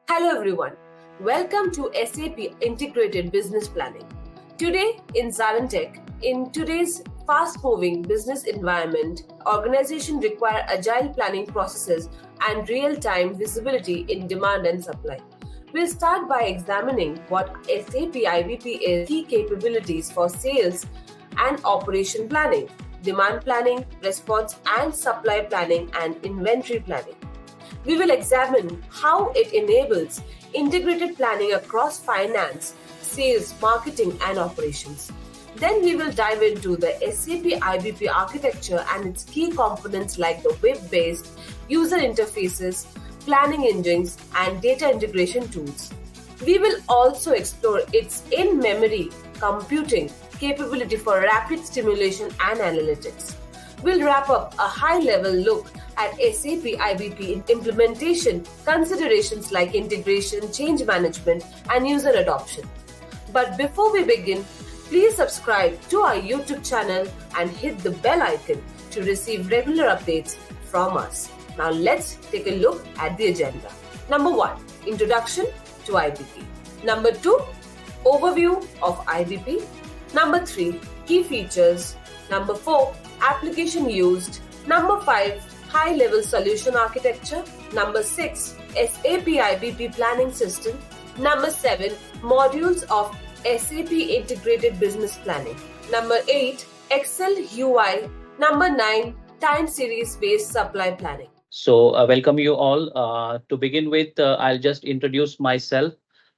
Hello everyone, welcome to SAP Integrated Business Planning. Today in ZaranTech, in today's fast-moving business environment, organizations require agile planning processes and real-time visibility in demand and supply. We'll start by examining what SAP IBP is, key capabilities for sales and operation planning, demand planning, response and supply planning, and inventory planning. We will examine how it enables integrated planning across finance, sales, marketing, and operations. Then we will dive into the SAP IBP architecture and its key components like the web-based user interfaces, planning engines, and data integration tools. We will also explore its in-memory computing capability for rapid stimulation and analytics. We'll wrap up a high-level look at SAP IBP implementation, considerations like integration, change management, and user adoption. But before we begin, please subscribe to our YouTube channel and hit the bell icon to receive regular updates from us. Now let's take a look at the agenda. Number 1, Introduction to IBP. Number 2, Overview of IBP. Number 3, Key features. Number 4, Application used. Number 5, High-level solution architecture. Number 6, SAP IBP planning system. Number 7, modules of SAP Integrated Business Planning. Number 8, Excel UI. Number 9, time series based supply planning. So welcome you all. To begin with, I'll just introduce myself.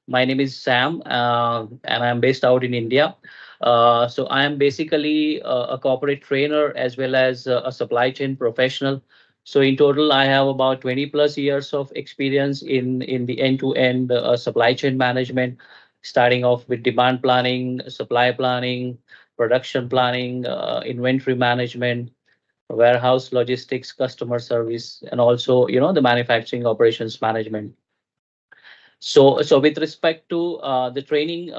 My name is Sam, and I'm based out in India. So I am basically a corporate trainer as well as a supply chain professional. So in total, I have about 20 plus years of experience in the end-to-end supply chain management, starting off with demand planning, supply planning, production planning, inventory management, warehouse logistics, customer service, and also the manufacturing operations management. So with respect to the training,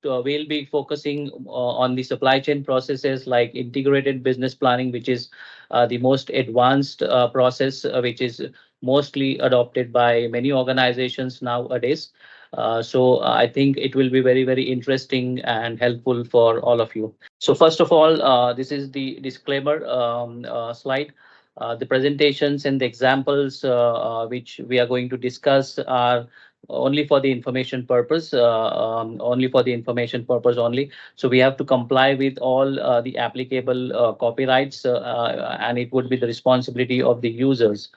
we'll be focusing on the supply chain processes like integrated business planning, which is the most advanced process, which is mostly adopted by many organizations nowadays. So I think it will be very, very interesting and helpful for all of you. So first of all, this is the disclaimer slide. The presentations and the examples which we are going to discuss are only for the information purpose, only. So we have to comply with all the applicable copyrights, and it would be the responsibility of the users.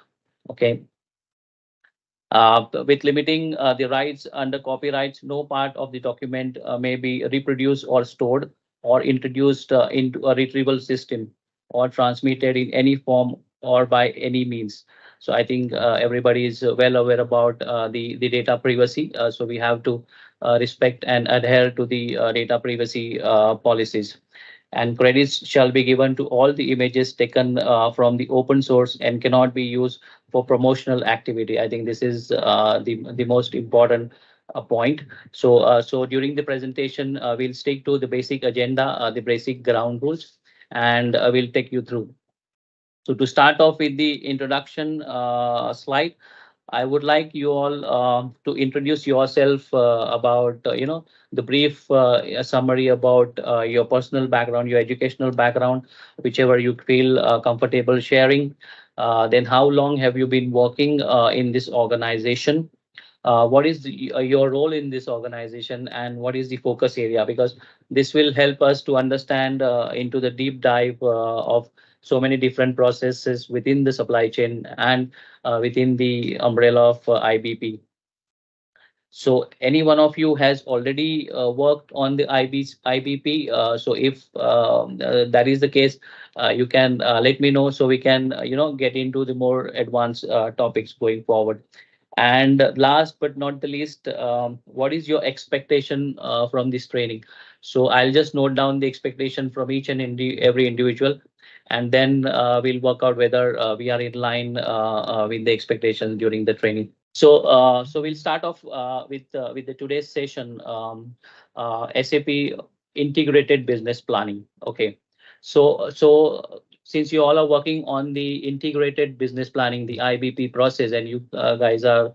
Okay. With limiting the rights under copyrights, no part of the document may be reproduced or stored or introduced into a retrieval system or transmitted in any form or by any means. So I think everybody is well aware about the data privacy. So we have to respect and adhere to the data privacy policies. And credits shall be given to all the images taken from the open source and cannot be used for promotional activity. I think this is the most important point. So during the presentation, we'll stick to the basic agenda, the basic ground rules, and we'll take you through. So to start off with the introduction slide, I would like you all to introduce yourself about the brief summary about your personal background, your educational background, whichever you feel comfortable sharing. Then how long have you been working in this organization? What is your role in this organization and what is the focus area? Because this will help us to understand into the deep dive of so many different processes within the supply chain and within the umbrella of IBP. So any one of you has already worked on the IBP. So if that is the case, you can let me know so we can get into the more advanced topics going forward. And last but not the least, what is your expectation from this training? So I'll just note down the expectation from each and every individual, and then we'll work out whether we are in line with the expectations during the training. So we'll start off with the today's session, SAP Integrated Business Planning. Okay, so since you all are working on the integrated business planning, the IBP process, and you guys are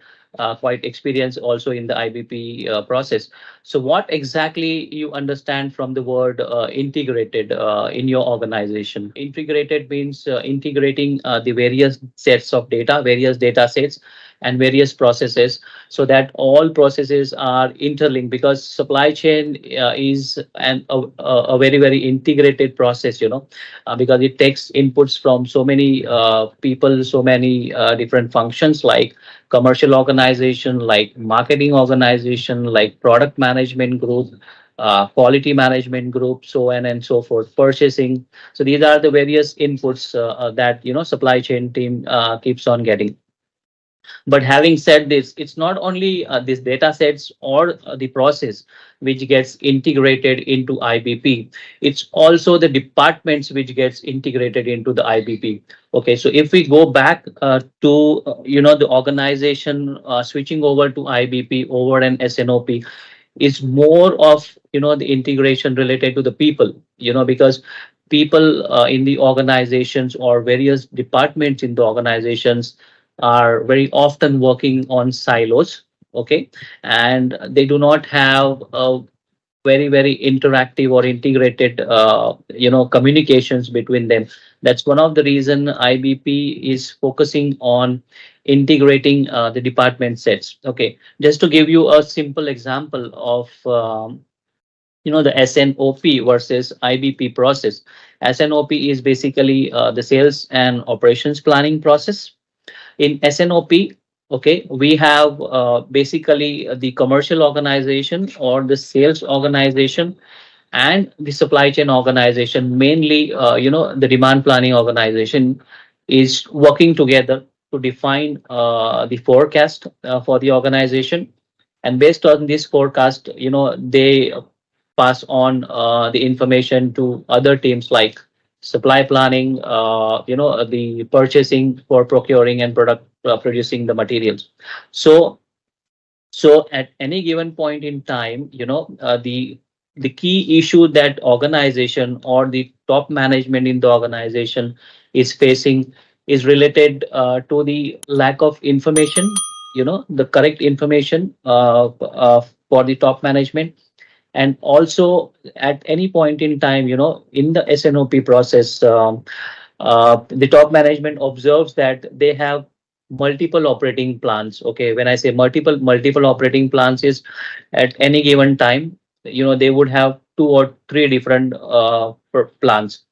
quite experienced also in the IBP process. So what exactly you understand from the word integrated in your organization? Integrated means integrating the various sets of data, various data sets, and various processes, so that all processes are interlinked, because supply chain is a very very integrated process, because it takes inputs from so many people, so many different functions, like commercial organization, like marketing organization, like product management group, quality management group, so on and so forth, purchasing. So these are the various inputs that supply chain team keeps on getting. But having said this, it's not only these data sets or the process which gets integrated into IBP. It's also the departments which gets integrated into the IBP. Okay, so if we go back to the organization switching over to IBP over an SNOP, is more of the integration related to the people. Because people in the organizations or various departments in the organizations are very often working on silos. Okay, and they do not have a very very interactive or integrated communications between them. That's one of the reason IBP is focusing on integrating the department sets. Okay, just to give you a simple example of the SNOP versus IBP process. SNOP is basically the sales and operations planning process. In SNOP, okay, we have basically the commercial organization or the sales organization and the supply chain organization, mainly the demand planning organization, is working together to define the forecast for the organization. And based on this forecast, they pass on the information to other teams, like supply planning, the purchasing for procuring and product producing the materials. So at any given point in time, the key issue that organization or the top management in the organization is facing is related to the lack of information, the correct information for the top management. And also at any point in time, in the SNOP process, the top management observes that they have multiple operating plans. Okay, when I say multiple operating plans, is at any given time, they would have two or three different plans.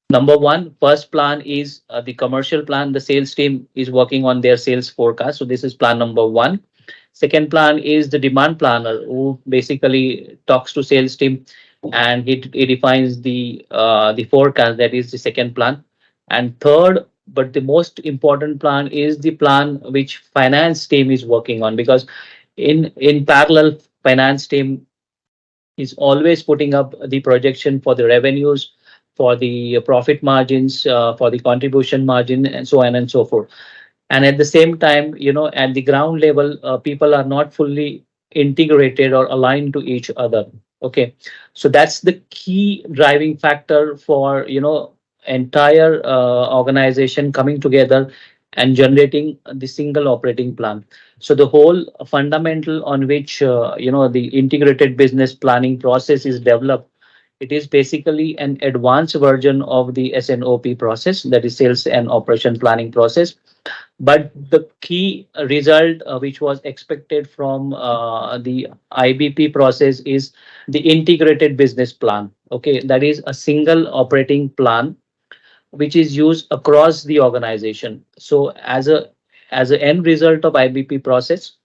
Number one, first plan is the commercial plan. The sales team is working on their sales forecast. So this is plan number one. Second plan is the demand planner, who basically talks to sales team and he defines the forecast. That is the second plan. And third, but the most important plan, is the plan which finance team is working on, because in parallel, finance team is always putting up the projection for the revenues, for the profit margins, for the contribution margin, and so on and so forth. And at the same time, at the ground level, people are not fully integrated or aligned to each other. Okay, so that's the key driving factor for entire organization coming together and generating the single operating plan. So the whole fundamental on which the integrated business planning process is developed, it is basically an advanced version of the SNOP process, that is sales and operation planning process. But the key result which was expected from the IBP process is the integrated business plan. Okay, that is a single operating plan which is used across the organization. So as a end result of IBP process,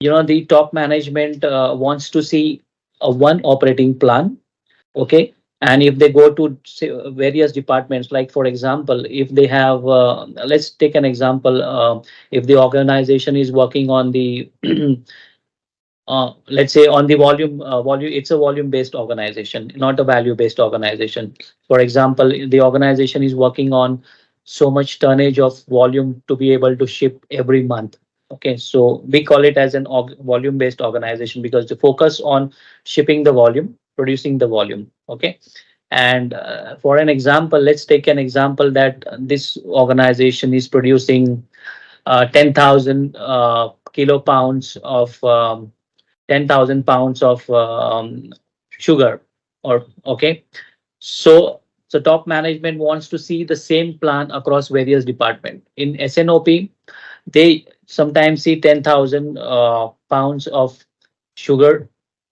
the top management wants to see a one operating plan. Okay, and if they go to say, various departments, like for example, if they have let's take an example, if the organization is working on the let's say on the volume, it's a volume based organization, not a value based organization. For example, the organization is working on so much tonnage of volume to be able to ship every month. Okay, so we call it as an volume based organization, because the focus on shipping the volume, producing the volume. Okay, and for an example, let's take an example that this organization is producing 10,000 kilopounds of 10,000 pounds of sugar. Or okay, so so top management wants to see the same plan across various departments. In SNOP, they sometimes see 10,000 pounds of sugar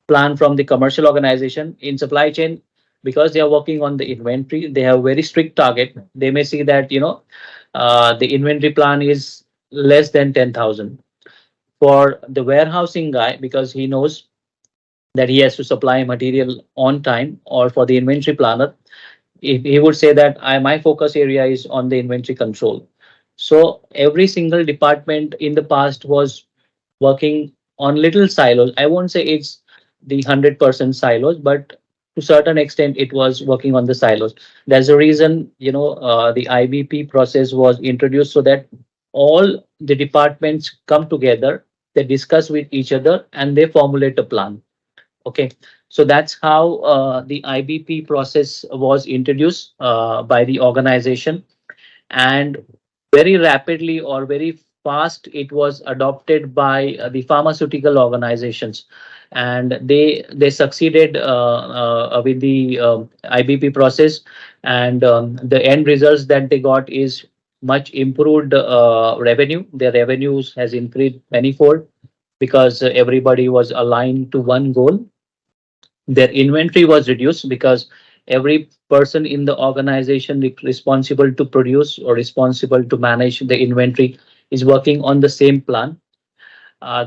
plan from the commercial organization. In supply chain, because they are working on the inventory, they have very strict target. They may see that the inventory plan is less than 10,000. For the warehousing guy, because he knows that he has to supply material on time, or for the inventory planner, if he would say that my focus area is on the inventory control. So every single department in the past was working on little silos. I won't say it's the 100% silos, but to certain extent it was working on the silos. There's a reason, the IBP process was introduced, so that all the departments come together, they discuss with each other, and they formulate a plan. Okay, so that's how the IBP process was introduced by the organization, and very rapidly or very fast it was adopted by the pharmaceutical organizations, and they succeeded with the IBP process, and the end results that they got is much improved revenue. Their revenues has increased manifold, because everybody was aligned to one goal. Their inventory was reduced, because every person in the organization responsible to produce or responsible to manage the inventory is working on the same plan.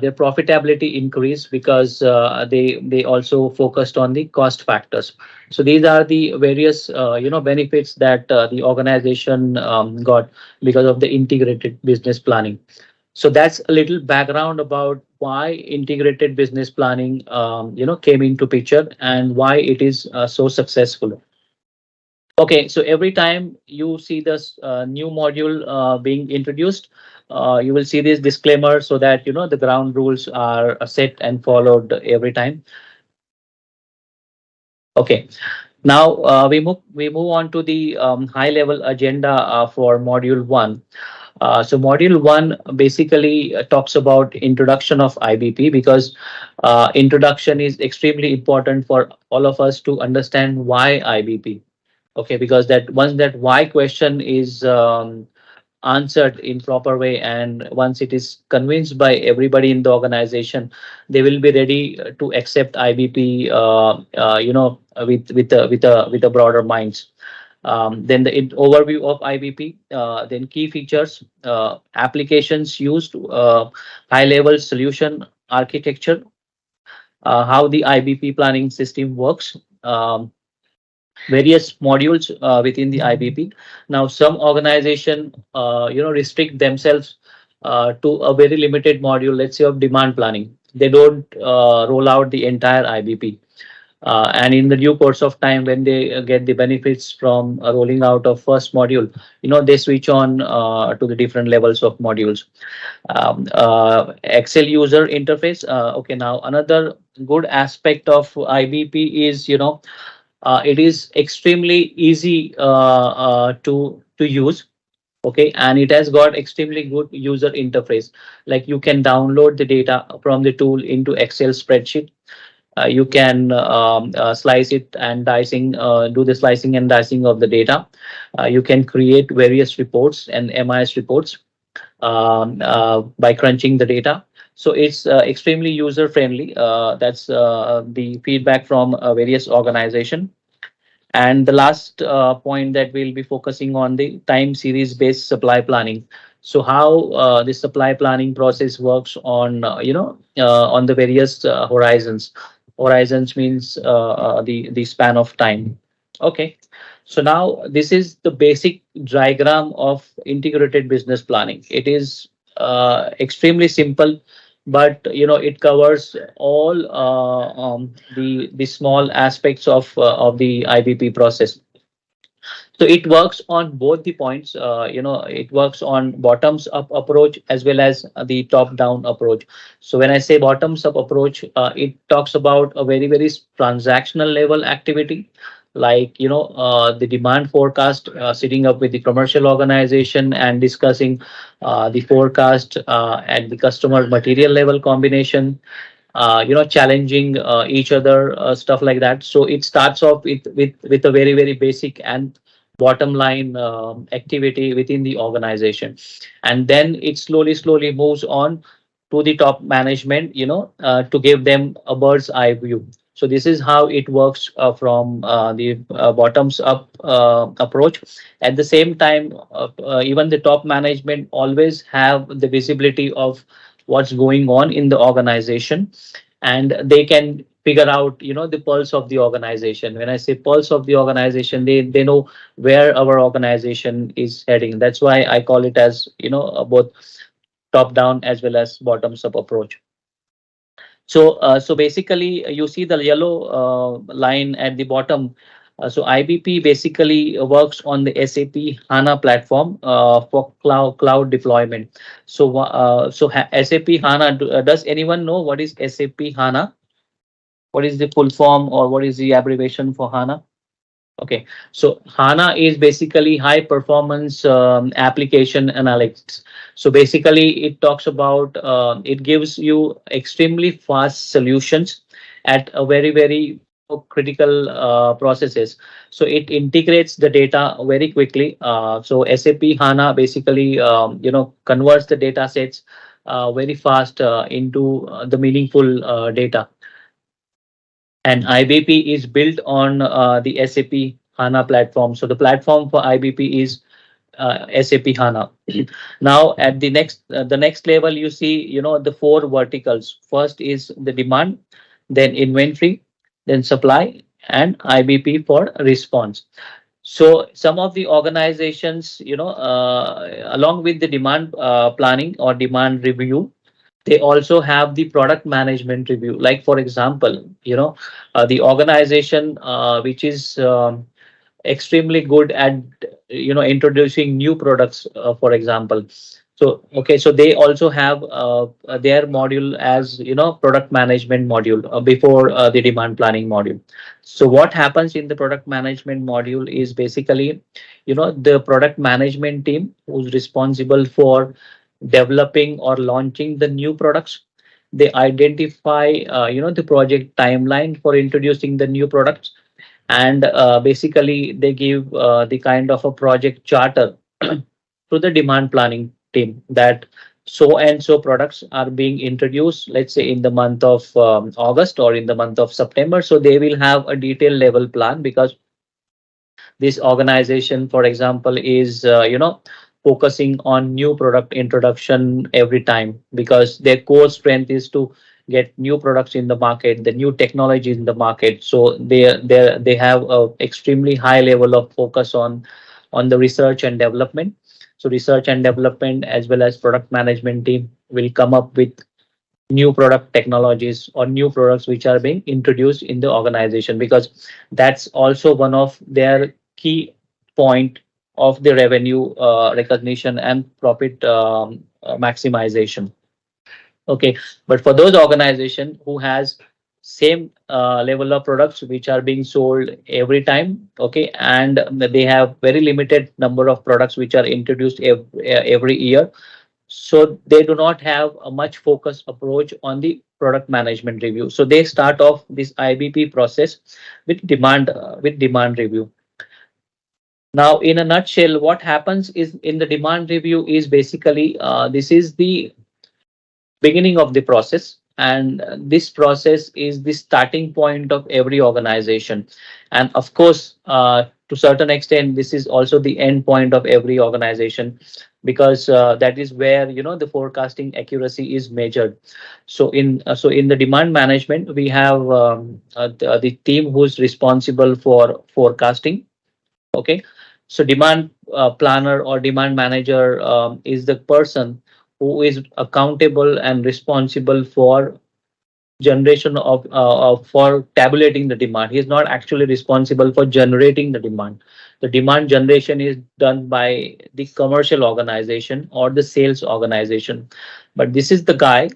Their profitability increased, because they also focused on the cost factors. So these are the various benefits that the organization got because of the integrated business planning. So that's a little background about why integrated business planning came into picture, and why it is so successful. Okay, so every time you see this new module being introduced, you will see this disclaimer, so that the ground rules are set and followed every time. Okay, now we move on to the high level agenda for module one. So module one basically talks about introduction of IBP, because introduction is extremely important for all of us to understand why IBP. Okay, because that once that why question is answered in proper way, and once it is convinced by everybody in the organization, they will be ready to accept IBP with a broader minds. Then the overview of IBP, then key features, applications used, high level solution architecture, how the IBP planning system works, various modules within the IBP. Now, some organization, restrict themselves to a very limited module, let's say of demand planning. They don't roll out the entire IBP. And in the due course of time, when they get the benefits from rolling out of first module, they switch on to the different levels of modules. Excel user interface. Okay, now another good aspect of IBP is, it is extremely easy to use. Okay, and it has got extremely good user interface. Like, you can download the data from the tool into Excel spreadsheet. You can slice it and dicing, do the slicing and dicing of the data. You can create various reports and MIS reports by crunching the data. So it's extremely user friendly. That's the feedback from various organization. And the last point that we'll be focusing on, the time series based supply planning. So how the supply planning process works on on the various horizons. Horizons means the span of time. Okay, so now this is the basic diagram of integrated business planning. It is extremely simple, but it covers all the small aspects of the IBP process. So it works on both the points. It works on bottoms up approach as well as the top down approach. So when I say bottoms up approach, it talks about a very transactional level activity, like the demand forecast, sitting up with the commercial organization and discussing the forecast at the customer material level combination, challenging each other, stuff like that. So it starts off with a very very basic and bottom line activity within the organization, and then it slowly moves on to the top management, to give them a bird's eye view. So this is how it works from the bottoms up approach. At the same time, even the top management always have the visibility of what's going on in the organization, and they can figure out the pulse of the organization. When I say pulse of the organization, they know where our organization is heading. That's why I call it as both top down as well as bottoms up approach. So basically, you see the yellow line at the bottom. So IBP basically works on the SAP HANA platform for cloud deployment. So SAP HANA, does anyone know what is SAP HANA? What is the full form, or what is the abbreviation for HANA? Okay, so HANA is basically high performance application analytics. So basically, it talks about it gives you extremely fast solutions at a very very critical processes. So it integrates the data very quickly. So SAP HANA basically converts the data sets very fast into the meaningful data. And IBP is built on the SAP HANA platform. So the platform for IBP is SAP HANA. Now, at the next level, you see, the four verticals. First is the demand, then inventory, then supply, and IBP for response. So some of the organizations, along with the demand planning or demand review, they also have the product management review. Like for example, the organization which is extremely good at introducing new products, for example. So okay, so they also have their module as product management module before the demand planning module. So what happens in the product management module is basically the product management team who's responsible for developing or launching the new products. They identify the project timeline for introducing the new products, and basically they give the kind of a project charter to the demand planning team, that so and so products are being introduced, let's say in the month of August or in the month of September. So they will have a detailed level plan, because this organization, for example, is focusing on new product introduction every time, because their core strength is to get new products in the market, the new technologies in the market. So they have a extremely high level of focus on the research and development. So research and development as well as product management team will come up with new product technologies or new products which are being introduced in the organization, because that's also one of their key point of the revenue recognition and profit maximization. Okay, but for those organizations who has same level of products which are being sold every time, okay, and they have very limited number of products which are introduced every year, so they do not have a much focused approach on the product management review. So they start off this IBP process with demand review. Now, in a nutshell, what happens is in the demand review is basically this is the beginning of the process, and this process is the starting point of every organization. And of course, to certain extent, this is also the end point of every organization, because that is where the forecasting accuracy is measured. So in the demand management, we have the team who's responsible for forecasting. Okay, so demand planner or demand manager is the person who is accountable and responsible for generation of for tabulating the demand. He is not actually responsible for generating the demand. The demand generation is done by the commercial organization or the sales organization. But this is the guy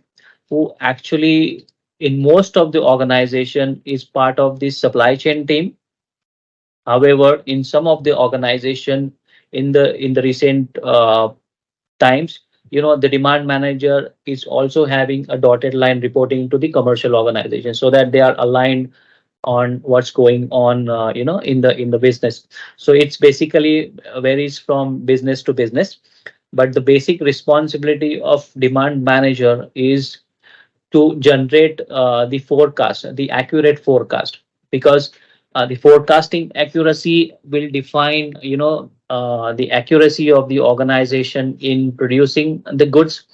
who actually, in most of the organization, is part of the supply chain team. However, in some of the organization in the recent times, the demand manager is also having a dotted line reporting to the commercial organization so that they are aligned on what's going on, in the business. So it's basically varies from business to business, but the basic responsibility of demand manager is to generate the forecast, the accurate forecast, because the forecasting accuracy will define, the accuracy of the organization in producing the goods,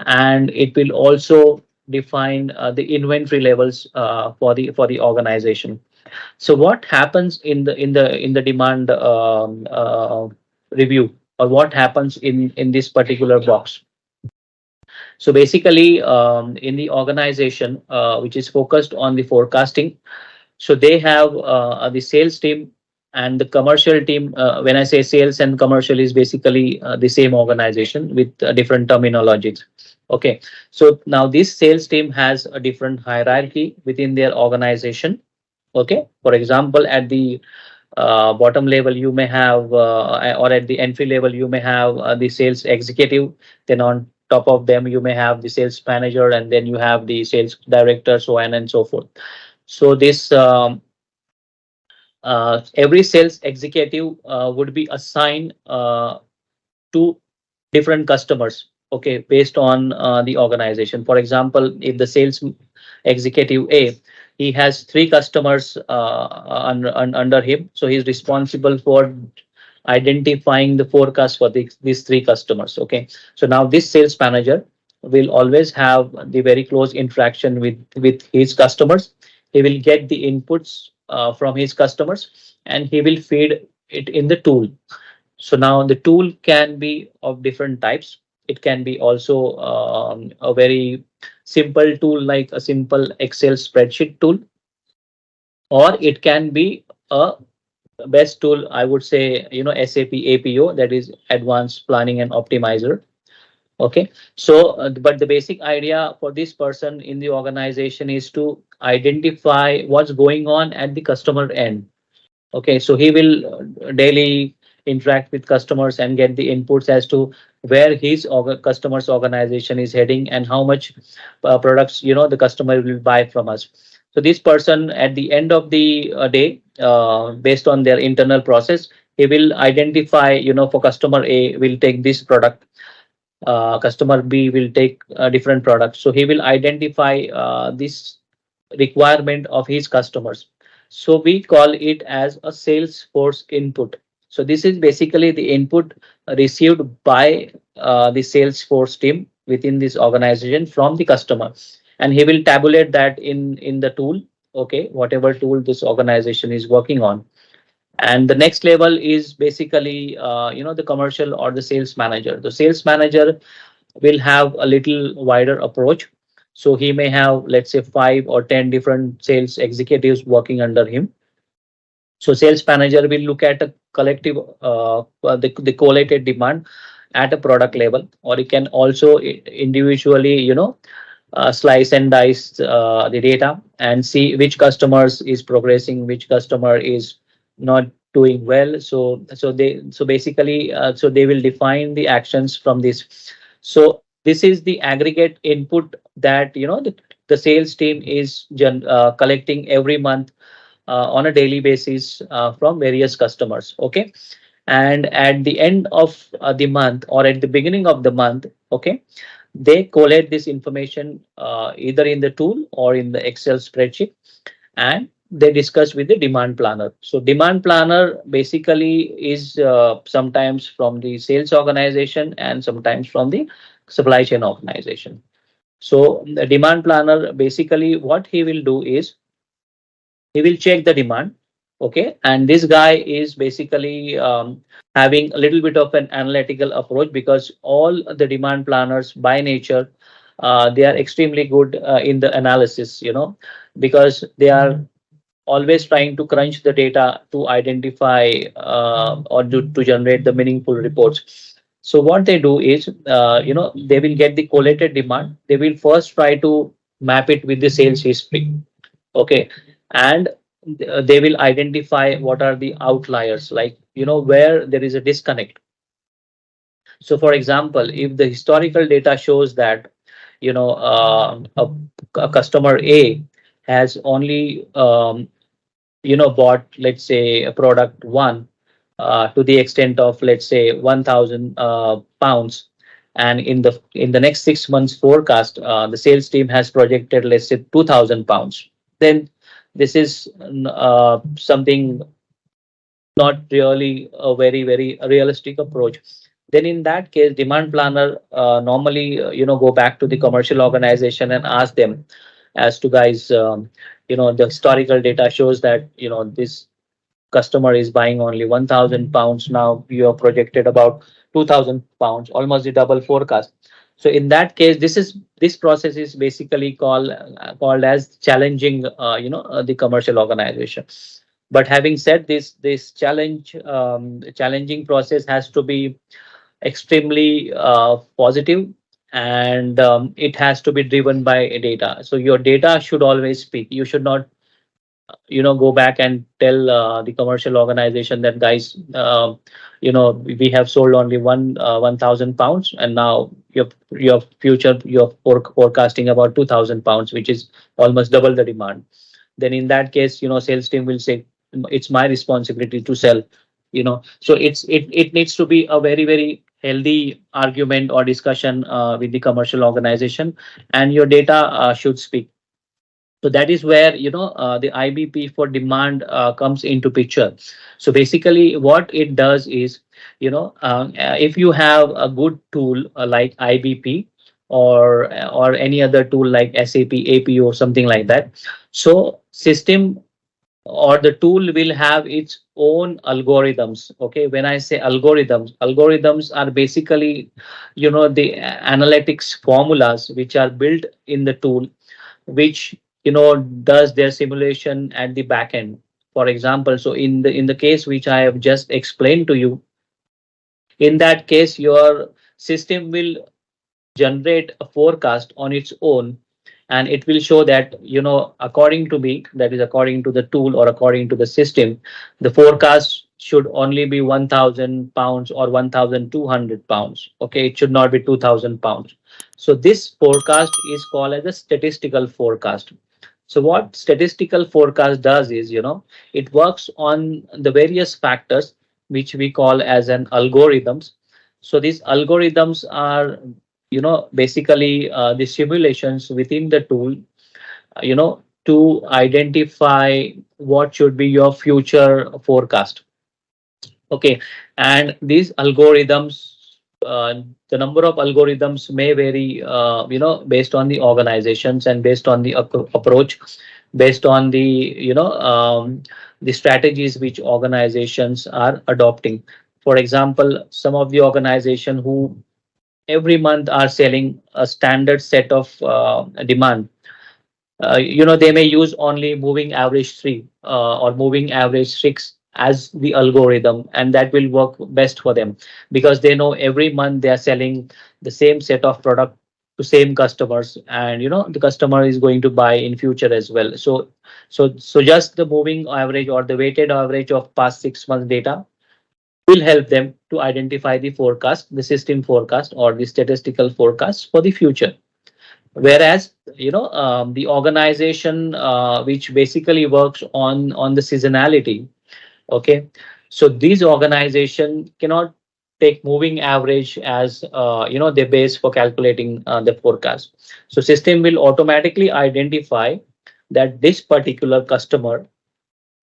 and it will also define the inventory levels for the organization. So what happens in the demand review, or what happens in this particular box? So basically, in the organization which is focused on the forecasting, so they have the sales team and the commercial team. When I say sales and commercial, is basically the same organization with different terminologies. Okay, so now this sales team has a different hierarchy within their organization. Okay, for example, at the bottom level you may have, or at the entry level you may have the sales executive. Then on top of them you may have the sales manager, and then you have the sales director, so on and so forth. So this every sales executive would be assigned to different customers, okay, based on the organization. For example, if the sales executive A, he has three customers under him, so he's responsible for identifying the forecast for these three customers. Okay, so now this sales manager will always have the very close interaction with his customers. He will get the inputs from his customers, and he will feed it in the tool. So now the tool can be of different types. It can be also a very simple tool like a simple Excel spreadsheet tool, or it can be a best tool, I would say, SAP APO, that is Advanced Planning and Optimizer. Okay, so but the basic idea for this person in the organization is to identify what's going on at the customer end. Okay, so he will daily interact with customers and get the inputs as to where his customers organization is heading and how much products the customer will buy from us. So this person at the end of the day, based on their internal process, he will identify, for customer A will take this product, customer B will take a different product. So he will identify this requirement of his customers. So we call it as a Salesforce input. So this is basically the input received by the Salesforce team within this organization from the customer, and he will tabulate that in the tool. Okay, whatever tool this organization is working on. And the next level is basically the commercial or the sales manager. The sales manager will have a little wider approach. So he may have, let's say, 5 or 10 different sales executives working under him. So sales manager will look at a collective, the collated demand at a product level, or it can also individually, slice and dice the data and see which customers is progressing, which customer is not doing well. So basically, so they will define the actions from this. So this is the aggregate input that the sales team is collecting every month on a daily basis from various customers. Okay, and at the end of the month or at the beginning of the month, okay, they collate this information either in the tool or in the Excel spreadsheet, and they discuss with the demand planner. So demand planner basically is sometimes from the sales organization and sometimes from the supply chain organization. So the demand planner, basically what he will do is he will check the demand. Okay, and this guy is basically having a little bit of an analytical approach, because all the demand planners by nature, they are extremely good in the analysis, because they are always trying to crunch the data to identify or to generate the meaningful reports. So what they do is, they will get the collated demand. They will first try to map it with the sales history. Okay, and they will identify what are the outliers, like, where there is a disconnect. So for example, if the historical data shows that, a customer A has only bought, let's say, a product one, to the extent of, let's say, 1,000 pounds, and in the next 6 months forecast, the sales team has projected, let's say, 2,000 pounds, then this is something not really a very very realistic approach. Then in that case, demand planner normally go back to the commercial organization and ask them as to, guys, the historical data shows that this customer is buying only 1,000 pounds. Now you have projected about 2,000 pounds, almost the double forecast. So in that case, this process is basically called as challenging, the commercial organization. But having said this challenging process has to be extremely positive, and it has to be driven by data. So your data should always speak. You should not go back and tell the commercial organization that, guys, we have sold only 1,000 pounds, and now your future you're forecasting about 2,000 pounds, which is almost double the demand. Then in that case, sales team will say, it's my responsibility to sell. So it needs to be a very very healthy argument or discussion with the commercial organization, and your data should speak. So that is where the IBP for demand comes into picture. So basically, what it does is, if you have a good tool like IBP, or any other tool like SAP APO or something like that, so system or the tool will have its own algorithms. Okay, when I say algorithms are basically the analytics formulas which are built in the tool, which does their simulation at the back end. For example, so in the case which I have just explained to you, in that case your system will generate a forecast on its own, and it will show that, according to me, that is according to the tool or according to the system, the forecast should only be 1,000 pounds or 1,200 pounds. Okay, it should not be 2,000 pounds. So this forecast is called as a statistical forecast. So what statistical forecast does is, it works on the various factors which we call as an algorithms. So these algorithms are, basically the simulations within the tool, to identify what should be your future forecast. Okay, and these algorithms, the number of algorithms may vary, based on the organizations and based on the approach, based on the strategies which organizations are adopting. For example, some of the organization who every month are selling a standard set of demand, they may use only moving average 3 or moving average 6 as the algorithm, and that will work best for them, because they know every month they are selling the same set of product to same customers, and the customer is going to buy in future as well. So just the moving average or the weighted average of past 6 months data will help them to identify the forecast, the system forecast or the statistical forecast for the future. Whereas the organization which basically works on the seasonality. Okay, so these organization cannot take moving average as the base for calculating the forecast. So system will automatically identify that this particular customer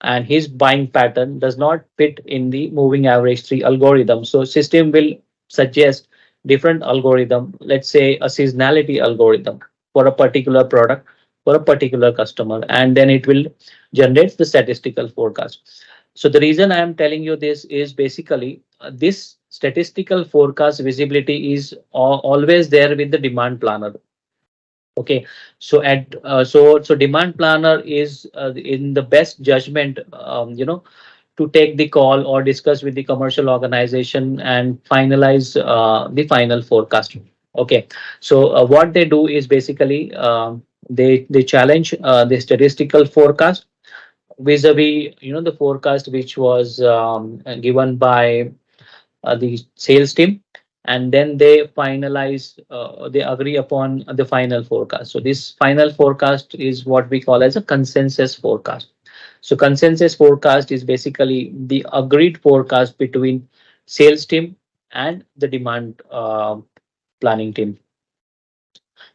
and his buying pattern does not fit in the moving average 3 algorithm. So system will suggest different algorithm, let's say a seasonality algorithm for a particular product, for a particular customer, and then it will generate the statistical forecast. So the reason I am telling you this is basically this statistical forecast visibility is always there with the demand planner. Okay, so so demand planner is in the best judgment, to take the call or discuss with the commercial organization and finalize the final forecast. Okay, so what they do is basically they challenge the statistical forecast vis-a-vis, the forecast which was given by the sales team, and then they agree upon the final forecast. So this final forecast is what we call as a consensus forecast. So consensus forecast is basically the agreed forecast between sales team and the demand planning team.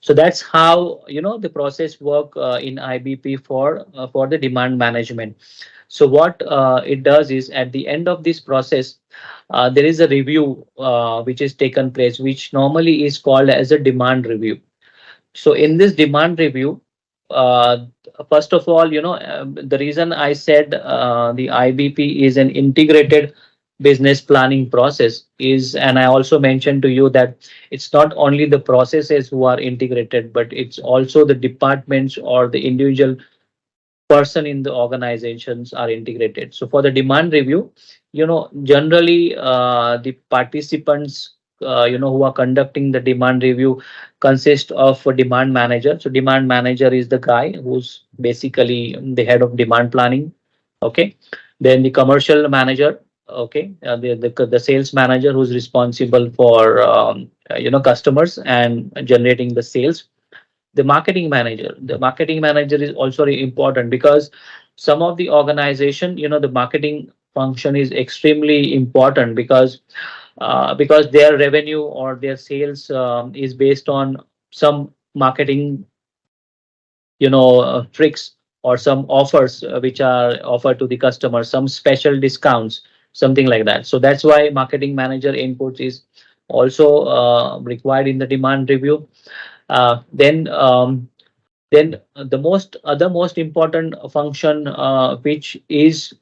So that's how the process work in IBP for the demand management. So what it does is, at the end of this process, there is a review which is taken place, which normally is called as a demand review. So in this demand review, uh, first of all, the reason I said the IBP is an integrated business planning process is, and I also mentioned to you that it's not only the processes who are integrated, but it's also the departments or the individual person in the organizations are integrated. So for the demand review, generally the participants, who are conducting the demand review consist of a demand manager. So demand manager is the guy who's basically the head of demand planning. Okay. Then the commercial manager. Okay. The sales manager who's responsible for, customers and generating the sales. The marketing manager is also very important, because some of the organization, the marketing function is extremely important, because their revenue or their sales is based on some marketing tricks or some offers which are offered to the customer, some special discounts, something like that. So that's why marketing manager input is also required in the demand review. Then the most important function, which is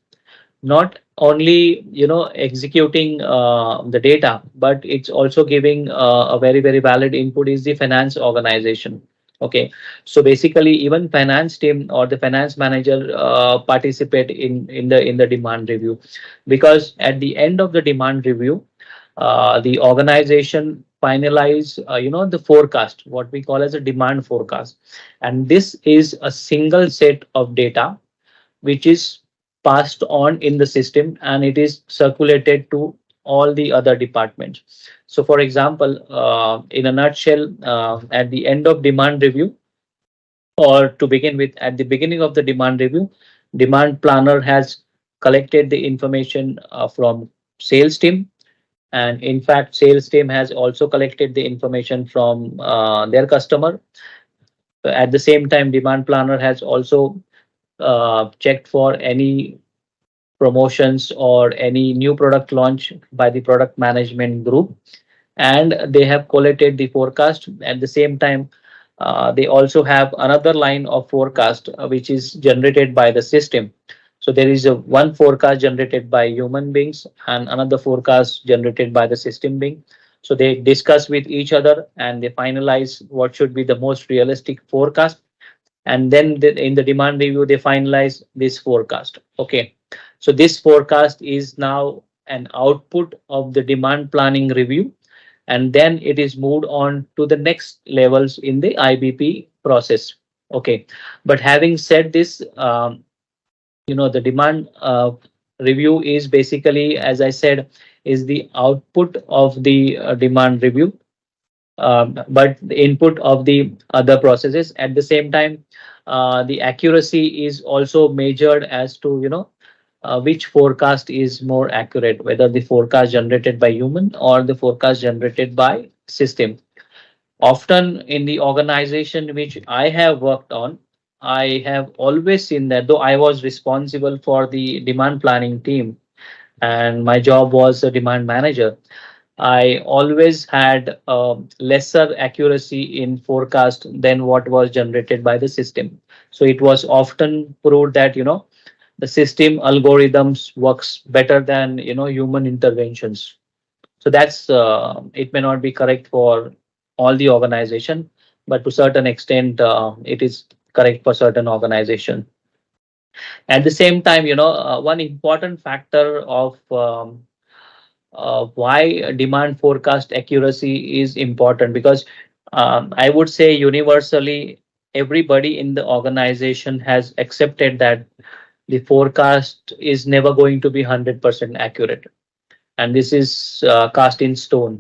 not only executing the data, but it's also giving a very very valid input, is the finance organization. Okay, so basically even finance team or the finance manager participate in the demand review, because at the end of the demand review, the organization finalize the forecast, what we call as a demand forecast, and this is a single set of data which is passed on in the system, and it is circulated to all the other departments. So for example, in a nutshell, at the end of demand review, or to begin with, at the beginning of the demand review, demand planner has collected the information from sales team, and in fact sales team has also collected the information from their customer. At the same time, demand planner has also checked for any promotions or any new product launch by the product management group, and they have collated the forecast. At the same time, they also have another line of forecast which is generated by the system. So there is a one forecast generated by human beings and another forecast generated by the system being. So they discuss with each other and they finalize what should be the most realistic forecast, and then in the demand review they finalize this forecast. Okay, so this forecast is now an output of the demand planning review, and then it is moved on to the next levels in the IBP process. Okay, but having said this, the demand review is basically, as I said, is the output of the demand review, but the input of the other processes. At the same time, the accuracy is also measured as to which forecast is more accurate, whether the forecast generated by human or the forecast generated by system. Often in the organization which I have worked on, I have always seen that, though I was responsible for the demand planning team and my job was a demand manager, I always had lesser accuracy in forecast than what was generated by the system. So it was often proved that the system algorithms works better than human interventions. So that's it may not be correct for all the organization, but to certain extent it is correct for certain organization. At the same time, one important factor of why demand forecast accuracy is important, because I would say universally everybody in the organization has accepted that the forecast is never going to be 100% accurate. And this is cast in stone.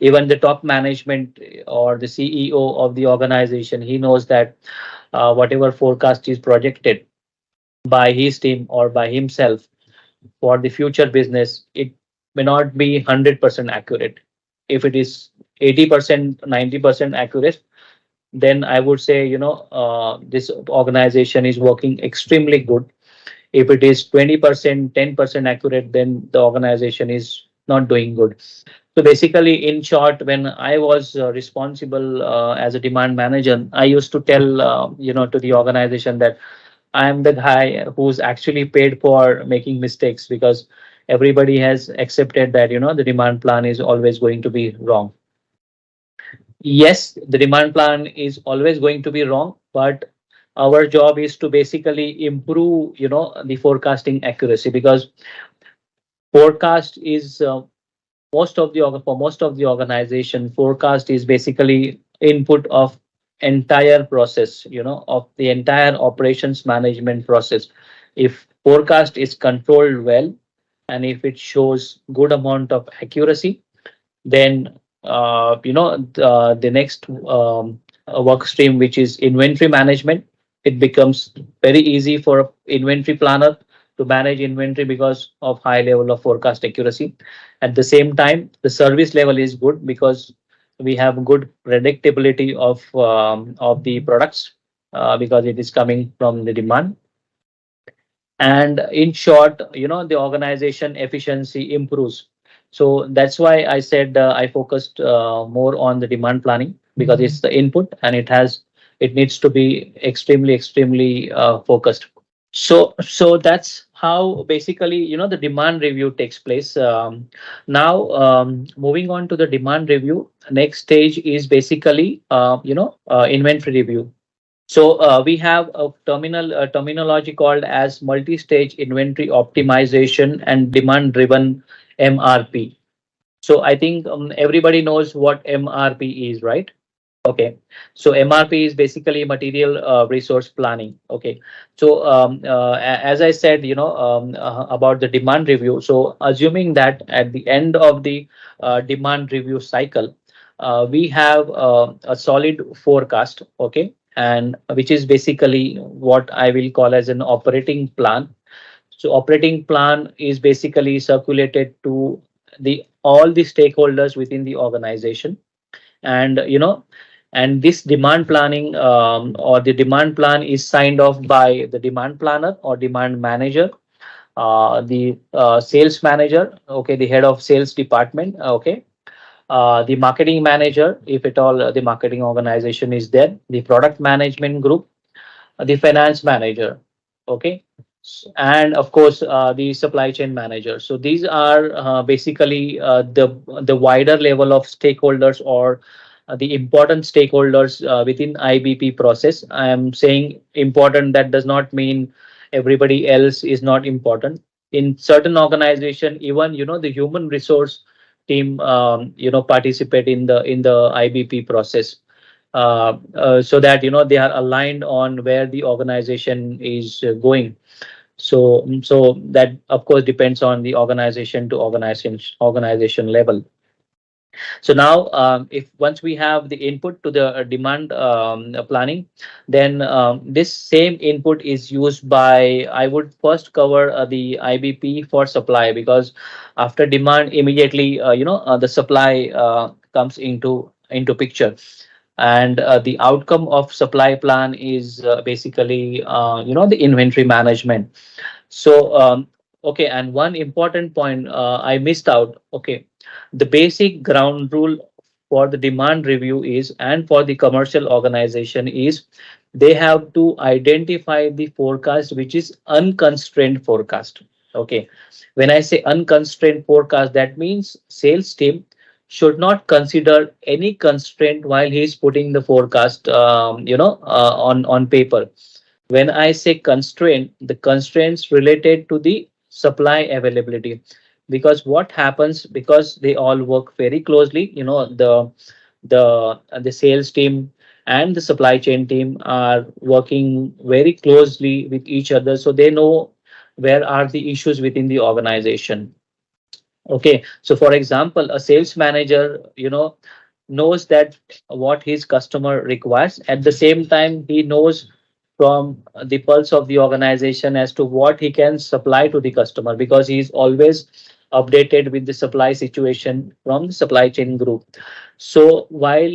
Even the top management or the CEO of the organization, he knows that whatever forecast is projected by his team or by himself for the future business, it may not be 100% accurate. If it is 80%, 90% accurate, then I would say, this organization is working extremely good. If it is 20%, 10% accurate, then the organization is not doing good. So basically, in short, when I was responsible as a demand manager, I used to tell, to the organization that I am the guy who's actually paid for making mistakes, because everybody has accepted that, the demand plan is always going to be wrong. Yes, the demand plan is always going to be wrong, but our job is to basically improve, the forecasting accuracy, because forecast is for most of the organization, forecast is basically input of entire process, of the entire operations management process. If forecast is controlled well, and if it shows good amount of accuracy, then the next work stream, which is inventory management, it becomes very easy for inventory planner to manage inventory because of high level of forecast accuracy. At the same time, the service level is good because we have good predictability of the products, because it is coming from the demand. And in short, the organization efficiency improves. So that's why I said I focused more on the demand planning, because it's the input, and it needs to be extremely focused. So that's how basically, the demand review takes place. Now, moving on to the demand review, next stage is basically, inventory review. So we have a terminology called as multi-stage inventory optimization and demand-driven MRP. So I think everybody knows what MRP is, right? Okay, so MRP is basically material resource planning. Okay, so as I said, about the demand review. So assuming that at the end of the demand review cycle, we have a solid forecast. Okay, and which is basically what I will call as an operating plan. So operating plan is basically circulated to the all the stakeholders within the organization. And and this demand planning, or the demand plan, is signed off by the demand planner or demand manager, the sales manager, okay, the head of sales department, okay, the marketing manager, if at all the marketing organization is there, the product management group, the finance manager, okay, and of course the supply chain manager. So these are basically the wider level of stakeholders, or the important stakeholders within IBP process. I am saying important, that does not mean everybody else is not important. In certain organization, even the human resource team participate in the IBP process, so that they are aligned on where the organization is going. So that of course depends on the organization to organization level. So now, if once we have the input to the demand planning, then this same input is used by, I would first cover the IBP for supply, because after demand, immediately the supply comes into picture. And the outcome of supply plan is basically the inventory management. So okay, and one important point I missed out. Okay, the basic ground rule for the demand review is, and for the commercial organization is, they have to identify the forecast which is unconstrained forecast. Okay, when I say unconstrained forecast, that means sales team should not consider any constraint while he is putting the forecast on paper. When I say constraint, the constraints related to the supply availability, because what happens, because they all work very closely, the sales team and the supply chain team are working very closely with each other, so they know where are the issues within the organization. Okay, so for example, a sales manager, knows that what his customer requires. At the same time, he knows from the pulse of the organization as to what he can supply to the customer, because he is always updated with the supply situation from the supply chain group. So while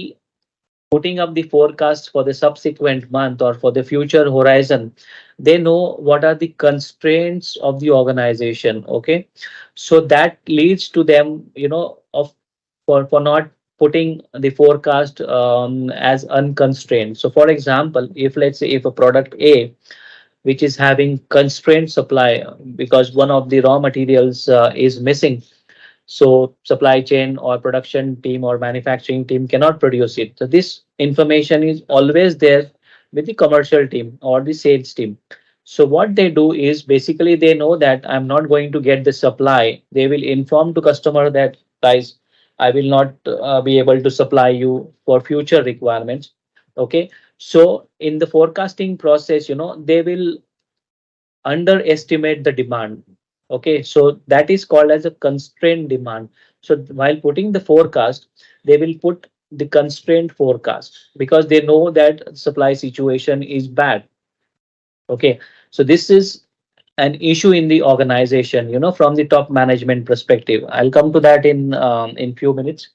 putting up the forecast for the subsequent month or for the future horizon, they know what are the constraints of the organization. Okay, so that leads to them, of for not putting the forecast as unconstrained. So for example, if let's say if a product A, which is having constrained supply because one of the raw materials is missing, so supply chain or production team or manufacturing team cannot produce it. So this information is always there with the commercial team or the sales team. So what they do is basically they know that I'm not going to get the supply. They will inform to customer that, guys, I will not be able to supply you for future requirements. Okay. So in the forecasting process, they will underestimate the demand. Okay, so that is called as a constrained demand. So while putting the forecast, they will put the constrained forecast because they know that supply situation is bad. Okay, so this is an issue in the organization, from the top management perspective. I'll come to that in few minutes.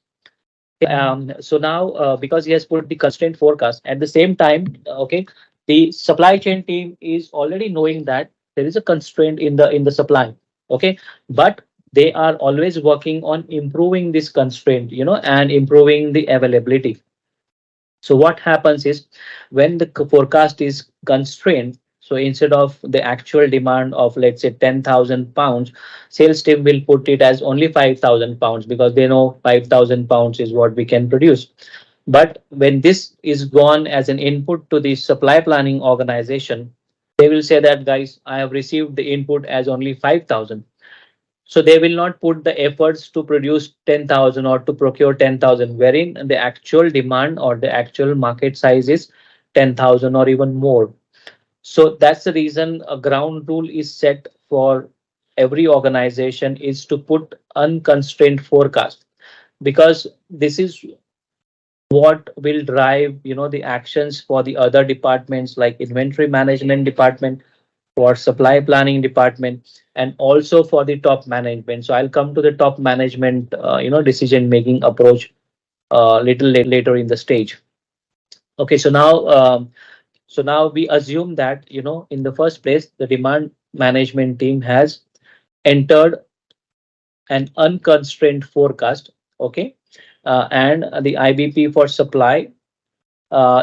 So now, because he has put the constraint forecast, at the same time, okay, the supply chain team is already knowing that there is a constraint in the supply. Okay, but they are always working on improving this constraint, and improving the availability. So what happens is when the forecast is constrained, so instead of the actual demand of let's say 10,000 pounds, sales team will put it as only 5,000 pounds because they know 5,000 pounds is what we can produce. But when this is gone as an input to the supply planning organization, they will say that, guys, I have received the input as only 5,000. So they will not put the efforts to produce 10,000 or to procure 10,000, wherein the actual demand or the actual market size is 10,000 or even more. So that's the reason a ground rule is set for every organization is to put unconstrained forecast, because this is what will drive the actions for the other departments like inventory management department, for supply planning department, and also for the top management. So I'll come to the top management decision making approach little later in the stage. Okay, so now we assume that in the first place the demand management team has entered an unconstrained forecast. Okay, and the IBP for supply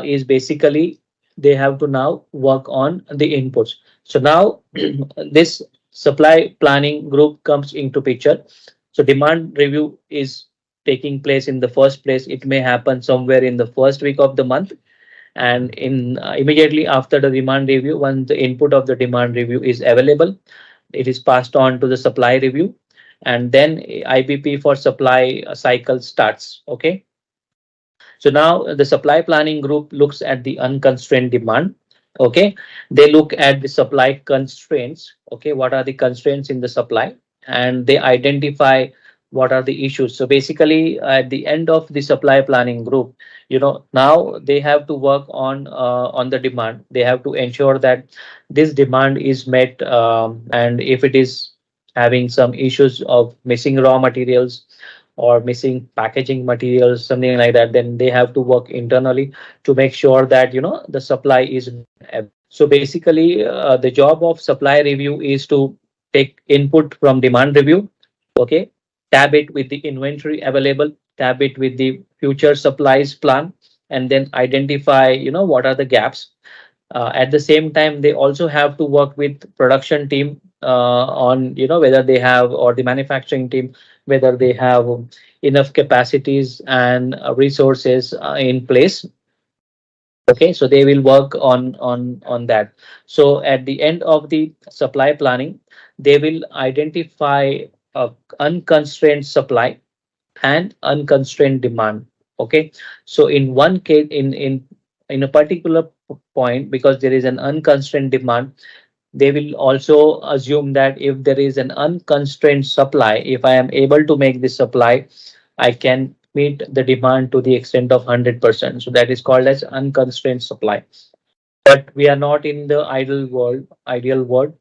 is basically they have to now work on the inputs. So now this supply planning group comes into picture. So demand review is taking place in the first place. It may happen somewhere in the first week of the month, and in immediately after the demand review, when the input of the demand review is available, it is passed on to the supply review, and then IBP for supply cycle starts. Okay, so now the supply planning group looks at the unconstrained demand. Okay. They look at the supply constraints. Okay. What are the constraints in the supply? And they identify what are the issues. So basically, at the end of the supply planning group, now they have to work on the demand. They have to ensure that this demand is met. And if it is having some issues of missing raw materials or missing packaging materials, something like that, then they have to work internally to make sure that the supply is. So basically, the job of supply review is to take input from demand review. Okay, tab it with the inventory available, tab it with the future supplies plan, and then identify what are the gaps. At the same time, they also have to work with production team on whether they have, or the manufacturing team, whether they have enough capacities and resources in place. Okay, so they will work on that. So at the end of the supply planning, they will identify a unconstrained supply and unconstrained demand. Okay, so in one case, in in a particular point, because there is an unconstrained demand, they will also assume that if there is an unconstrained supply, if I am able to make this supply, I can meet the demand to the extent of 100%. So that is called as unconstrained supply. But we are not in the ideal world.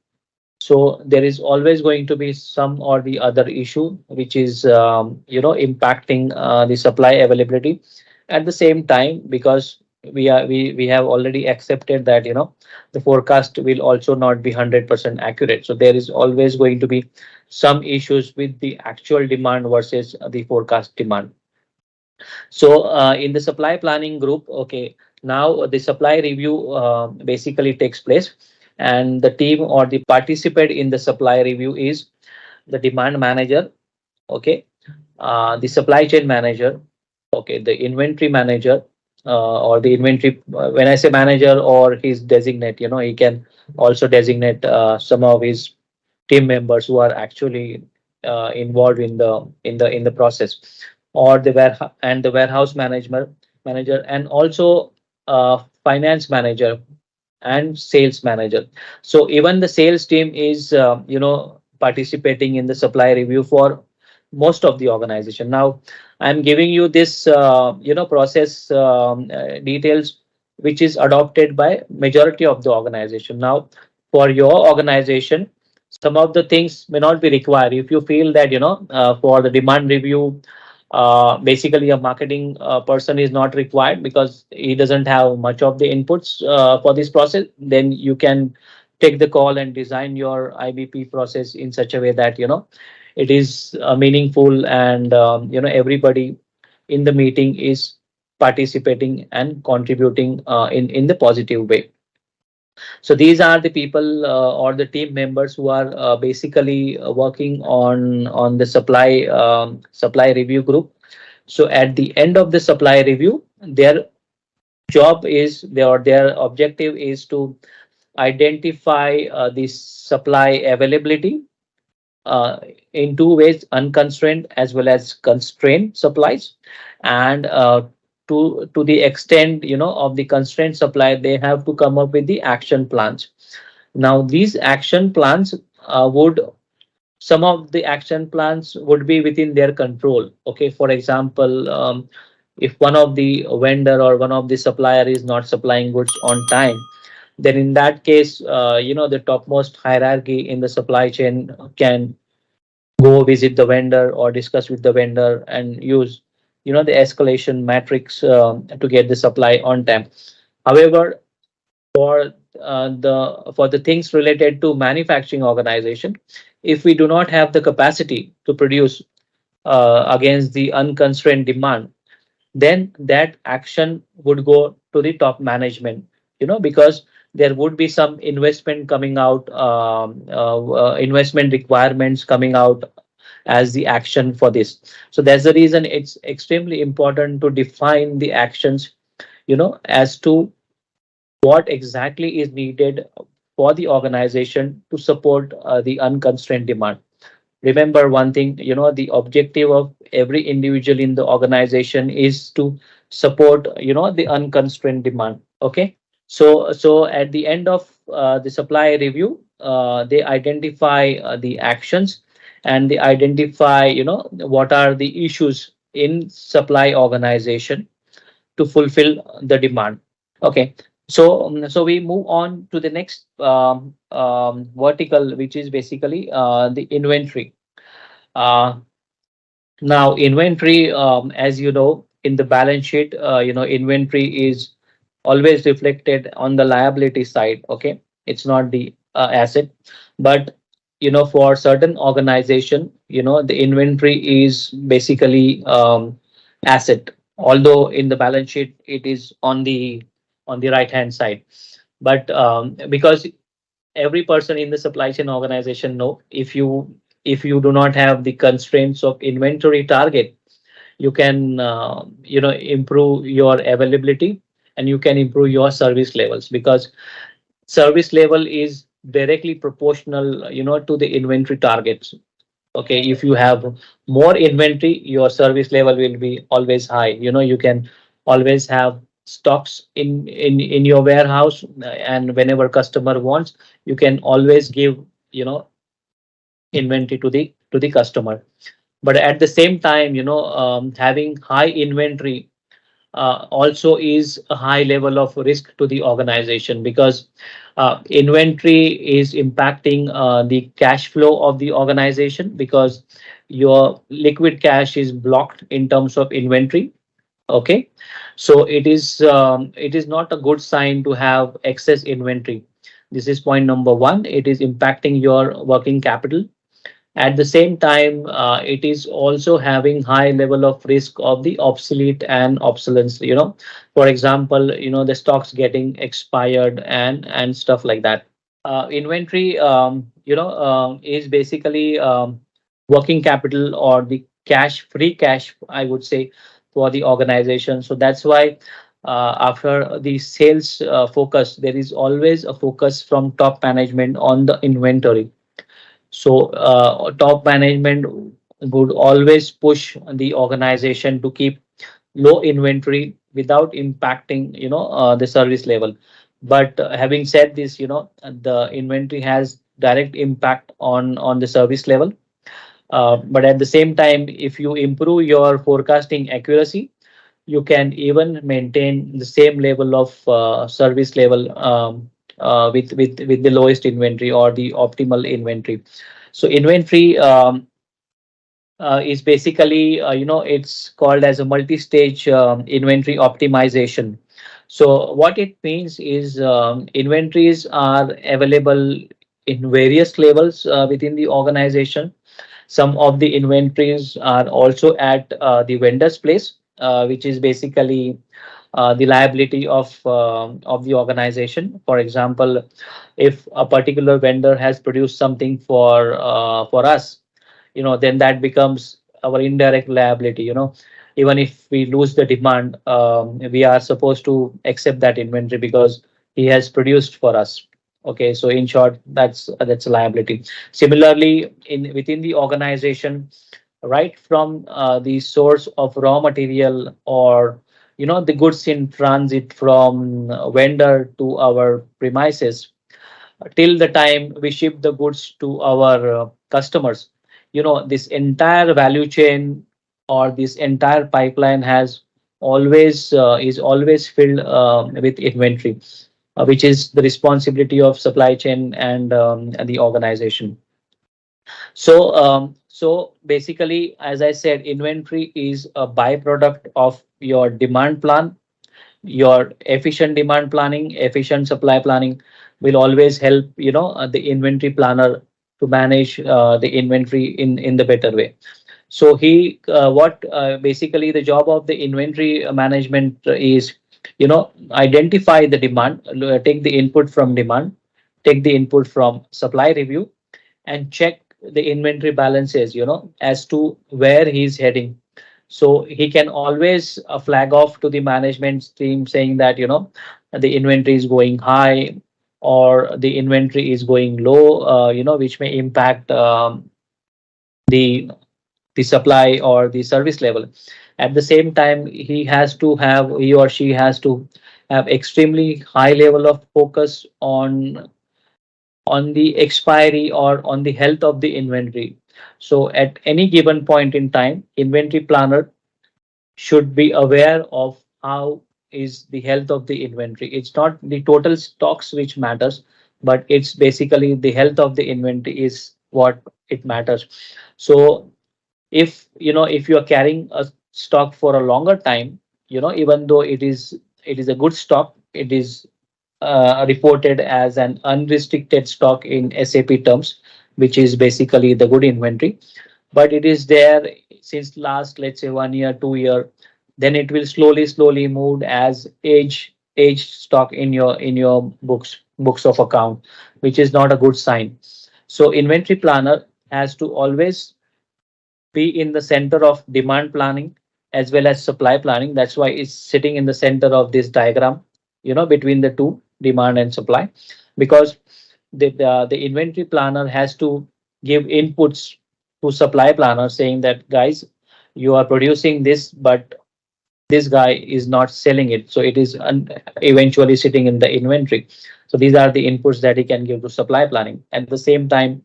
So there is always going to be some or the other issue which is impacting the supply availability. At the same time, because we have already accepted that the forecast will also not be 100% accurate. So there is always going to be some issues with the actual demand versus the forecast demand. So in the supply planning group, okay, now the supply review basically takes place, and the team or the participant in the supply review is the demand manager, okay, the supply chain manager, okay, the inventory manager, or the inventory. When I say manager or his designate, he can also designate some of his team members who are actually involved in the process, or the warehouse manager, and also finance manager and sales manager. So even the sales team is participating in the supply review for most of the organization. Now I'm giving you this process details which is adopted by majority of the organization. Now for your organization, some of the things may not be required. If you feel that for the demand review, basically a marketing person is not required because he doesn't have much of the inputs for this process, then you can take the call and design your IBP process in such a way that it is meaningful, and everybody in the meeting is participating and contributing in the positive way. So these are the people or the team members who are basically working on the supply review group. So at the end of the supply review, their job is their objective is to identify the supply availability uh, in two ways: unconstrained as well as constrained supplies. And to the extent of the constrained supply, they have to come up with the action plans. Now these action plans would some of the action plans would be within their control. Okay, for example, if one of the vendor or one of the supplier is not supplying goods on time, then in that case, the topmost hierarchy in the supply chain can go visit the vendor or discuss with the vendor and use the escalation matrix to get the supply on time. However, for the things related to manufacturing organization, if we do not have the capacity to produce against the unconstrained demand, then that action would go to the top management, because there would be some investment coming out, investment requirements coming out as the action for this. So that's the reason it's extremely important to define the actions, as to what exactly is needed for the organization to support the unconstrained demand. Remember one thing, the objective of every individual in the organization is to support the unconstrained demand. Okay, so at the end of the supply review, they identify the actions, and they identify what are the issues in supply organization to fulfill the demand. Okay, so we move on to the next vertical, which is basically the inventory. uh, Now, inventory, as you know, in the balance sheet, inventory is always reflected on the liability side. Okay, it's not the asset, but for certain organization, the inventory is basically asset. Although in the balance sheet it is on the right hand side, but because every person in the supply chain organization know, if you do not have the constraints of inventory target, you can improve your availability, and you can improve your service levels, because service level is directly proportional to the inventory targets. Okay, if you have more inventory, your service level will be always high. You can always have stocks in your warehouse, and whenever customer wants, you can always give, you know, inventory to the customer. But at the same time, having high inventory also is a high level of risk to the organization, because inventory is impacting the cash flow of the organization, because your liquid cash is blocked in terms of inventory. Okay, so it is not a good sign to have excess inventory. This is point number one. It is impacting your working capital. At the same time, it is also having high level of risk of the obsolete and obsolescence. For example, the stocks getting expired and stuff like that. Inventory, is basically working capital, or the free cash, I would say, for the organization. So that's why after the sales focus, there is always a focus from top management on the inventory. So top management would always push the organization to keep low inventory without impacting, the service level. But having said this, the inventory has direct impact on the service level. But at the same time, if you improve your forecasting accuracy, you can even maintain the same level of service level, with the lowest inventory or the optimal inventory. So inventory is basically, it's called as a multi-stage inventory optimization. So what it means is, inventories are available in various levels within the organization. Some of the inventories are also at the vendor's place, which is basically the liability of the organization. For example, if a particular vendor has produced something for us, then that becomes our indirect liability. Even if we lose the demand, we are supposed to accept that inventory because he has produced for us. Okay, so in short, that's a liability. Similarly, in within the organization, right from the source of raw material, or the goods in transit from vendor to our premises, till the time we ship the goods to our customers, this entire value chain, or this entire pipeline has always is always filled with inventory, which is the responsibility of supply chain and the organization. So basically, as I said, inventory is a byproduct of your demand plan. Your efficient demand planning, efficient supply planning will always help, the inventory planner to manage the inventory in the better way. So he what basically the job of the inventory management is, identify the demand, take the input from demand, take the input from supply review, and check the inventory balances, as to where he's heading. So he can always flag off to the management team saying that, the inventory is going high, or the inventory is going low, which may impact the the supply or the service level. At the same time, he or she has to have extremely high level of focus on the expiry or on the health of the inventory. So at any given point in time, inventory planner should be aware of how is the health of the inventory. It's not the total stocks which matters, but it's basically the health of the inventory is what it matters. So if you are carrying a stock for a longer time, even though it is a good stock, it is reported as an unrestricted stock in SAP terms, which is basically the good inventory. But it is there since last, let's say, 1 year, 2 year, then it will slowly move as aged stock in your books of account, which is not a good sign. So inventory planner has to always be in the center of demand planning as well as supply planning. That's why it's sitting in the center of this diagram, between the two, demand and supply, because the inventory planner has to give inputs to supply planner saying that, guys, you are producing this, but this guy is not selling it, so it is eventually sitting in the inventory. So these are the inputs that he can give to supply planning. At the same time,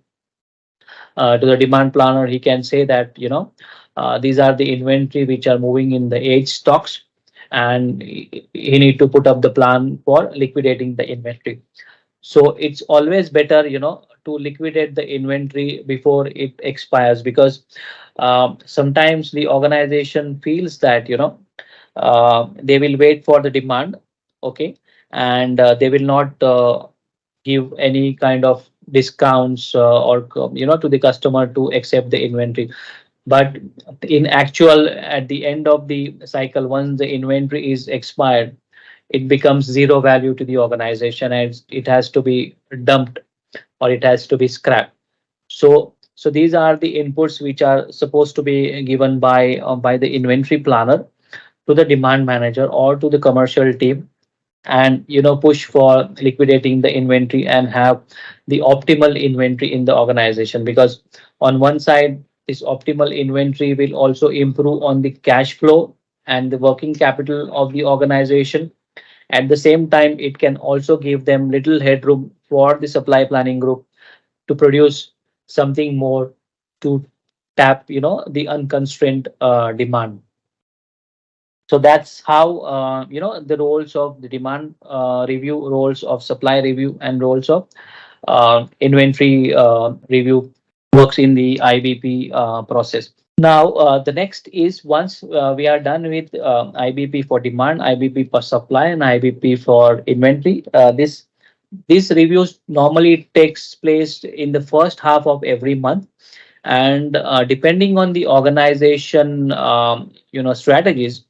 to the demand planner, he can say that, these are the inventory which are moving in the age stocks, and he need to put up the plan for liquidating the inventory. So it's always better, to liquidate the inventory before it expires, because sometimes the organization feels that, they will wait for the demand, okay, and they will not give any kind of discounts, or to the customer to accept the inventory. But in actual, at the end of the cycle, once the inventory is expired, it becomes zero value to the organization, and it has to be dumped, or it has to be scrapped. So these are the inputs which are supposed to be given by the inventory planner to the demand manager or to the commercial team, and push for liquidating the inventory and have the optimal inventory in the organization. Because on one side, this optimal inventory will also improve on the cash flow and the working capital of the organization. At the same time, it can also give them little headroom for the supply planning group to produce something more, to tap the unconstrained demand. So that's how, the roles of the demand review, roles of supply review, and roles of inventory review works in the IBP process. Now, the next is, once we are done with IBP for demand, IBP for supply, and IBP for inventory, these reviews normally takes place in the first half of every month. And depending on the organization, strategies,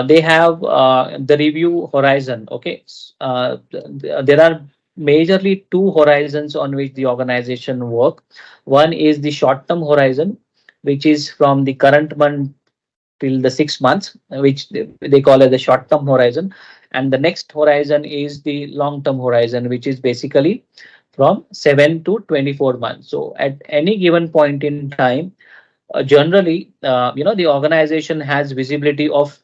they have the review horizon. Okay, there are majorly two horizons on which the organization work. One is the short term horizon, which is from the current month till the 6 months, which they call as the short term horizon. And the next horizon is the long term horizon, which is basically from 7 to 24 months. So at any given point in time, generally, the organization has visibility of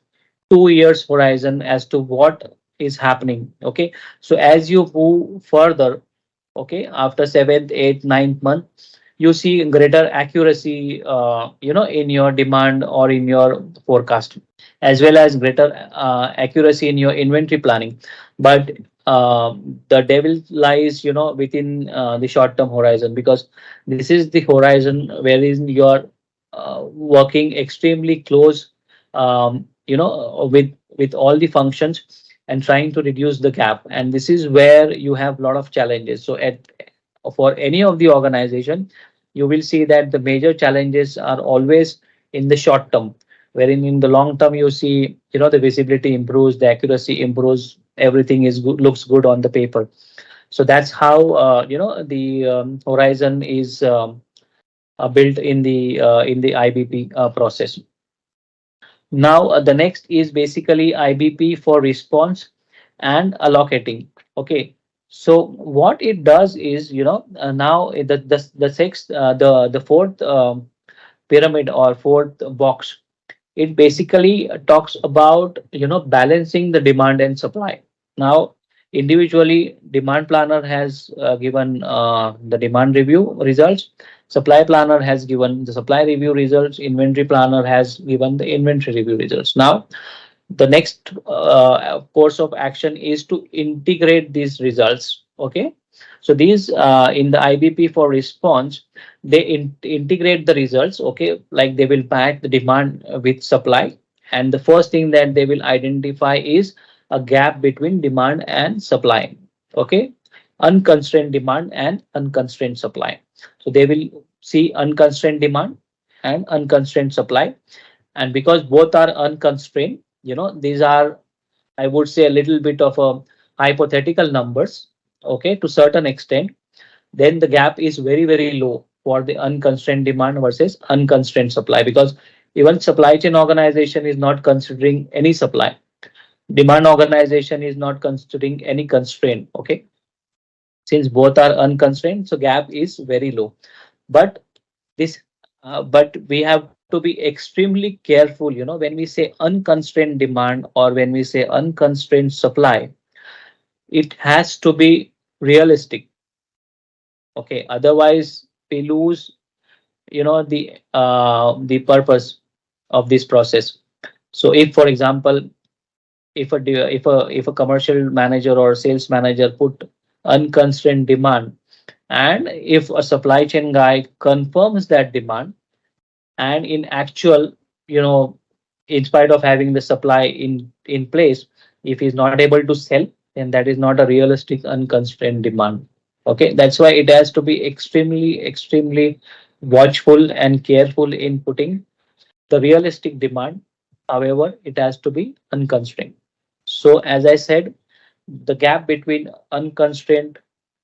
2 years horizon as to what is happening. Okay, so as you move further, okay, after seventh, eighth, ninth month, you see greater accuracy, in your demand or in your forecast, as well as greater accuracy in your inventory planning. But the devil lies, within the short term horizon, because this is the horizon wherein you are working extremely close, with all the functions, and trying to reduce the gap. And this is where you have a lot of challenges. So for any of the organization, you will see that the major challenges are always in the short term, wherein in the long term you see, the visibility improves, the accuracy improves, everything is good, looks good on the paper. So that's how, the horizon is built in the IBP process. Now, the next is basically IBP for response and allocating. Okay, so what it does is, now the sixth, the fourth pyramid, or fourth box, it basically talks about, balancing the demand and supply. Now, individually, demand planner has given the demand review results, supply planner has given the supply review results, inventory planner has given the inventory review results. Now, the next course of action is to integrate these results. Okay, so these, in the IBP for response, they integrate the results. Okay, like they will match the demand with supply, and the first thing that they will identify is a gap between demand and supply. Okay, unconstrained demand and unconstrained supply. So they will see unconstrained demand and unconstrained supply. And because both are unconstrained, these are, I would say, a little bit of a hypothetical numbers, okay, to certain extent, then the gap is very, very low for the unconstrained demand versus unconstrained supply, because even supply chain organization is not considering any supply, demand organization is not considering any constraint. Okay, since both are unconstrained, so gap is very low. But this, but we have to be extremely careful, when we say unconstrained demand or when we say unconstrained supply, it has to be realistic. Okay, otherwise we lose, the purpose of this process. So if, for example, if a commercial manager or sales manager put unconstrained demand, and if a supply chain guy confirms that demand, and in actual, in spite of having the supply in place, if he's not able to sell, then that is not a realistic unconstrained demand. Okay, that's why it has to be extremely watchful and careful in putting the realistic demand. However, it has to be unconstrained. So as I said, the gap between unconstrained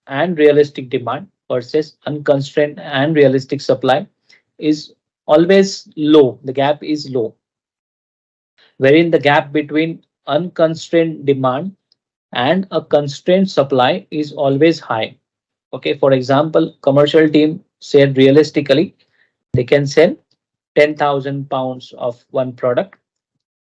and realistic demand versus unconstrained and realistic supply is always low. The gap is low, wherein the gap between unconstrained demand and a constrained supply is always high. Okay, for example, commercial team said realistically they can sell 10,000 pounds of one product,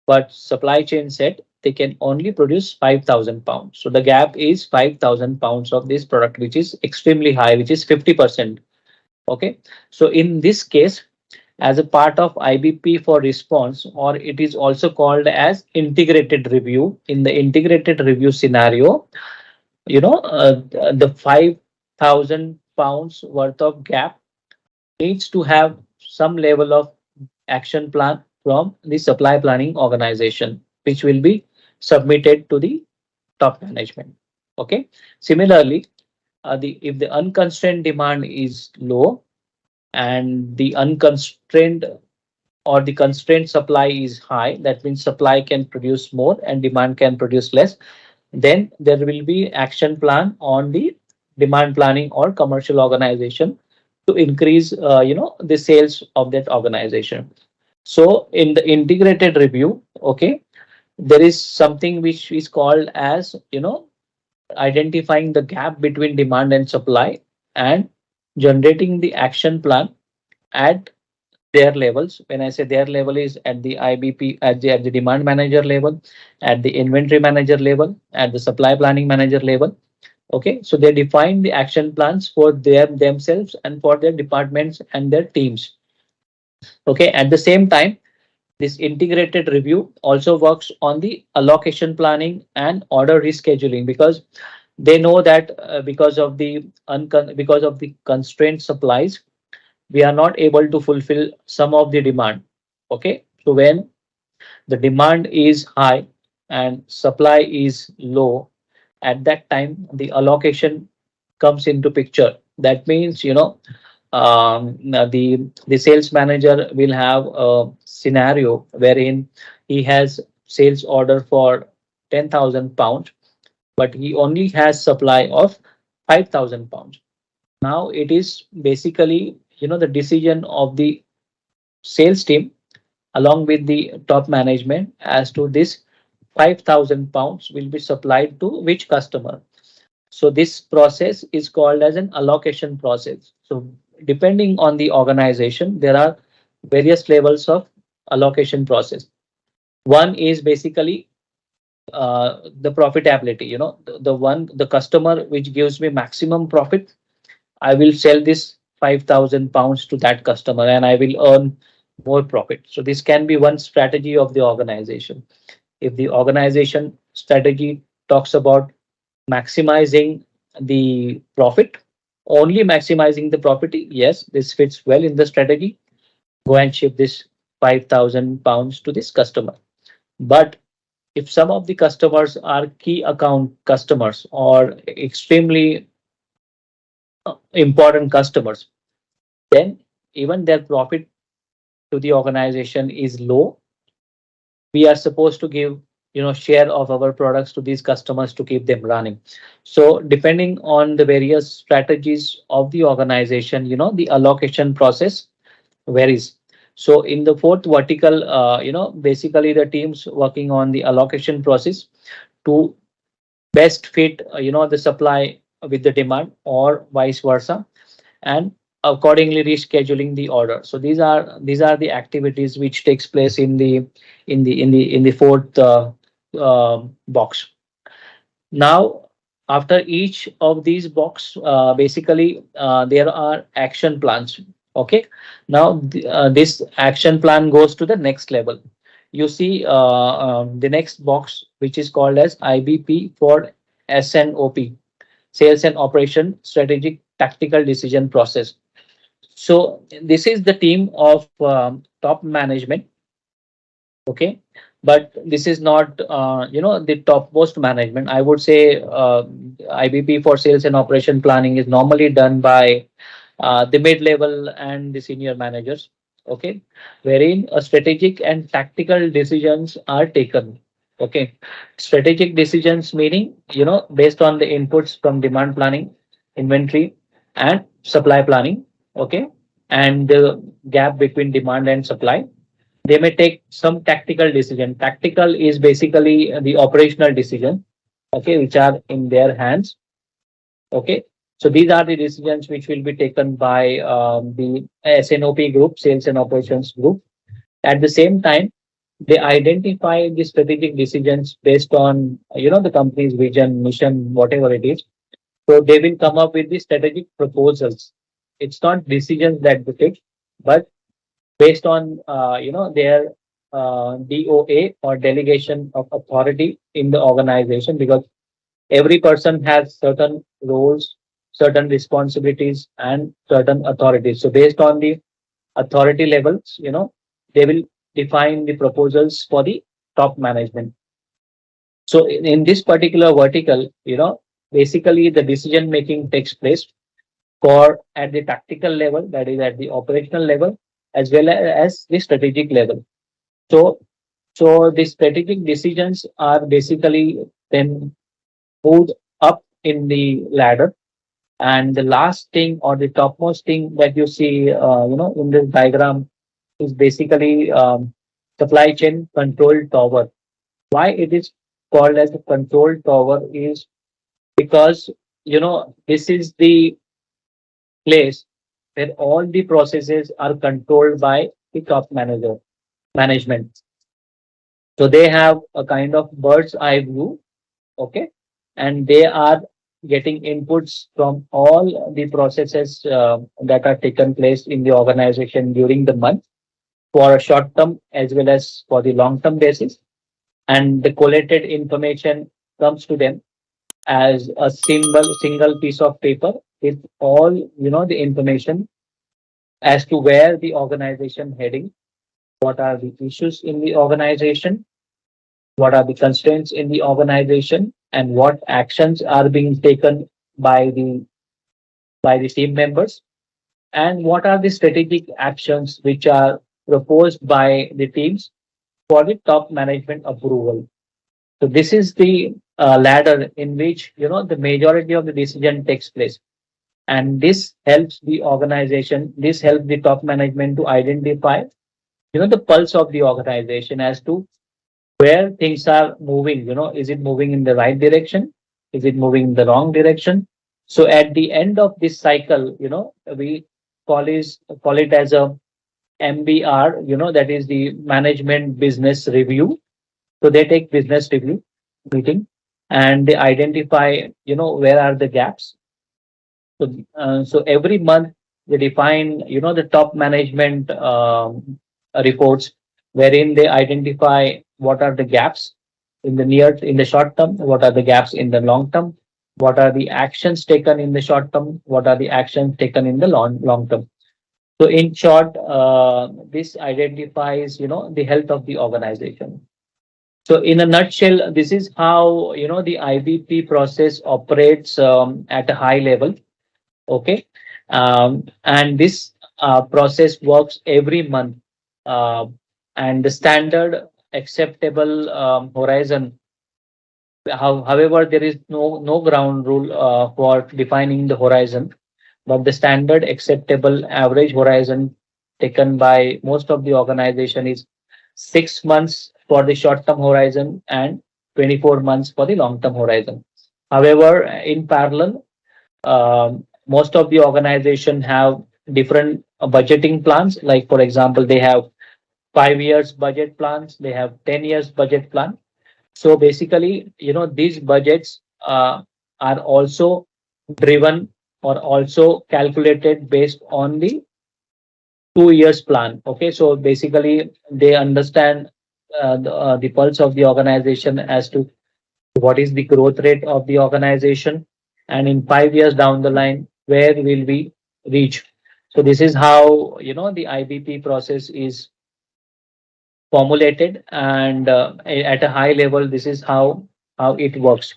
but supply chain said they can only produce 5,000 pounds. So the gap is 5,000 pounds of this product, which is extremely high, which is 50%. Okay, so in this case, as a part of IBP for response, or it is also called as integrated review. In the integrated review scenario, the 5,000 pounds worth of gap needs to have some level of action plan from the supply planning organization, which will be submitted to the top management. Okay. Similarly, the if the unconstrained demand is low and the unconstrained or the constrained supply is high, that means supply can produce more and demand can produce less, then there will be action plan on the demand planning or commercial organization to increase, the sales of that organization. So in the integrated review, okay, there is something which is called as, identifying the gap between demand and supply and generating the action plan at their levels. When I say their level, is at the IBP, at the demand manager level, at the inventory manager level, at the supply planning manager level. Okay, so they define the action plans for themselves and for their departments and their teams. Okay, at the same time, this integrated review also works on the allocation planning and order rescheduling, because they know that because of the constrained supplies, we are not able to fulfill some of the demand. Okay, so when the demand is high and supply is low, at that time the allocation comes into picture. That means, the sales manager will have a scenario wherein he has sales order for 10,000 pounds, but he only has supply of 5,000 pounds. Now it is basically, the decision of the sales team along with the top management as to this 5,000 pounds will be supplied to which customer. So this process is called as an allocation process. So depending on the organization, there are various levels of allocation process. One is basically the profitability. The customer which gives me maximum profit, I will sell this 5,000 pounds to that customer and I will earn more profit. So this can be one strategy of the organization. If the organization strategy talks about maximizing the profit, only maximizing the profit, yes, this fits well in the strategy. Go and ship this 5,000 pounds to this customer. But if some of the customers are key account customers or extremely important customers, then even their profit to the organization is low. We are supposed to give, share of our products to these customers to keep them running. So depending on the various strategies of the organization, the allocation process varies. So in the fourth vertical, basically the teams working on the allocation process to best fit, the supply with the demand or vice versa, and accordingly rescheduling the order. So these are the activities which takes place in the fourth box. Now, after each of these box, basically there are action plans. Okay. Now this action plan goes to the next level. You see the next box, which is called as IBP for SNOP, Sales and Operation Strategic Tactical Decision Process. So this is the team of top management. Okay, but this is not the topmost management. I would say IBP for sales and operation planning is normally done by the mid level and the senior managers. Okay, wherein a strategic and tactical decisions are taken. Okay, strategic decisions meaning based on the inputs from demand planning, inventory, and supply planning. Okay, and the gap between demand and supply, they may take some tactical decision. Tactical is basically the operational decision, okay, which are in their hands. Okay, so these are the decisions which will be taken by the SNOP group, Sales and Operations Group. At the same time, they identify the strategic decisions based on the company's vision, mission, whatever it is. So they will come up with the strategic proposals. It's not decisions that they take, but based on their DOA or delegation of authority in the organization, because every person has certain roles, certain responsibilities, and certain authorities. So based on the authority levels, they will define the proposals for the top management. So in this particular vertical, basically the decision making takes place for at the tactical level, that is at the operational level, as well as the strategic level. So, so the strategic decisions are basically then moved up in the ladder. And the last thing or the topmost thing that you see, in this diagram is basically supply chain control tower. Why it is called as a control tower is because this is the place where all the processes are controlled by the top management. So they have a kind of bird's eye view, okay, and they are getting inputs from all the processes that are taken place in the organization during the month for a short term as well as for the long term basis, and the collated information comes to them as a single piece of paper with all the information as to where the organization heading, what are the issues in the organization, what are the constraints in the organization, and what actions are being taken by the team members, and what are the strategic actions which are proposed by the teams for the top management approval. So this is the ladder in which the majority of the decision takes place, and this helps the organization. This helps the top management to identify the pulse of the organization as to where things are moving. Is it moving in the right direction? Is it moving in the wrong direction? So at the end of this cycle, we call it as a MBR, that is the management business review. So they take business review meeting and they identify, where are the gaps. So every month they define, the top management reports wherein they identify what are the gaps in the short term, what are the gaps in the long term, what are the actions taken in the short term, what are the actions taken in the long term. So in short, this identifies, the health of the organization. So in a nutshell, this is how the IBP process operates at a high level. Okay, and this process works every month, and the standard acceptable horizon. However, there is no ground rule for defining the horizon, but the standard acceptable average horizon taken by most of the organization is 6 months for the short term horizon and 24 months for the long term horizon. However, in parallel, most of the organization have different budgeting plans. Like for example, they have 5 years budget plans, they have 10 years budget plan. So basically, these budgets are also driven or also calculated based on the 2 years plan. Okay, so basically they understand the pulse of the organization as to what is the growth rate of the organization, and in 5 years down the line, where will we reach. So this is how the IBP process is formulated, and at a high level, this is how it works.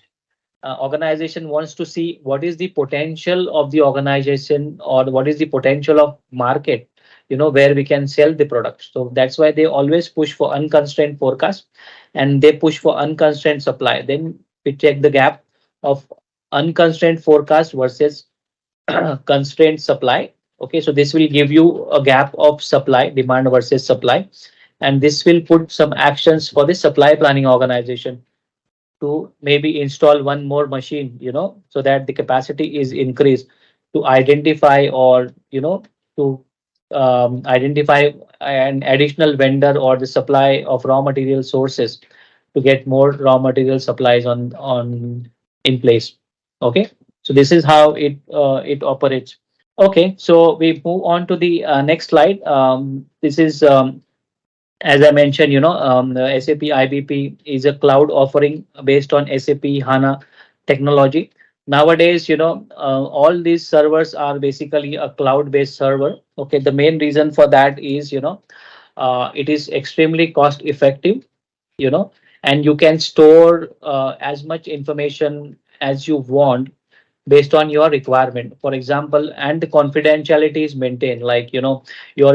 Organization wants to see what is the potential of the organization, or what is the potential of market, where we can sell the product. So that's why they always push for unconstrained forecast, and they push for unconstrained supply. Then we check the gap of unconstrained forecast versus constrained supply. Okay, so this will give you a gap of supply, demand versus supply, and this will put some actions for the supply planning organization to maybe install one more machine, so that the capacity is increased, to identify, or to identify an additional vendor or the supply of raw material sources, to get more raw material supplies on in place. Okay, so this is how it operates. Okay, so we move on to the next slide. This is as I mentioned, the SAP IBP is a cloud offering based on SAP HANA technology. Nowadays, all these servers are basically a cloud-based server. Okay, the main reason for that is, it is extremely cost effective, you know, and you can store as much information as you want based on your requirement. For example, and the confidentiality is maintained, like your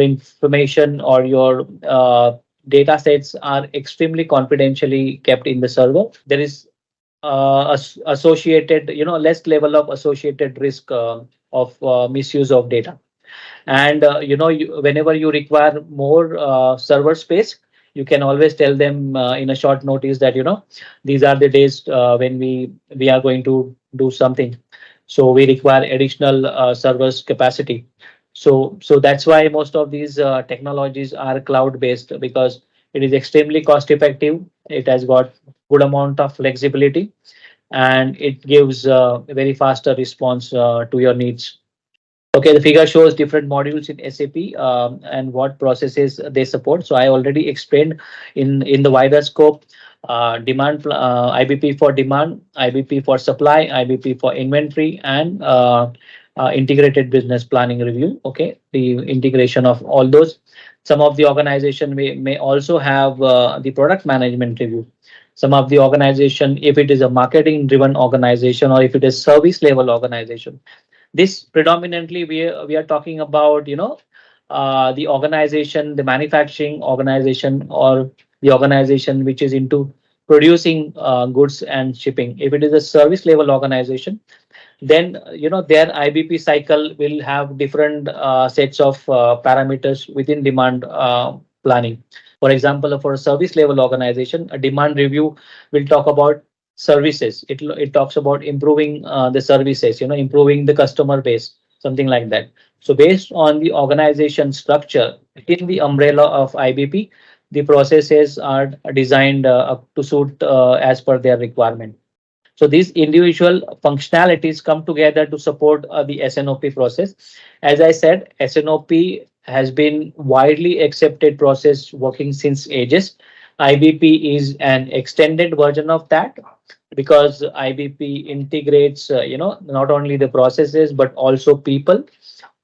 information or your data sets are extremely confidentially kept in the server. There is associated, less level of associated risk of misuse of data. And whenever you require more server space, you can always tell them in a short notice that these are the days when we are going to do something, so we require additional servers capacity. So that's why most of these technologies are cloud based, because it is extremely cost effective, it has got good amount of flexibility, and it gives a very faster response to your needs. Okay, the figure shows different modules in SAP and what processes they support. So I already explained in the wider scope, IBP for demand, IBP for supply, IBP for inventory, and integrated business planning review. Okay, the integration of all those. Some of the organization may also have the product management review. Some of the organization, if it is a marketing driven organization, or if it is service level organization, this predominantly we are talking about, the organization, the manufacturing organization, or the organization which is into producing goods and shipping. If it is a service level organization, then their IBP cycle will have different sets of parameters within demand planning. For example, for a service level organization, a demand review will talk about services. It talks about improving the services, improving the customer base, something like that. So based on the organization structure within the umbrella of IBP, the processes are designed up to suit as per their requirement. So these individual functionalities come together to support the SNOP process. As I said, SNOP has been widely accepted process working since ages. IBP is an extended version of that, because IBP integrates, not only the processes but also people,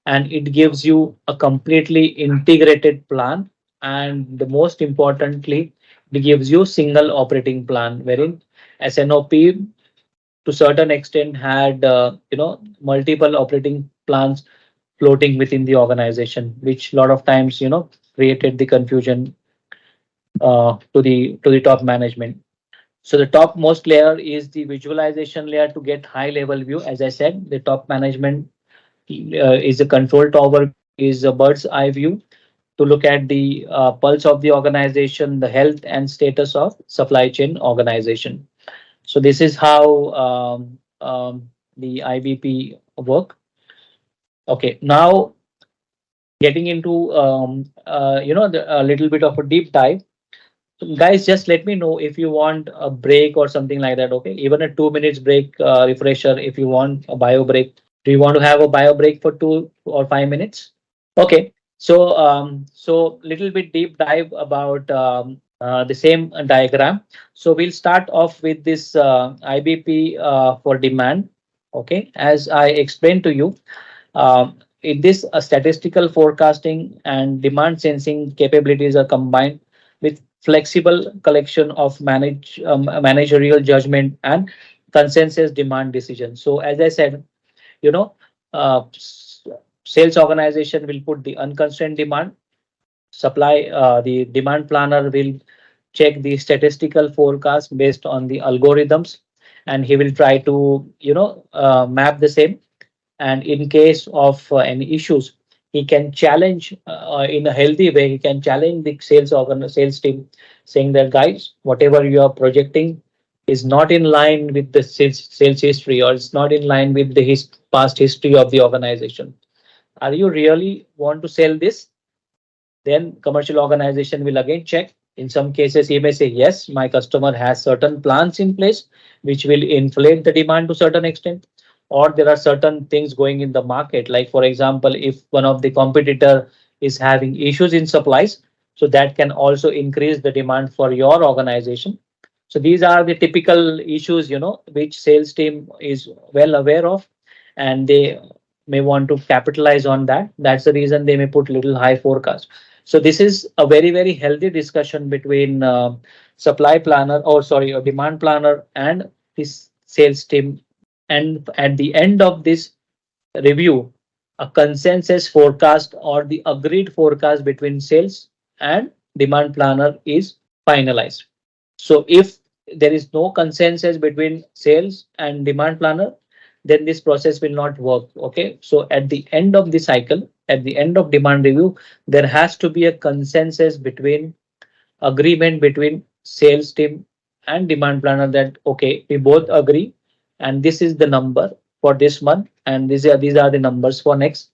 and it gives you a completely integrated plan. And the most importantly, it gives you single operating plan, wherein SNOP to certain extent had multiple operating plans floating within the organization, which a lot of times created the confusion to the top management. So the topmost layer is the visualization layer to get high level view. As I said, the top management is a control tower, is a bird's eye view to look at the pulse of the organization, the health and status of supply chain organization. So this is how the IBP work. Okay, now getting into a little bit of a deep dive. So guys, just let me know if you want a break or something like that. Okay, even a 2 minutes break, refresher. If you want a bio break, do you want to have a bio break for 2 or 5 minutes? Okay, so little bit deep dive about the same diagram. So we'll start off with this IBP for demand. Okay, as I explained to you, in this statistical forecasting and demand sensing capabilities are combined with flexible collection of managerial judgment and consensus demand decision. So as I said, you know, sales organization will put the unconstrained demand, supply the demand planner will check the statistical forecast based on the algorithms, and he will try to map the same, and in case of any issues, he can challenge in a healthy way, he can challenge the sales team, saying that guys, whatever you are projecting is not in line with the sales history, or it's not in line with the past history of the organization. Are you really want to sell this? Then commercial organization will again check. In some cases, he may say, yes, my customer has certain plans in place, which will inflate the demand to certain extent. Or there are certain things going in the market. Like, for example, if one of the competitor is having issues in supplies, so that can also increase the demand for your organization. So these are the typical issues, which sales team is well aware of, and they may want to capitalize on that. That's the reason they may put little high forecast. So this is a very, very healthy discussion between supply planner, or sorry, a demand planner and this sales team. And at the end of this review, a consensus forecast or the agreed forecast between sales and demand planner is finalized. So if there is no consensus between sales and demand planner, then this process will not work. Okay. So at the end of the cycle, at the end of demand review, there has to be a consensus between agreement between sales team and demand planner that okay, we both agree, and this is the number for this month, and these are the numbers for next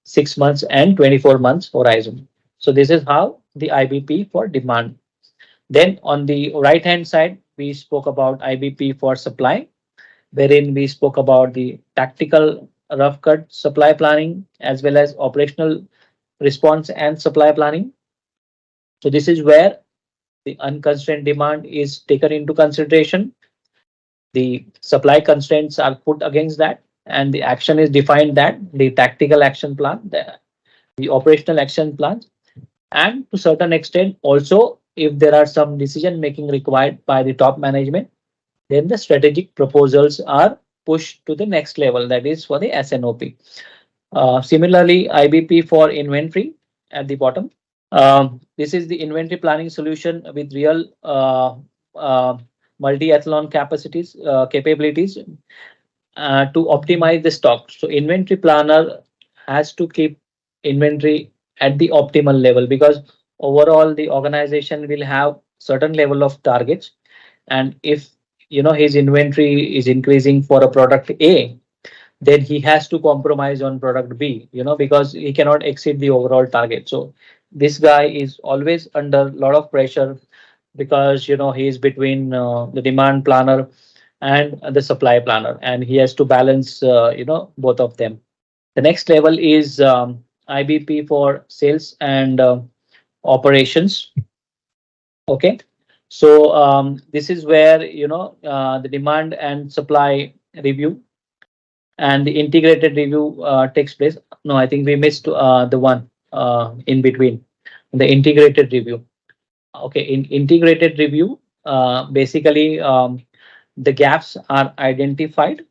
6 months and 24 months horizon. So this is how the IBP for demand. Then on the right hand side, we spoke about IBP for supply, wherein we spoke about the tactical rough cut supply planning as well as operational response and supply planning. So this is where the unconstrained demand is taken into consideration. The supply constraints are put against that, and the action is defined, that the tactical action plan, the operational action plan, and to certain extent also if there are some decision making required by the top management, then the strategic proposals are pushed to the next level, that is for the SNOP. Similarly, IBP for inventory at the bottom. This is the inventory planning solution with real multi-athlon capabilities to optimize the stock. So inventory planner has to keep inventory at the optimal level, because overall the organization will have certain level of targets, and if his inventory is increasing for a product A, then he has to compromise on product B, because he cannot exceed the overall target. So this guy is always under a lot of pressure, because he is between the demand planner and the supply planner, and he has to balance both of them. The next level is IBP for sales and operations. Okay, so this is where the demand and supply review and the integrated review takes place. No, I think we missed the one in between, the integrated review. Okay, in integrated review, basically the gaps are identified.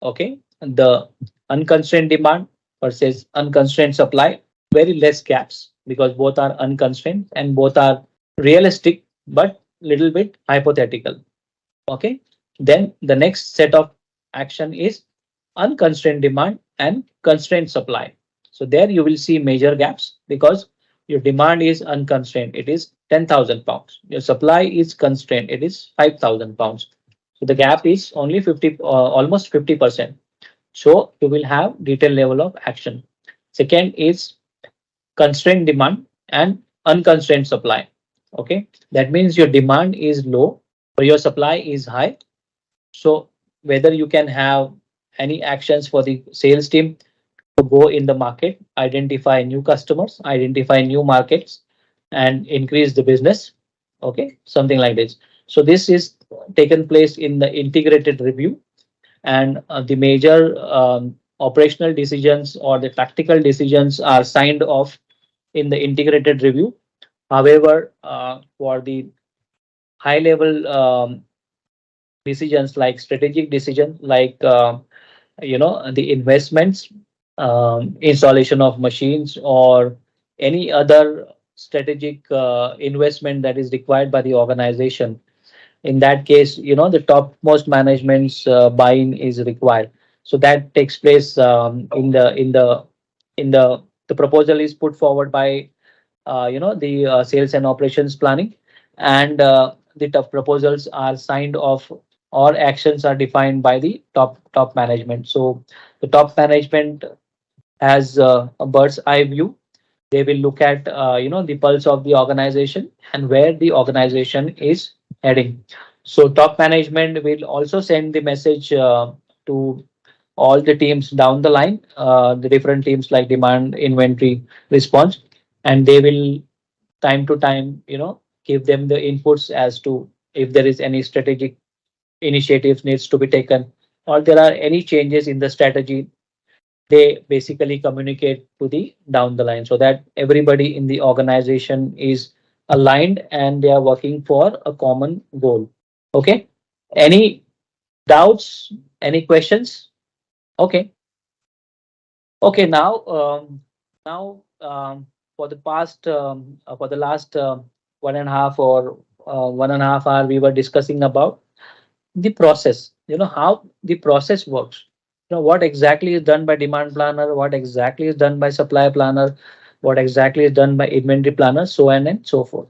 Okay, the unconstrained demand versus unconstrained supply, very less gaps, because both are unconstrained and both are realistic but little bit hypothetical. Okay, then the next set of action is unconstrained demand and constrained supply. So there you will see major gaps, because your demand is unconstrained, it is 10,000 pounds. Your supply is constrained, it is 5,000 pounds. So the gap is only 50, almost 50%. So you will have detailed level of action. Second is constrained demand and unconstrained supply. Okay, that means your demand is low or your supply is high. So whether you can have any actions for the sales team to go in the market, identify new customers, identify new markets, and increase the business. Okay, something like this. So this is taken place in the integrated review, and the major operational decisions or the tactical decisions are signed off in the integrated review. However, for the high level decisions like strategic decisions like the investments, installation of machines, or any other strategic investment that is required by the organization, in that case, the topmost management's buy-in is required. So that takes place the proposal is put forward by the sales and operations planning, and the top proposals are signed off or actions are defined by the top management. So the top management has a bird's eye view. They will look at the pulse of the organization and where the organization is heading. So top management will also send the message to all the teams down the line, the different teams like demand, inventory, response, and they will time to time give them the inputs as to if there is any strategic initiatives needs to be taken, or there are any changes in the strategy. They basically communicate to the down the line so that everybody in the organization is aligned and they are working for a common goal. Okay, any doubts, any questions? Okay. Okay, now for the past for the last 1.5 or 1.5 hour, we were discussing about the process. How the process works. What exactly is done by demand planner, what exactly is done by supply planner, what exactly is done by inventory planner, so on and so forth.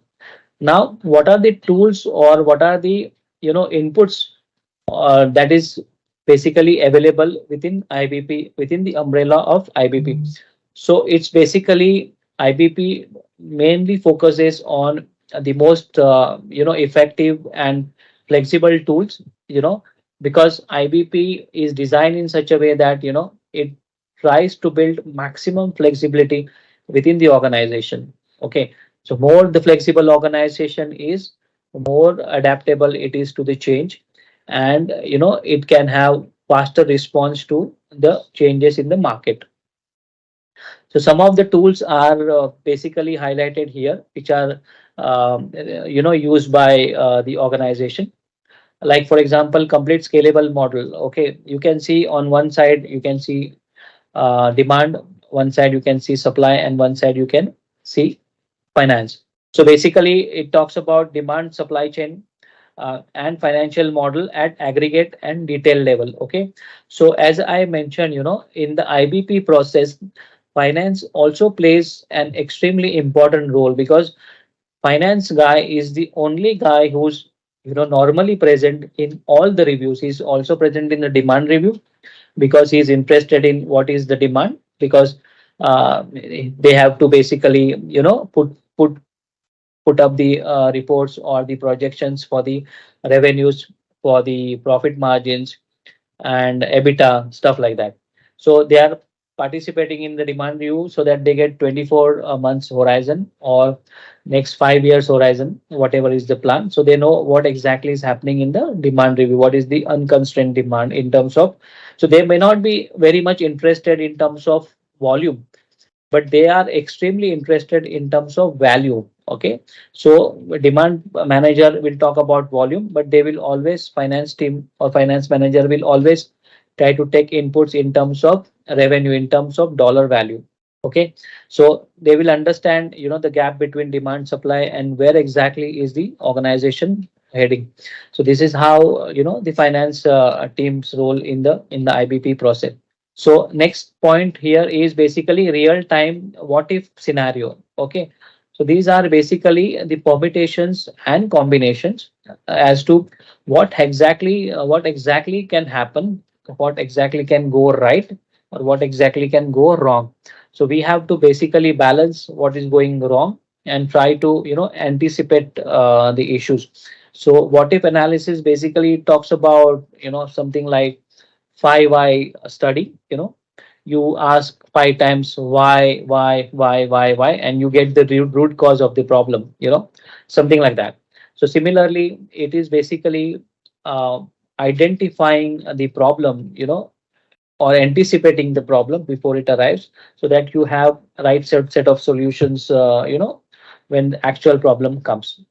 Now, what are the tools or what are the inputs that is basically available within IBP, within the umbrella of IBP. So it's basically IBP mainly focuses on the most effective and flexible tools, because IBP is designed in such a way that it tries to build maximum flexibility within the organization. Okay, so more the flexible organization is, more adaptable it is to the change, and it can have faster response to the changes in the market. So some of the tools are basically highlighted here, which are used by the organization. Like for example, complete scalable model. Okay, you can see on one side you can see demand, one side you can see supply, and one side you can see finance. So basically, it talks about demand, supply chain, and financial model at aggregate and detail level. Okay, so as I mentioned, in the IBP process, finance also plays an extremely important role, because finance guy is the only guy who's normally present in all the reviews. He's also present in the demand review because he's interested in what is the demand, because they have to basically put up the reports or the projections for the revenues, for the profit margins, and EBITDA, stuff like that. So they are participating in the demand review so that they get 24 months horizon or next 5 years horizon, whatever is the plan. So they know what exactly is happening in the demand review, what is the unconstrained demand in terms of. So they may not be very much interested in terms of volume, but they are extremely interested in terms of value. Okay, so demand manager will talk about volume, but they will always, finance team or finance manager will always try to take inputs in terms of revenue, in terms of dollar value. Okay, so they will understand the gap between demand, supply, and where exactly is the organization heading. So this is how the finance team's role in the IBP process. So next point here is basically real time what if scenario. Okay, so these are basically the permutations and combinations as to what exactly can happen, what exactly can go right, or what exactly can go wrong. So we have to basically balance what is going wrong and try to anticipate the issues. So what if analysis basically talks about something like 5 why study. You ask 5 times why, and you get the root cause of the problem, something like that. So similarly, it is basically uh, identifying the problem, or anticipating the problem before it arrives, so that you have right set of solutions, when the actual problem comes.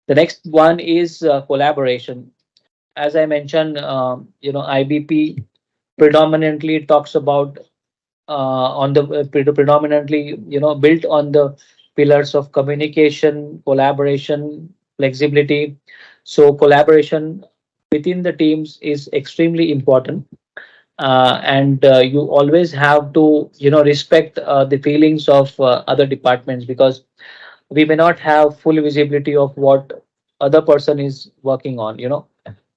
The next one is collaboration. As I mentioned, IBP predominantly talks about on the predominantly built on the pillars of communication, collaboration, flexibility. So collaboration within the teams is extremely important, and you always have to respect the feelings of other departments, because we may not have full visibility of what other person is working on.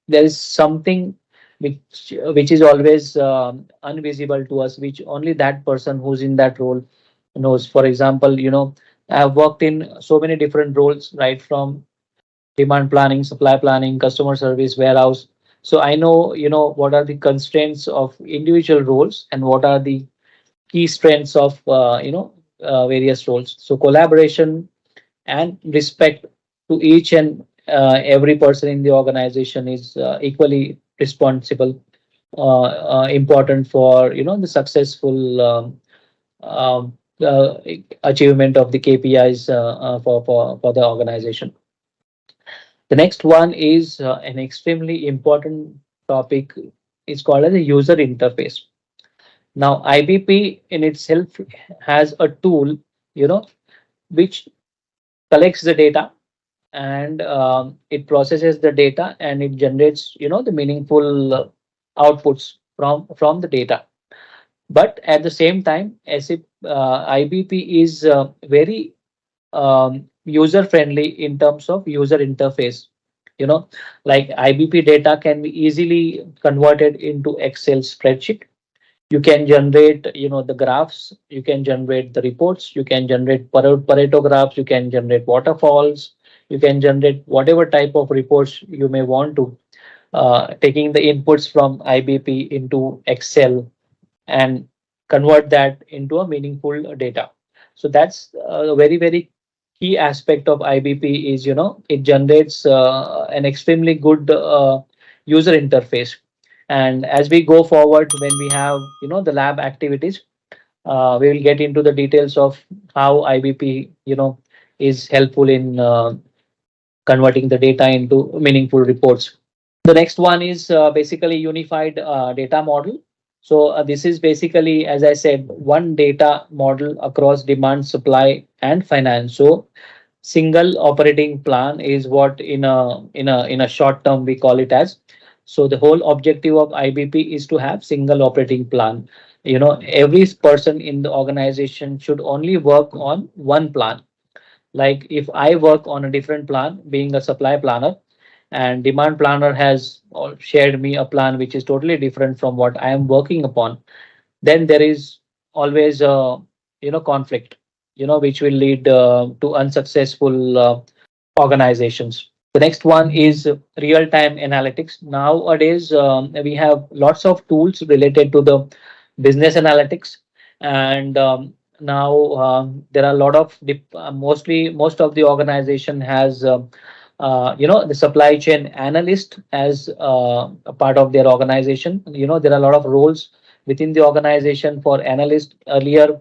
There is something which is always invisible to us, which only that person who's in that role knows. For example, I have worked in so many different roles, right from demand planning, supply planning, customer service, warehouse. So I know what are the constraints of individual roles and what are the key strengths of various roles. So collaboration and respect to each and every person in the organization is equally responsible, important for the successful achievement of the KPIs for the organization. The next one is an extremely important topic. It's called as a user interface. Now IBP in itself has a tool, which collects the data, and it processes the data, and it generates the meaningful outputs from the data. But at the same time, SAP IBP is very user friendly in terms of user interface. Like IBP data can be easily converted into Excel spreadsheet. You can generate the graphs, you can generate the reports, you can generate Pareto graphs, you can generate waterfalls, you can generate whatever type of reports you may want to, taking the inputs from IBP into Excel and convert that into a meaningful data. So that's a very very key aspect of IBP is it generates an extremely good user interface. And as we go forward, when we have the lab activities, we will get into the details of how IBP is helpful in converting the data into meaningful reports. The next one is basically unified data model. So this is basically, as I said, one data model across demand, supply, and finance. So single operating plan is what in a short term we call it as. So the whole objective of IBP is to have single operating plan. Every person in the organization should only work on one plan. Like if I work on a different plan, being a supply planner, and demand planner has shared me a plan which is totally different from what I am working upon, then there is always a conflict, which will lead to unsuccessful organizations. The next one is real time analytics. Nowadays, we have lots of tools related to the business analytics, and now there are a lot of mostly most of the organization has the supply chain analyst as a part of their organization. There are a lot of roles within the organization for analyst. Earlier,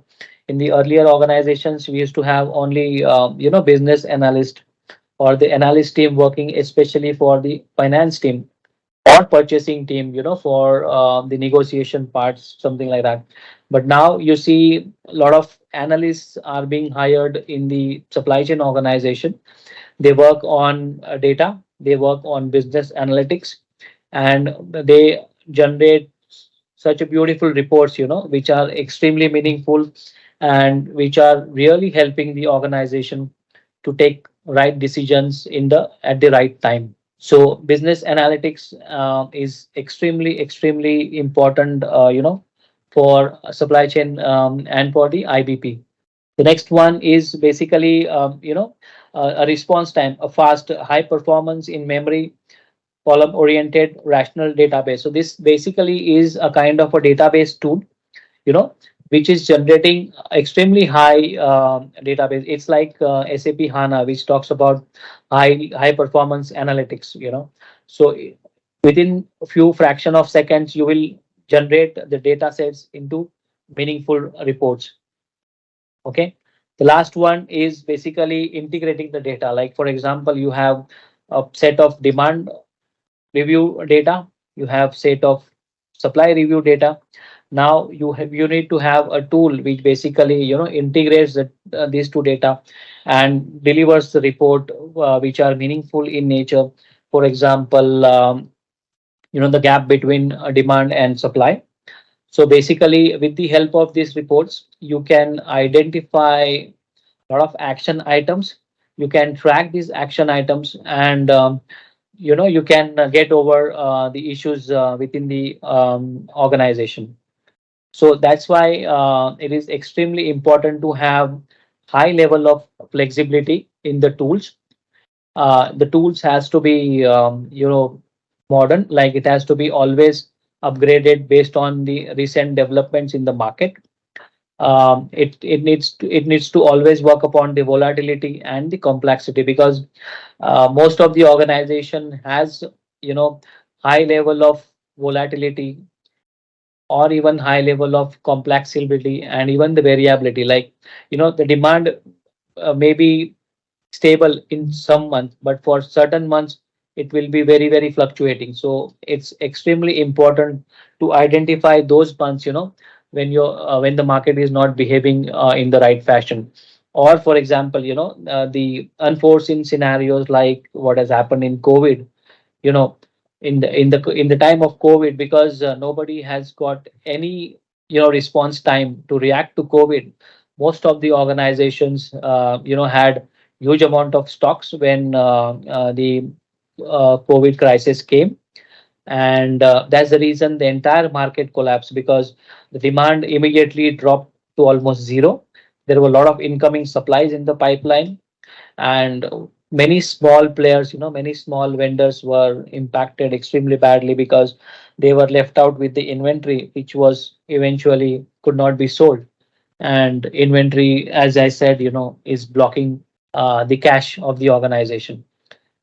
in the earlier organizations, we used to have only business analyst or the analyst team working especially for the finance team or purchasing team, for the negotiation parts, something like that. But now you see a lot of analysts are being hired in the supply chain organization. They work on data, they work on business analytics, and they generate such a beautiful reports, which are extremely meaningful and which are really helping the organization to take right decisions at the right time. So business analytics is extremely important, for supply chain and for the IBP. The next one is basically, a response time, a fast, high performance in memory, column oriented, rational database. So this basically is a kind of a database tool, you know, which is generating extremely high database. It's like SAP HANA, which talks about high performance analytics, So within a few fraction of seconds, you will generate the data sets into meaningful reports. Okay. The last one is basically integrating the data. Like for example, you have a set of demand review data, you have set of supply review data. Now you need to have a tool which basically integrates these two data and delivers the report which are meaningful in nature. For example, the gap between demand and supply. So basically, with the help of these reports, you can identify a lot of action items. You can track these action items, and you can get over the issues within the organization. So that's why it is extremely important to have high level of flexibility in the tools. The tools has to be modern, like it has to be always upgraded based on the recent developments in the market. It needs to always work upon the volatility and the complexity, because most of the organization has high level of volatility, or even high level of complexity and even the variability. Like the demand may be stable in some months, but for certain months it will be very, very fluctuating. So it's extremely important to identify those months, when the market is not behaving in the right fashion. Or for example, the unforeseen scenarios like what has happened in COVID, you know in the time of COVID, because nobody has got any response time to react to COVID. Most of the organizations had huge amount of stocks when the COVID crisis came. And that's the reason the entire market collapsed, because the demand immediately dropped to almost zero. There were a lot of incoming supplies in the pipeline, and many small players, many small vendors were impacted extremely badly, because they were left out with the inventory, which was eventually could not be sold. And inventory, as I said, is blocking the cash of the organization.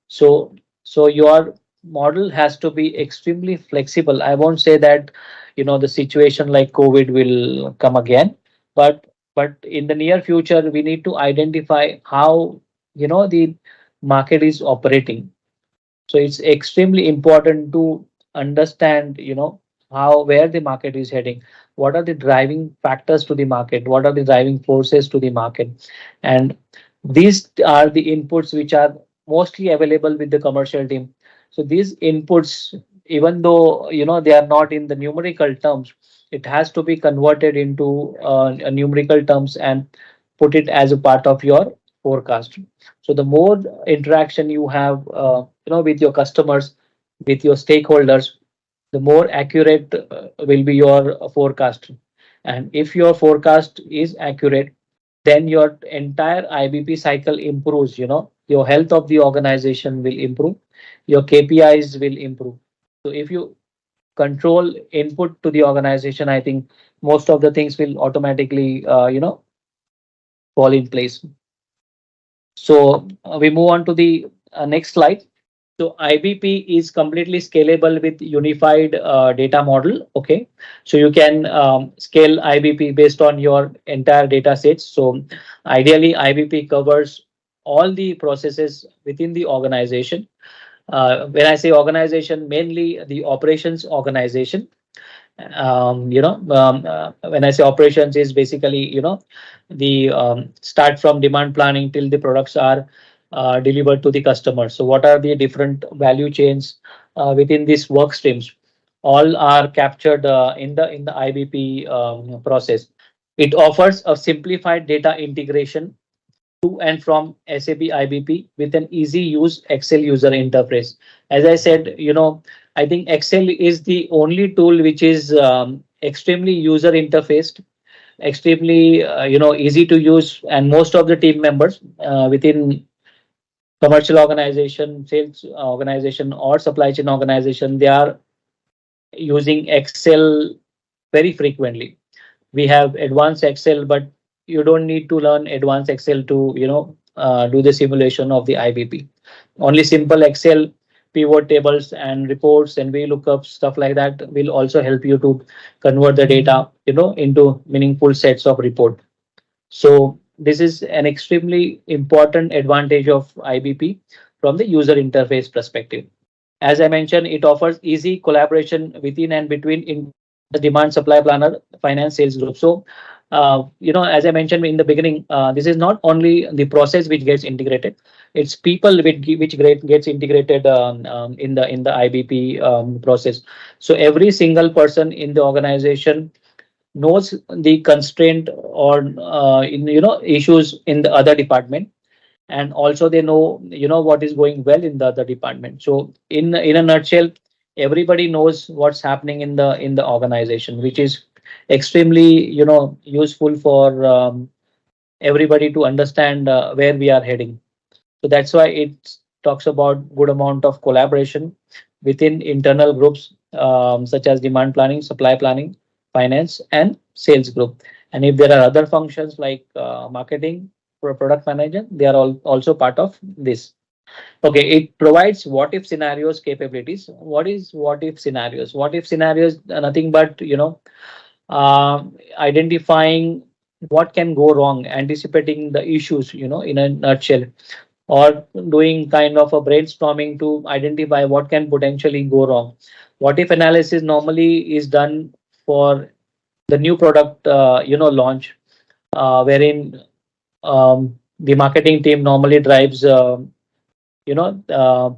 So so your model has to be extremely flexible. I won't say that the situation like COVID will come again, but in the near future we need to identify how the market is operating. So it's extremely important to understand how, where the market is heading, what are the driving factors to the market, what are the driving forces to the market. And these are the inputs which are mostly available with the commercial team. So these inputs, even though they are not in the numerical terms, it has to be converted into a numerical terms and put it as a part of your forecast. So the more interaction you have with your customers, with your stakeholders, the more accurate will be your forecast. And if your forecast is accurate, then your entire IBP cycle improves. Your health of the organization will improve, your KPIs will improve. So if you control input to the organization, I think most of the things will automatically fall in place. So we move on to the next slide. So IBP is completely scalable with unified data model. Okay, so you can scale IBP based on your entire data sets. So ideally, IBP covers all the processes within the organization. When I say organization, mainly the operations organization. When I say operations, is basically the start from demand planning till the products are delivered to the customer. So what are the different value chains within these work streams? All are captured in the IBP process. It offers a simplified data integration to and from SAP IBP with an easy use Excel user interface. As I said, I think Excel is the only tool which is extremely user interfaced, extremely easy to use, and most of the team members within commercial organization, sales organization, or supply chain organization, they are using Excel very frequently. We have advanced Excel, but you don't need to learn advanced Excel to do the simulation of the IBP. Only simple Excel pivot tables and reports and VLOOKUPs, stuff like that will also help you to convert the data into meaningful sets of report. So this is an extremely important advantage of IBP from the user interface perspective. As I mentioned, it offers easy collaboration within and between in the demand supply planner, finance, sales group. So, as I mentioned in the beginning, this is not only the process which gets integrated; it's people gets integrated in the IBP process. So every single person in the organization knows the constraint or issues in the other department, and also they know what is going well in the other department. So in a nutshell, everybody knows what's happening in the organization, which is extremely useful for everybody to understand where we are heading. So that's why it talks about good amount of collaboration within internal groups, such as demand planning, supply planning, finance, and sales group. And if there are other functions like marketing or product manager, they are all also part of this. Okay, it provides what if scenarios capabilities. What is what if scenarios? What if scenarios are nothing but identifying what can go wrong, anticipating the issues, in a nutshell, or doing kind of a brainstorming to identify what can potentially go wrong. What if analysis normally is done for the new product, launch, wherein the marketing team normally drives, you know, uh,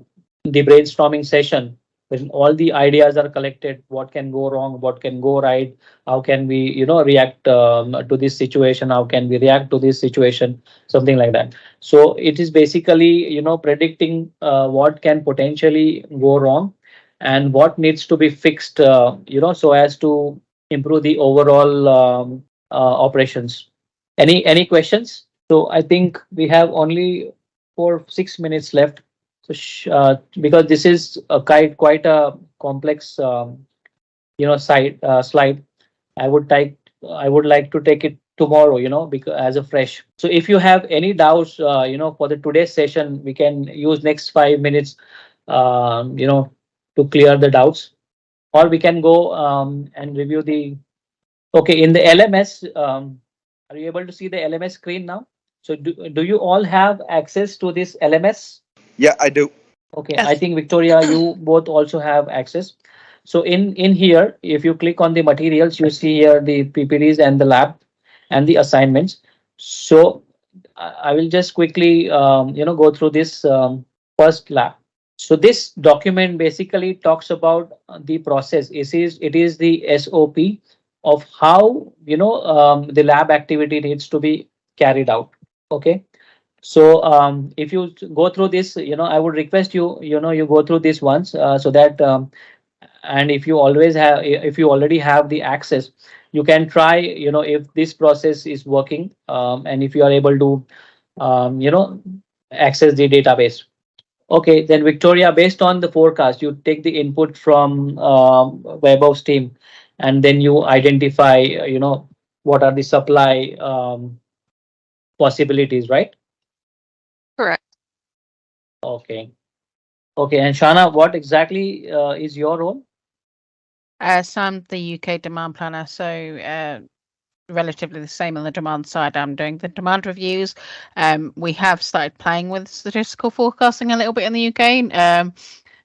the brainstorming session when all the ideas are collected. What can go wrong? What can go right? How can we, react to this situation? How can we react to this situation? Something like that. So it is basically, predicting what can potentially go wrong and what needs to be fixed, so as to improve the overall operations. Any questions? So I think we have only 4 6 minutes left. So because this is a quite a complex slide, I would like to take it tomorrow, because as a fresh. So if you have any doubts, for the today's session, we can use next 5 minutes, to clear the doubts, or we can go and review the. Okay, in the LMS, are you able to see the LMS screen now? So do you all have access to this LMS? Yeah, I do. Okay, Yes. I think Victoria, you both also have access. So in here, if you click on the materials, you see here the PPDs and the lab and the assignments. So I will just quickly go through this first lab. So this document basically talks about the process. It is the SOP of how the lab activity needs to be carried out. Okay. So if you go through this, I would request you, you go through this once, so that and if you already have the access, you can try, if this process is working, and if you are able to, access the database. Okay, then Victoria, based on the forecast, you take the input from Web of Steam, and then you identify, what are the supply possibilities, right? Correct. Okay. Okay. And Shana, what exactly is your role? So I'm the UK demand planner, so relatively the same on the demand side. I'm doing the demand reviews. We have started playing with statistical forecasting a little bit in the UK.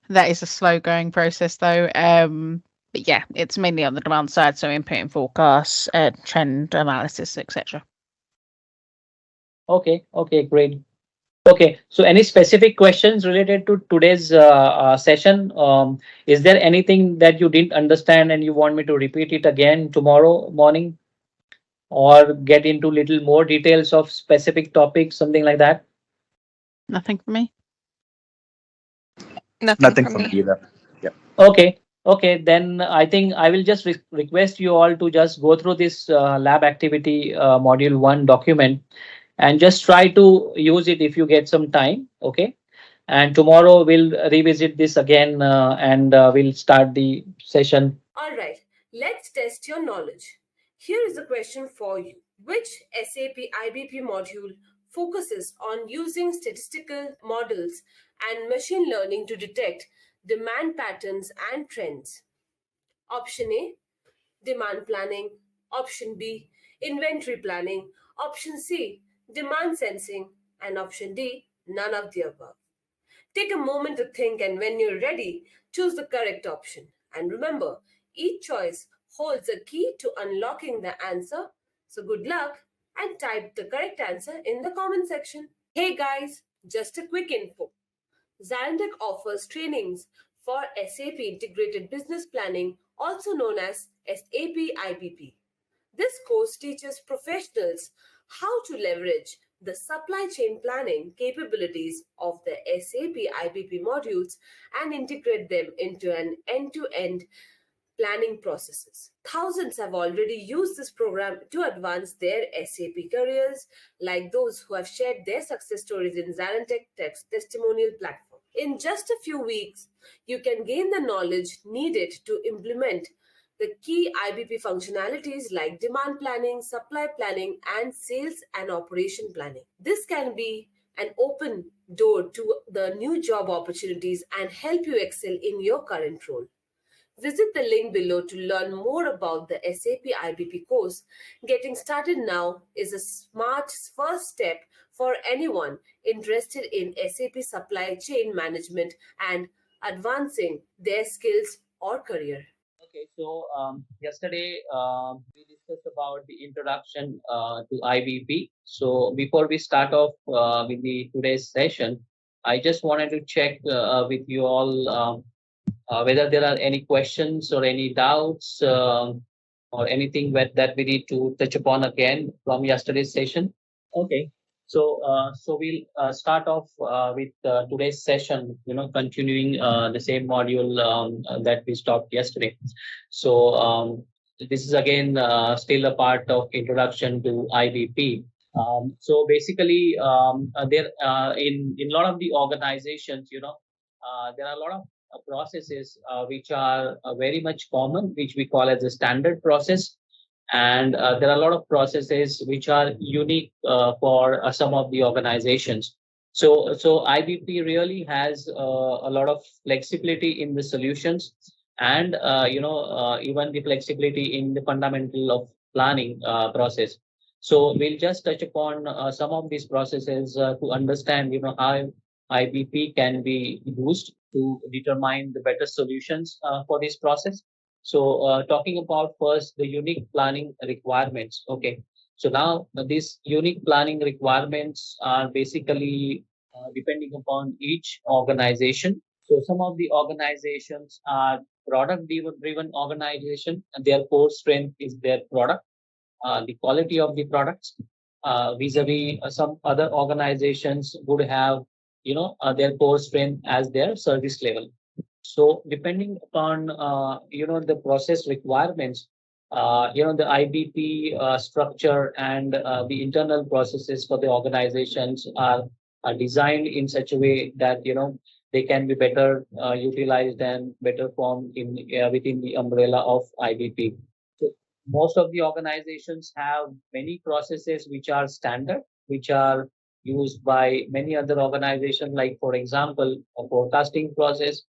That is a slow going process though. But yeah, it's mainly on the demand side, so inputting forecasts, trend analysis, etc. Okay. Okay. Great. Okay. So any specific questions related to today's session? Is there anything that you didn't understand and you want me to repeat it again tomorrow morning, or get into little more details of specific topics, something like that? Nothing for me. Nothing from me either. Okay. Okay, then I think I will just request you all to just go through this lab activity module 1 document and just try to use it if you get some time. Okay. And tomorrow we'll revisit this again and we'll start the session. All right, let's test your knowledge. Here is a question for you. Which SAP IBP module focuses on using statistical models and machine learning to detect demand patterns and trends? Option A, demand planning. Option B, inventory planning. Option C, demand sensing. And option D, none of the above. Take a moment to think, and when you're ready, choose the correct option. And remember, each choice holds a key to unlocking the answer. So good luck and type the correct answer in the comment section. Hey guys, just a quick info. ZaranTech offers trainings for SAP Integrated Business Planning, also known as SAP IBP. This course teaches professionals how to leverage the supply chain planning capabilities of the SAP IBP modules and integrate them into an end to end planning processes. Thousands have already used this program to advance their SAP careers, like those who have shared their success stories in ZaranTech testimonial platform. In just a few weeks, you can gain the knowledge needed to implement the key IBP functionalities like demand planning, supply planning, and sales and operation planning. This can be an open door to the new job opportunities and help you excel in your current role. Visit the link below to learn more about the SAP IBP course. Getting started now is a smart first step for anyone interested in SAP supply chain management and advancing their skills or career. Okay, so yesterday we discussed about the introduction to IBP. So before we start off with the today's session, I just wanted to check with you all whether there are any questions or any doubts or anything that we need to touch upon again from yesterday's session. Okay. So we'll start off with today's session, continuing the same module that we stopped yesterday. So this is again still a part of introduction to IBP. So basically, there in a lot of the organizations, there are a lot of processes which are very much common, which we call as a standard process, and there are a lot of processes which are unique for some of the organizations. So IBP really has a lot of flexibility in the solutions, and even the flexibility in the fundamental of planning process. So we'll just touch upon some of these processes to understand, how IBP can be used to determine the better solutions for this process. So talking about first the unique planning requirements. Okay. So now these unique planning requirements are basically depending upon each organization. So some of the organizations are product driven organization, and their core strength is their product, the quality of the products. Vis-a-vis some other organizations would have, their core strength as their service level. So depending upon the process requirements, the IBP structure and the internal processes for the organizations are designed in such a way that they can be better utilized and better formed in within the umbrella of IBP. So most of the organizations have many processes which are standard, which are used by many other organizations. Like for example, a forecasting process.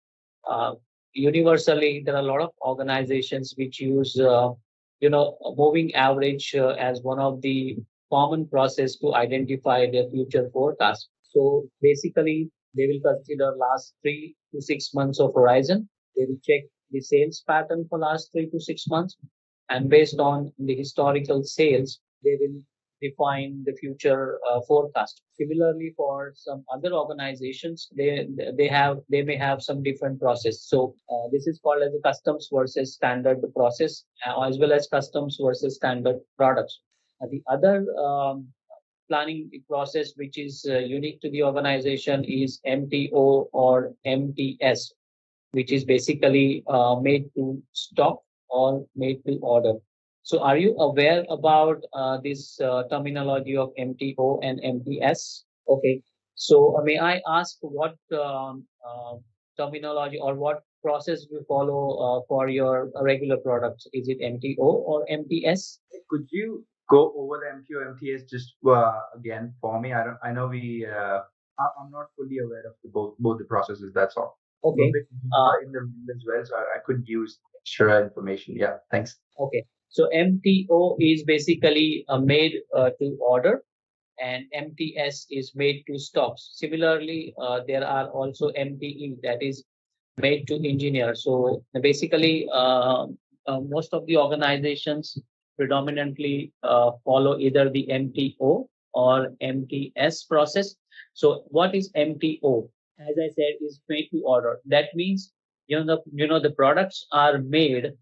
uh, Universally, there are a lot of organizations which use, a moving average as one of the common process to identify their future forecast. So basically, they will consider last 3 to 6 months of horizon. They will check the sales pattern for last 3 to 6 months, and based on the historical sales, they will define the future forecast. Similarly, for some other organizations, they may have some different process. So this is called as a customs versus standard process, as well as customs versus standard products. The other planning process which is unique to the organization is MTO or MTS. which is basically made to stock or made to order. So are you aware about this terminology of MTO and MTS? Okay. So may I ask what terminology or what process you follow for your regular products? Is it MTO or MTS? Could you go over the MTO MTS just again for me? I know I'm not fully aware of both the processes. That's all. Okay. A bit deeper in the rule as well, so I could use extra information. Yeah, thanks. Okay. So MTO is basically made to order, and MTS is made to stocks. Similarly, there are also MTE, that is made to engineer. So basically, most of the organizations predominantly follow either the MTO or MTS process. So what is MTO? As I said, is made to order. That means the products are made,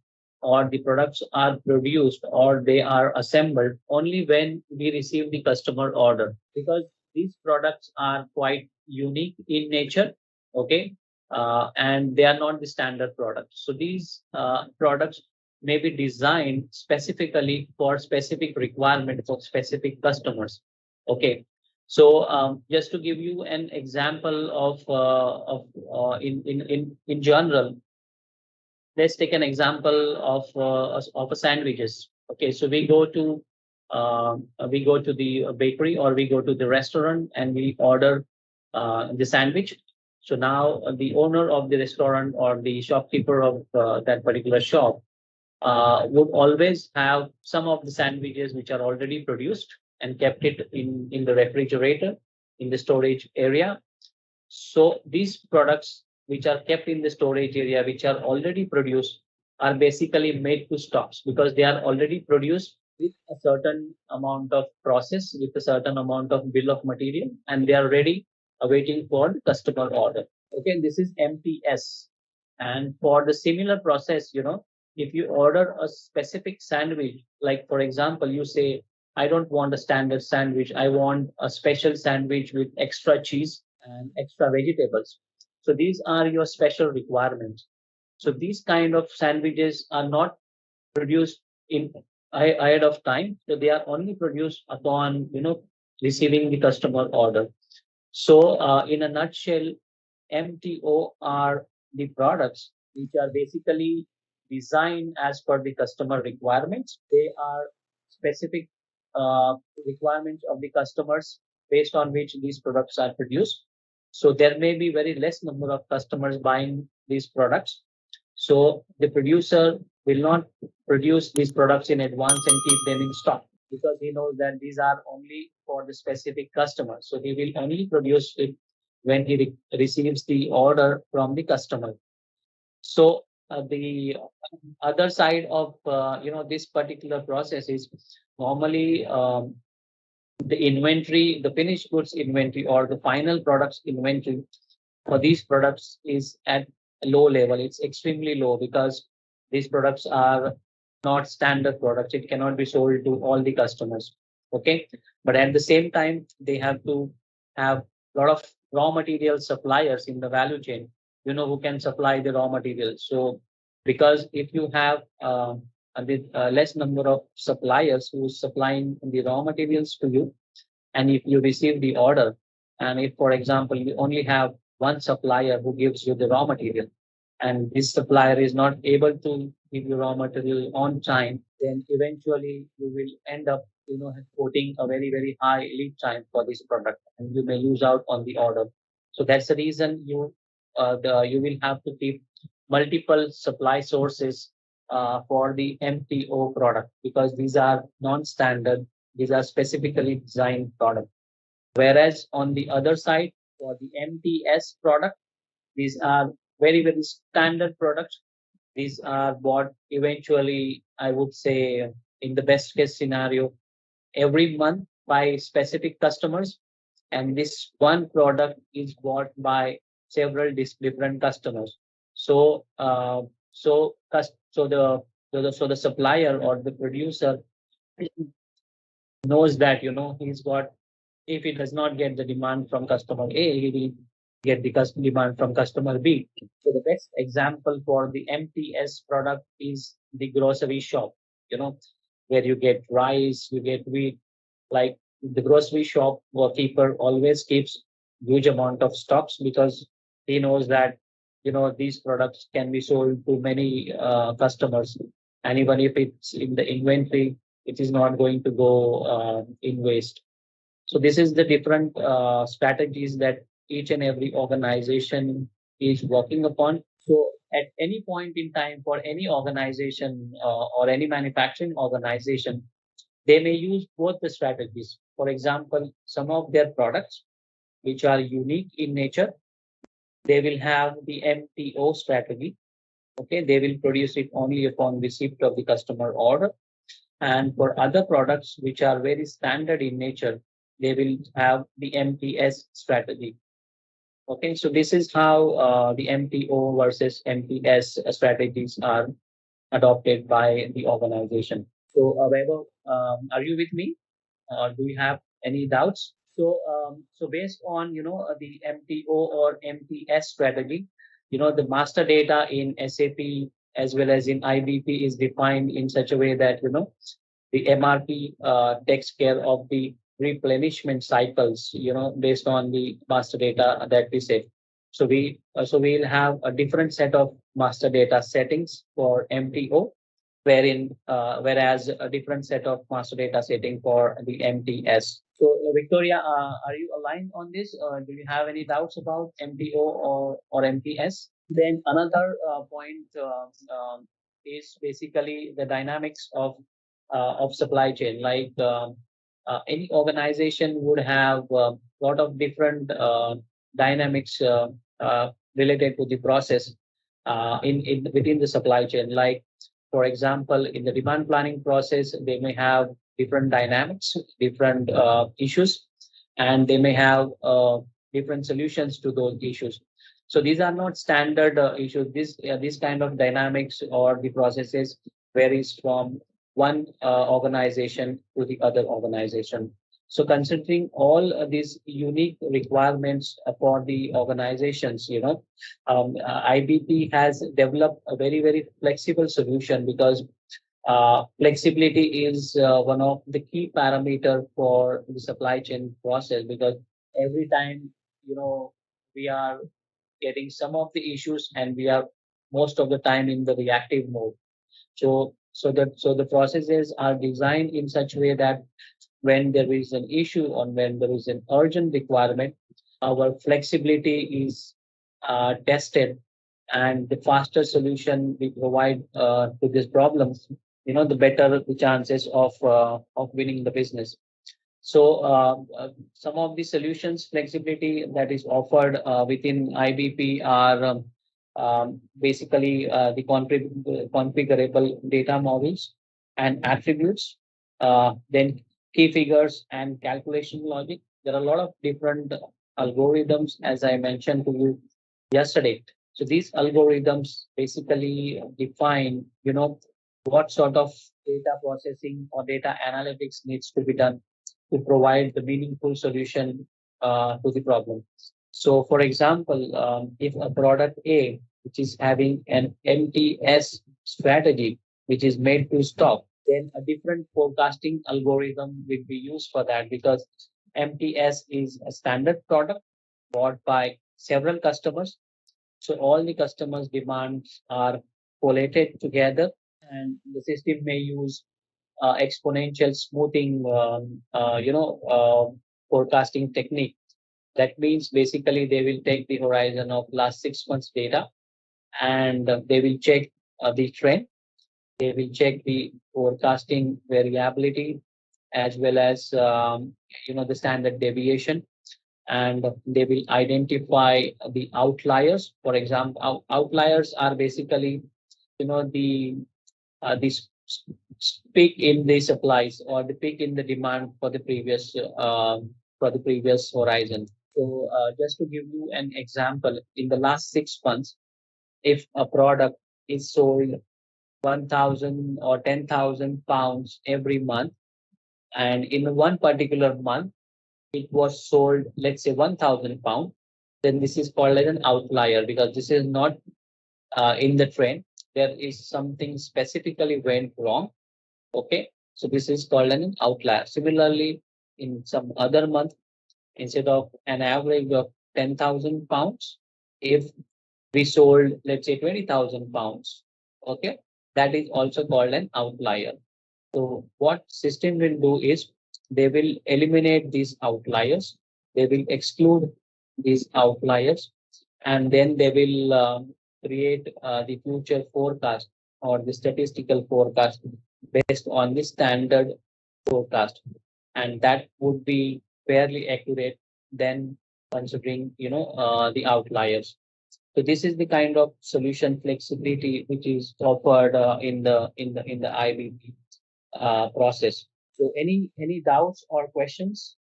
or the products are produced, or they are assembled only when we receive the customer order, because these products are quite unique in nature. Okay. And they are not the standard products. So these products may be designed specifically for specific requirements of specific customers. Okay. So just to give you an example in general, let's take an example of a sandwiches. Okay, so we go to the bakery, or we go to the restaurant, and we order the sandwich. So now the owner of the restaurant or the shopkeeper of that particular shop would always have some of the sandwiches which are already produced and kept it in the refrigerator, in the storage area. So these products which are kept in the storage area, which are already produced, are basically made to stocks, because they are already produced with a certain amount of process, with a certain amount of bill of material, and they are ready, awaiting for the customer order. Okay, this is MTS. And for the similar process, if you order a specific sandwich, like for example, you say, I don't want a standard sandwich, I want a special sandwich with extra cheese and extra vegetables. So these are your special requirements. So these kind of sandwiches are not produced in ahead of time. So they are only produced upon receiving the customer order. So in a nutshell, MTO are the products which are basically designed as per the customer requirements. They are specific requirements of the customers based on which these products are produced. So there may be very less number of customers buying these products. So the producer will not produce these products in advance and keep them in stock, because he knows that these are only for the specific customer. So he will only produce it when he receives the order from the customer. So the other side of this particular process is normally the inventory, the finished goods inventory, or the final products inventory for these products is at a low level. It's extremely low, because these products are not standard products. It cannot be sold to all the customers. Okay. But at the same time, they have to have a lot of raw material suppliers in the value chain, who can supply the raw materials. So because if you have a bit less number of suppliers who is supplying the raw materials to you, and if you receive the order, and if, for example, you only have one supplier who gives you the raw material, and this supplier is not able to give you raw material on time, then eventually you will end up, quoting a very, very high lead time for this product, and you may lose out on the order. So that's the reason you will have to keep multiple supply sources for the MTO product, because these are non-standard, these are specifically designed products. Whereas on the other side, for the MTS product, these are very, very standard products. These are bought eventually, I would say, in the best case scenario, every month by specific customers. And this one product is bought by several different customers. So, the supplier or the producer knows that he's got, if he does not get the demand from customer A, he will get the demand from customer B. So the best example for the MTS product is the grocery shop, where you get rice, you get wheat. Like the grocery shop keeper always keeps huge amount of stocks because he knows that these products can be sold to many customers, and even if it's in the inventory, it is not going to go in waste. So this is the different strategies that each and every organization is working upon. So at any point in time for any organization or any manufacturing organization, they may use both the strategies. For example, some of their products which are unique in nature, they will have the MTO strategy. Okay, they will produce it only upon receipt of the customer order. And for other products which are very standard in nature, they will have the MTS strategy. Okay, so this is how the MTO versus MTS strategies are adopted by the organization. So, Vaibhav, are you with me? Do you have any doubts? So based on the MTO or MTS strategy, the master data in SAP as well as in IBP is defined in such a way that the MRP takes care of the replenishment cycles, based on the master data that we set. So we'll have a different set of master data settings for MTO, whereas a different set of master data setting for the MTS. So Victoria, are you aligned on this? Do you have any doubts about MTO or MTS? Then another point is basically the dynamics of supply chain. Like any organization would have a lot of different dynamics related to the process in within the supply chain. Like for example, in the demand planning process, they may have different dynamics, different issues, and they may have different solutions to those issues. So these are not standard issues. This kind of dynamics or the processes varies from one organization to the other organization. So considering all these unique requirements for the organizations, IBP has developed a very, very flexible solution because flexibility is one of the key parameter for the supply chain process, because every time, we are getting some of the issues and we are most of the time in the reactive mode. So the processes are designed in such a way that when there is an issue or when there is an urgent requirement, our flexibility is tested, and the faster solution we provide to these problems, the better the chances of winning the business. So some of the solutions flexibility that is offered within IBP are basically the configurable data models and attributes, then key figures and calculation logic. There are a lot of different algorithms, as I mentioned to you yesterday. So these algorithms basically define, what sort of data processing or data analytics needs to be done to provide the meaningful solution to the problem. So, for example, if a product A, which is having an MTS strategy, which is made to stock, then a different forecasting algorithm will be used for that, because MTS is a standard product bought by several customers. So all the customers' demands are collated together, and the system may use exponential smoothing, forecasting technique. That means basically they will take the horizon of last 6 months data, and they will check the trend. They will check the forecasting variability as well as the standard deviation, and they will identify the outliers. For example, outliers are basically the peak in the supplies or the peak in the demand for the previous horizon. So just to give you an example, in the last 6 months, if a product is sold 1,000 or 10,000 pounds every month, and in one particular month it was sold, let's say, 1,000 pounds, then this is called as an outlier, because this is not in the trend. There is something specifically went wrong. Okay, so this is called an outlier. Similarly, in some other month, instead of an average of 10,000 pounds, if we sold, let's say, 20,000 pounds, okay, that is also called an outlier. So what system will do is they will eliminate these outliers, they will exclude these outliers, and then they will create the future forecast or the statistical forecast based on the standard forecast, and that would be fairly accurate than considering the outliers. So this is the kind of solution flexibility which is offered in the IBP process. So any doubts or questions?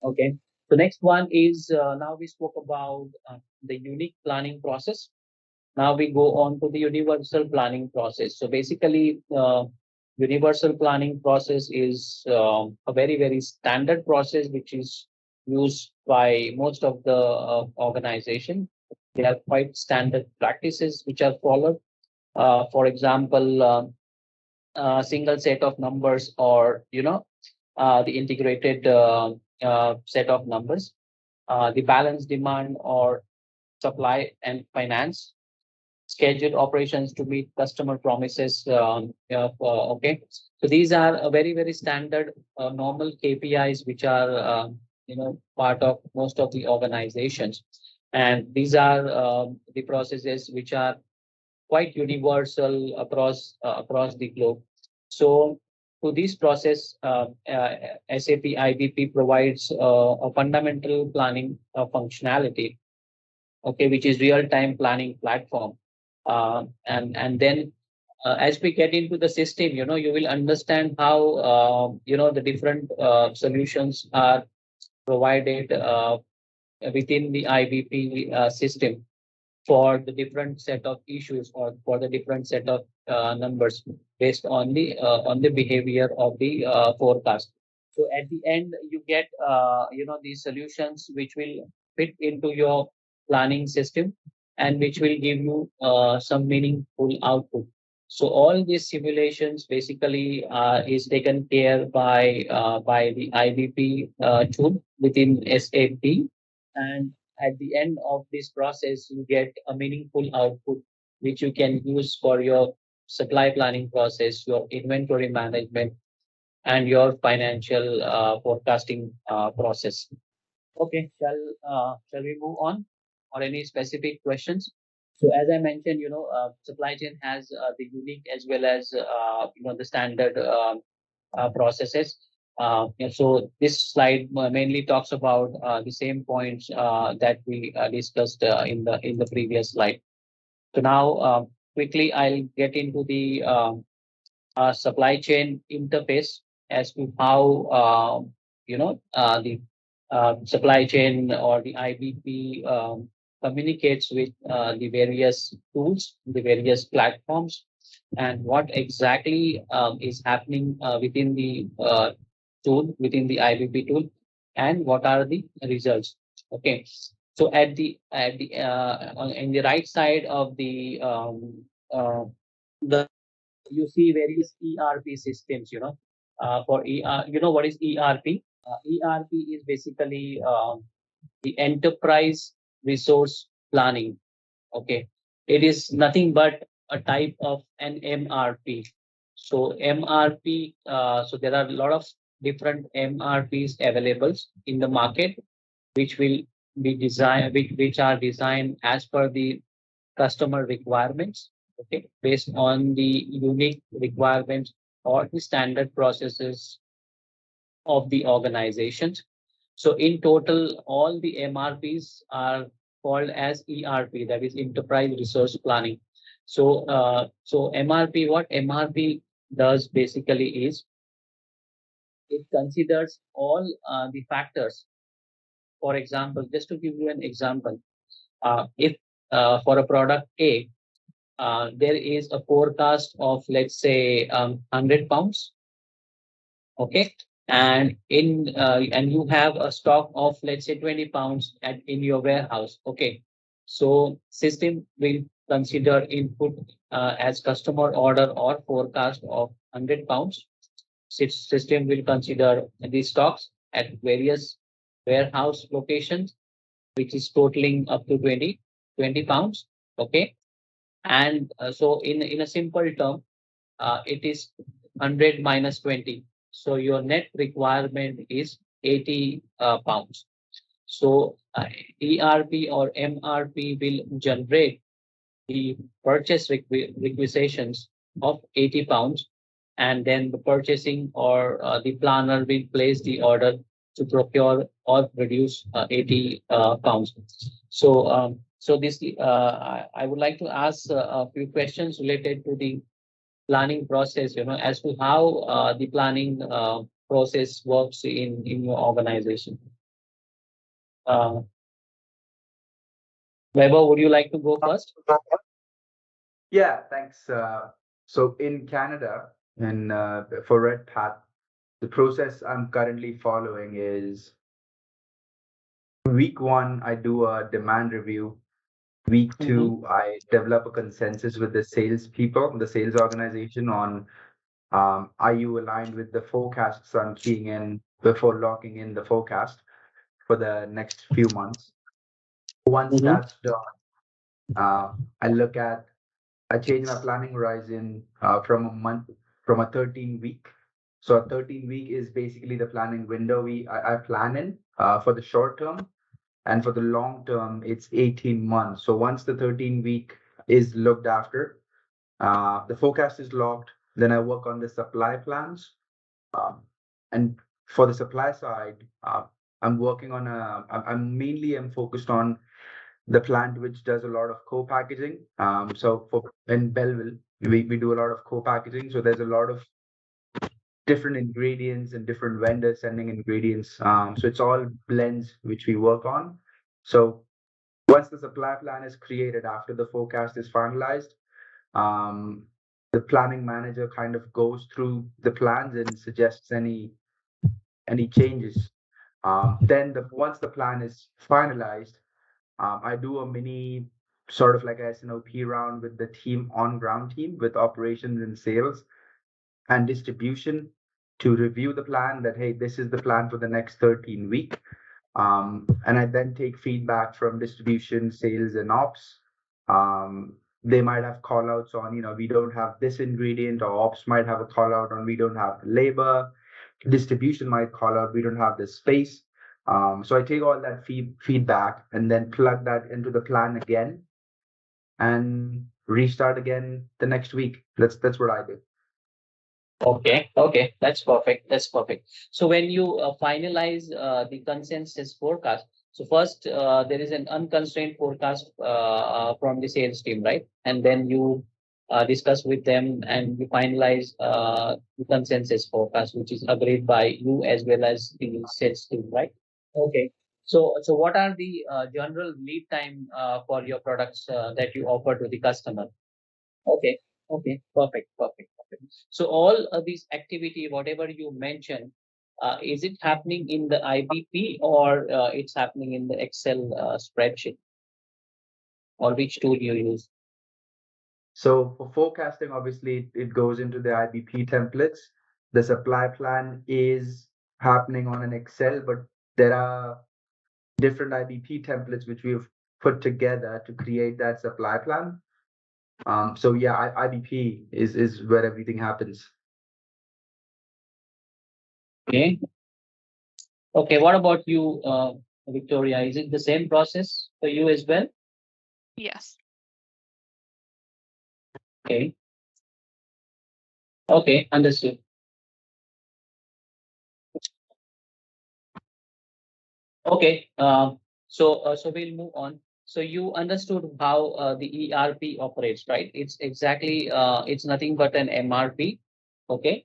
Okay. The next one is, now we spoke about the unique planning process. Now we go on to the universal planning process. So basically, universal planning process is a very standard process which is used by most of the organization. They are quite standard practices which are followed. For example, single set of numbers, or the integrated set of numbers, the balance demand or supply and finance, scheduled operations to meet customer promises. Okay, so these are a very standard normal KPIs which are part of most of the organizations, and these are the processes which are quite universal across the globe. So to this process, SAP IBP provides a fundamental planning functionality, okay, which is real-time planning platform. And then as we get into the system, you will understand how the different solutions are provided within the IBP system for the different set of issues or for the different set of numbers based on the behavior of the forecast. So at the end, you get these solutions which will fit into your planning system and which will give you some meaningful output. So all these simulations basically is taken care by the IBP tool within SAP, and at the end of this process, you get a meaningful output which you can use for your supply planning process, your inventory management, and your financial forecasting process. Okay, shall we move on, or any specific questions? So as I mentioned, supply chain has the unique as well as the standard processes. Yeah, so this slide mainly talks about the same points that we discussed in the previous slide. So now quickly I'll get into the supply chain interface as to how the supply chain or the IBP communicates with the various tools, the various platforms, and what exactly is happening within the tool, within the IBP tool, and what are the results. Okay, so in the right side of the you see various ERP systems. For what is ERP? ERP is basically the enterprise resource planning. Okay, it is nothing but a type of an MRP. So MRP, so there are a lot of different MRPs available in the market, which will be designed, which are designed as per the customer requirements, okay, based on the unique requirements or the standard processes of the organizations. So in total, all the MRPs are called as ERP, that is Enterprise Resource Planning. So MRP, what MRP does basically is it considers all the factors. For example, just to give you an example, if for a product A, there is a forecast of, let's say, 100 pounds. Okay. and and you have a stock of, let's say, 20 pounds in your warehouse. Okay, so system will consider input as customer order or forecast of 100 pounds. System will consider the stocks at various warehouse locations, which is totaling up to 20 pounds. Okay, and so in a simple term, it is 100 minus 20. So your net requirement is 80 pounds. So ERP or MRP will generate the purchase requisitions of 80 pounds, and then the purchasing or the planner will place the order to procure or produce 80 pounds. So this I would like to ask a few questions related to the planning process, as to how the planning process works in your organization. Weber, would you like to go first? Yeah, thanks. So in Canada and for Red Path, the process I'm currently following is week 1, I do a demand review. Week 2, I develop a consensus with the sales people, the sales organization on are you aligned with the forecasts I'm keying in before locking in the forecast for the next few months. Once that's done, I change my planning horizon from a 13-week. So a 13-week is basically the planning window I plan in for the short term. And for the long term, it's 18 months. So once the 13-week is looked after, the forecast is locked, then I work on the supply plans. And for the supply side, I'm working on I'm mainly focused on the plant which does a lot of co-packaging. So in Belleville, we do a lot of co-packaging. So there's a lot of different ingredients and different vendors sending ingredients. So it's all blends which we work on. So once the supply plan is created after the forecast is finalized, the planning manager kind of goes through the plans and suggests any changes. Then once the plan is finalized, I do a mini sort of like a SNOP round with the team on ground team with operations and sales and distribution to review the plan that, hey, this is the plan for the next 13 week. And I then take feedback from distribution, sales, and ops. They might have call outs on, we don't have this ingredient, or ops might have a call out on we don't have the labor. Distribution might call out we don't have the space. So I take all that feedback and then plug that into the plan again and restart again the next week. That's what I do. Okay, that's perfect. That's perfect. So when you finalize the consensus forecast, so first there is an unconstrained forecast from the sales team, right? And then you discuss with them and you finalize the consensus forecast, which is agreed by you as well as the sales team, right? Okay. So what are the general lead time for your products that you offer to the customer? Okay. Okay. Perfect. Perfect. Perfect. So all of these activity, whatever you mentioned, is it happening in the IBP or it's happening in the Excel spreadsheet? Or which tool you use? So for forecasting, obviously, it goes into the IBP templates. The supply plan is happening on an Excel, but there are different IBP templates which we've put together to create that supply plan. So yeah, IBP is where everything happens. Okay. Okay. What about you, Victoria? Is it the same process for you as well? Yes. Okay. Okay. Understood. Okay. So we'll move on. So you understood how the ERP operates, right? It's exactly it's nothing but an MRP. Okay.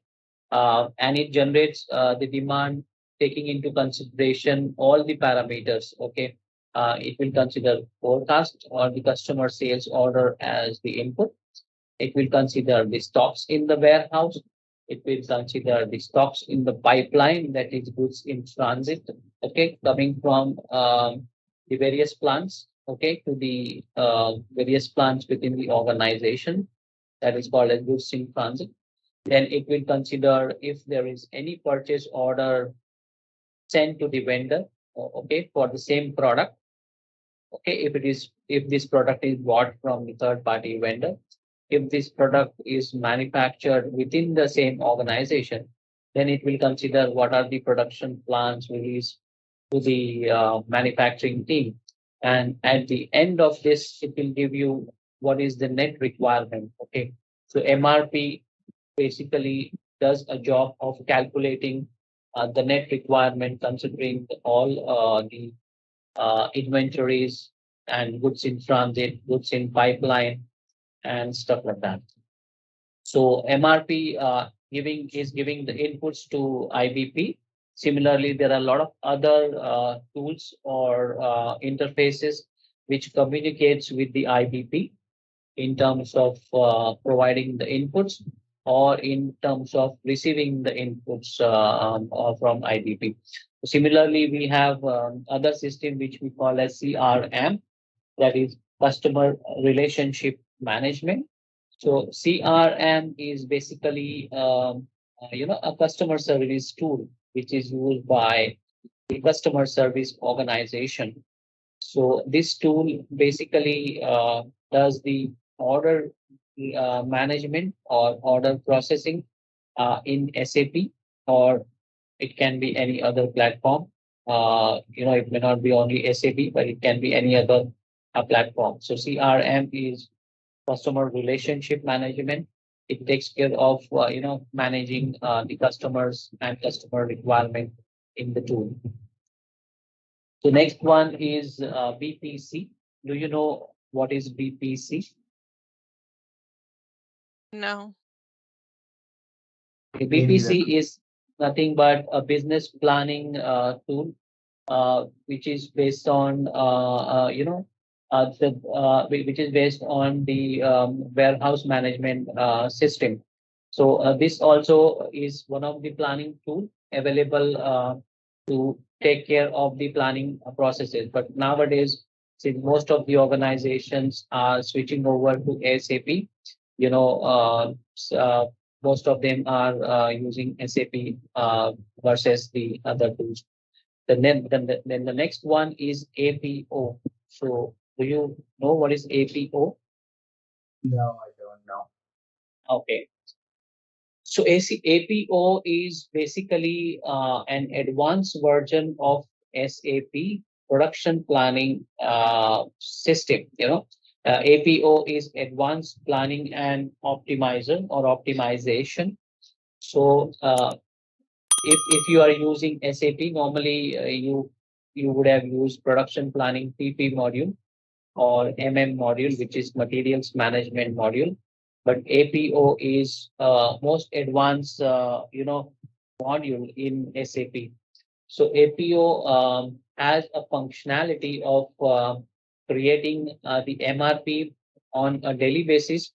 And it generates the demand taking into consideration all the parameters. Okay. It will consider forecast or the customer sales order as the input. It will consider the stocks in the warehouse. It will consider the stocks in the pipeline, that is goods in transit, okay, coming from the various plants, okay, to the various plants within the organization, that is called as goods in transit. Then it will consider if there is any purchase order sent to the vendor, okay, for the same product. Okay, if this product is bought from the third party vendor, if this product is manufactured within the same organization, then it will consider what are the production plans released to the manufacturing team. And at the end of this, it will give you what is the net requirement. Okay, so MRP basically does a job of calculating the net requirement, considering all the inventories and goods in transit, goods in pipeline, and stuff like that. So MRP is giving the inputs to IBP. Similarly, there are a lot of other tools or interfaces which communicates with the IBP in terms of providing the inputs or in terms of receiving the inputs from IBP. Similarly, we have other system which we call as CRM, that is customer relationship management. So CRM is basically a customer service tool which is used by the customer service organization. So this tool basically does the order management or order processing in SAP, or it can be any other platform. It may not be only SAP, but it can be any other platform. So CRM is customer relationship management. It takes care of managing the customers and customer requirement in the tool. The next one is BPC. Do you know what is BPC? No. BPC is nothing but a business planning tool, which is based on which is based on the warehouse management system. So this also is one of the planning tool available to take care of the planning processes. But nowadays, since most of the organizations are switching over to SAP, most of them are using SAP versus the other tools. Then the next one is APO. So do you know what is APO? No, I don't know. Okay. So APO is basically an advanced version of SAP production planning system. APO is advanced planning and optimizer or optimization. So if you are using SAP, normally you would have used production planning PP module or MM module, which is materials management module. But APO is most advanced module in SAP. So APO has a functionality of creating the MRP on a daily basis,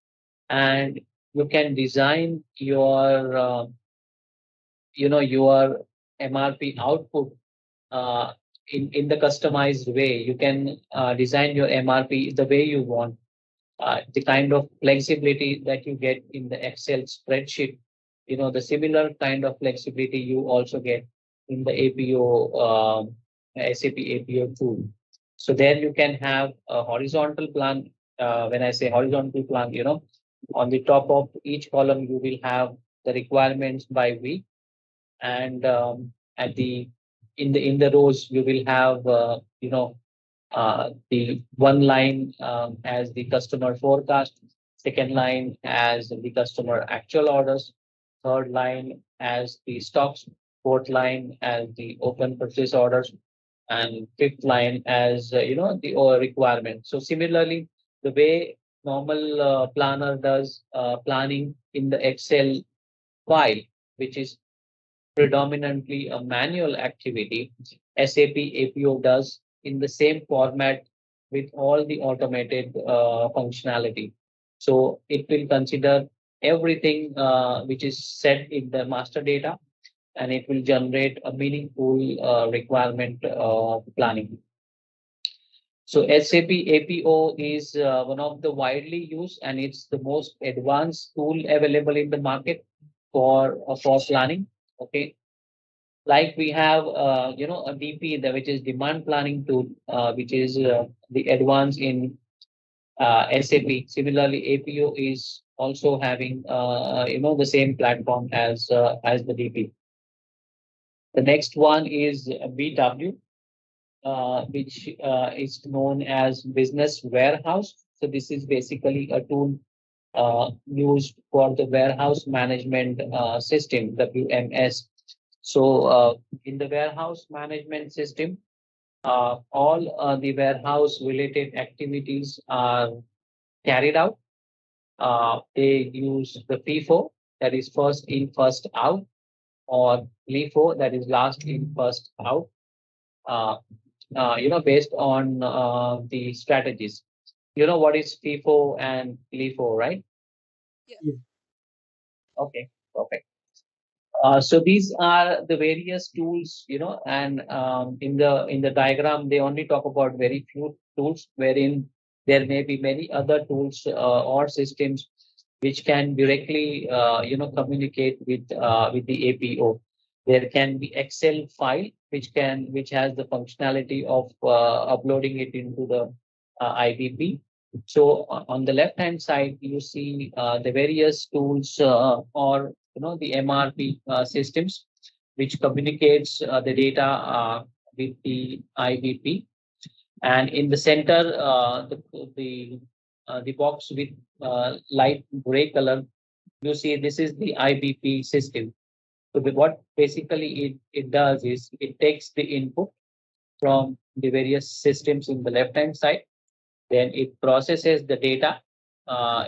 and you can design your your MRP output in the customized way. You can design your MRP the way you want. The kind of flexibility that you get in the Excel spreadsheet, the similar kind of flexibility you also get in the APO, SAP APO tool. So there you can have a horizontal plan. When I say horizontal plan, on the top of each column, you will have the requirements by week, and in the rows, you will have the one line as the customer forecast, second line as the customer actual orders, third line as the stocks, fourth line as the open purchase orders, and fifth line as the requirement. So similarly, the way normal planner does planning in the Excel file, which is predominantly a manual activity, SAP APO does in the same format with all the automated functionality. So it will consider everything which is set in the master data, and it will generate a meaningful requirement planning. So SAP APO is one of the widely used, and it's the most advanced tool available in the market for planning. Okay, like we have a DP, which is demand planning tool, which is the advance in SAP. Similarly, APO is also having the same platform as the DP. The next one is BW, which is known as business warehouse. So this is basically a tool used for the warehouse management system, WMS. So in the warehouse management system, all the warehouse related activities are carried out. They use the FIFO, that is first in, first out, or LIFO, that is last in, first out. Based on the strategies. You know what is FIFO and LIFO, right? Yeah. Okay, perfect. So these are the various tools, and in the diagram they only talk about very few tools, wherein there may be many other tools or systems which can directly communicate with the APO. There can be Excel file which has the functionality of uploading it into the IBP. So on the left hand side you see the various tools or the MRP systems which communicates the data with the IBP, and in the center the box with light gray color, you see this is the IBP system. So what basically it does is it takes the input from the various systems in the left hand side, then it processes the data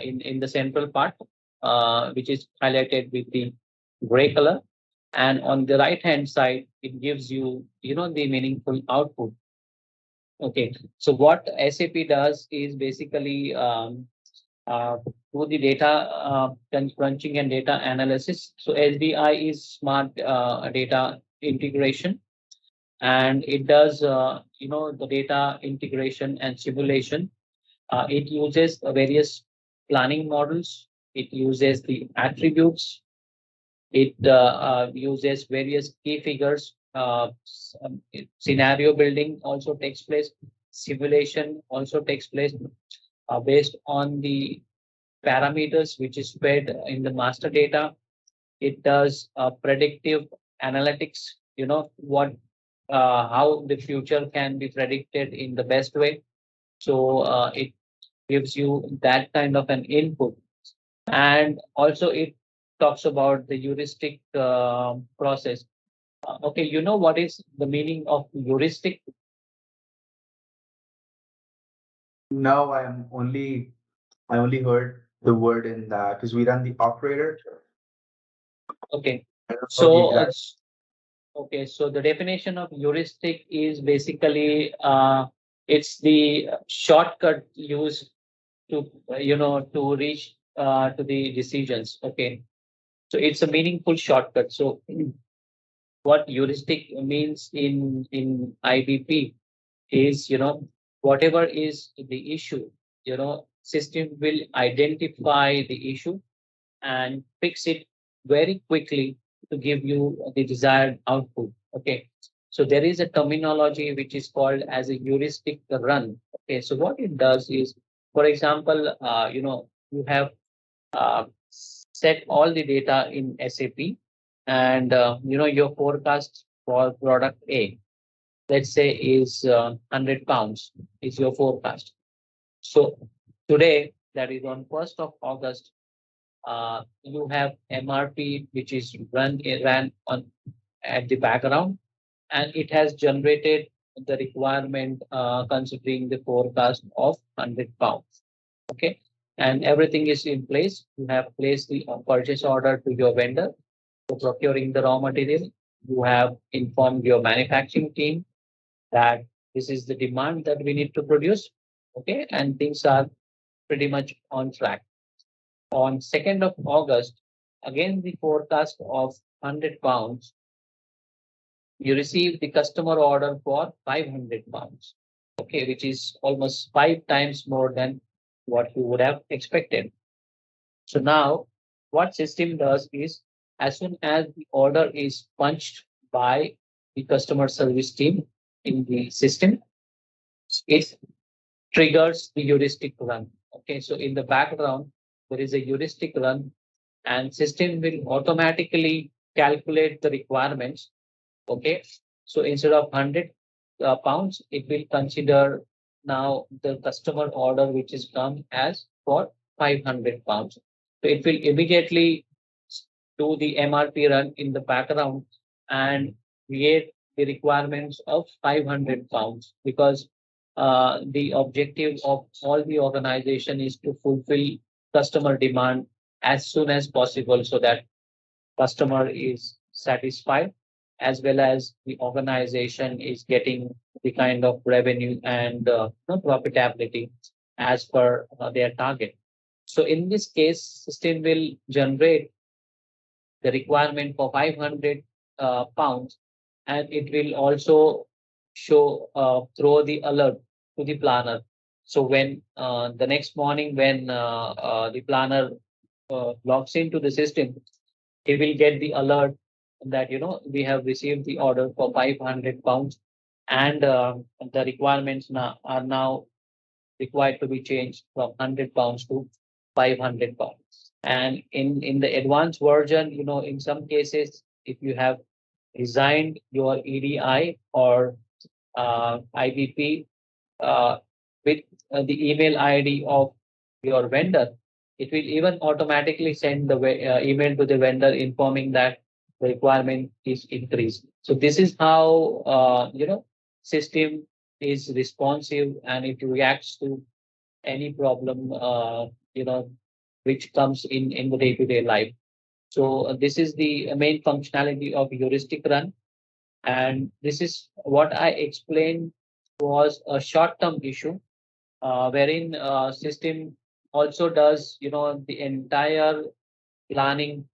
in the central part, which is highlighted with the gray color. And on the right hand side, it gives you, the meaningful output. Okay. So what SAP does is basically do the data crunching and data analysis. So SDI is smart data integration, and it does, the data integration and simulation. It uses various planning models. It uses the attributes. It uses various key figures. Scenario building also takes place. Simulation also takes place based on the parameters which is fed in the master data. It does predictive analytics. What how the future can be predicted in the best way. So it gives you that kind of an input, and also it talks about the heuristic process. Okay, you know what is the meaning of heuristic? No, I only heard the word in that because we run the operator. Okay, I don't know the so exact. okay, so the definition of heuristic is basically it's the shortcut used to to reach to the decisions. Okay, so it's a meaningful shortcut. So what heuristic means in IBP is, whatever is the issue, system will identify the issue and fix it very quickly to give you the desired output. Okay, so there is a terminology which is called as a heuristic run. Okay, so what it does is, for example, you have set all the data in SAP, and your forecast for product A, let's say, is 100 pounds is your forecast. So today, that is on 1st of August, you have MRP which is ran on at the background, and it has generated the requirement considering the forecast of 100 pounds. Okay, and everything is in place. You have placed the purchase order to your vendor for procuring the raw material. You have informed your manufacturing team that this is the demand that we need to produce. Okay, and things are pretty much on track. On 2nd of August, again the forecast of £100, you receive the customer order for £500, okay, which is almost 5 times more than what you would have expected. So now what system does is, as soon as the order is punched by the customer service team in the system, it triggers the heuristic run. Okay, so in the background, there is a heuristic run and system will automatically calculate the requirements. Okay, so instead of £100, it will consider now the customer order which is come as for £500. So it will immediately do the MRP run in the background and create the requirements of £500, because the objective of all the organization is to fulfill customer demand as soon as possible, so that customer is satisfied as well as the organization is getting the kind of revenue and profitability as per their target. So in this case, system will generate the requirement for £500, and it will also show throw the alert to the planner. So when the next morning, when the planner logs into the system, he will get the alert that we have received the order for £500, and the requirements now are now required to be changed from £100 to £500. And in the advanced version, in some cases, if you have designed your EDI or IBP with the email ID of your vendor, it will even automatically send the email to the vendor informing that the requirement is increased. So this is how system is responsive and it reacts to any problem which comes in the day-to-day life. So this is the main functionality of heuristic run, and this is what I explained was a short-term issue, wherein system also does the entire planning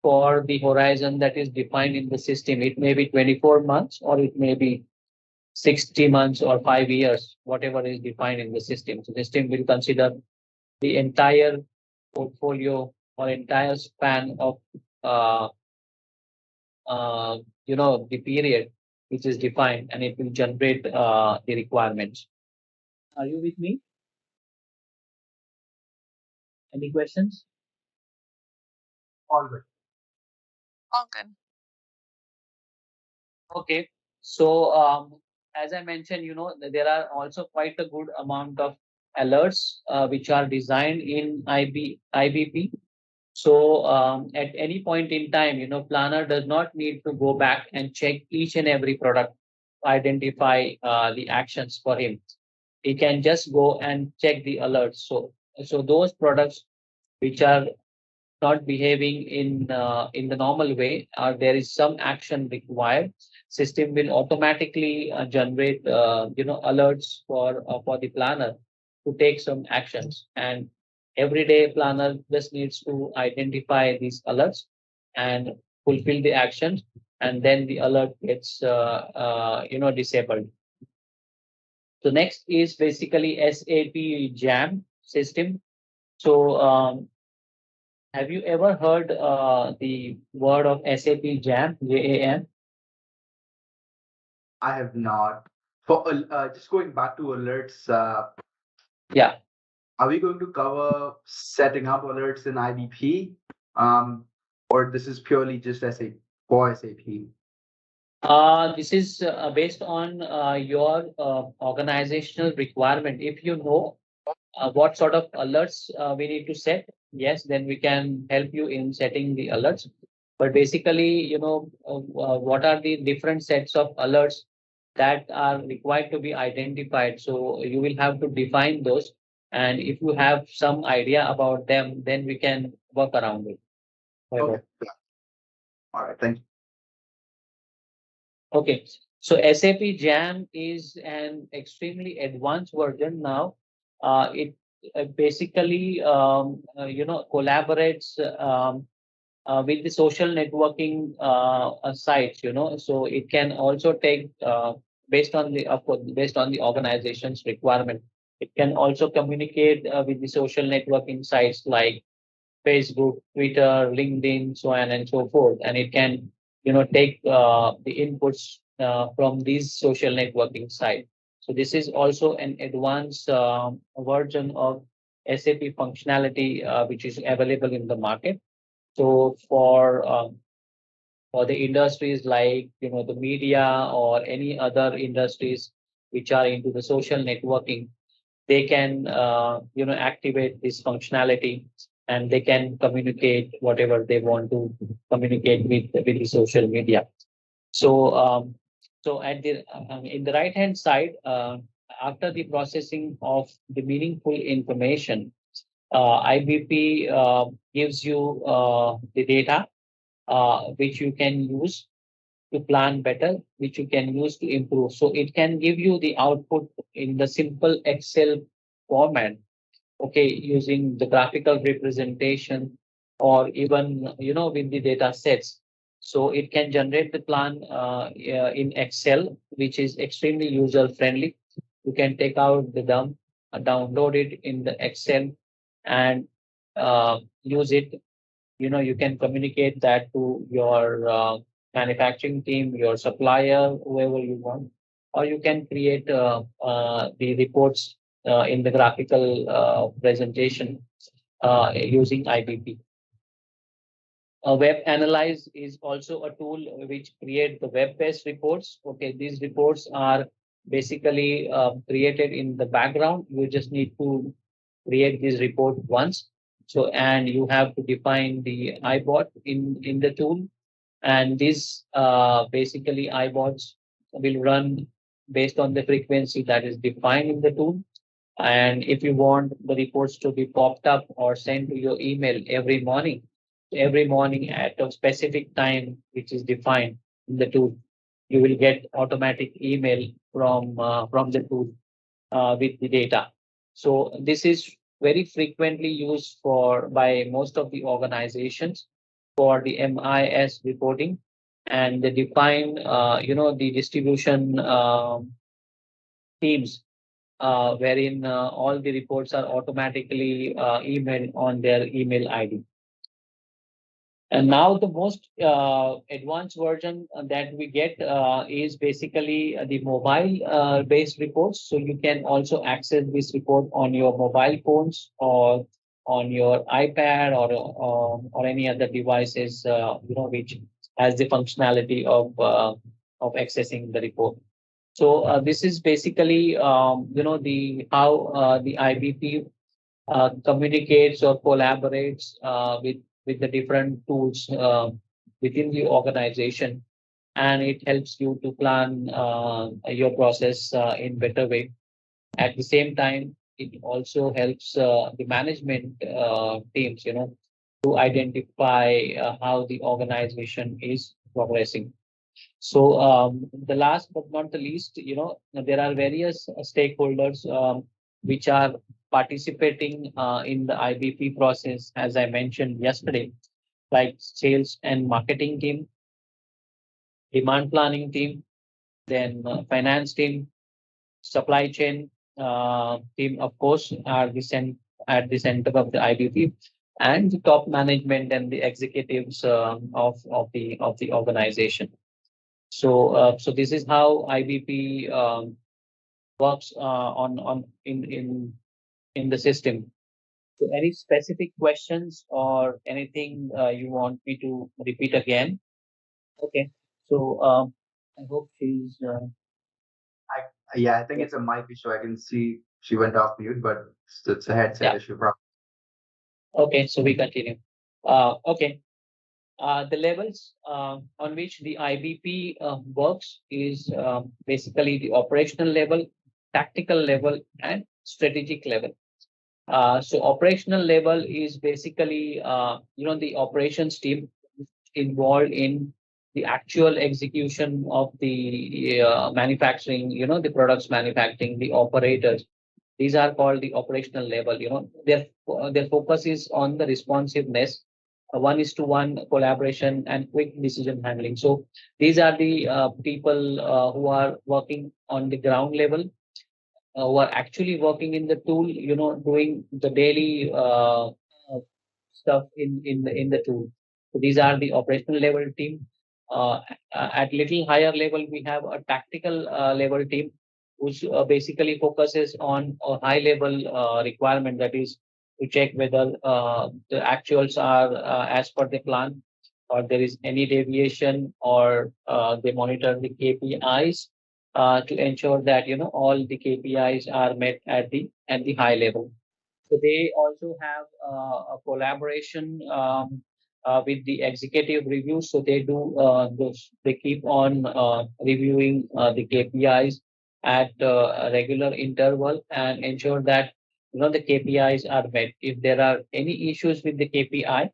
for the horizon that is defined in the system. It may be 24 months or it may be 60 months or 5 years, whatever is defined in the system. So the system will consider the entire portfolio or entire span of the period which is defined, and it will generate the requirements. Are you with me? Any questions? All good. All good. Okay. So as I mentioned, there are also quite a good amount of alerts which are designed in IBP. So at any point in time, planner does not need to go back and check each and every product, identify the actions for him. He can just go and check the alerts. So those products which are not behaving in the normal way, or there is some action required, system will automatically generate alerts for the planner to take some actions. And every day planner just needs to identify these alerts and fulfill the actions, and then the alert gets disabled. So next is basically SAP Jam system. So have you ever heard the word of SAP Jam, JAM? I have not. For just going back to alerts, Yeah. are we going to cover setting up alerts in IBP, or this is purely just SAP for SAP? This is based on your organizational requirement. If you know what sort of alerts we need to set, yes, then we can help you in setting the alerts. But basically, what are the different sets of alerts that are required to be identified? So you will have to define those. And if you have some idea about them, then we can work around it. Okay. Yeah. All right. Thank you. Okay, so SAP Jam is an extremely advanced version now. basically collaborates with the social networking sites, so it can also take based on the of course, based on the organization's requirement. It can also communicate with the social networking sites like Facebook, Twitter, LinkedIn, so on and so forth, and it can take the inputs from these social networking sites. So this is also an advanced version of SAP functionality which is available in the market. So for the industries like the media or any other industries which are into the social networking, they can activate this functionality, and they can communicate whatever they want to communicate with the social media. So at the in the right hand side, after the processing of the meaningful information, IBP gives you the data which you can use to plan better, which you can use to improve. So it can give you the output in the simple Excel format, okay, using the graphical representation, or even with the data sets. So it can generate the plan in Excel, which is extremely user friendly. You can take out the dump, download it in the Excel, and use it. You can communicate that to your manufacturing team, your supplier, whoever you want, or you can create the reports in the graphical presentation using IBP. Web Analyze is also a tool which create the web-based reports. Okay, these reports are basically created in the background. You just need to create this report once. So, and you have to define the iBot in the tool, and these basically iBots will run based on the frequency that is defined in the tool. And if you want the reports to be popped up or sent to your email every morning at a specific time which is defined in the tool, you will get automatic email from the tool with the data. So this is very frequently used by most of the organizations for the MIS reporting, and they define the distribution teams wherein all the reports are automatically emailed on their email ID. And now the most advanced version that we get is basically the mobile based reports. So you can also access this report on your mobile phones or on your iPad or any other devices which has the functionality of accessing the report. So this is basically the how the IBP communicates or collaborates with the different tools within the organization, and it helps you to plan your process in better way. At the same time, it also helps the management teams, to identify how the organization is progressing. So the last but not the least, there are various stakeholders which are participating in the IBP process, as I mentioned yesterday, like sales and marketing team, demand planning team, then finance team, supply chain team, of course, are at the center of the IBP, and the top management and the executives of the organization. So this is how IBP works in the system. So any specific questions or anything you want me to repeat again? Okay. So I hope she's. Yeah, I think it's a mic issue. I can see she went off mute, but it's a headset issue. Okay, so we continue. Okay. The levels on which the IBP works is basically the operational level, tactical level, and strategic level. So operational level is basically the operations team involved in the actual execution of the manufacturing, the products manufacturing, the operators. These are called the operational level. Their focus is on the responsiveness, one-to-one collaboration, and quick decision handling. So these are the people who are working on the ground level, who are actually working in the tool, doing the daily stuff in the tool. So these are the operational level team. At little higher level, we have a tactical level team, which basically focuses on a high level requirement, that is to check whether the actuals are as per the plan, or there is any deviation, or they monitor the KPIs to ensure that all the KPIs are met at the high level. So they also have a collaboration with the executive review. So they do they keep on reviewing the KPIs at a regular interval and ensure that the KPIs are met. If there are any issues with the KPI,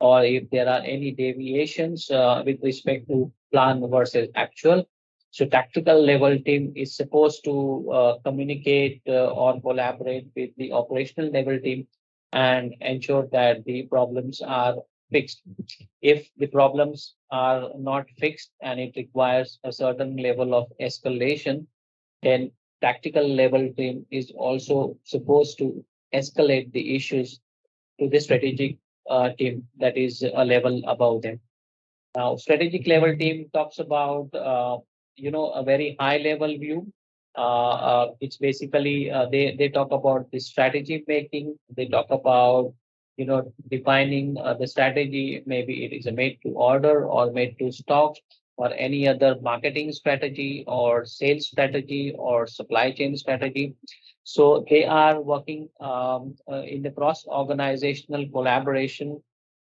or if there are any deviations with respect to plan versus actual. So tactical level team is supposed to communicate or collaborate with the operational level team and ensure that the problems are fixed. If the problems are not fixed and it requires a certain level of escalation, then tactical level team is also supposed to escalate the issues to the strategic team that is a level above them. Now, strategic level team talks about a very high level view. It's basically they talk about the strategy making. They talk about defining the strategy. Maybe it is a made to order or made to stock, or any other marketing strategy or sales strategy or supply chain strategy. So they are working in the cross organizational collaboration,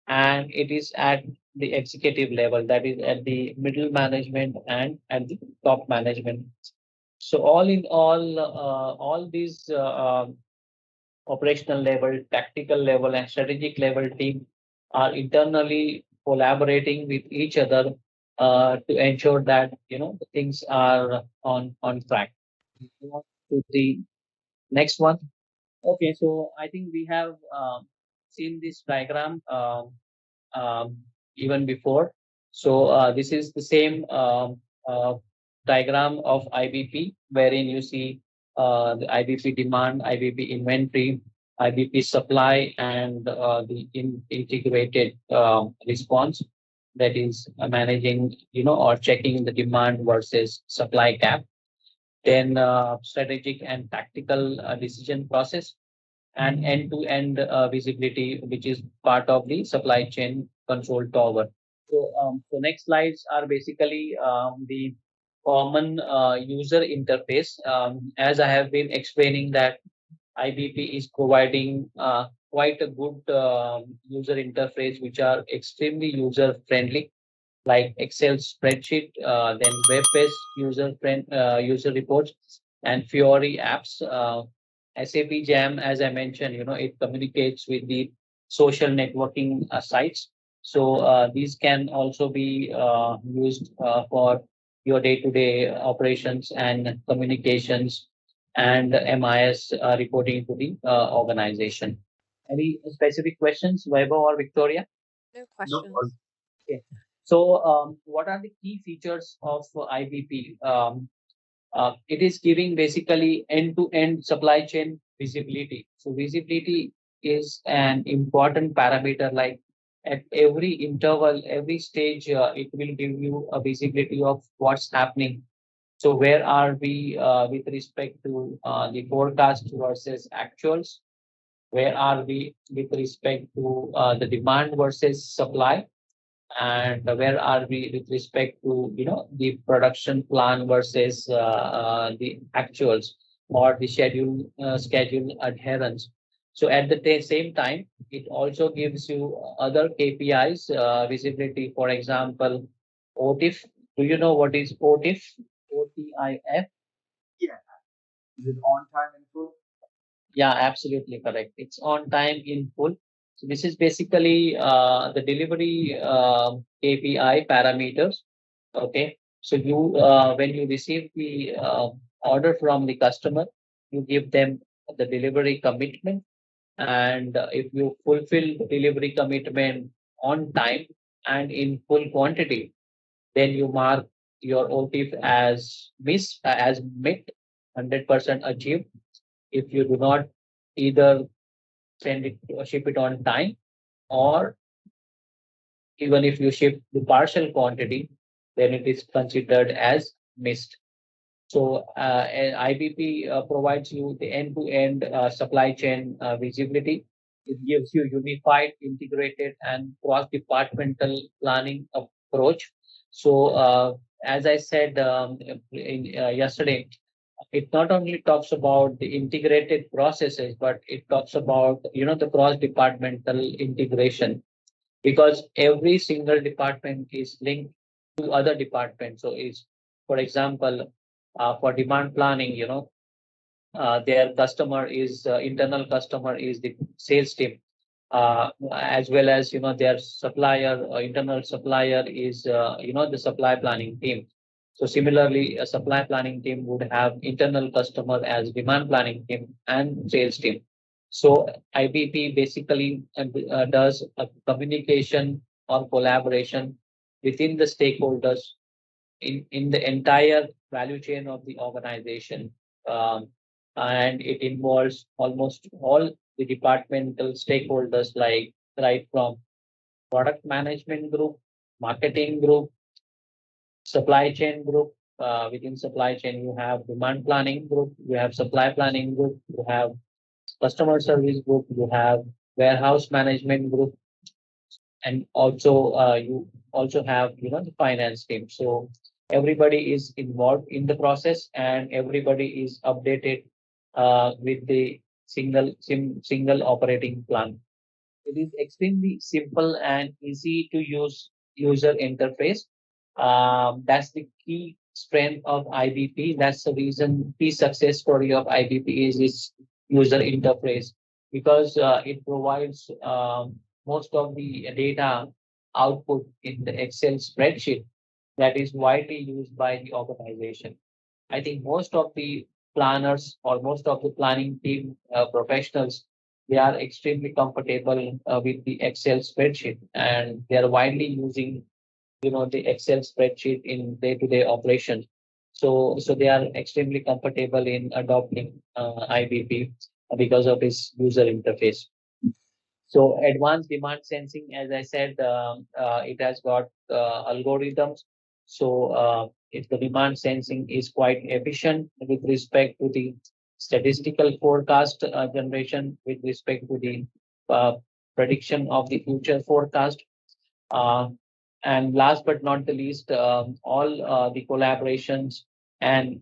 and it is at the executive level, that is at the middle management and at the top management. So all in all these operational level, tactical level, and strategic level team are internally collaborating with each other to ensure that the things are on track. Move on to the next one. Okay, so I think we have seen this diagram um, even before. So this is the same diagram of IBP, wherein you see the IBP demand, IBP inventory, IBP supply, and the integrated response, that is managing, or checking the demand versus supply gap. Then strategic and tactical decision process, and end-to-end visibility, which is part of the supply chain control tower. So next slides are basically the common user interface. As I have been explaining, that IBP is providing quite a good user interface, which are extremely user friendly, like Excel spreadsheet, then web-based user reports, and Fiori apps. SAP Jam, as I mentioned, it communicates with the social networking sites. So these can also be used for your day-to-day operations and communications and MIS reporting to the organization. Any specific questions, Vaibhav or Victoria? No No, questions. Okay. So, what are the key features of IBP? It is giving basically end-to-end supply chain visibility. So, visibility is an important parameter. Like at every interval, every stage, it will give you a visibility of what's happening. So, where are we with respect to the forecast versus actuals? Where are we with respect to the demand versus supply? And where are we with respect to the production plan versus the actuals, or the schedule adherence. So at the same time, it also gives you other KPIs visibility. For example, OTIF. Do you know what is OTIF? OTIF. yeah. Is it on time and full? Yeah, absolutely correct. It's on time in full. So this is basically the delivery KPI parameters. Okay. So you when you receive the order from the customer, you give them the delivery commitment, and if you fulfill the delivery commitment on time and in full quantity, then you mark your OTIF as as met, 100% achieved. If you do not either send it or ship it on time, or even if you ship the partial quantity, then it is considered as missed. So IBP provides you the end-to-end supply chain visibility. It gives you unified, integrated, and cross-departmental planning approach. So as I said yesterday, it not only talks about the integrated processes, but it talks about the cross-departmental integration, because every single department is linked to other departments. So is, for example, for demand planning, their customer is internal customer is the sales team, as well as their supplier, internal supplier is the supply planning team. So similarly, a supply planning team would have internal customer as demand planning team and sales team. So IBP basically does a communication or collaboration within the stakeholders in the entire value chain of the organization. Um, and it involves almost all the departmental stakeholders, like right from product management group, marketing group, supply chain group. Within supply chain, you have demand planning group, you have supply planning group, you have customer service group, you have warehouse management group, and also you also have the finance team. So everybody is involved in the process, and everybody is updated with the single operating plan. It is extremely simple and easy to use user interface. That's the key strength of IBP. That's the reason key success story of IBP is its user interface, because it provides most of the data output in the Excel spreadsheet that is widely used by the organization. I think most of the planners or most of the planning team professionals, they are extremely comfortable with the Excel spreadsheet, and they are widely using the Excel spreadsheet in day-to-day operation. So they are extremely comfortable in adopting IBP because of its user interface. So advanced demand sensing, as I said, it has got algorithms. So if the demand sensing is quite efficient with respect to the statistical forecast generation, with respect to the uh, prediction of the future forecast. Uh, and last but not the least, all the collaborations and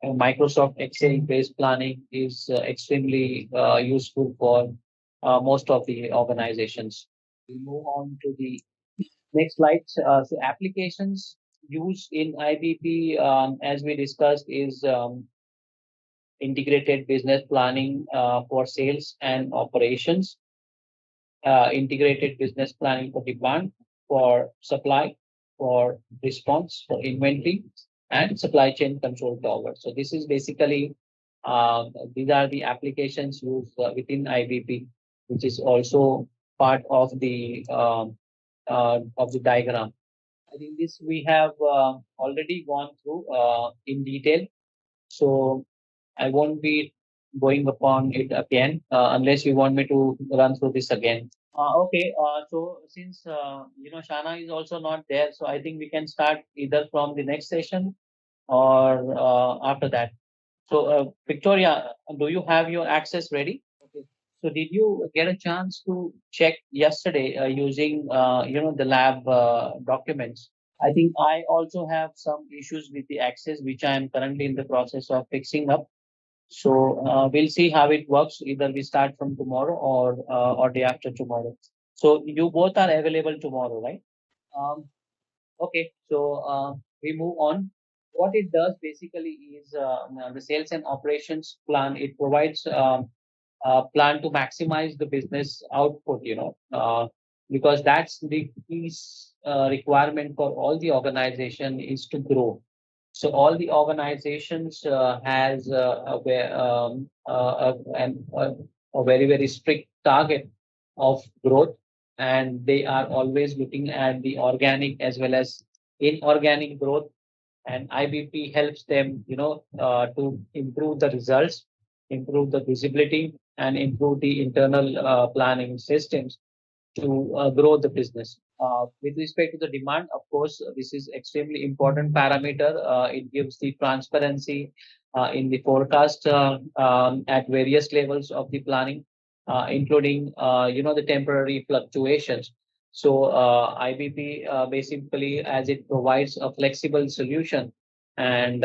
Microsoft Excel-based planning is extremely useful for most of the organizations. We move on to the next slide. So applications used in IBP, as we discussed, is integrated business planning for sales and operations, integrated business planning for demand, for supply, for response, for inventory, and supply chain control tower. So this is basically these are the applications used within IBP, which is also part of the diagram. I think this we have already gone through in detail, so I won't be going upon it again unless you want me to run through this again. Okay, so since Shana is also not there, so I think we can start either from the next session or after that. So Victoria, do you have your access ready? Okay. So did you get a chance to check yesterday using the lab documents? I think I also have some issues with the access, which I am currently in the process of fixing up. So we'll see how it works. Either we start from tomorrow or day after tomorrow. So you both are available tomorrow, right? Um, okay. So we move on. What it does basically is the sales and operations plan. It provides a plan to maximize the business output. Because that's the key requirement for all the organization is to grow. So all the organizations has a very, very strict target of growth, and they are always looking at the organic as well as inorganic growth. And IBP helps them, to improve the results, improve the visibility, and improve the internal planning systems to grow the business. With respect to the demand, of course, this is extremely important parameter. It gives the transparency in the forecast at various levels of the planning, including the temporary fluctuations. So IBP basically, as it provides a flexible solution, and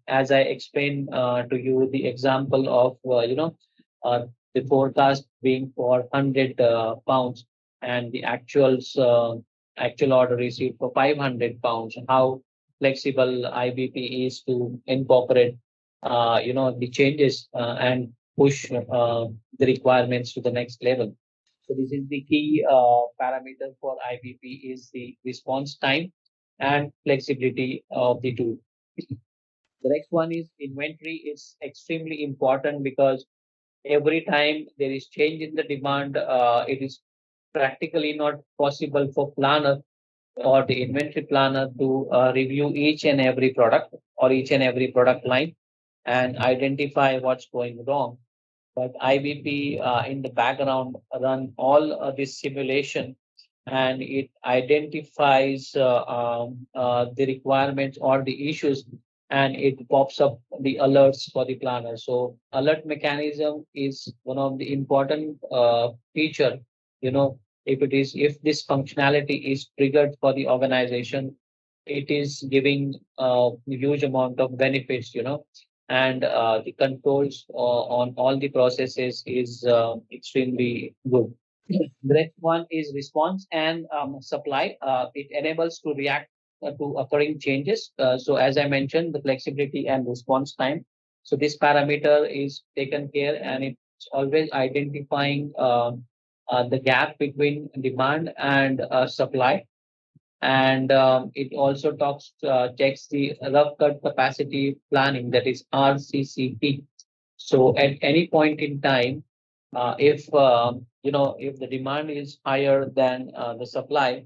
as I explained to you the example of uh, the forecast being for 100 pounds, and the actual order received for 500 pounds, how flexible IBP is to incorporate the changes and push the requirements to the next level. So this is the key parameter for IBP, is the response time and flexibility of the tool. The next one is inventory. It's extremely important because every time there is change in the demand, it is practically not possible for planner or the inventory planner to review each and every product or each and every product line and identify what's going wrong. But IBP in the background run all this simulation, and it identifies the requirements or the issues, and it pops up the alerts for the planner. So alert mechanism is one of the important feature. If this functionality is triggered for the organization, it is giving huge amount of benefits, and the controls on all the processes is extremely good. The next one is response and supply. It enables to react to occurring changes. So as I mentioned, the flexibility and response time. So this parameter is taken care, and it's always identifying the gap between demand and supply. And it also checks the rough cut capacity planning, that is RCCP. So at any point in time, if the demand is higher than the supply,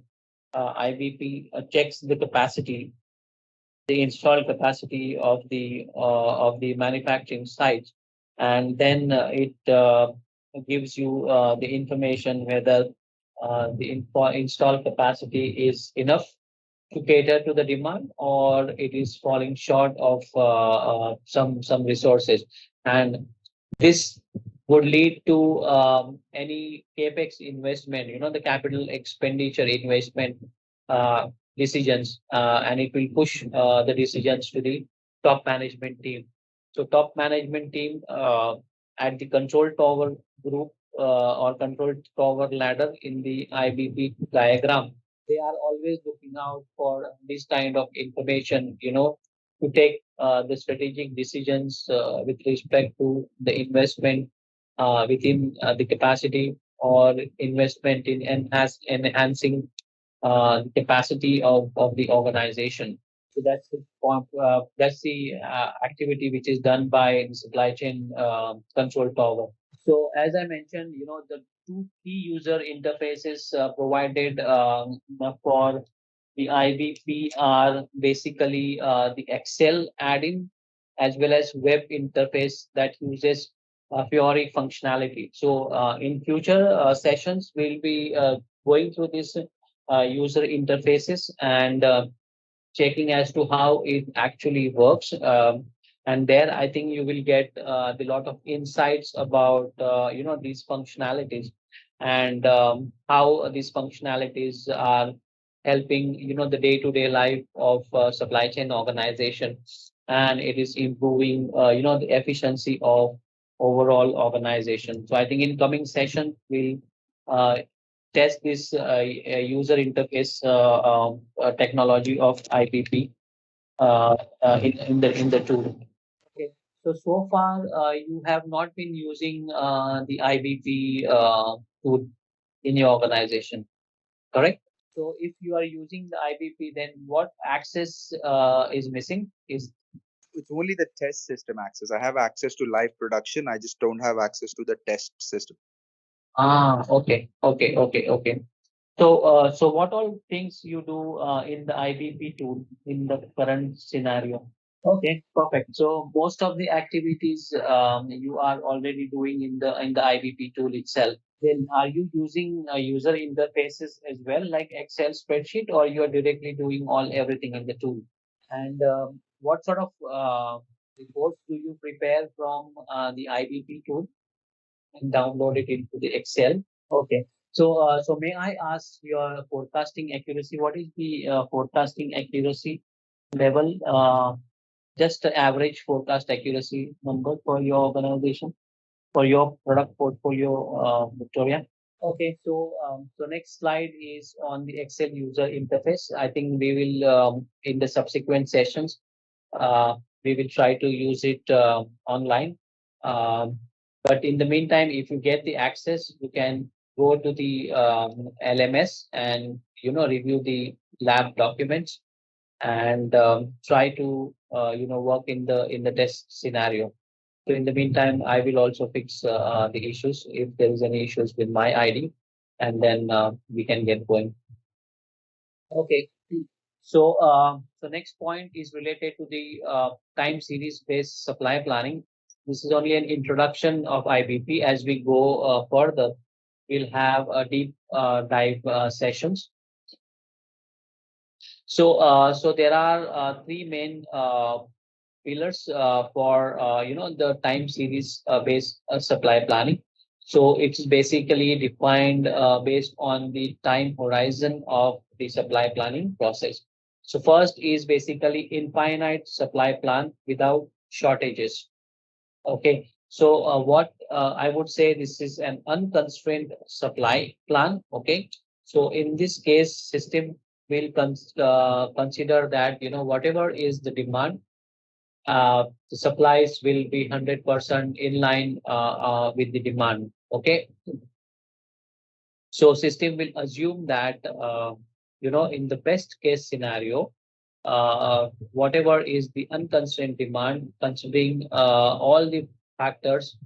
IBP checks the capacity, the installed capacity of the manufacturing sites, and then it gives you the information whether the installed capacity is enough to cater to the demand, or it is falling short of some resources. And this would lead to any capex investment, the capital expenditure investment uh, decisions, and it will push the decisions to the top management team. So top management team at the control tower group or control tower ladder in the IBP diagram, they are always looking out for this kind of information, to take the strategic decisions with respect to the investment within the capacity, or investment in enhancing capacity of the organization. So that's the activity which is done by the supply chain control tower. So as I mentioned, the two key user interfaces provided for the IBP are basically the Excel add-in as well as web interface that uses Fiori functionality. So in future sessions, we'll be going through this user interfaces and checking as to how it actually works. And there, I think you will get a lot of insights about these functionalities, and how these functionalities are helping the day-to-day life of supply chain organization, and it is improving the efficiency of overall organization. So I think in coming session we'll uh, test this user interface technology of IBP in the tool. Okay. So far you have not been using the IBP tool in your organization, correct? So if you are using the IBP, then what access is missing? Is It's only the test system access. I have access to live production. I just don't have access to the test system. Okay. So, so what all things you do in the IBP tool in the current scenario? Okay, perfect. So most of the activities you are already doing in the IBP tool itself. Then are you using user interfaces as well, like Excel spreadsheet, or you are directly doing everything in the tool? And what sort of reports do you prepare from the IBP tool and download it into the Excel? Okay. So, so may I ask your forecasting accuracy? What is the forecasting accuracy level? Just the average forecast accuracy number for your organization, for your product portfolio, Victoria? Okay, so next slide is on the Excel user interface. I think we will in the subsequent sessions we will try to use it online. But in the meantime, if you get the access, you can go to the LMS and review the lab documents and try to work in the test scenario. So in the meantime, I will also fix the issues if there is any issues with my ID, and then we can get going. Okay. So next point is related to the time series based supply planning. This is only an introduction of IBP. As we go further, we'll have a deep dive sessions. So there are three main pillars for the time series based supply planning. So it's basically defined based on the time horizon of the supply planning process. So first is basically infinite supply plan without shortages. Okay. So what I would say, this is an unconstrained supply plan. Okay. So in this case, system will consider that whatever is the demand, the supplies will be 100% in line with the demand. Okay. So system will assume that in the best case scenario, whatever is the unconstrained demand, considering all the factors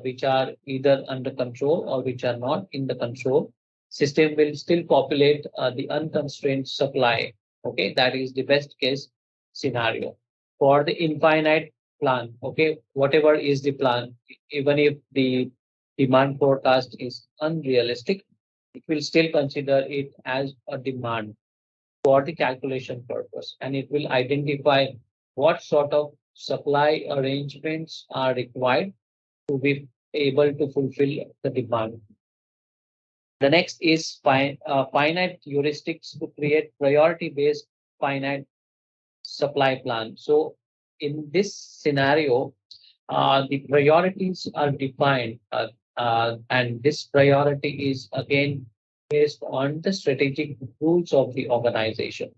which are either under control or which are not in the control, system will still populate the unconstrained supply. Okay, that is the best case scenario for the infinite plan. Okay, whatever is the plan, even if the demand forecast is unrealistic, it will still consider it as a demand for the calculation purpose, and it will identify what sort of supply arrangements are required to be able to fulfill the demand. The next is finite heuristics to create priority based finite supply plan. So in this scenario, the priorities are defined, and this priority is again based on the strategic rules of the organization.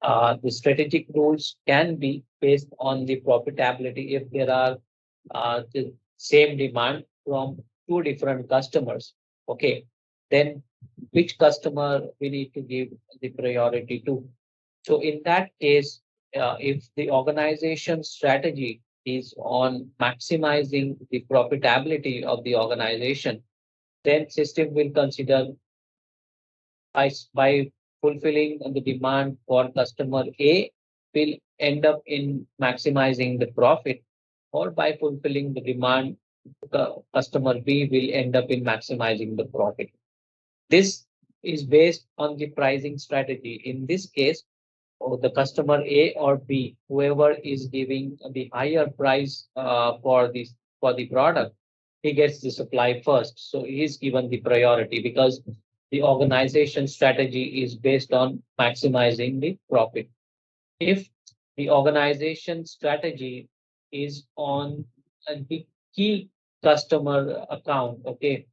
The strategic rules can be based on the profitability. If there are the same demand from two different customers, okay, then which customer we need to give the priority to. So in that case, if the organization strategy is on maximizing the profitability of the organization, then system will consider by fulfilling the demand for customer A will end up in maximizing the profit, or by fulfilling the demand customer B will end up in maximizing the profit. This is based on the pricing strategy. In this case, or the customer A or B, whoever is giving the higher price for the product, he gets the supply first. So he is given the priority because the organization strategy is based on maximizing the profit. If the organization strategy is on the key customer account, okay,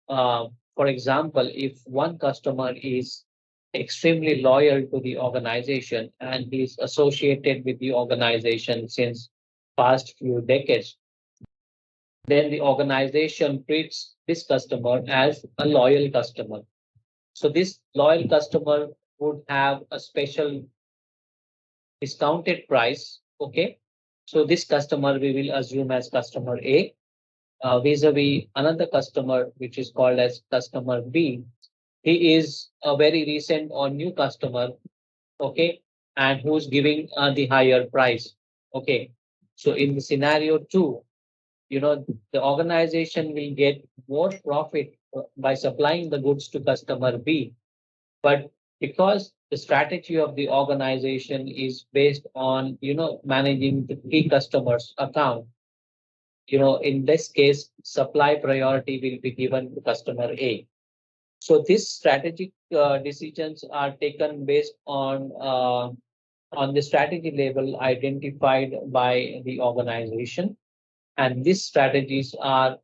for example, if one customer is extremely loyal to the organization and is associated with the organization since past few decades, then the organization treats this customer as a loyal customer. So this loyal customer would have a special discounted price. Okay. So this customer we will assume as customer A, vis-a-vis another customer, which is called as customer B. He is a very recent or new customer, okay, and who's giving the higher price. Okay. So in the scenario two, the organization will get more profit by supplying the goods to customer B. But because the strategy of the organization is based on, managing the key customers account, in this case, supply priority will be given to customer A. So these strategic decisions are taken based on the strategy level identified by the organization, and these strategies are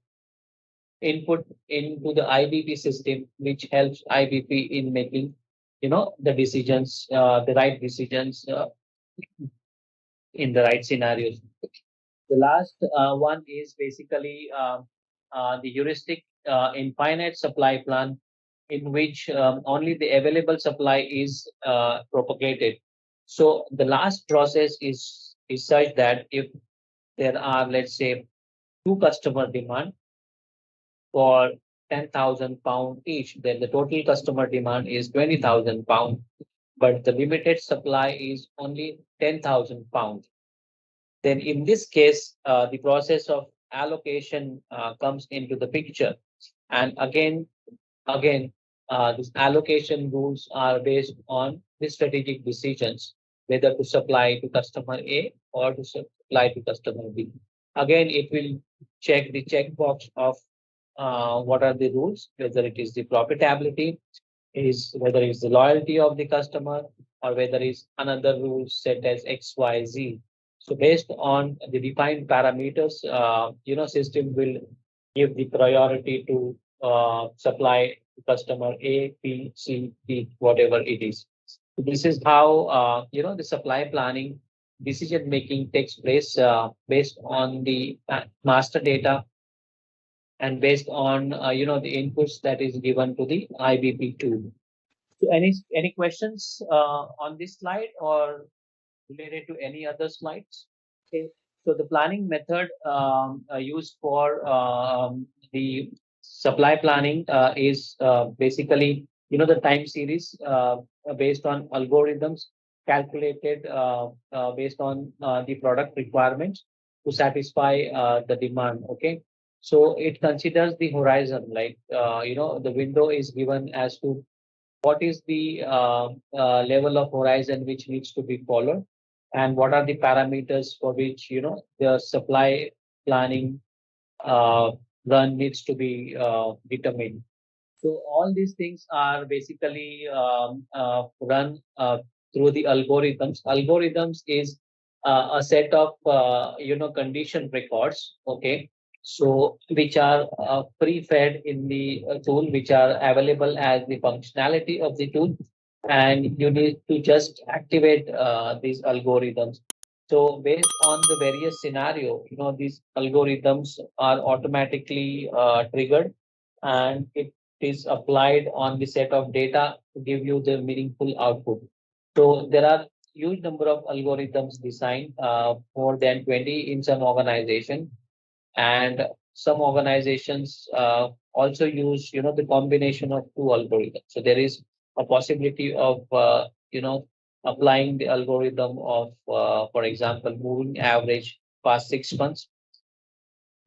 input into the IBP system, which helps IBP in making, the decisions, the right decisions in the right scenarios. The last one is basically the heuristic infinite supply plan, in which only the available supply is propagated. So the last process is such that if there are, let's say, two customer demand for 10,000 pound each, then the total customer demand is 20,000 pound, but the limited supply is only 10,000 pounds. Then in this case, the process of allocation comes into the picture. And again, these allocation rules are based on the strategic decisions, whether to supply to customer A or to supply to customer B. Again, it will check the checkbox of what are the rules, whether it is the profitability, whether it's the loyalty of the customer, or whether it's another rule set as XYZ. So based on the defined parameters, system will give the priority to supply to customer A, B, C, D, whatever it is. So this is how the supply planning decision making takes place based on the master data and based on the inputs that is given to the IBP tool. So any questions on this slide or related to any other slides? Okay. So the planning method used for the supply planning is basically the time series based on algorithms calculated based on the product requirements to satisfy the demand. Okay. So it considers the horizon, like the window is given as to what is the level of horizon which needs to be followed, and what are the parameters for which the supply planning run needs to be determined. So all these things are basically run through the algorithms. Algorithms is a set of condition records, okay, so which are pre-fed in the tool, which are available as the functionality of the tool, and you need to just activate these algorithms. So based on the various scenario, these algorithms are automatically triggered, and it is applied on the set of data to give you the meaningful output. So there are huge number of algorithms designed, more than 20 in some organization, and some organizations also use the combination of two algorithms. So there is a possibility of applying the algorithm of for example, moving average past 6 months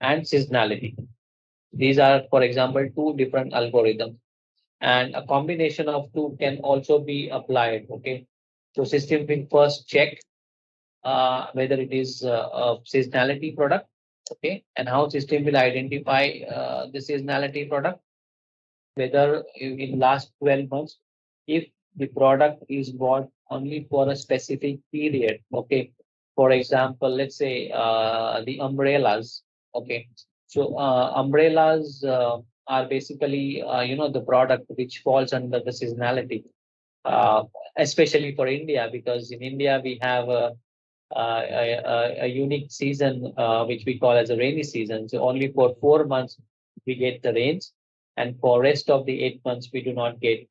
and seasonality. These are, for example, two different algorithms, and a combination of two can also be applied. Okay, so system will first check whether it is a seasonality product. Okay, and how system will identify the seasonality product, whether in last 12 months, if the product is bought only for a specific period. Okay, for example, let's say the umbrellas. Okay, so umbrellas are basically the product which falls under the seasonality, uh, especially for India, because in India we have a unique season which we call as a rainy season. So only for 4 months we get the rains, and for rest of the 8 months we do not get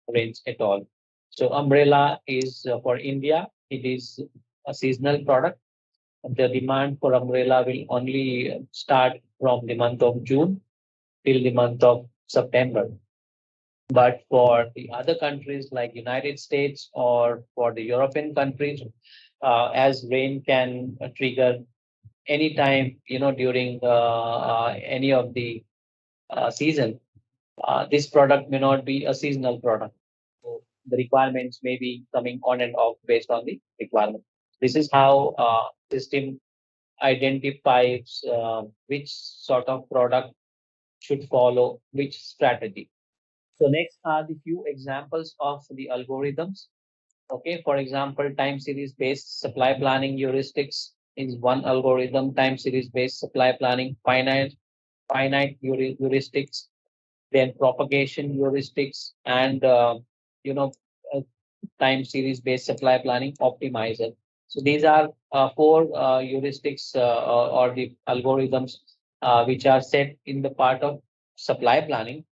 rains at all. So umbrella is for India. It is a seasonal product. The demand for umbrella will only start from the month of June till the month of September. But for the other countries like United States or for the European countries, as rain can trigger anytime, during any of the season, this product may not be a seasonal product. So the requirements may be coming on and off based on the requirement. This is how system identifies which sort of product should follow which strategy. So next are the few examples of the algorithms. Okay, for example, time series based supply planning heuristics is one algorithm. Time series based supply planning finite heuristics, then propagation heuristics, and you know uh, time series based supply planning optimizer. So these are four heuristics or the algorithms which are set in the part of supply planning.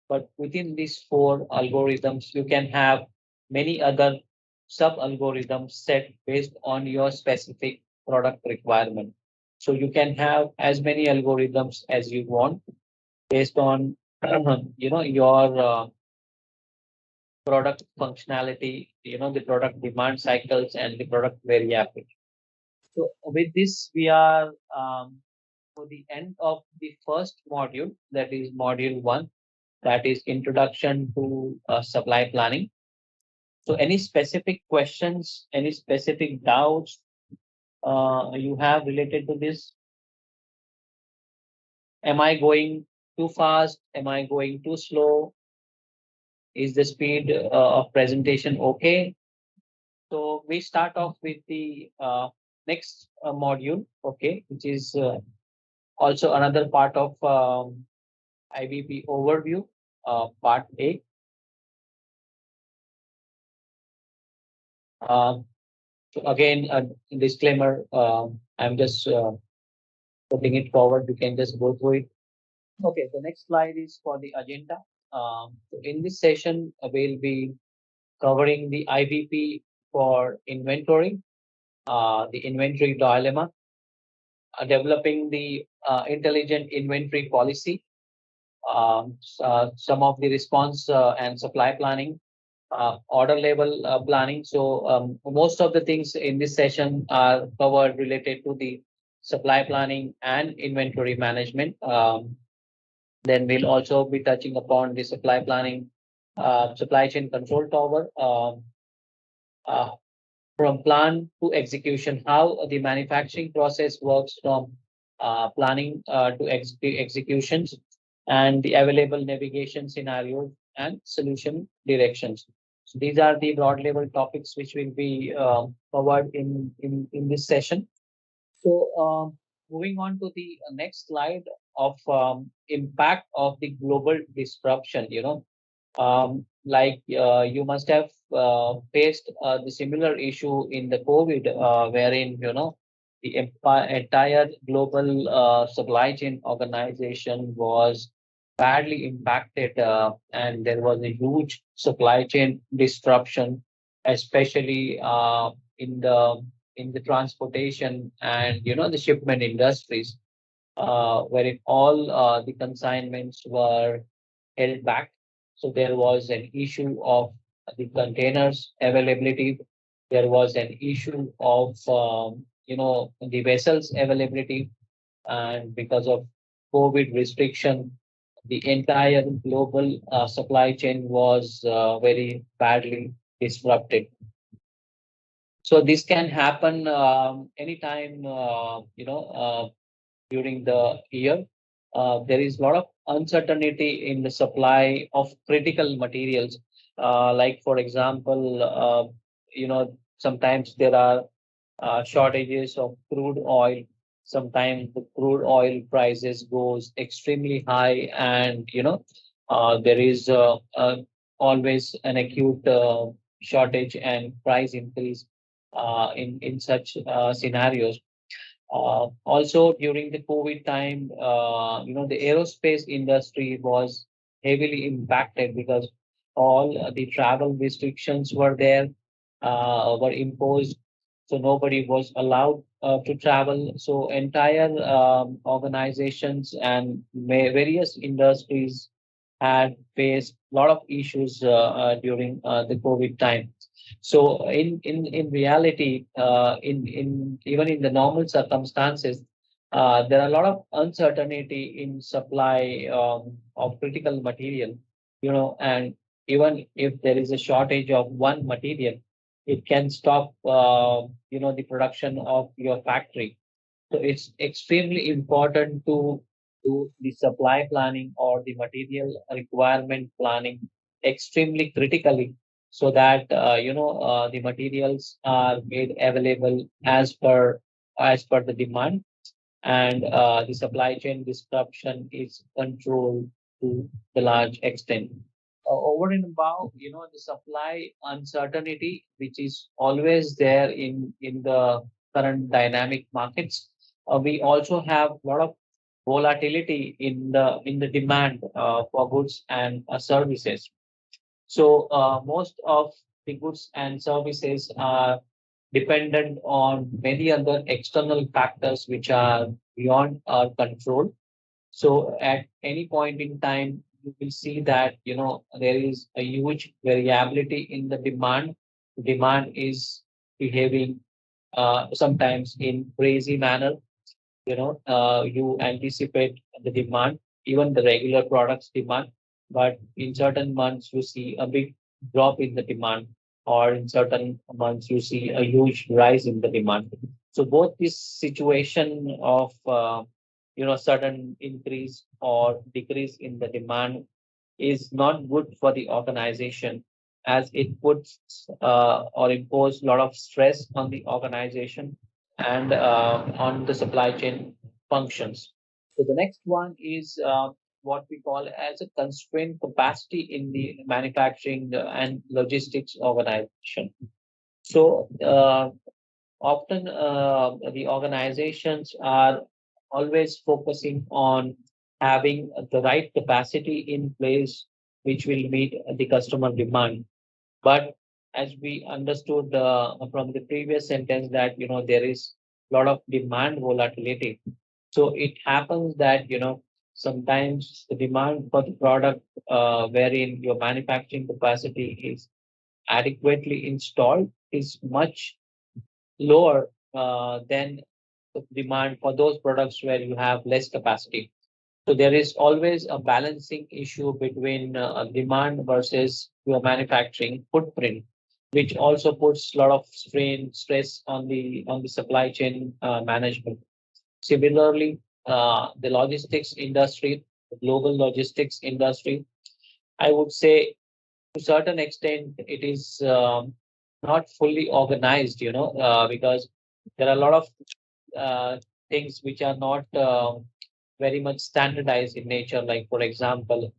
But within these four algorithms, you can have many other sub algorithms set based on your specific product requirement. So you can have as many algorithms as you want based on your product functionality, the product demand cycles and the product variability. So with this, we are for the end of the first module, that is module 1, that is introduction to supply planning. So any specific questions, any specific doubts you have related to this? Am I going too fast? Am I going too slow? Is the speed of presentation okay? So we start off with the next module, okay, which is also another part of IBP overview, part A. So again, a disclaimer, I'm just putting it forward. You can just go through it. Okay, the next slide is for the agenda. So in this session, we'll be covering the IBP for inventory, the inventory dilemma, developing the intelligent inventory policy, some of the response and supply planning, order level planning. So most of the things in this session are covered related to the supply planning and inventory management. Then we'll also be touching upon the supply planning, supply chain control tower, uh, from plan to execution, how the manufacturing process works from planning to executions, and the available navigation scenarios and solution directions. So these are the broad level topics which will be covered in this session. So moving on to the next slide of impact of the global disruption, like you must have faced the similar issue in the COVID, wherein the entire global supply chain organization was badly impacted, and there was a huge supply chain disruption, especially in the transportation and the shipment industries, wherein all the consignments were held back. So there was an issue of the containers availability. There was an issue of the vessels availability, and because of COVID restriction, the entire global supply chain was very badly disrupted. So this can happen anytime, during the year. There is a lot of uncertainty in the supply of critical materials. Like for example, sometimes there are shortages of crude oil. Sometimes the crude oil prices goes extremely high, and there is always an acute shortage and price increase in such scenarios. Also during the COVID time, the aerospace industry was heavily impacted because all the travel restrictions were there, were imposed, so nobody was allowed to travel. So entire organizations and various industries had faced a lot of issues during the COVID time. So in reality, in even in the normal circumstances, there are a lot of uncertainty in supply of critical material, and even if there is a shortage of one material, it can stop, the production of your factory. So it's extremely important to do the supply planning or the material requirement planning extremely critically, so that the materials are made available as per the demand, and the supply chain disruption is controlled to the large extent. Over and above, the supply uncertainty, which is always there in the current dynamic markets, we also have a lot of volatility in the demand for goods and services. So most of the goods and services are dependent on many other external factors which are beyond our control. So at any point in time, you will see that there is a huge variability in the demand. Demand is behaving sometimes in crazy manner. You anticipate the demand, even the regular products demand, but in certain months you see a big drop in the demand, or in certain months you see a huge rise in the demand. So both this situation of sudden increase or decrease in the demand is not good for the organization, as it puts or impose a lot of stress on the organization and on the supply chain functions. So the next one is what we call as a constrained capacity in the manufacturing and logistics organization. So often the organizations are always focusing on having the right capacity in place, which will meet the customer demand. But as we understood from the previous sentence that there is a lot of demand volatility. So it happens that sometimes the demand for the product wherein your manufacturing capacity is adequately installed is much lower than the demand for those products where you have less capacity. So there is always a balancing issue between demand versus your manufacturing footprint, which also puts a lot of stress on the supply chain management. Similarly, the logistics industry, the global logistics industry, I would say to certain extent it is not fully organized, because there are a lot of things which are not very much standardized in nature. Like, for example,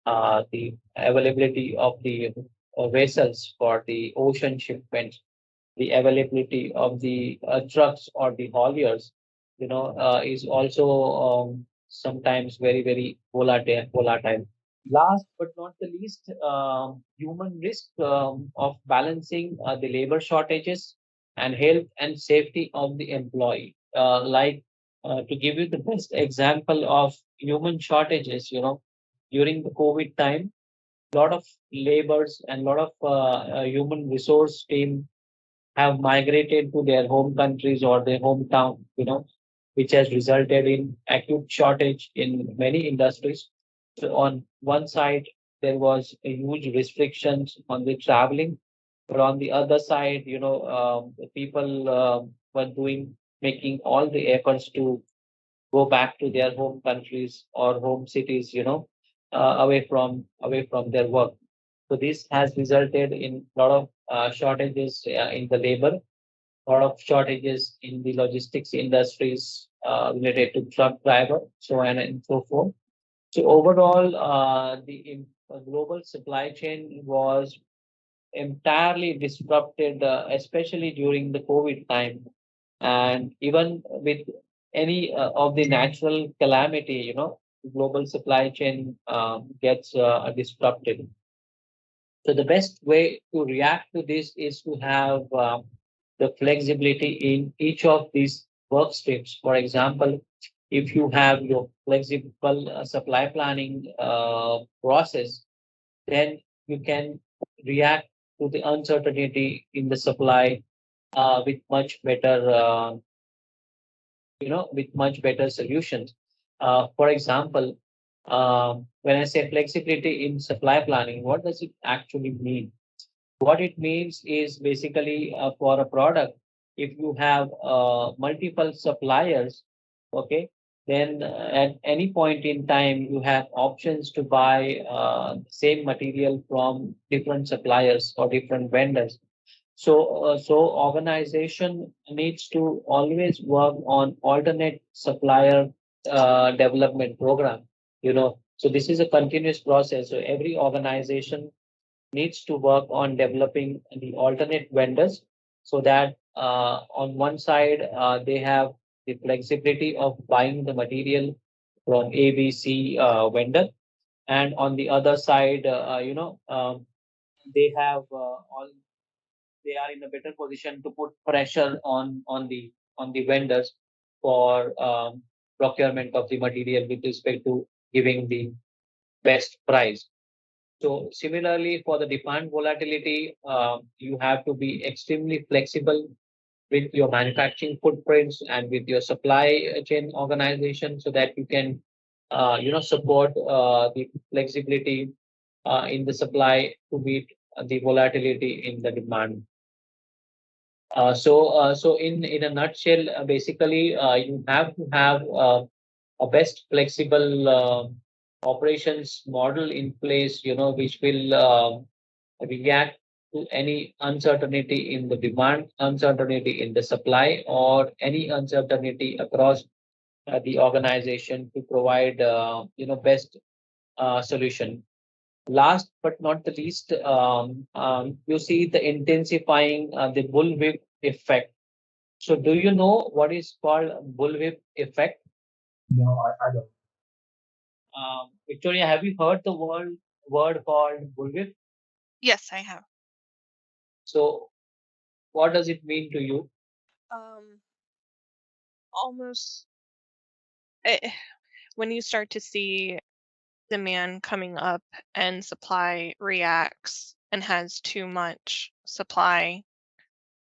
the availability of the vessels for the ocean shipments, the availability of the trucks or the hauliers, is also sometimes very, very volatile. Last but not the least, human risk of balancing the labor shortages and health and safety of the employee. To give you the best example of human shortages, during the COVID time, a lot of labors and a lot of human resource team have migrated to their home countries or their hometown, which has resulted in acute shortage in many industries. So on one side, there was a huge restrictions on the traveling, but on the other side, the people were making all the efforts to go back to their home countries or home cities, away from their work. So this has resulted in a lot of shortages in the labor, a lot of shortages in the logistics industries related to truck driver, so on and so forth. So overall, the global supply chain was entirely disrupted, especially during the COVID time. And even with any of the natural calamity, global supply chain gets disrupted. So the best way to react to this is to have the flexibility in each of these work streams. For example, if you have your flexible supply planning process, then you can react to the uncertainty in the supply with much better, with much better solutions. For example, when I say flexibility in supply planning, what does it actually mean? What it means is basically for a product, if you have multiple suppliers, okay, then at any point in time you have options to buy the same material from different suppliers or different vendors. So organization needs to always work on alternate supplier development program. So this is a continuous process. So every organization needs to work on developing the alternate vendors so that on one side they have the flexibility of buying the material from ABC vendor, and on the other side, they have all they are in a better position to put pressure on the vendors for procurement of the material with respect to giving the best price. So similarly, for the demand volatility, you have to be extremely flexible with your manufacturing footprints and with your supply chain organization, so that you can, support the flexibility in the supply to meet the volatility in the demand. So in a nutshell, basically, you have to have a best flexible operations model in place, which will react to any uncertainty in the demand, uncertainty in the supply, or any uncertainty across the organization to provide, best solution. Last but not the least, you see the intensifying the bullwhip effect. So, do you know what is called bullwhip effect? No, I don't. Victoria, have you heard the word called bullwhip? Yes, I have. So, what does it mean to you? Almost when you start to see demand coming up and supply reacts and has too much supply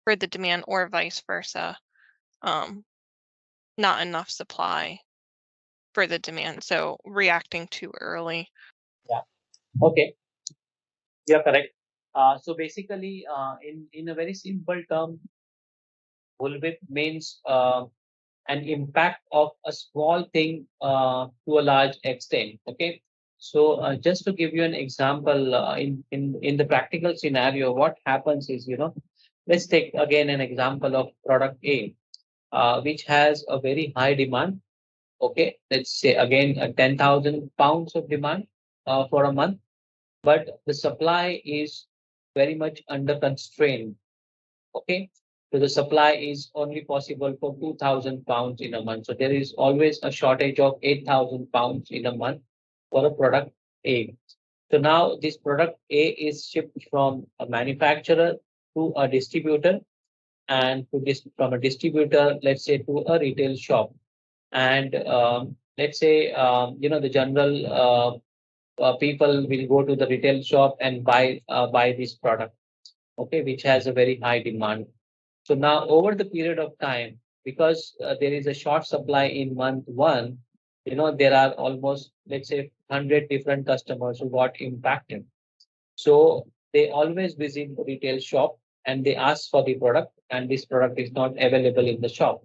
for the demand, or vice versa, not enough supply for the demand, so reacting too early. Yeah. Okay. You're correct. So basically, in a very simple term, bullwhip means an impact of a small thing to a large extent. Okay. So just to give you an example, in the practical scenario, what happens is, let's take again an example of product A, which has a very high demand. Okay, let's say again 10,000 pounds of demand for a month, but the supply is very much under constraint. Okay, so the supply is only possible for 2,000 pounds in a month. So there is always a shortage of 8,000 pounds in a month for a product A. So now this product A is shipped from a manufacturer to a distributor, and to this from a distributor, let's say, to a retail shop. And let's say, the general people will go to the retail shop and buy this product, okay, which has a very high demand. So now over the period of time, because there is a short supply in month one, there are almost, let's say, 100 different customers who got impacted. So they always visit the retail shop and they ask for the product, and this product is not available in the shop.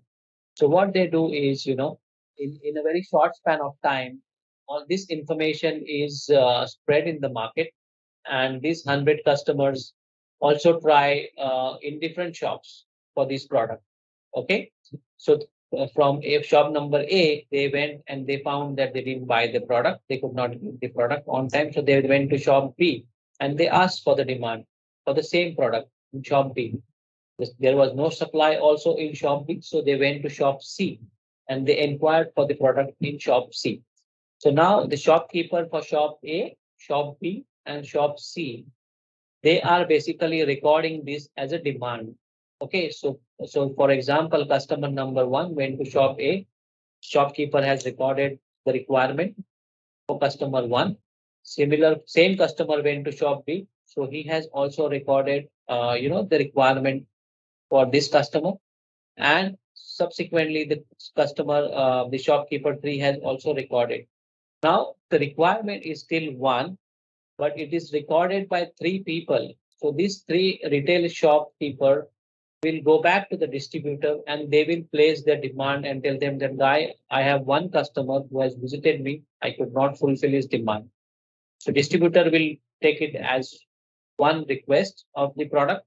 So what they do is, in a very short span of time, all this information is spread in the market, and these 100 customers also try in different shops for this product. Okay, so from shop number A, they went and they found that they didn't buy the product, they could not get the product on time, so they went to shop B and they asked for the demand for the same product in shop B. There was no supply also in shop B, so they went to shop C and they inquired for the product in shop C. So now the shopkeeper for shop A, shop B, and shop C, they are basically recording this as a demand. Okay, so for example, customer number 1 went to shop A, shopkeeper has recorded the requirement for customer 1. Same customer went to shop B, so he has also recorded, the requirement for this customer, and subsequently the shopkeeper 3 has also recorded. Now the requirement is still 1, but it is recorded by 3 people. So these 3 retail shopkeeper will go back to the distributor and they will place their demand and tell them that, guy, I have 1 customer who has visited me, I could not fulfill his demand. So distributor will take it as 1 request of the product.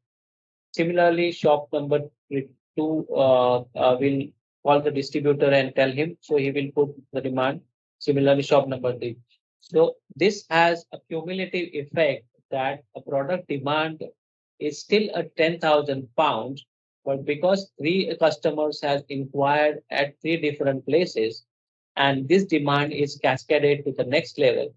Similarly, shop number 2 will call the distributor and tell him, so he will put the demand. Similarly, shop number 3. So this has a cumulative effect that a product demand is still at 10,000 pounds, but because 3 customers has inquired at 3 different places, and this demand is cascaded to the next level,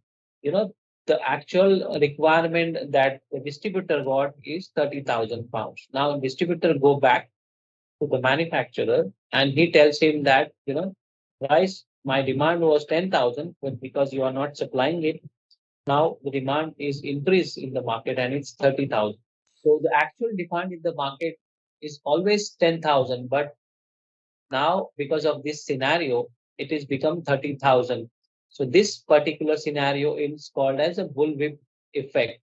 the actual requirement that the distributor got is 30,000 pounds. Now distributor go back to the manufacturer and he tells him that, guys, my demand was 10,000, but because you are not supplying it, now the demand is increased in the market and it's 30,000. So the actual demand in the market is always 10,000, but now because of this scenario, it is become 30,000. So this particular scenario is called as a bullwhip effect.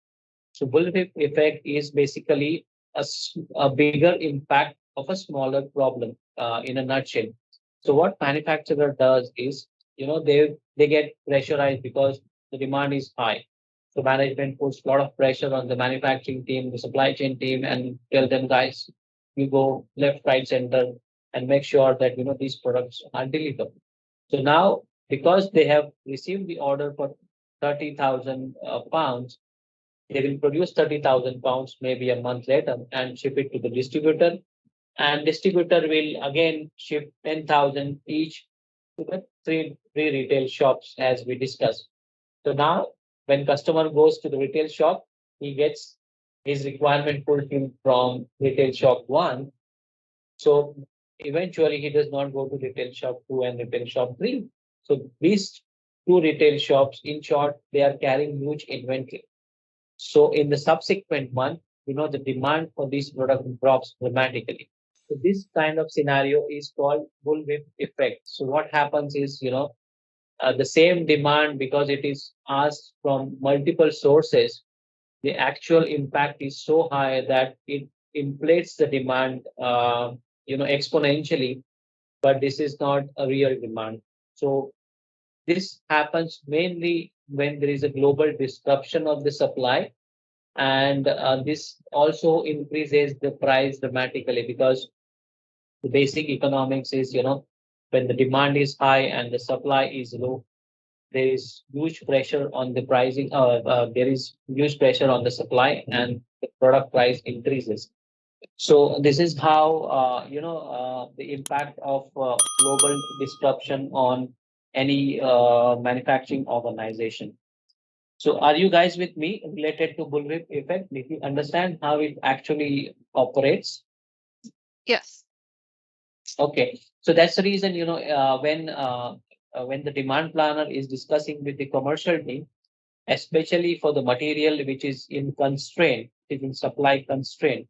So bullwhip effect is basically a bigger impact of a smaller problem in a nutshell. So what manufacturer does is, they get pressurized because the demand is high. So management puts a lot of pressure on the manufacturing team, the supply chain team, and tell them, guys, you go left, right, center, and make sure that these products are delivered. So now, because they have received the order for 30,000 pounds, they will produce 30,000 pounds maybe a month later and ship it to the distributor. And distributor will again ship 10,000 each to the three retail shops as we discussed. So now when customer goes to the retail shop, he gets his requirement fulfilled from retail shop 1. So eventually he does not go to retail shop 2 and retail shop 3. So these 2 retail shops, in short, they are carrying huge inventory. So in the subsequent month, the demand for this product drops dramatically. So this kind of scenario is called bullwhip effect. So what happens is, the same demand, because it is asked from multiple sources, the actual impact is so high that it inflates the demand, exponentially, but this is not a real demand. So this happens mainly when there is a global disruption of the supply, and this also increases the price dramatically, because the basic economics is, when the demand is high and the supply is low, there is huge pressure on the pricing. There is huge pressure on the supply, and the product price increases. So this is how the impact of global disruption on any manufacturing organization. So are you guys with me related to bullwhip effect? Did you understand how it actually operates? Yes. Okay, so that's the reason, when the demand planner is discussing with the commercial team, especially for the material which is in constraint, is in supply constraint,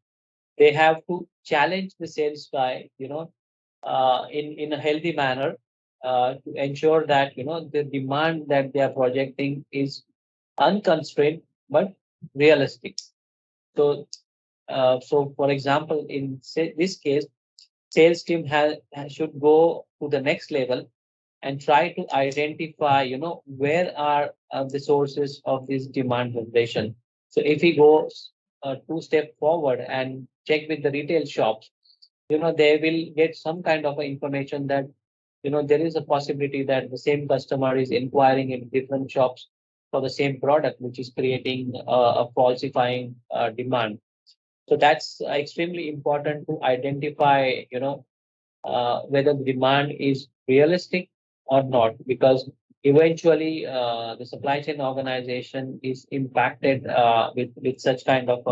they have to challenge the sales guy, in a healthy manner, to ensure that the demand that they are projecting is unconstrained but realistic. So, for example, in this case, sales team should go to the next level and try to identify, where are the sources of this demand generation. So if he goes 2 steps forward and check with the retail shops, they will get some kind of information that, there is a possibility that the same customer is inquiring in different shops for the same product, which is creating a falsifying demand. So that's extremely important to identify, whether the demand is realistic or not, because eventually the supply chain organization is impacted with such kind of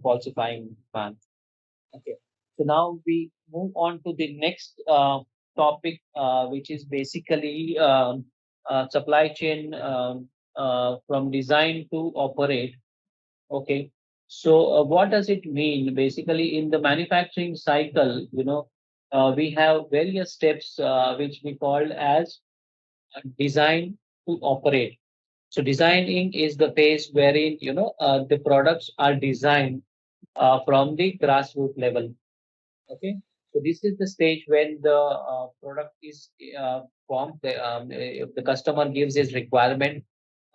falsifying demand. Okay. So now we move on to the next topic, which is basically supply chain from design to operate. Okay. So what does it mean? Basically, in the manufacturing cycle, we have various steps which we call as design to operate. So designing is the phase wherein the products are designed from the grassroots level. Okay, so this is the stage when the product is formed. The customer gives his requirement.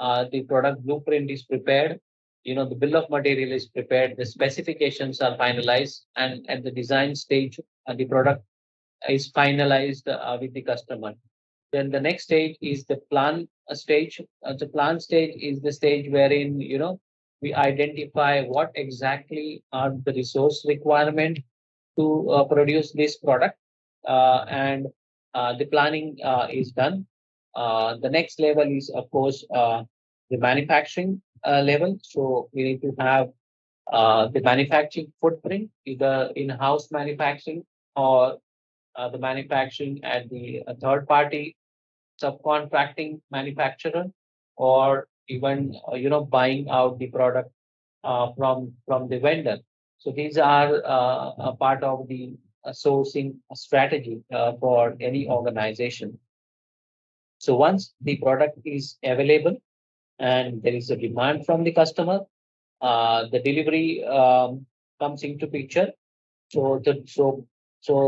The product blueprint is prepared. The bill of material is prepared. The specifications are finalized, and at the design stage, the product is finalized with the customer. Then the next stage is the plan stage. The plan stage is the stage wherein we identify what exactly are the resource requirement to produce this product, and the planning is done. The next level is, of course, the manufacturing level. So we need to have the manufacturing footprint, either in-house manufacturing or the manufacturing at the third party subcontracting manufacturer, or even buying out the product from the vendor. So these are a part of the sourcing strategy for any organization. So once the product is available and there is a demand from the customer, the delivery comes into picture. So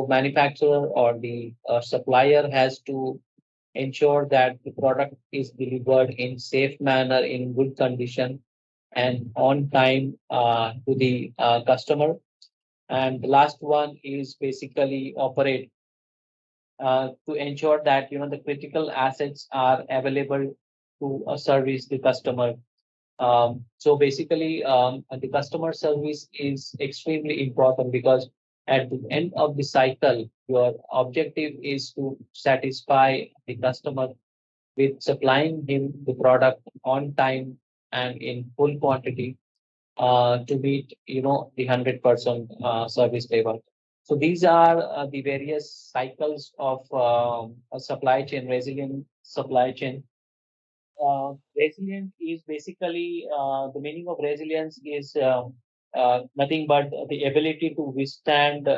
manufacturer or the supplier has to ensure that the product is delivered in safe manner, in good condition, and on time to the customer. And the last one is basically operate to ensure that the critical assets are available to service the customer. So basically, the customer service is extremely important, because at the end of the cycle, your objective is to satisfy the customer with supplying him the product on time and in full quantity to meet the 100% service level. So these are the various cycles of a supply chain, resilient supply chain. Resilient is basically the meaning of resilience is nothing but the ability to withstand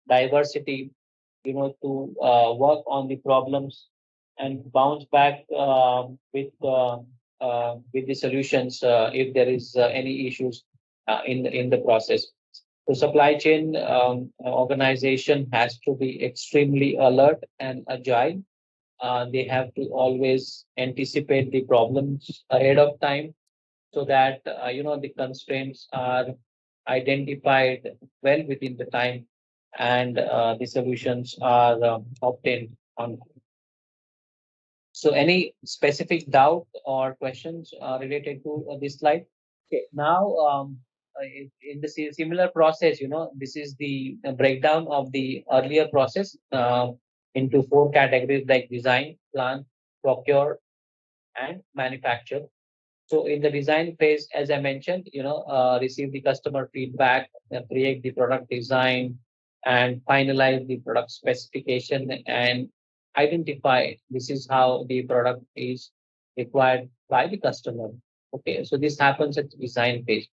diversity, to work on the problems and bounce back with the solutions if there is any issues in the process. So supply chain organization has to be extremely alert and agile. They have to always anticipate the problems ahead of time, so that the constraints are identified well within the time, and the solutions are obtained on. So any specific doubt or questions related to this slide? Okay, now in the similar process, this is the breakdown of the earlier process into 4 categories, like design, plan, procure, and manufacture. So in the design phase, as I mentioned, receive the customer feedback, create the product design, and finalize the product specification, and identify this is how the product is required by the customer. Okay, so this happens at the design phase.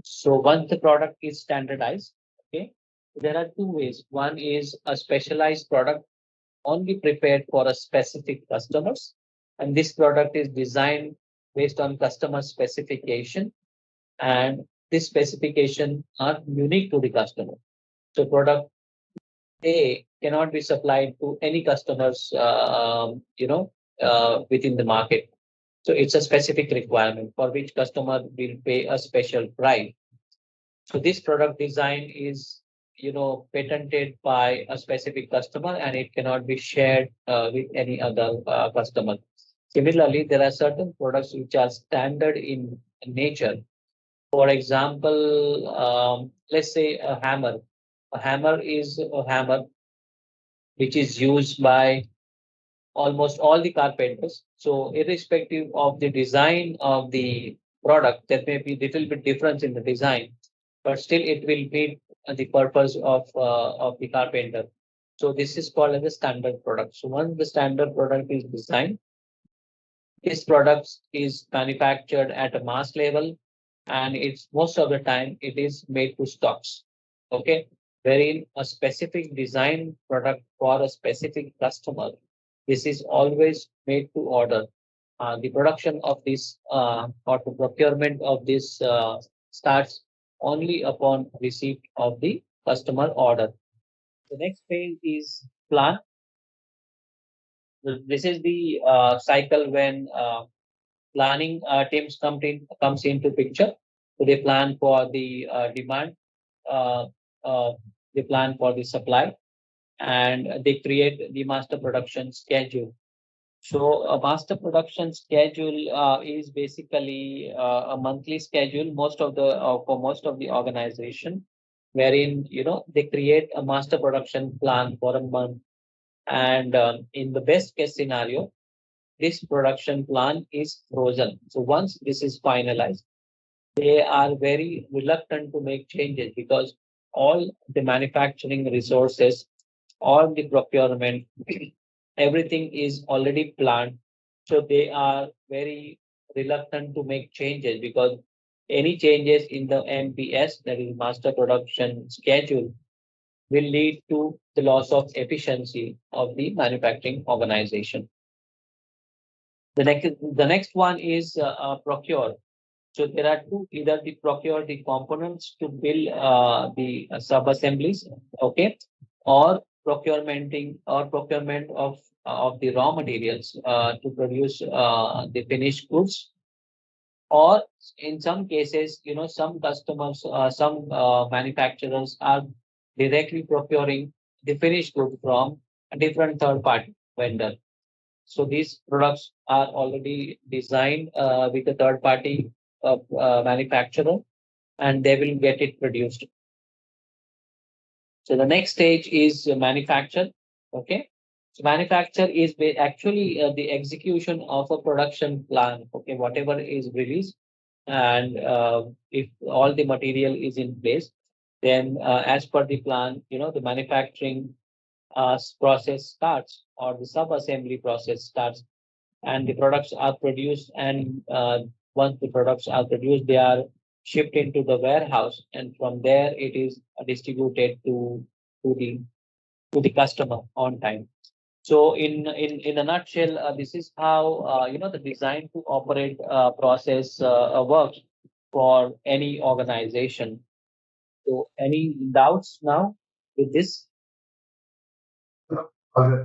So once the product is standardized, okay, there are 2 ways. One is a specialized product only prepared for a specific customers, and this product is designed based on customer specification, and this specification are unique to the customer. So product A cannot be supplied to any customers within the market. So it's a specific requirement for which customer will pay a special price. So this product design is patented by a specific customer, and it cannot be shared with any other customer. Similarly, there are certain products which are standard in nature, For example, let's say a hammer. A hammer is a hammer which is used by almost all the carpenters. So irrespective of the design of the product, there may be little bit difference in the design, but still it will meet the purpose of the carpenter. So this is called as a standard product. So once the standard product is designed, this product is manufactured at a mass level, and it's most of the time it is made to stocks. Okay, wherein a specific design product for a specific customer, this is always made to order. The production of this or the procurement of this starts only upon receipt of the customer order. The next phase is plan. This is the cycle when planning teams comes into picture. So they plan for the demand, uh, uh, they plan for the supply, and they create the master production schedule. So a master production schedule is basically a monthly schedule for most of the organization, wherein they create a master production plan for a month, and in the best case scenario, this production plan is frozen. So once this is finalized, they are very reluctant to make changes because all the manufacturing resources, all the procurement, everything is already planned. So they are very reluctant to make changes because any changes in the MPS, that is master production schedule, will lead to the loss of efficiency of the manufacturing organization. The next one is procure. So there are two: either the procure the components to build the sub assemblies, okay, or procurement of the raw materials to produce the finished goods. Or in some cases, some customers, some manufacturers are directly procuring the finished good from a different third party vendor. So these products are already designed with a third party manufacturer, and they will get it produced. So the next stage is manufacture. Okay. So manufacture is actually the execution of a production plan. Okay. Whatever is released, and if all the material is in place, then as per the plan, the manufacturing process starts, or the sub assembly process starts, and the products are produced, and once the products are produced, they are shipped into the warehouse, and from there it is distributed to the customer on time. So in a nutshell, this is how the design to operate process works for any organization. So any doubts now with this? Okay.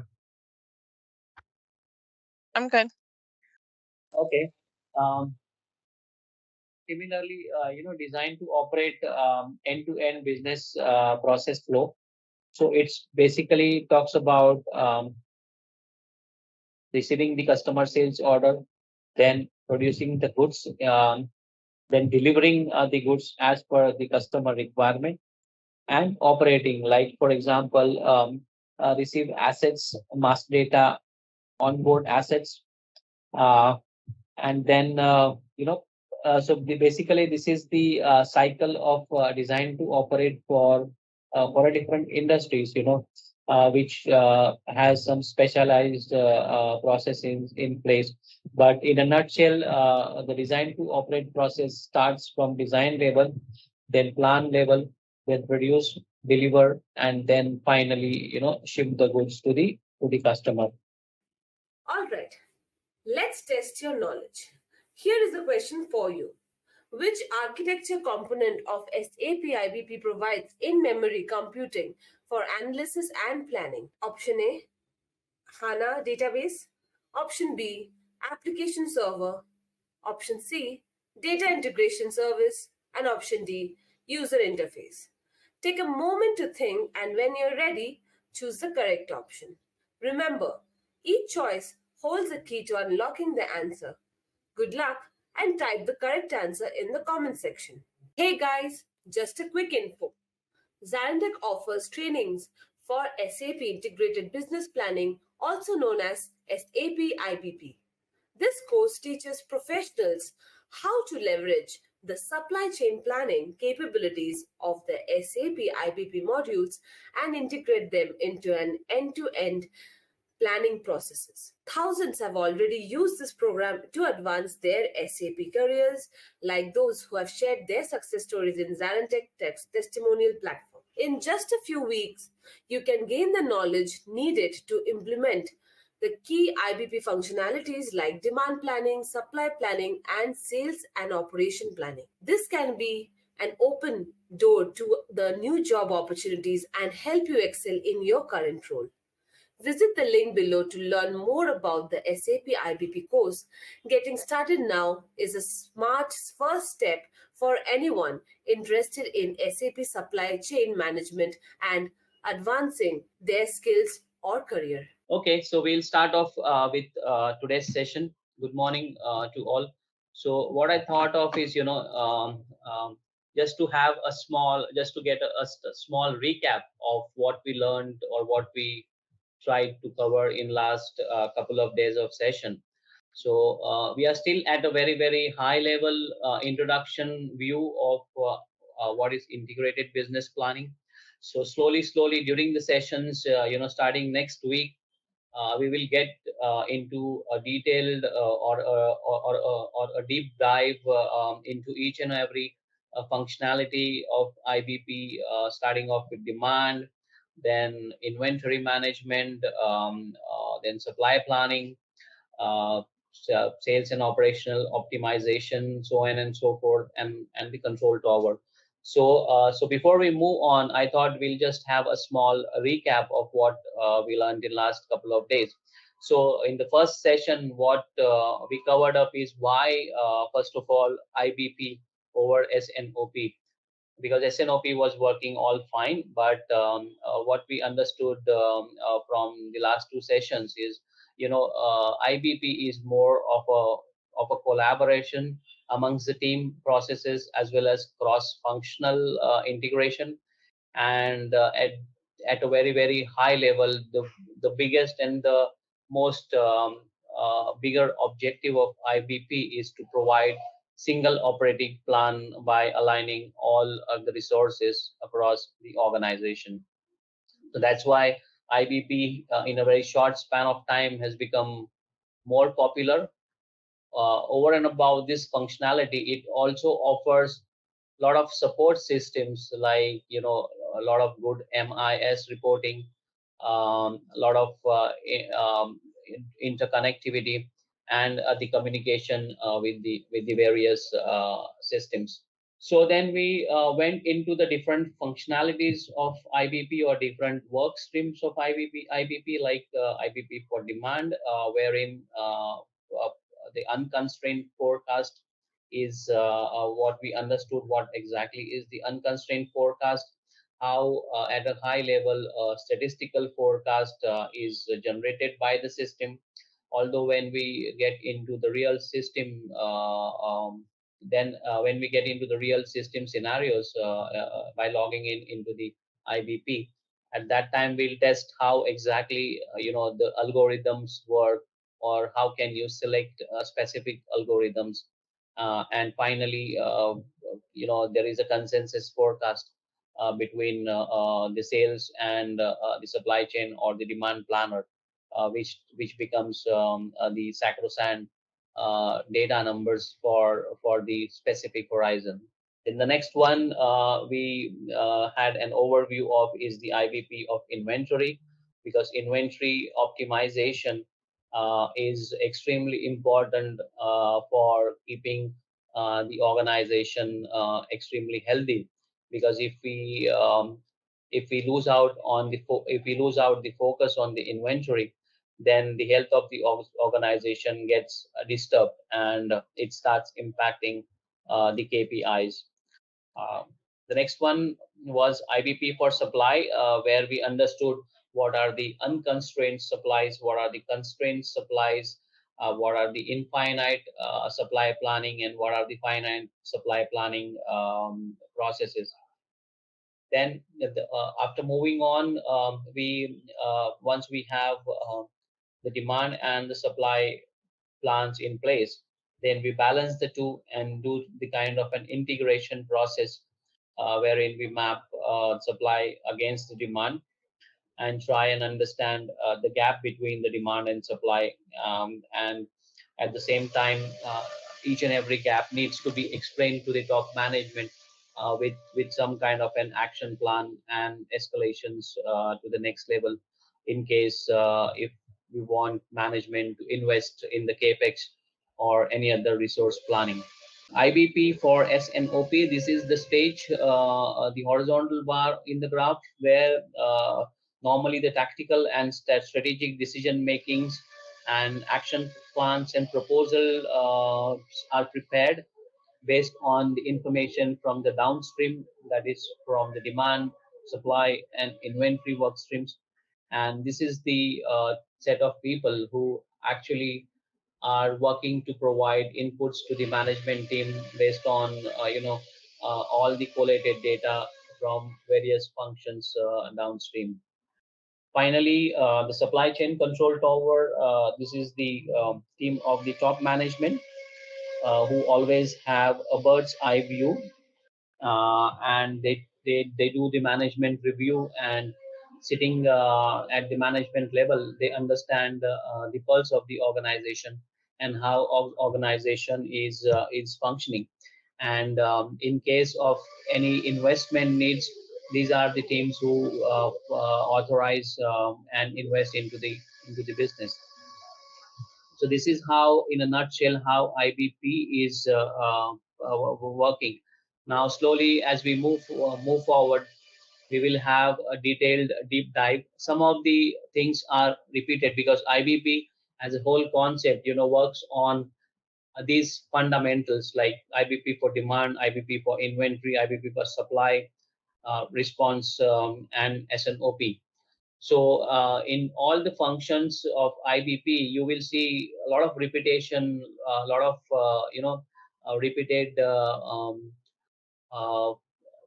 I'm good. Okay. Um, Similarly, designed to operate end-to-end business process flow. So it's basically talks about receiving the customer sales order, then producing the goods, then delivering the goods as per the customer requirement, and operating. Like for example, receive assets, mass data, onboard assets, uh, and then basically this is the cycle of design to operate for a different industries, which has some specialized processes in place. But in a nutshell, the design to operate process starts from design level, then plan level, then produce, deliver, and then finally ship the goods to the customer. All right, let's test your knowledge. Here is a question for you. Which architecture component of SAP IBP provides in-memory computing for analysis and planning? Option A, HANA database. Option B, application server. Option C, data integration service. And option D, user interface. Take a moment to think, and when you're ready, choose the correct option. Remember, each choice holds a key to unlocking the answer. Good luck, and type the correct answer in the comment section. Hey guys, just a quick info. ZaranTech offers trainings for SAP Integrated Business Planning, also known as SAP IBP. This course teaches professionals how to leverage the supply chain planning capabilities of the SAP IBP modules and integrate them into an end-to-end planning processes. Thousands have already used this program to advance their SAP careers, like those who have shared their success stories in ZaranTech Tech's testimonial platform. In just a few weeks, you can gain the knowledge needed to implement the key IBP functionalities like demand planning, supply planning, and sales and operation planning. This can be an open door to the new job opportunities and help you excel in your current role. Visit the link below to learn more about the SAP IBP course. Getting started now is a smart first step for anyone interested in SAP supply chain management and advancing their skills or career. Okay, so we'll start off with today's session. Good morning to all. So what I thought of is, just to have a small, just to get a small recap of what we learned or what we tried to cover in last couple of days of session. So we are still at a very, very high level introduction view of what is integrated business planning. So slowly during the sessions, starting next week, we will get into a detailed or a deep dive into each and every functionality of IBP, starting off with demand, then inventory management, then supply planning, sales and operational optimization, so on and so forth, and the control tower. So before we move on, I thought we'll just have a small recap of what we learned in last couple of days. So in the first session, what we covered up is why, first of all, IBP over SNOP, because SNOP was working all fine, but what we understood from the last two sessions is, IBP is more of a collaboration amongst the team processes as well as cross-functional integration, and at a very, very high level, the biggest and the most bigger objective of IBP is to provide single operating plan by aligning all of the resources across the organization. So that's why IBP in a very short span of time has become more popular. Over and above this functionality, it also offers a lot of support systems, like a lot of good MIS reporting, a lot of interconnectivity, and the communication with the various systems. So then we went into the different functionalities of IBP or different work streams of IBP, like IBP for demand, wherein the unconstrained forecast is what we understood. What exactly is the unconstrained forecast? How at a high level statistical forecast is generated by the system. Although when we get into the real system, then when we get into the real system scenarios by logging into the IBP, at that time we'll test how exactly the algorithms work, or how can you select specific algorithms, and finally there is a consensus forecast between the sales and the supply chain or the demand planner, which becomes the sacrosanct data numbers for the specific horizon. In the next one, we had an overview of is the IBP of inventory, because inventory optimization is extremely important for keeping the organization extremely healthy. Because if we lose out on the focus on the inventory, then the health of the organization gets disturbed, and it starts impacting the KPIs. The next one was IBP for supply, where we understood what are the unconstrained supplies, what are the constrained supplies, what are the infinite supply planning and what are the finite supply planning processes. Then after moving on, once we have the demand and the supply plans in place, then we balance the two and do the kind of an integration process wherein we map supply against the demand and try and understand the gap between the demand and supply, and at the same time each and every gap needs to be explained to the top management with some kind of an action plan and escalations to the next level in case if we want management to invest in the capex or any other resource planning. IBP for SNOP, this is the stage, the horizontal bar in the graph where normally the tactical and strategic decision makings and action plans and proposal are prepared based on the information from the downstream, that is from the demand, supply, and inventory work streams. And this is the set of people who actually are working to provide inputs to the management team based on all the collated data from various functions downstream. Finally, the supply chain control tower. This is the team of the top management who always have a bird's eye view, and they do the management review, and sitting at the management level, they understand the pulse of the organization and how organization is functioning. And in case of any investment needs, these are the teams who authorize and invest into the business. So this is how, in a nutshell, how IBP is working. Now, slowly, as we move forward, we will have a detailed deep dive. Some of the things are repeated because IBP as a whole concept, works on these fundamentals like IBP for demand, IBP for inventory, IBP for supply, response, and SNOP. So in all the functions of IBP, you will see a lot of repetition, a lot of repeated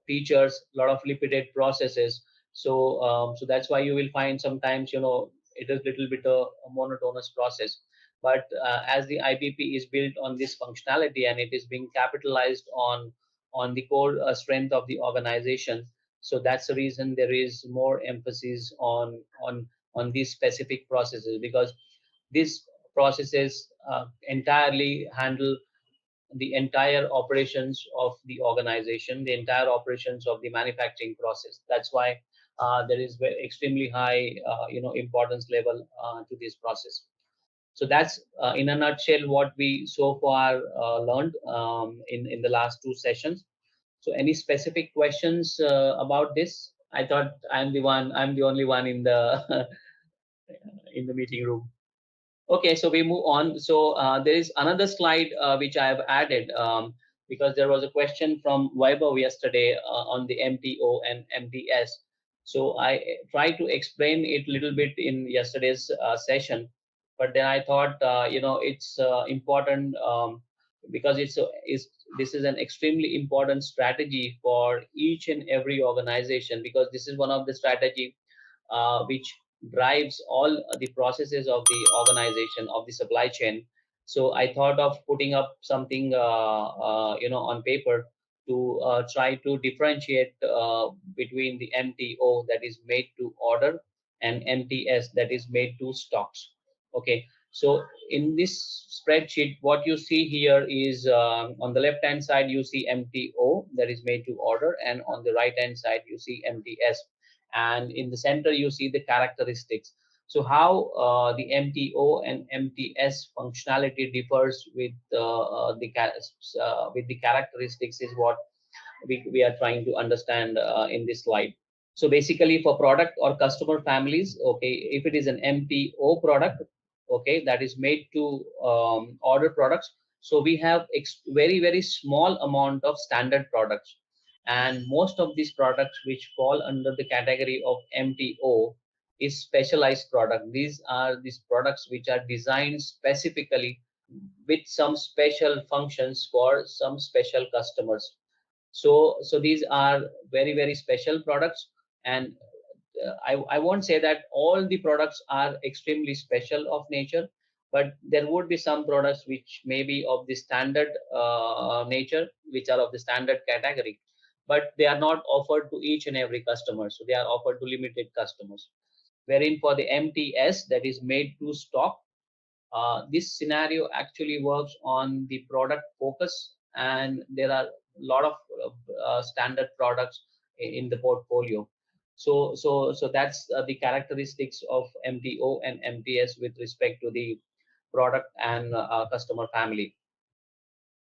features, a lot of repeated processes. So that's why you will find sometimes it is little bit a monotonous process. But as the IBP is built on this functionality and it is being capitalized on the core strength of the organization, so that's the reason there is more emphasis on these specific processes, because these processes entirely handle the entire operations of the organization, the entire operations of the manufacturing process. That's why there is extremely high importance level to this process. So that's in a nutshell what we so far learned in the last two sessions. So any specific questions about this? I thought I'm the only one in the in the meeting room. Okay, so we move on. So there is another slide which I have added because there was a question from Vaibhav yesterday on the MTO and MTS. So I tried to explain it a little bit in yesterday's session, but then I thought it's important because this is an extremely important strategy for each and every organization, because this is one of the strategy which drives all the processes of the organization, of the supply chain. So I thought of putting up something on paper to try to differentiate between the MTO, that is made to order, and MTS, that is made to stocks. Okay, so in this spreadsheet, what you see here is on the left hand side you see MTO, that is made to order, and on the right hand side you see MTS, and in the center you see the characteristics. So how the MTO and MTS functionality differs with the characteristics is what we are trying to understand in this slide. So basically, for product or customer families, okay, if it is an MTO product, okay, that is made to order products, so we have very small amount of standard products, and most of these products which fall under the category of MTO, is specialized product. These are these products which are designed specifically with some special functions for some special customers. So these are very, very special products. And I won't say that all the products are extremely special of nature, but there would be some products which may be of the standard nature, which are of the standard category, but they are not offered to each and every customer. So they are offered to limited customers. Wherein for the MTS, that is made to stock, this scenario actually works on the product focus, and there are a lot of standard products in the portfolio. So that's the characteristics of MTO and MTS with respect to the product and customer family.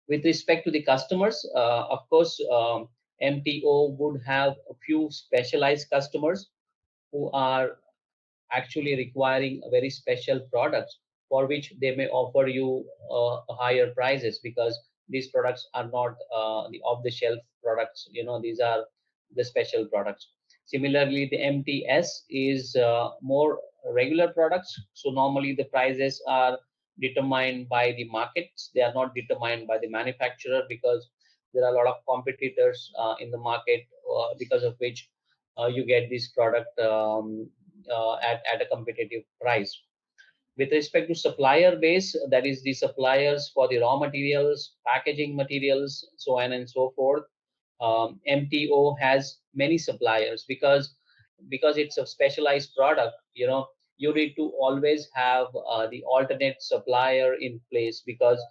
With respect to the customers, of course, MTO would have a few specialized customers who are actually requiring very special products, for which they may offer you higher prices, because these products are not the off-the-shelf products. These are the special products. Similarly, the MTS is more regular products. So normally the prices are determined by the markets. They are not determined by the manufacturer, because there are a lot of competitors in the market, because of which you get this product at a competitive price. With respect to supplier base, that is the suppliers for the raw materials, packaging materials, so on and so forth. MTO has many suppliers, because it's a specialized product. You need to always have the alternate supplier in place, because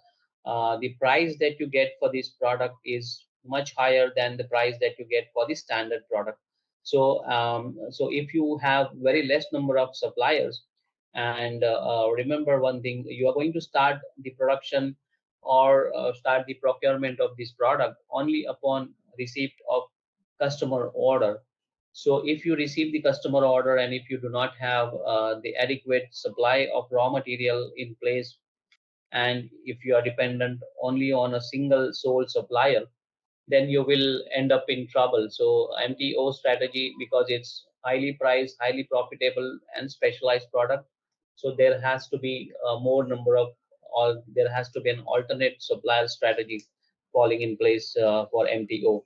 the price that you get for this product is much higher than the price that you get for the standard product. So if you have very less number of suppliers, and remember one thing, you are going to start the production or start the procurement of this product only upon receipt of customer order. So if you receive the customer order, and if you do not have the adequate supply of raw material in place, and if you are dependent only on a single sole supplier, then you will end up in trouble. So MTO strategy, because it's highly priced, highly profitable, and specialized product, so there has to be more number of, or there has to be an alternate supplier strategy falling in place for MTO.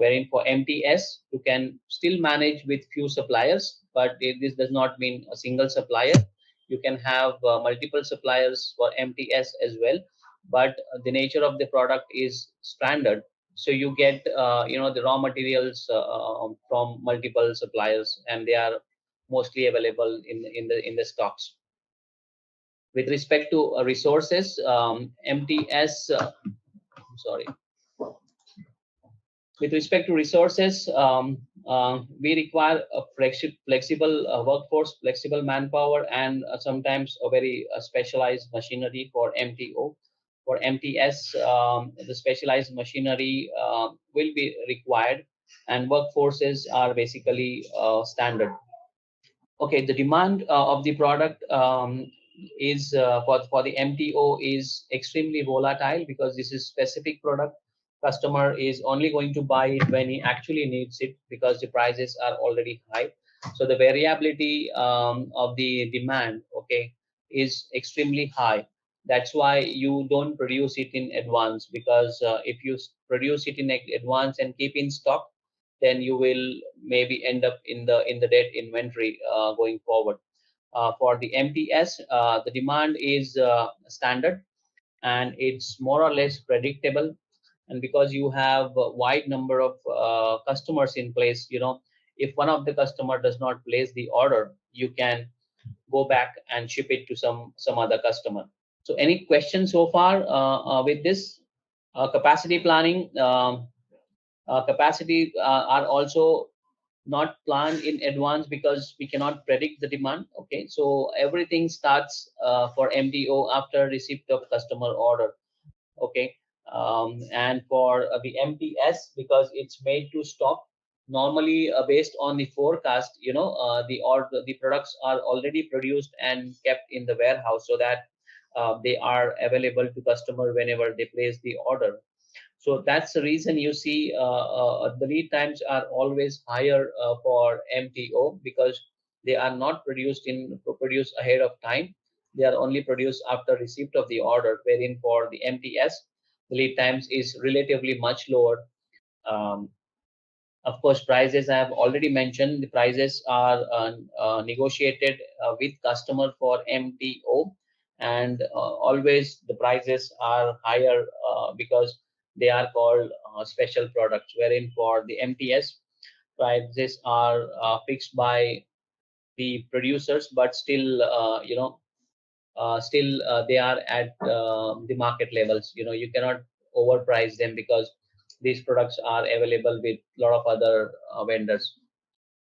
Wherein for MTS, you can still manage with few suppliers, but this does not mean a single supplier. You can have multiple suppliers for MTS as well, but the nature of the product is standard. So you get the raw materials from multiple suppliers, and they are mostly available in the stocks. With respect to resources, MTS, sorry. With respect to resources, we require a flexible workforce, flexible manpower, and sometimes a very specialized machinery for MTO. For MTS, the specialized machinery will be required, and workforces are basically standard. Okay, the demand of the product is for the MTO is extremely volatile, because this is specific product. Customer is only going to buy it when he actually needs it, because the prices are already high. So the variability of the demand, okay, is extremely high. That's why you don't produce it in advance, because if you produce it in advance and keep in stock, then you will maybe end up in the dead inventory going forward. For the MTS, the demand is standard, and it's more or less predictable. And because you have a wide number of customers in place, if one of the customer does not place the order, you can go back and ship it to some other customer. So any questions so far with this? Capacity planning, capacity are also not planned in advance, because we cannot predict the demand. Okay, so everything starts for MTO after receipt of customer order. Okay, and for the MTS, because it's made to stock, normally based on the forecast, the products are already produced and kept in the warehouse, so that they are available to customer whenever they place the order. So that's the reason you see the lead times are always higher for MTO, because They are not produced ahead of time. They are only produced after receipt of the order, wherein for the MTS, the lead times is relatively much lower. Of course, prices I have already mentioned. The prices are negotiated with customer for MTO, and always the prices are higher because they are called special products. Wherein for the MTS, prices are fixed by the producers, but still, they are at the market levels. You cannot overprice them because these products are available with a lot of other vendors.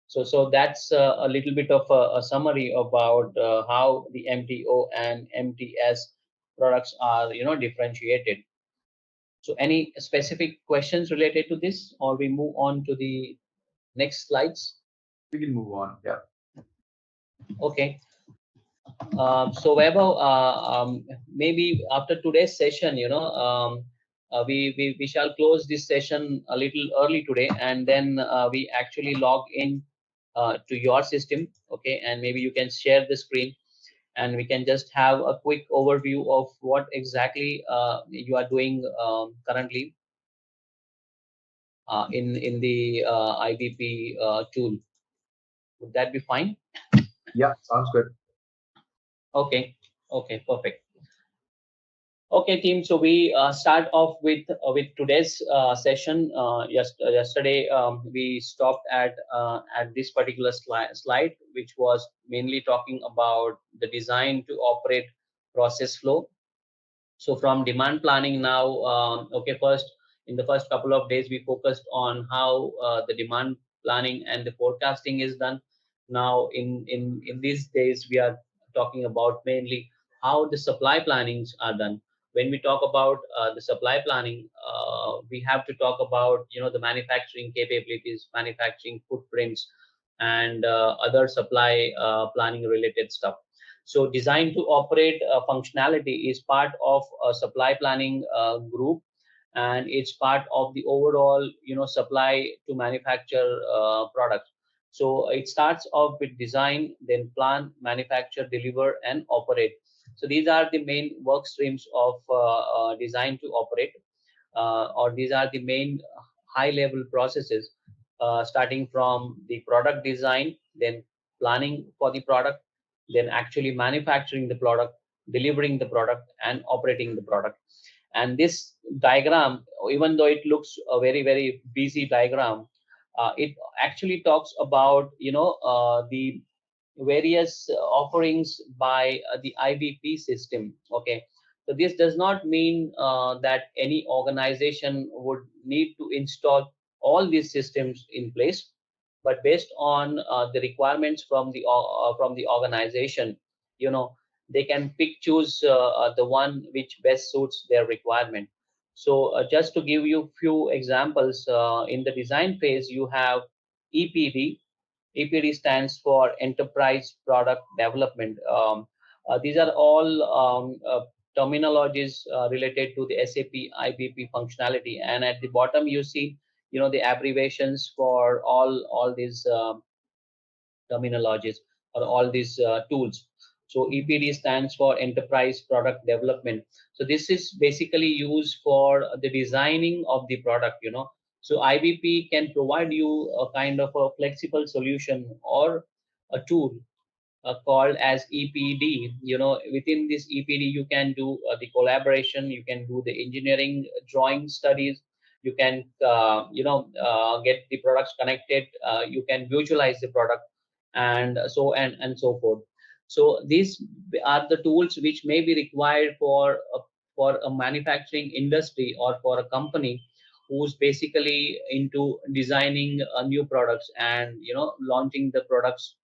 So that's a little bit of a summary about how the MTO and MTS products are differentiated. So any specific questions related to this, or we move on to the next slides? We can move on. Yeah. Okay. So Vaibhav, maybe after today's session, we shall close this session a little early today, and then we actually log in to your system, okay? And maybe you can share the screen, and we can just have a quick overview of what exactly you are doing currently in the IBP tool. Would that be fine? Yeah, sounds good. Okay. Okay. Perfect. Okay, team. So we start off with today's session. Yesterday we stopped at this particular slide, which was mainly talking about the design to operate process flow. So from demand planning now, okay, first in the first couple of days we focused on how the demand planning and the forecasting is done. Now in these days we are talking about mainly how the supply plannings are done. When we talk about the supply planning, we have to talk about the manufacturing capabilities, manufacturing footprints, and other supply planning related stuff. So design to operate functionality is part of a supply planning group, and it's part of the overall supply to manufacture products. So it starts off with design, then plan, manufacture, deliver, and operate. So these are the main work streams of design to operate, or these are the main high level processes, starting from the product design, then planning for the product, then actually manufacturing the product, delivering the product, and operating the product. And this diagram, even though it looks a very very busy diagram, it actually talks about the various offerings by the IBP system. Okay, so this does not mean that any organization would need to install all these systems in place, but based on the requirements from the organization, they can pick choose the one which best suits their requirement. So just to give you few examples, in the design phase you have EPD. EPD stands for Enterprise Product Development. These are all terminologies related to the SAP IBP functionality, and at the bottom you see the abbreviations for all these terminologies or all these tools. So EPD stands for Enterprise Product Development. So this is basically used for the designing of the product. So IBP can provide you a kind of a flexible solution or a tool called as EPD. Within this EPD, you can do the collaboration, you can do the engineering drawing studies, you can get the products connected, you can visualize the product, and so forth. So these are the tools which may be required for a manufacturing industry or for a company who's basically into designing new products and launching the products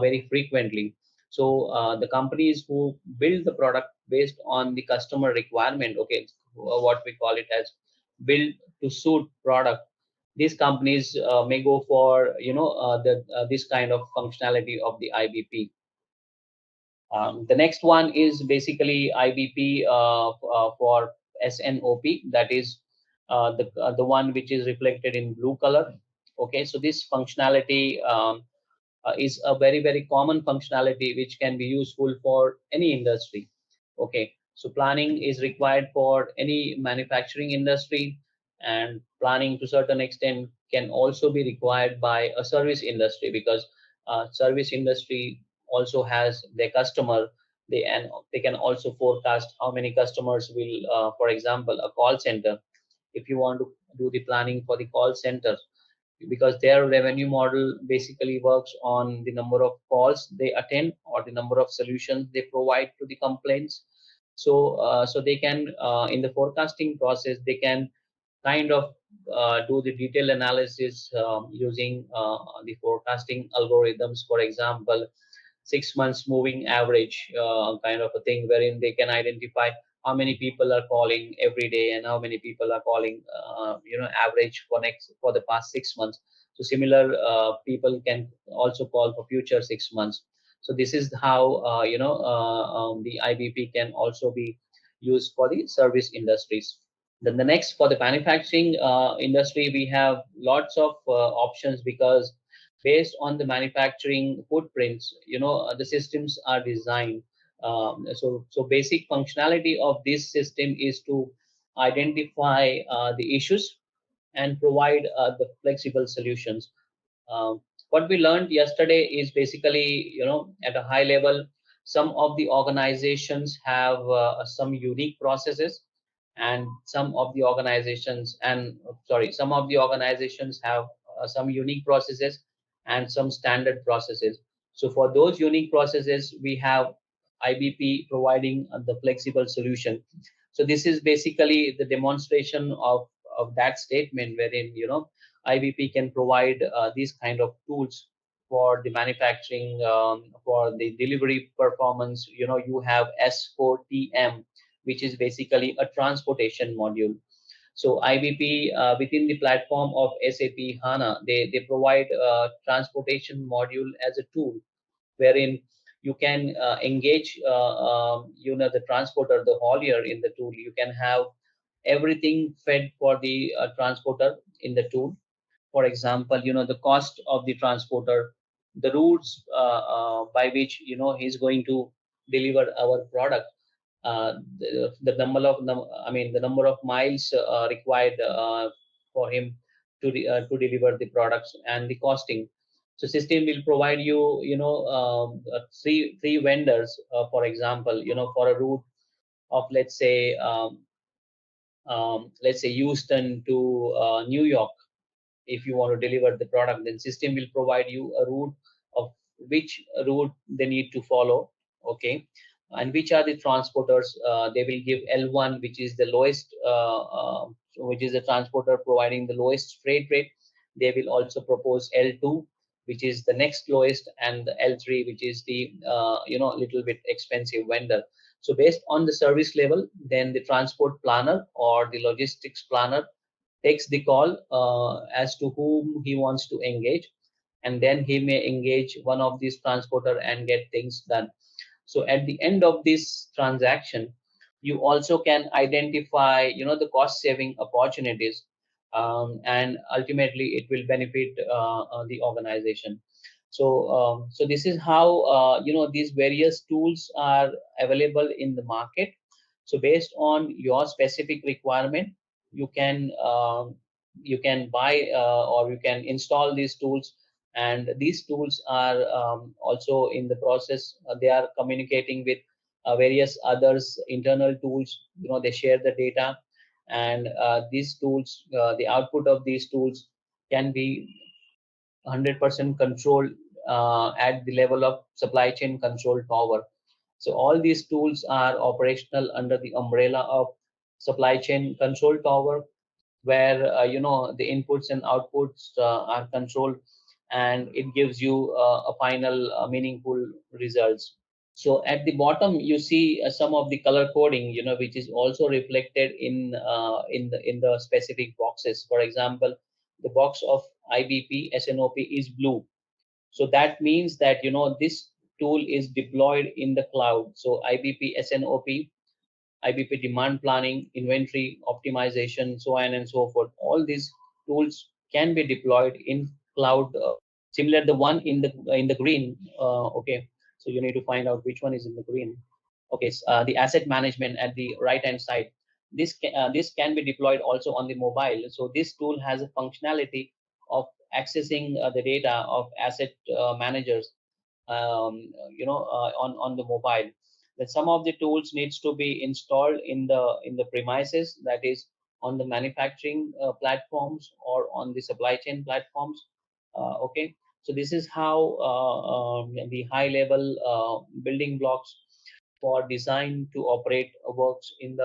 very frequently. So the companies who build the product based on the customer requirement, okay, what we call it as build to suit product, these companies may go for this kind of functionality of the IBP. The next one is basically IBP for SNOP, that is the one which is reflected in blue color. Okay, so this functionality is a very, very common functionality which can be useful for any industry. Okay, so planning is required for any manufacturing industry, and planning to certain extent can also be required by a service industry, because service industry also has their customer. They can also forecast how many customers will, for example, a call center. If you want to do the planning for the call center, because their revenue model basically works on the number of calls they attend or the number of solutions they provide to the complaints. So they can, in the forecasting process, they can kind of do the detailed analysis using the forecasting algorithms. For example, 6 months moving average kind of a thing, wherein they can identify how many people are calling every day and how many people are calling, average for the past 6 months. So similar people can also call for future 6 months. So this is how the IBP can also be used for the service industries. Then the next, for the manufacturing industry, we have lots of options, because based on the manufacturing footprints, the systems are designed. So basic functionality of this system is to identify the issues and provide the flexible solutions. Um, what we learned yesterday is basically, at a high level, some of the organizations have some unique processes, and some of the organizations have some unique processes and some standard processes. So for those unique processes, we have IBP providing the flexible solution. So this is basically the demonstration of that statement, wherein, IBP can provide these kind of tools for the manufacturing, for the delivery performance. You have S4TM, which is basically a transportation module. So IBP, within the platform of SAP HANA, they provide a transportation module as a tool, wherein you can engage the transporter, the haulier in the tool. You can have everything fed for the transporter in the tool. For example, the cost of the transporter, the routes by which he's going to deliver our product, the number of miles required for him to deliver the products, and the costing. So system will provide you, three vendors, for example, for a route of, let's say Houston to New York. If you want to deliver the product, then system will provide you a route of which route they need to follow. Okay, and which are the transporters. They will give L1, which is the lowest, which is the transporter providing the lowest freight rate. They will also propose L2, which is the next lowest, and the L3, which is the little bit expensive vendor. So based on the service level, then the transport planner or the logistics planner takes the call as to whom he wants to engage, and then he may engage one of these transporter and get things done. So at the end of this transaction, you also can identify the cost saving opportunities, and ultimately it will benefit the organization. So this is how these various tools are available in the market. So based on your specific requirement, you can buy or you can install these tools. And these tools are also in the process. They are communicating with various others internal tools. They share the data, and these tools, the output of these tools can be 100% controlled at the level of supply chain control tower. So all these tools are operational under the umbrella of supply chain control tower, where the inputs and outputs are controlled, and it gives you a final meaningful results. So at the bottom you see some of the color coding, which is also reflected in the specific boxes. For example, the box of IBP SNOP is blue. So that means that this tool is deployed in the cloud. So IBP SNOP, IBP demand planning, inventory optimization, so on and so forth. All these tools can be deployed in cloud Similar, the one in the green, okay, so you need to find out which one is in the green. Okay, the asset management at the right hand side. This can be deployed also on the mobile. So this tool has a functionality of accessing the data of asset managers, on the mobile. That some of the tools needs to be installed in the premises, that is on the manufacturing platforms or on the supply chain platforms. Okay, so this is how the high level building blocks for design to operate works in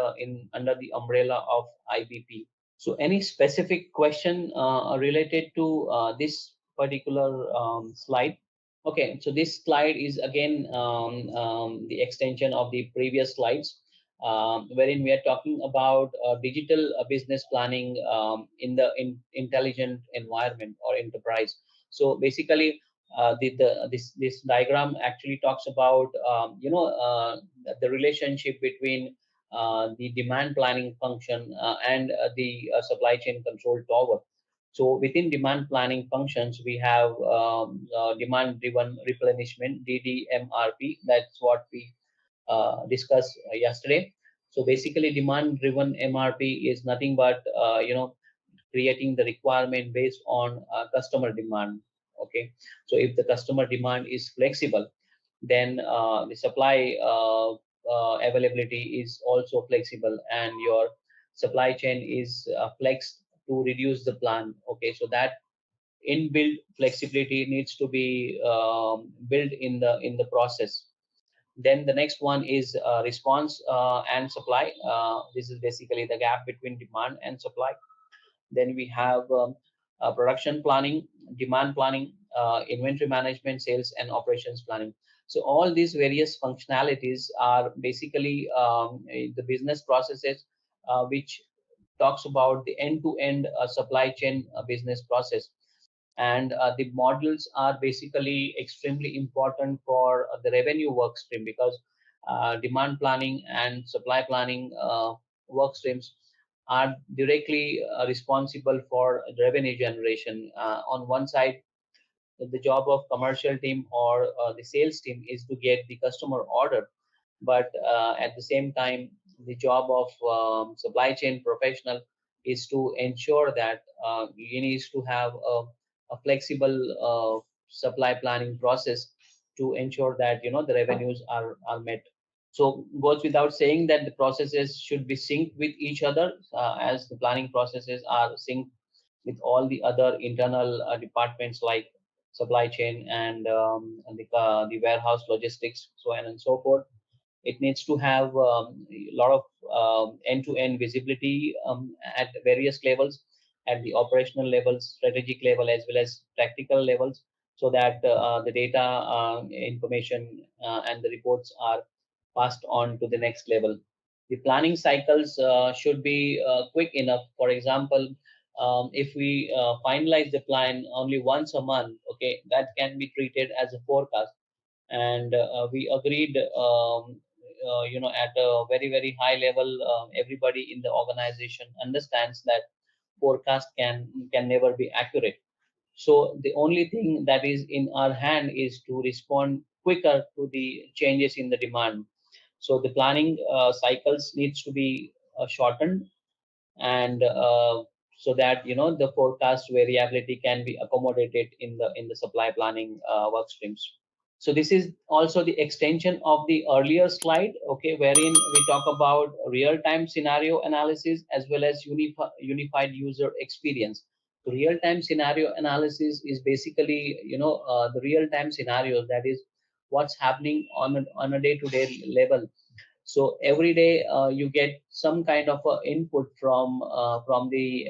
under the umbrella of IBP. So any specific question related to this particular slide? Okay, so this slide is again the extension of the previous slides, wherein we are talking about digital business planning in the intelligent environment or enterprise. So basically, this diagram actually talks about the relationship between the demand planning function and the supply chain control tower. So within demand planning functions, we have demand-driven replenishment, DDMRP. That's what we discussed yesterday. So basically, demand-driven MRP is nothing but creating the requirement based on customer demand. Okay, so if the customer demand is flexible, then the supply availability is also flexible, and your supply chain is flexed to reduce the plan. Okay, so that inbuilt flexibility needs to be built in the process. Then the next one is response and supply. This is basically the gap between demand and supply. Then we have production planning, demand planning, inventory management, sales and operations planning. So all these various functionalities are basically the business processes which talks about the end-to-end supply chain business process. And the models are basically extremely important for the revenue work stream, because demand planning and supply planning work streams are directly responsible for revenue generation. On one side, the job of commercial team or the sales team is to get the customer order, but at the same time, the job of supply chain professional is to ensure that you need to have a flexible supply planning process to ensure that the revenues are met. So goes without saying that the processes should be synced with each other, as the planning processes are synced with all the other internal departments like supply chain and the warehouse logistics, so on and so forth. It needs to have a lot of end-to-end visibility at various levels, at the operational levels, strategic level, as well as tactical levels, so that the data, information, and the reports are passed on to the next level. The planning cycles should be quick enough. For example, if we finalize the plan only once a month, okay, that can be treated as a forecast. And we agreed, at a very, very high level, everybody in the organization understands that forecast can never be accurate. So the only thing that is in our hand is to respond quicker to the changes in the demand. So the planning cycles needs to be shortened, and so that the forecast variability can be accommodated in the supply planning work streams. So this is also the extension of the earlier slide, okay, wherein we talk about real-time scenario analysis as well as unified user experience. So real-time scenario analysis is basically, the real-time scenarios, that is what's happening on a day-to-day level. So every day you get some kind of input from the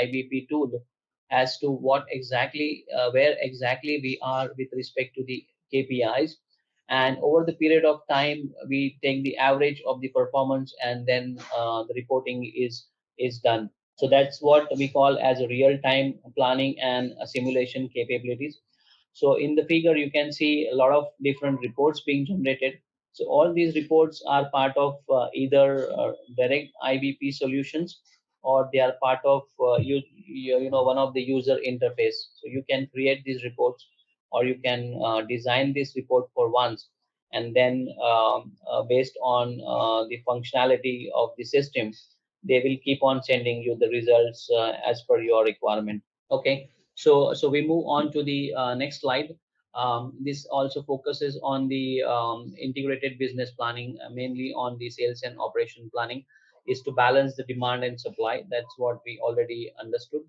IBP tool as to what exactly, where exactly we are with respect to the KPIs. And over the period of time, we take the average of the performance, and then the reporting is done. So that's what we call as a real-time planning and simulation capabilities. So in the figure, you can see a lot of different reports being generated. So all these reports are part of either direct IBP solutions or they are part of one of the user interface. So you can create these reports, or you can design this report for once, and then based on the functionality of the system, they will keep on sending you the results as per your requirement. Okay, so we move on to the next slide. This also focuses on the integrated business planning, mainly on the sales and operation planning, is to balance the demand and supply. That's what we already understood.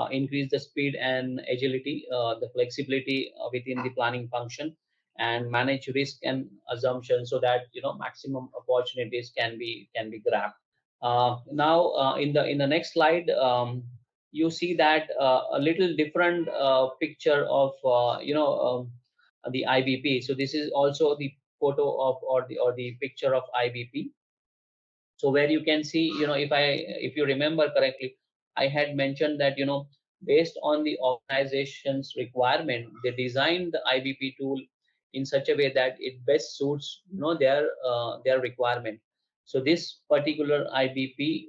Increase the speed and agility, the flexibility within the planning function, and manage risk and assumptions so that maximum opportunities can be grabbed. Now, in the next slide, you see that a little different picture of the IBP. So this is also the photo of, or the picture of IBP. So where you can see, if you remember correctly, I had mentioned that based on the organization's requirement, they designed the IBP tool in such a way that it best suits their requirement. So this particular IBP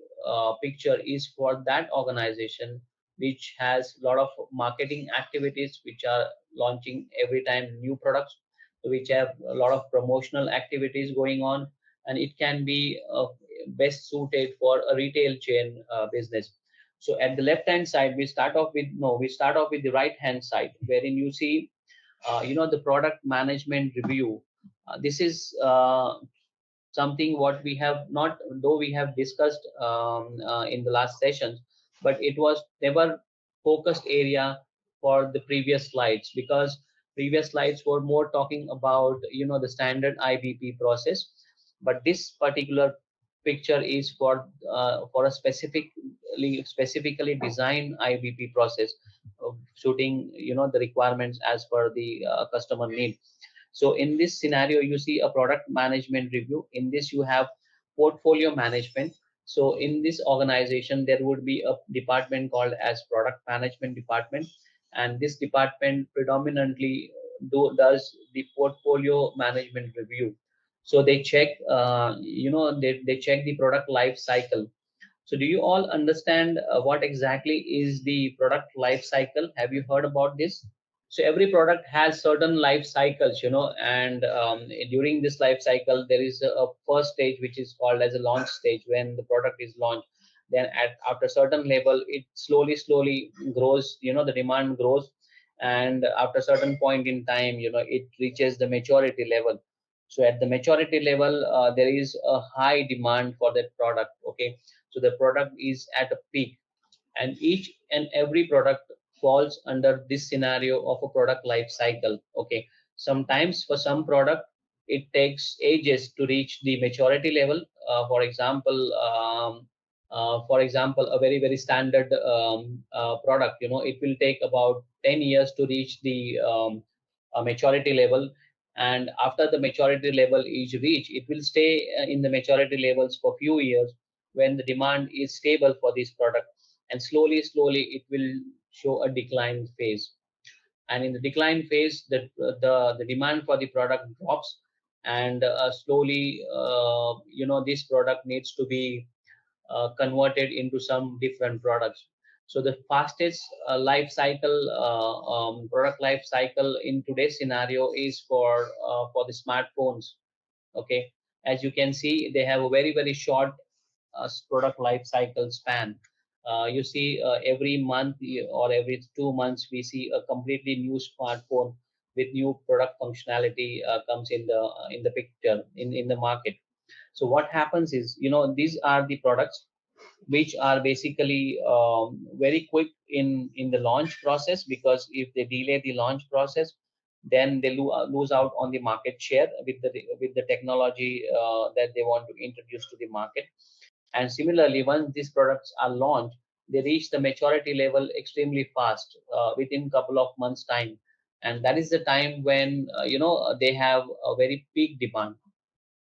picture is for that organization, which has a lot of marketing activities, which are launching every time new products, which have a lot of promotional activities going on, and it can be best suited for a retail chain business. So at the left hand side, we start off with the right hand side, wherein you see the product management review. This is something what we have not, though we have discussed in the last sessions, but it was never focused area for the previous slides, because previous slides were more talking about the standard IBP process. But this particular picture is for a specifically designed IBP process, suiting the requirements as per the customer need. So in this scenario, you see a product management review. In this, you have portfolio management. So in this organization, there would be a department called as product management department, and this department predominantly does the portfolio management review. So they check, they check the product life cycle. So do you all understand what exactly is the product life cycle? Have you heard about this? So every product has certain life cycles, and during this life cycle, there is a first stage which is called as a launch stage, when the product is launched. Then after certain level, it slowly grows, the demand grows, and after certain point in time, it reaches the maturity level. So at the maturity level, there is a high demand for that product. Okay, so the product is at a peak, and each and every product falls under this scenario of a product life cycle. Okay, sometimes for some product it takes ages to reach the maturity level. For example, a very standard product, it will take about 10 years to reach the maturity level. And after the maturity level is reached, it will stay in the maturity levels for few years, when the demand is stable for this product, and slowly it will show a decline phase. And in the decline phase, the demand for the product drops, and slowly this product needs to be converted into some different products. So the fastest life cycle, product life cycle in today's scenario is for the smartphones. Okay, as you can see, they have a very short product life cycle span. You see, every month or every 2 months, we see a completely new smartphone with new product functionality comes in the picture in the market. So what happens is, these are the products which are basically very quick in the launch process, because if they delay the launch process, then they lose out on the market share with the technology that they want to introduce to the market. And similarly, once these products are launched, they reach the maturity level extremely fast, within couple of months time. And that is the time when they have a very peak demand.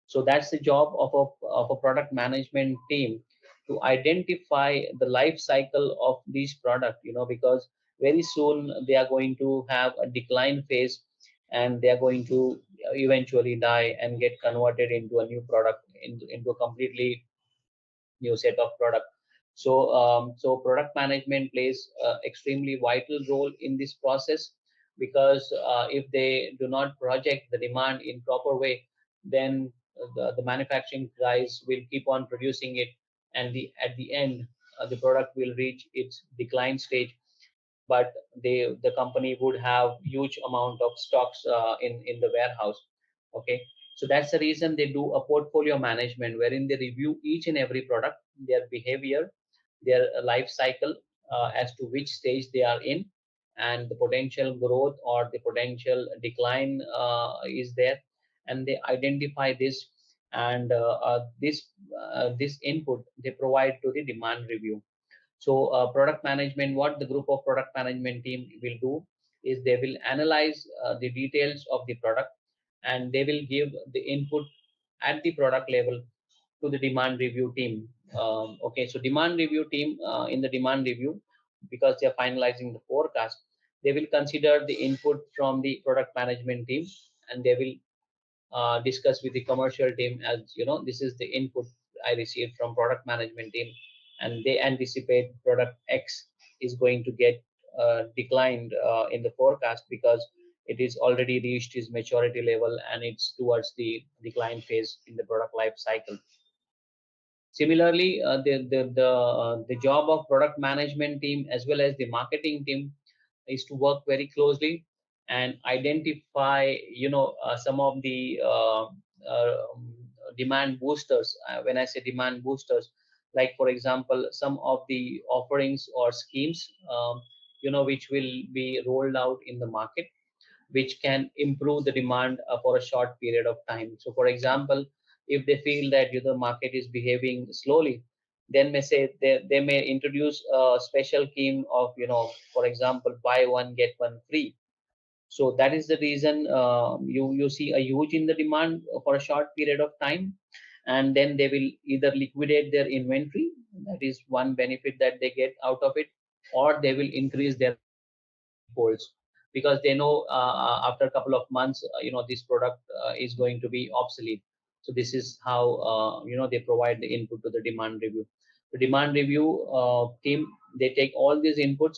So that's the job of a product management team, to identify the life cycle of these product, because very soon they are going to have a decline phase, and they are going to eventually die and get converted into a new product, into a completely new set of product. So product management plays extremely vital role in this process, because if they do not project the demand in proper way, then the manufacturing guys will keep on producing it, and at the end the product will reach its decline stage, but the company would have huge amount of stocks in the warehouse. Okay, so that's the reason they do a portfolio management, wherein they review each and every product, their behavior, their life cycle, as to which stage they are in, and the potential growth or the potential decline is there, and they identify this, and this input they provide to the demand review. So product management, what the group of product management team will do is they will analyze the details of the product, and they will give the input at the product level to the demand review team. Okay, so demand review team, in the demand review, because they are finalizing the forecast, they will consider the input from the product management team, and they will discuss with the commercial team, as you know, this is the input I received from product management team, and they anticipate product X is going to get declined in the forecast, because it is already reached its maturity level and it's towards the decline phase in the product life cycle. Similarly, the job of product management team as well as the marketing team is to work very closely and identify, some of the demand boosters. When I say demand boosters, like for example, some of the offerings or schemes, which will be rolled out in the market, which can improve the demand for a short period of time. So, for example, if they feel that the market is behaving slowly, then they may introduce a special scheme of, for example, buy one get one free. So that is the reason you see a huge in the demand for a short period of time, and then they will either liquidate their inventory. That is one benefit that they get out of it, or they will increase their holds, because they know after a couple of months, this product is going to be obsolete. So this is how they provide the input to the demand review. The demand review team, they take all these inputs,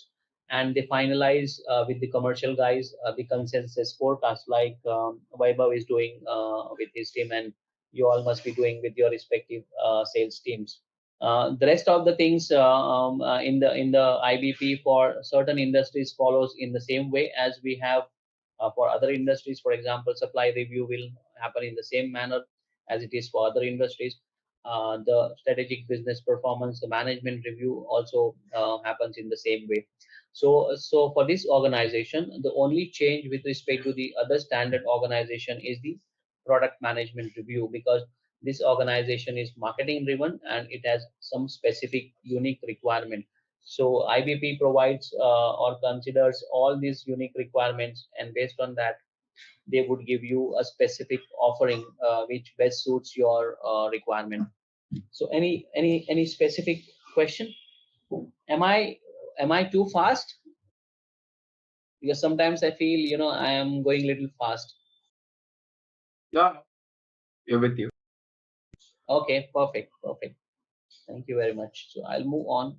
and they finalize with the commercial guys the consensus forecast, like Vaibhav is doing with his team, and you all must be doing with your respective sales teams. The rest of the things in the IBP for certain industries follows in the same way as we have for other industries. For example, supply review will happen in the same manner as it is for other industries. The strategic business performance, the management review also happens in the same way. So for this organization, the only change with respect to the other standard organization is the product management review, because this organization is marketing driven and it has some specific unique requirement. So IBP provides or considers all these unique requirements, and based on that, they would give you a specific offering which best suits your requirement. So any specific question? Am I too fast? Because sometimes I feel I am going a little fast. Yeah, you're with you. Okay, perfect. Thank you very much. So I'll move on.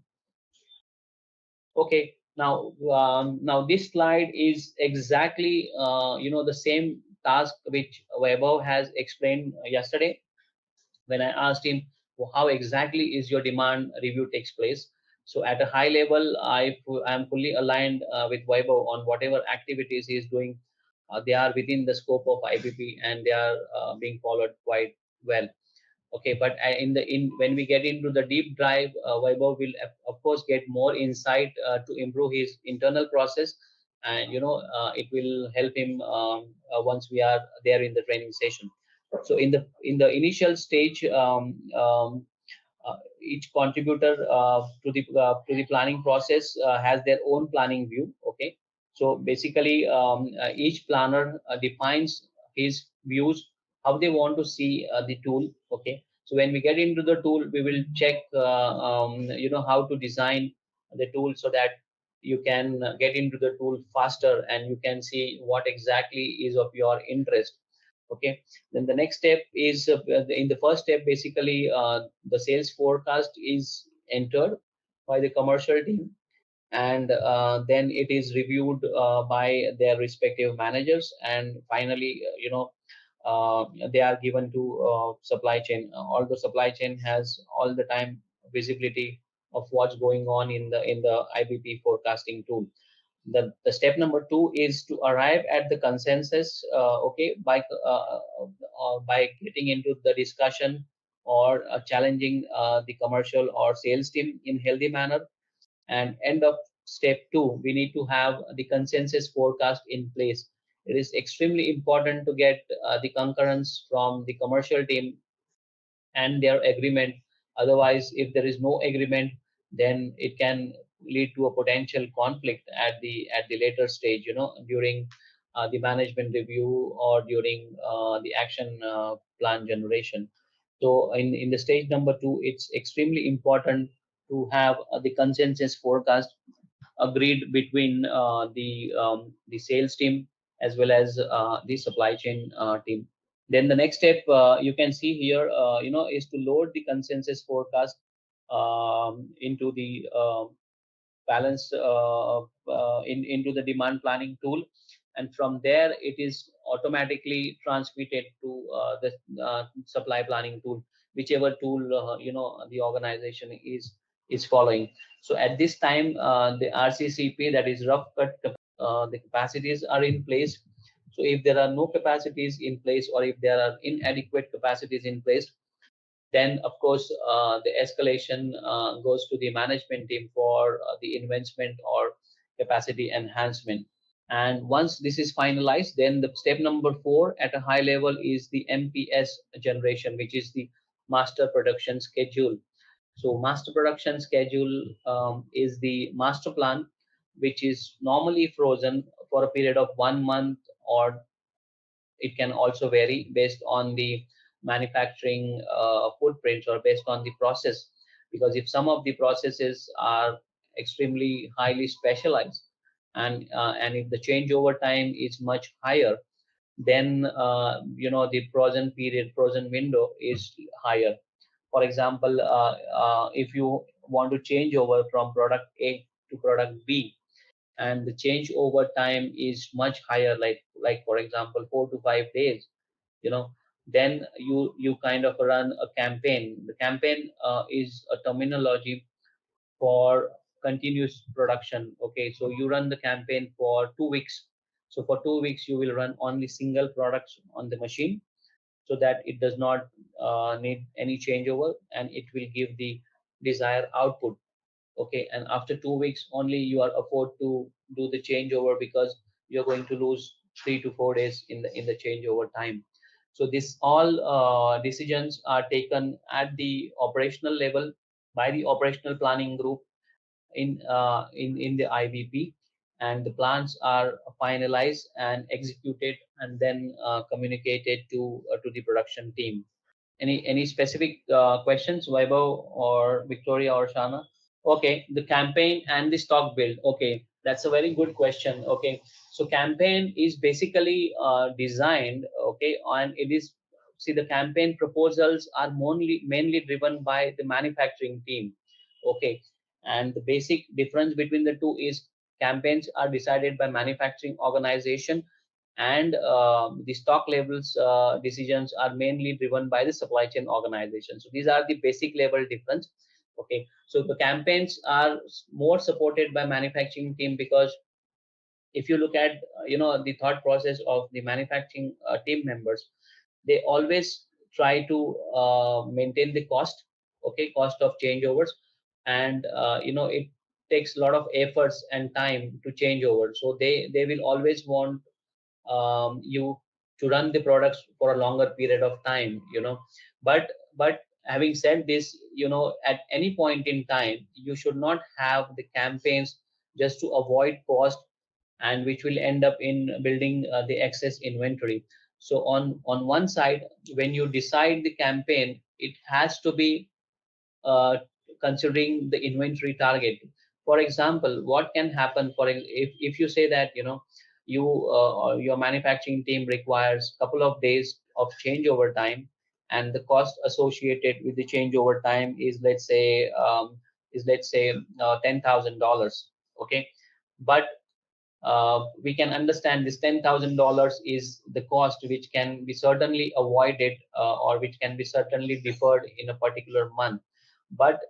Okay, now this slide is exactly the same task which Vaibhav has explained yesterday when I asked him, "Well, how exactly is your demand review takes place." So at a high level, I am fully aligned with Vaibhav on whatever activities he is doing. They are within the scope of IBP, and they are being followed quite well. Okay, but in when we get into the deep dive, Vaibhav will of course get more insight to improve his internal process, and it will help him once we are there in the training session. So in the initial stage, each contributor to the planning process has their own planning view. Okay, so basically each planner defines his views, how they want to see the tool. Okay, so when we get into the tool, we will check how to design the tool so that you can get into the tool faster and you can see what exactly is of your interest. Okay, then the next step is in the first step, basically the sales forecast is entered, by the commercial team, and then it is reviewed by their respective managers, and finally they are given to supply chain. Although supply chain has all the time visibility of what's going on in the IBP forecasting tool. The step number 2 is to arrive at the consensus, okay, by getting into the discussion or challenging the commercial or sales team in healthy manner. And end of step 2, we need to have the consensus forecast in place. It is extremely important to get the concurrence from the commercial team and their agreement. Otherwise, if there is no agreement, then it can lead to a potential conflict at the later stage, during the management review or during the action plan generation. So in the stage number 2, it's extremely important to have the consensus forecast agreed between the sales team as well as the supply chain team. Then the next step, you can see here, is to load the consensus forecast into the balance into the demand planning tool, and from there it is automatically transmitted to the supply planning tool, whichever tool the organization is following. So at this time, the RCCP, that is rough cut, the capacities are in place. So if there are no capacities in place, or if there are inadequate capacities in place, then of course the escalation goes to the management team for the investment or capacity enhancement. And once this is finalized, then the step number 4 at a high level is the MPS generation, which is the master production schedule. So master production schedule is the master plan, which is normally frozen for a period of 1 month, or it can also vary based on the manufacturing footprints or based on the process. Because if some of the processes are extremely highly specialized, and if the changeover time is much higher, then the frozen window is higher. For example, if you want to change over from product A to product B, and the changeover time is much higher, like for example 4 to 5 days, then you kind of run a campaign. The campaign is a terminology for continuous production. Okay, so you run the campaign for 2 weeks. So for 2 weeks you will run only single products on the machine, so that it does not need any changeover, and it will give the desired output. Okay, and after 2 weeks only you are afford to do the changeover, because you're going to lose 3 to 4 days in the changeover time. So this all decisions are taken at the operational level by the operational planning group in the IBP, and the plans are finalized and executed, and then communicated to the production team. Any specific questions, Vaibhav or Victoria or Shana? Okay, the campaign and the stock build. Okay, that's a very good question. Okay, so campaign is basically designed. Okay, and it is, see, the campaign proposals are mainly driven by the manufacturing team. Okay, and the basic difference between the two is campaigns are decided by manufacturing organization, and the stock levels decisions are mainly driven by the supply chain organization. So these are the basic level difference. Okay, so the campaigns are more supported by manufacturing team, because if you look at the thought process of the manufacturing team members, they always try to maintain the cost. Okay, cost of changeovers, and it takes a lot of efforts and time to change over, so they will always want you to run the products for a longer period of time. But having said this, at any point in time you should not have the campaigns just to avoid cost, and which will end up in building the excess inventory. So on one side, when you decide the campaign, it has to be uh, considering the inventory target. For example, what can happen, if you say that you or your manufacturing team requires couple of days of changeover time, and the cost associated with the changeover time is, let's say, is let's say $10,000. Okay, but we can understand this $10,000 is the cost which can be certainly avoided or which can be certainly deferred in a particular month. But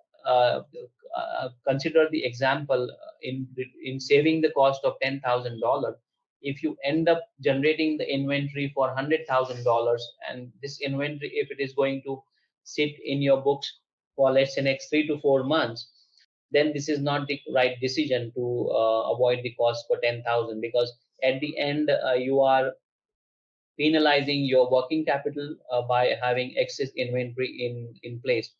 consider the example in saving the cost of $10,000. If you end up generating the inventory for $100,000, and this inventory, if it is going to sit in your books for let's say next 3 to 4 months, then this is not the right decision to avoid the cost for 10,000, because at the end you are penalizing your working capital by having excess inventory in place.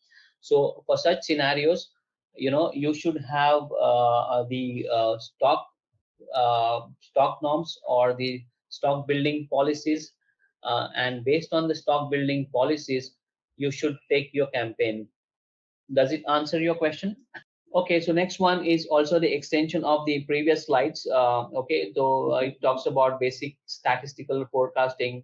So for such scenarios, you should have the stock norms or the stock building policies, and based on the stock building policies, you should take your campaign. Does it answer your question? Okay, so next one is also the extension of the previous slides. Okay, so it talks about basic statistical forecasting,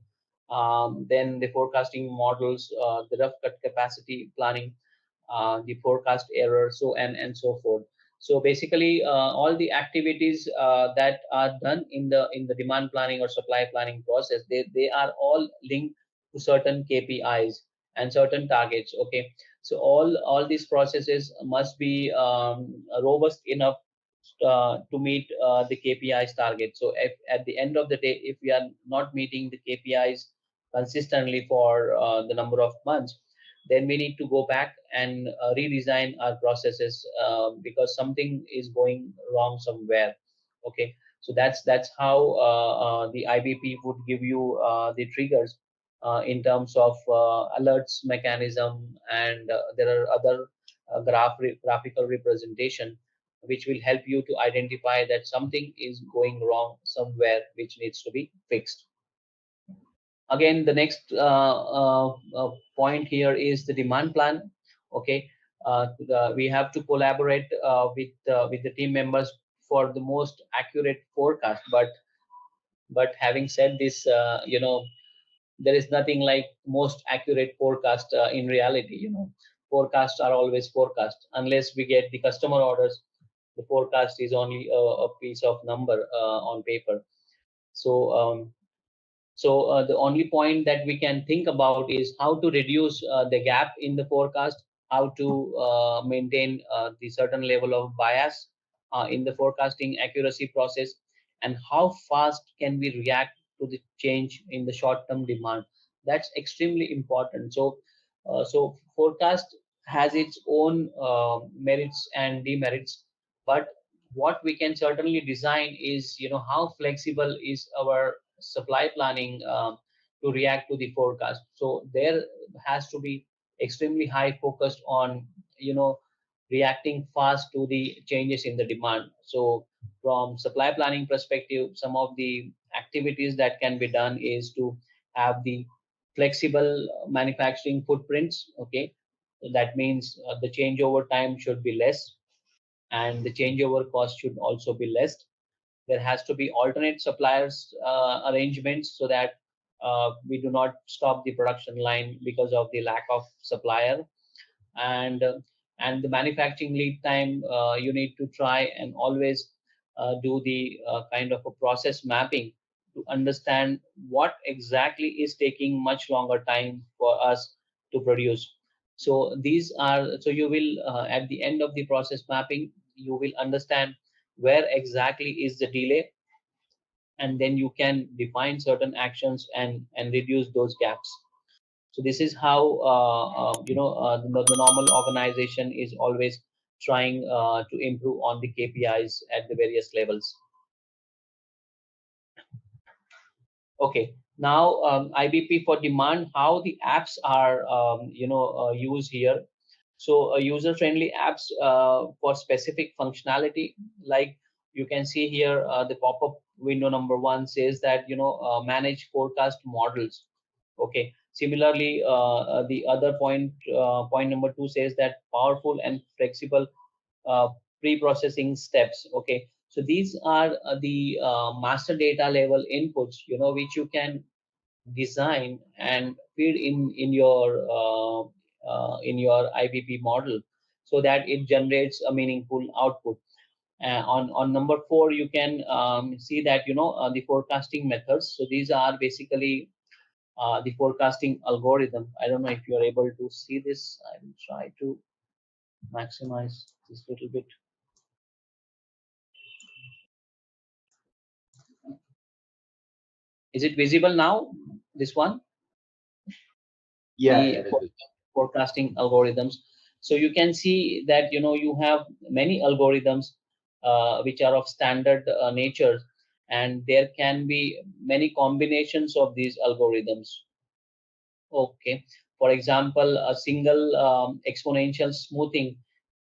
then the forecasting models, the rough cut capacity planning, the forecast error, so and so forth. So basically, all the activities that are done in the demand planning or supply planning process, they are all linked to certain KPIs and certain targets. Okay, so all these processes must be robust enough to meet the KPIs target. So if at the end of the day, if we are not meeting the KPIs consistently for the number of months, then we need to go back and redesign our processes because something is going wrong somewhere. Okay, so that's how the IBP would give you the triggers in terms of alerts mechanism, and there are other graphical representation which will help you to identify that something is going wrong somewhere which needs to be fixed. Again, the next point here is the demand plan. Okay, we have to collaborate with the team members for the most accurate forecast. But having said this, there is nothing like most accurate forecast in reality. Forecasts are always forecast unless we get the customer orders. The forecast is only a piece of number on paper. So the only point that we can think about is how to reduce the gap in the forecast, how to maintain the certain level of bias in the forecasting accuracy process, and how fast can we react to the change in the short-term demand. That's extremely important. So forecast has its own merits and demerits, but what we can certainly design is, how flexible is our supply planning to react to the forecast. So there has to be extremely high focus on reacting fast to the changes in the demand. So from supply planning perspective, some of the activities that can be done is to have the flexible manufacturing footprints. Okay, so that means the changeover time should be less, and the changeover cost should also be less. There has to be alternate suppliers arrangements so that we do not stop the production line because of the lack of supplier. And the manufacturing lead time, you need to try and always do the kind of a process mapping to understand what exactly is taking much longer time for us to produce. So you will at the end of the process mapping, you will understand where exactly is the delay, and then you can define certain actions and reduce those gaps. So this is how the normal organization is always trying to improve on the KPIs at the various levels. Okay, now IBP for demand, how the apps are used here. So user-friendly apps for specific functionality, like you can see here, the pop-up window number 1 says that manage forecast models. Okay, similarly, the other point number 2 says that powerful and flexible pre-processing steps. Okay, so these are the master data level inputs, which you can design and feed in your IBP model. so that it generates a meaningful output. On number 4, you can see that the forecasting methods. So these are basically the forecasting algorithm. I don't know if you are able to see this. I will try to maximize this little bit. Is it visible now? This one? Yeah, The forecasting algorithms. So you can see that you have many algorithms which are of standard nature, and there can be many combinations of these algorithms. Okay, for example, a single exponential smoothing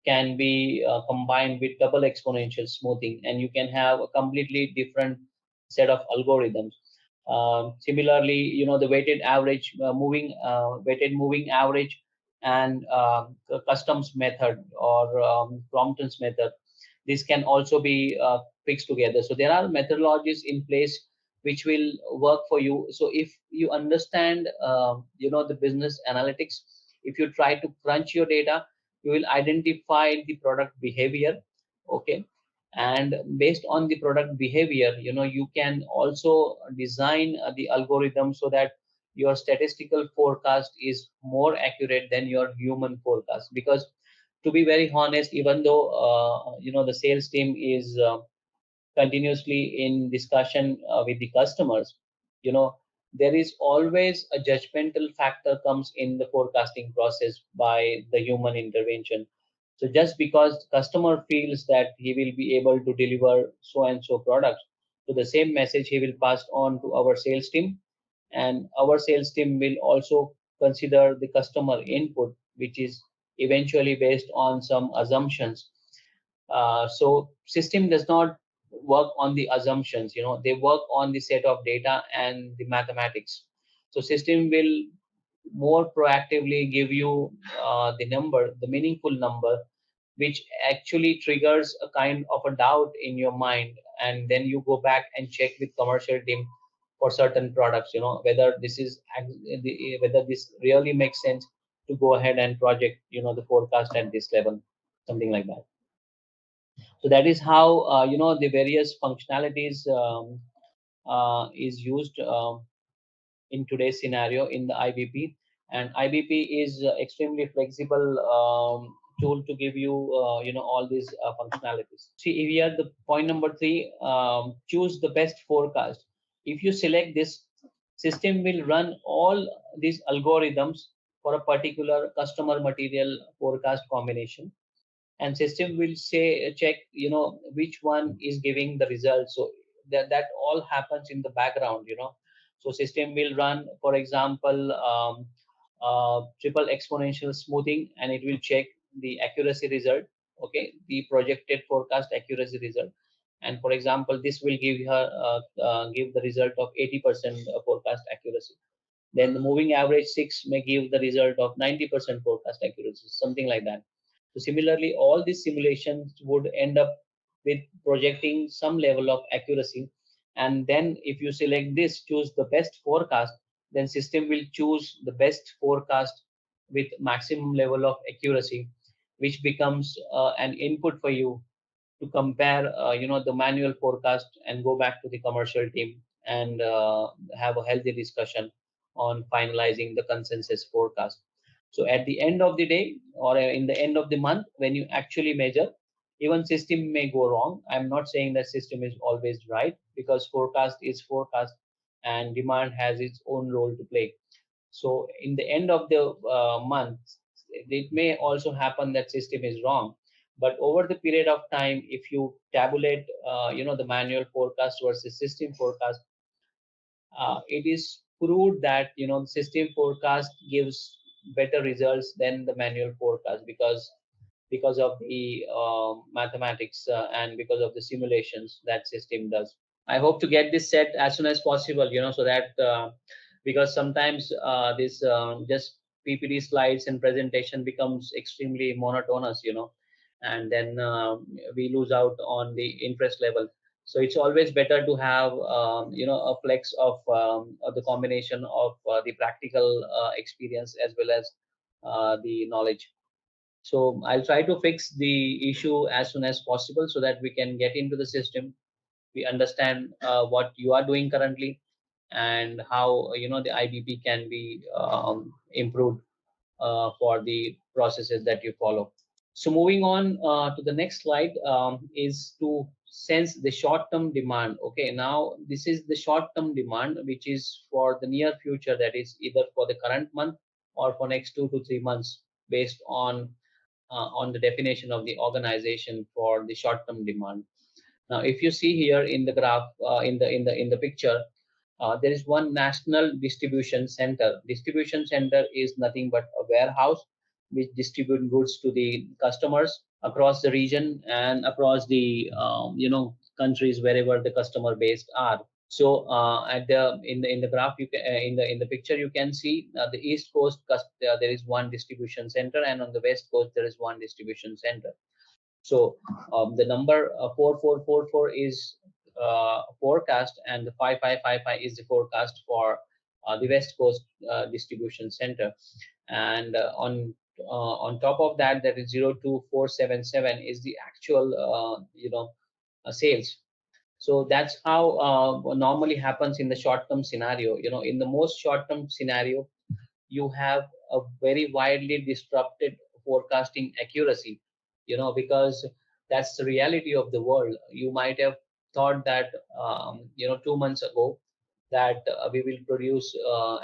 can be combined with double exponential smoothing, and you can have a completely different set of algorithms. Similarly, the weighted moving average and the customs method or Crompton's method, this can also be fixed together. So there are methodologies in place which will work for you. So if you understand the business analytics, if you try to crunch your data, you will identify the product behavior. Okay, and based on the product behavior, you can also design the algorithm so that your statistical forecast is more accurate than your human forecast. Because to be very honest, even though the sales team is continuously in discussion with the customers, there is always a judgmental factor comes in the forecasting process by the human intervention. So just because customer feels that he will be able to deliver so and so products, so the same message he will pass on to our sales team, and our sales team will also consider the customer input, which is eventually based on some assumptions. So system does not work on the assumptions, they work on the set of data and the mathematics. So system will more proactively give you the meaningful number, which actually triggers a kind of a doubt in your mind, and then you go back and check with commercial team for certain products, whether whether this really makes sense to go ahead and project the forecast at this level, something like that. So that is how the various functionalities is used in today's scenario in the IBP. And IBP is extremely flexible tool to give you all these functionalities. See here, the point number 3, choose the best forecast. If you select this, system will run all these algorithms for a particular customer material forecast combination, and system will say check which one is giving the result. So that all happens in the background. So system will run, for example, triple exponential smoothing, and it will check the accuracy result, okay, the projected forecast accuracy result. And for example, this will give the result of 80% forecast accuracy. Then the moving average 6 may give the result of 90% forecast accuracy, something like that. So similarly, all these simulations would end up with projecting some level of accuracy. And then if you select this, choose the best forecast, then system will choose the best forecast with maximum level of accuracy, which becomes an input for you to compare the manual forecast and go back to the commercial team and have a healthy discussion on finalizing the consensus forecast. So at the end of the day, or in the end of the month, when you actually measure, even system may go wrong. I'm not saying that system is always right, because forecast is forecast and demand has its own role to play. So in the end of the month, it may also happen that system is wrong. But over the period of time, if you tabulate the manual forecast versus system forecast, it is proved that system forecast gives better results than the manual forecast, because of the mathematics and because of the simulations that system does. I hope to get this set as soon as possible, so that because sometimes this just PPT slides and presentation becomes extremely monotonous, and then we lose out on the interest level. So it's always better to have a flex of the combination of the practical experience as well as the knowledge. So I'll try to fix the issue as soon as possible so that we can get into the system. We understand what you are doing currently and how the IBP can be improved for the processes that you follow. So moving on to the next slide is to sense the short-term demand. Okay, now this is the short-term demand, which is for the near future, that is either for the current month or for next 2 to 3 months, based on the definition of the organization for the short-term demand. Now, if you see here in the graph, in the picture, there is one national distribution center. Distribution center is nothing but a warehouse which distribute goods to the customers across the region and across the countries wherever the customer based are. So at the in the graph you can, in the picture you can see the east coast there is one distribution center, and on the west coast there is one distribution center. So the number 4444 is forecast, and the 5555 is the forecast for the West Coast distribution center. And on top of that, that is 02477 is the actual sales. So that's how normally happens in the short-term scenario. In the most short-term scenario, you have a very widely disrupted forecasting accuracy, because that's the reality of the world. You might have thought that 2 months ago that we will produce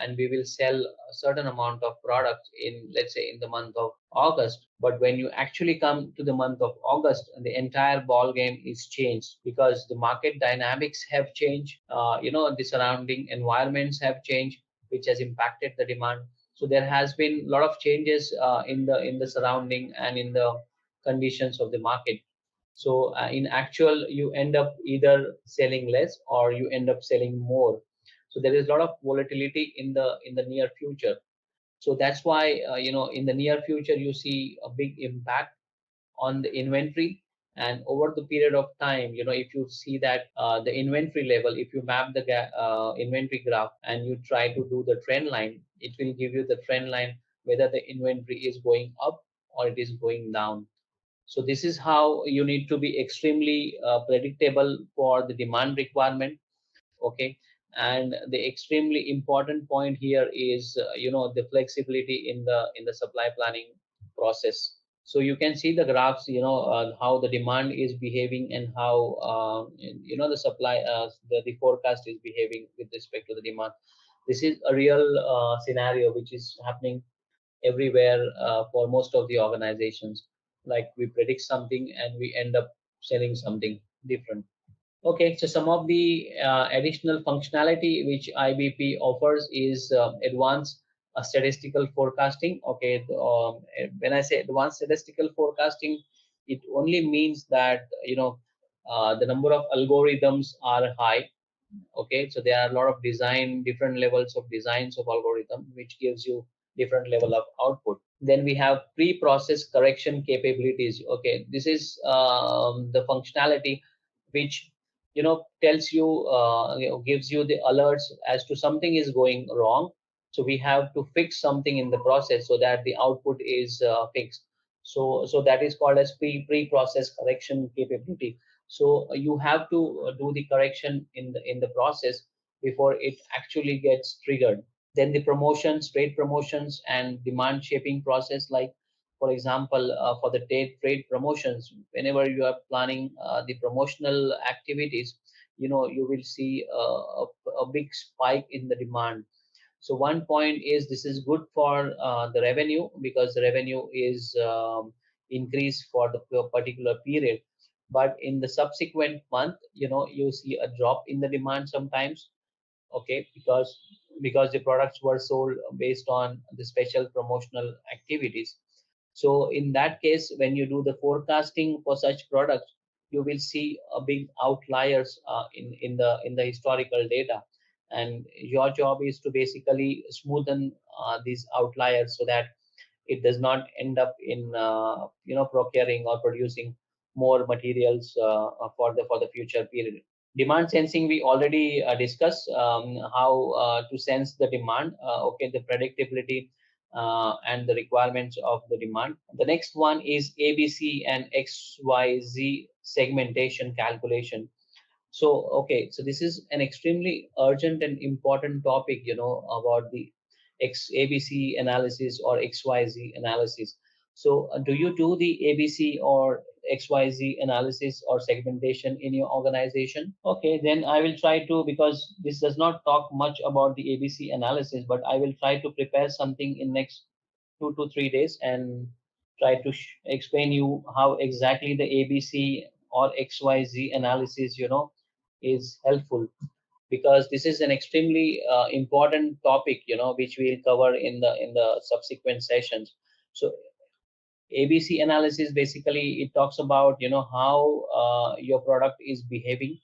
and we will sell a certain amount of products in, let's say, in the month of August. But when you actually come to the month of August, the entire ball game is changed, because the market dynamics have changed. The surrounding environments have changed, which has impacted the demand. So there has been a lot of changes in the surrounding and in the conditions of the market. So in actual, you end up either selling less or you end up selling more. So there is a lot of volatility in the near future. So that's why in the near future you see a big impact on the inventory. And over the period of time, if you see that the inventory level, if you map the inventory graph and you try to do the trend line, it will give you the trend line whether the inventory is going up or it is going down. So this is how you need to be extremely predictable for the demand requirement. Okay, and the extremely important point here is the flexibility in the supply planning process. So you can see the graphs, how the demand is behaving and how the supply the forecast is behaving with respect to the demand. This is a real scenario which is happening everywhere for most of the organizations. Like, we predict something and we end up selling something different. Okay, so some of the additional functionality which IBP offers is advanced statistical forecasting. Okay, when I say advanced statistical forecasting, it only means that the number of algorithms are high. Okay, so there are a lot of different levels of designs of algorithm, which gives you different level of output. Then we have pre-process correction capabilities. Okay, this is the functionality which tells you, gives you the alerts as to something is going wrong. So we have to fix something in the process so that the output is fixed. So that is called as pre-process correction capability. So you have to do the correction in the process before it actually gets triggered. Then the promotions, trade promotions, and demand shaping process. Like, for example, for the trade promotions, whenever you are planning the promotional activities, you will see a big spike in the demand. So one point is, this is good for the revenue, because the revenue is increased for the particular period. But in the subsequent month, you see a drop in the demand sometimes. Okay, because the products were sold based on the special promotional activities. So in that case, when you do the forecasting for such products, you will see a big outliers in the historical data, and your job is to basically smoothen these outliers so that it does not end up in procuring or producing more materials for the future period. Demand sensing, we already discussed how to sense the demand. Okay, the predictability and the requirements of the demand. The next one is ABC and XYZ segmentation calculation. So, okay, so this is an extremely urgent and important topic, about the ABC analysis or XYZ analysis. So, do you do the ABC or XYZ analysis or segmentation in your organization? Okay, then I will try to, because this does not talk much about the ABC analysis, but I will try to prepare something in next 2 to 3 days and try to explain you how exactly the ABC or XYZ analysis, is helpful, because this is an extremely important topic, which we'll cover in the subsequent sessions. So ABC analysis, basically it talks about how your product is behaving,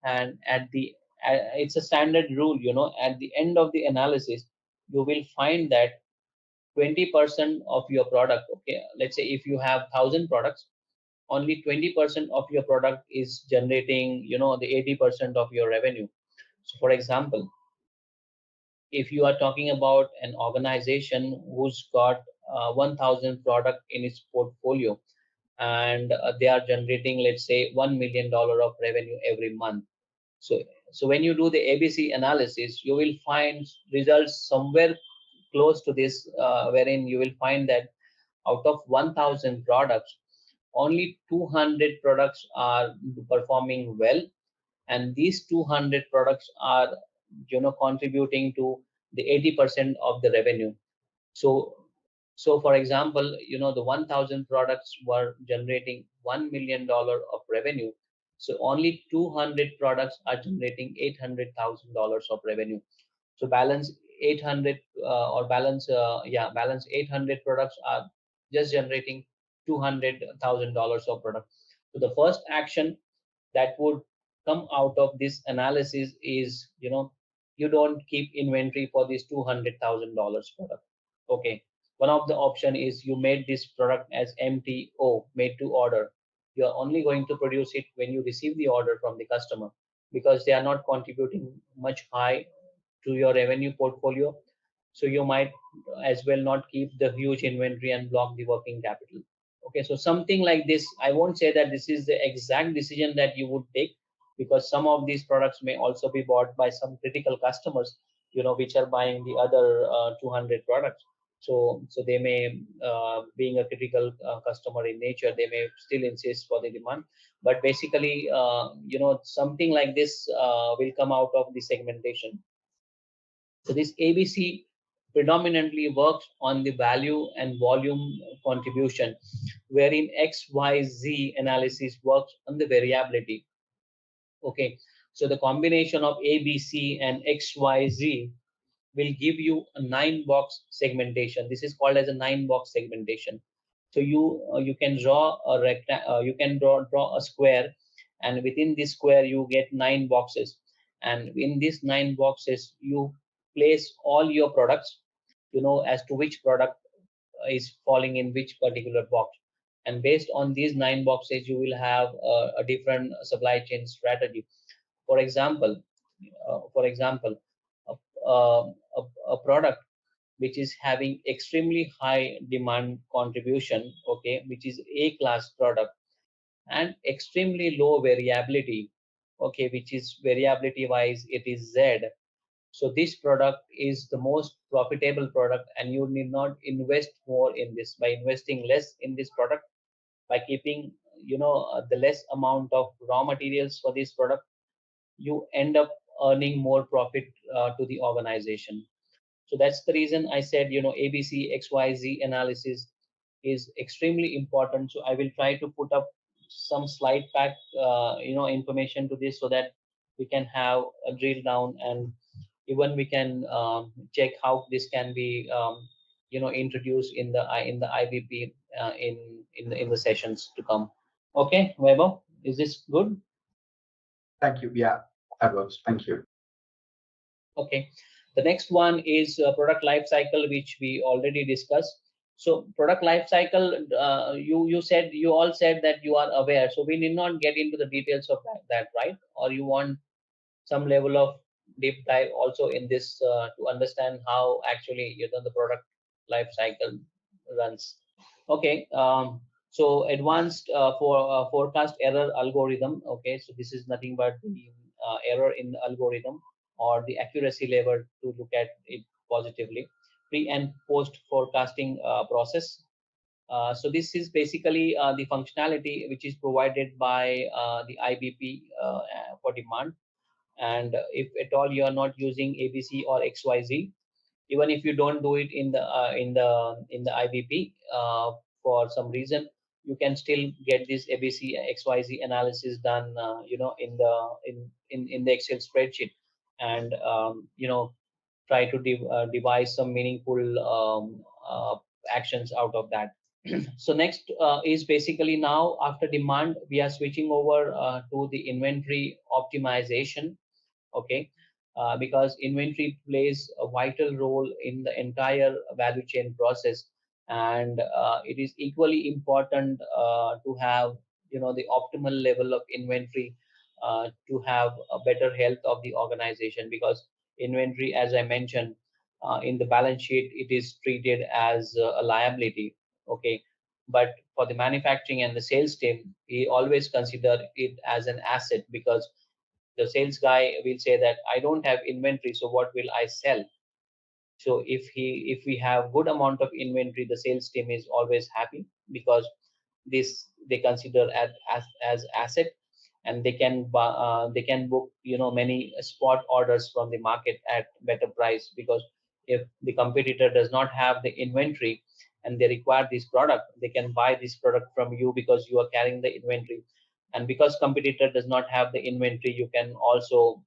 and it's a standard rule, at the end of the analysis you will find that 20% of your product, okay, let's say if you have 1,000 products, only 20% of your product is generating the 80% of your revenue. So for example, if you are talking about an organization who's got 1,000 product in its portfolio, and they are generating, let's say, $1 million of revenue every month. So when you do the ABC analysis, you will find results somewhere close to this, wherein you will find that out of 1,000 products, only 200 products are performing well, and these 200 products are contributing to the 80% of the revenue. So for example, the 1,000 products were generating $1 million of revenue, so only 200 products are generating $800,000 of revenue. So balance 800 balance 800 products are just generating $200,000 of product. So the first action that would come out of this analysis is, you don't keep inventory for this $200,000 product. Okay, one of the option is you made this product as MTO, made to order. You are only going to produce it when you receive the order from the customer, because they are not contributing much high to your revenue portfolio. So you might as well not keep the huge inventory and block the working capital. Okay, so something like this, I won't say that this is the exact decision that you would take, because some of these products may also be bought by some critical customers, which are buying the other 200 products. So they may, being a critical customer in nature, they may still insist for the demand. But basically, something like this will come out of the segmentation. So this ABC predominantly works on the value and volume contribution, wherein XYZ analysis works on the variability. Okay, so the combination of ABC and XYZ will give you a 9-box segmentation. This is called as a 9-box segmentation. So you can draw a you can draw a square, and within this square you get 9 boxes, and in these 9 boxes you place all your products, as to which product is falling in which particular box. And based on these 9 boxes, you will have a different supply chain strategy. For example, a, a product which is having extremely high demand contribution, okay, which is A class product, and extremely low variability, okay, which is variability wise it is Z. So this product is the most profitable product, and you need not invest more in this. By investing less in this product, by keeping the less amount of raw materials for this product, you end up earning more profit to the organization. So that's the reason I said, ABC XYZ analysis is extremely important. So I will try to put up some slide pack information to this, so that we can have a drill down, and even we can check how this can be introduced in the IBP in the sessions to come. Okay, Weber, is this good? Thank you. Yeah, that works. Thank you. Okay, the next one is product life cycle, which we already discussed. So product life cycle, you all said that you are aware, so we need not get into the details of that, right? Or you want some level of deep dive also in this to understand how actually the product life cycle runs. Okay. So advanced for forecast error algorithm. Okay, so this is nothing but the error in the algorithm or the accuracy level to look at it positively. Pre and post forecasting process. So this is basically the functionality which is provided by the IBP for demand. And if at all you are not using ABC or XYZ, even if you don't do it in the IBP for some reason, you can still get this ABC XYZ analysis done, in the Excel spreadsheet, and try to devise some meaningful actions out of that. So next is basically now after demand, we are switching over to the inventory optimization. Okay, because inventory plays a vital role in the entire value chain process, and it is equally important to have the optimal level of inventory to have a better health of the organization, because inventory, as I mentioned, in the balance sheet it is treated as a liability. Okay, but for the manufacturing and the sales team, we always consider it as an asset, because the sales guy will say that I don't have inventory, so what will I sell? So if we have good amount of inventory, the sales team is always happy, because this they consider as asset, and they can book many spot orders from the market at better price, because if the competitor does not have the inventory and they require this product, they can buy this product from you because you are carrying the inventory. And because competitor does not have the inventory, you can also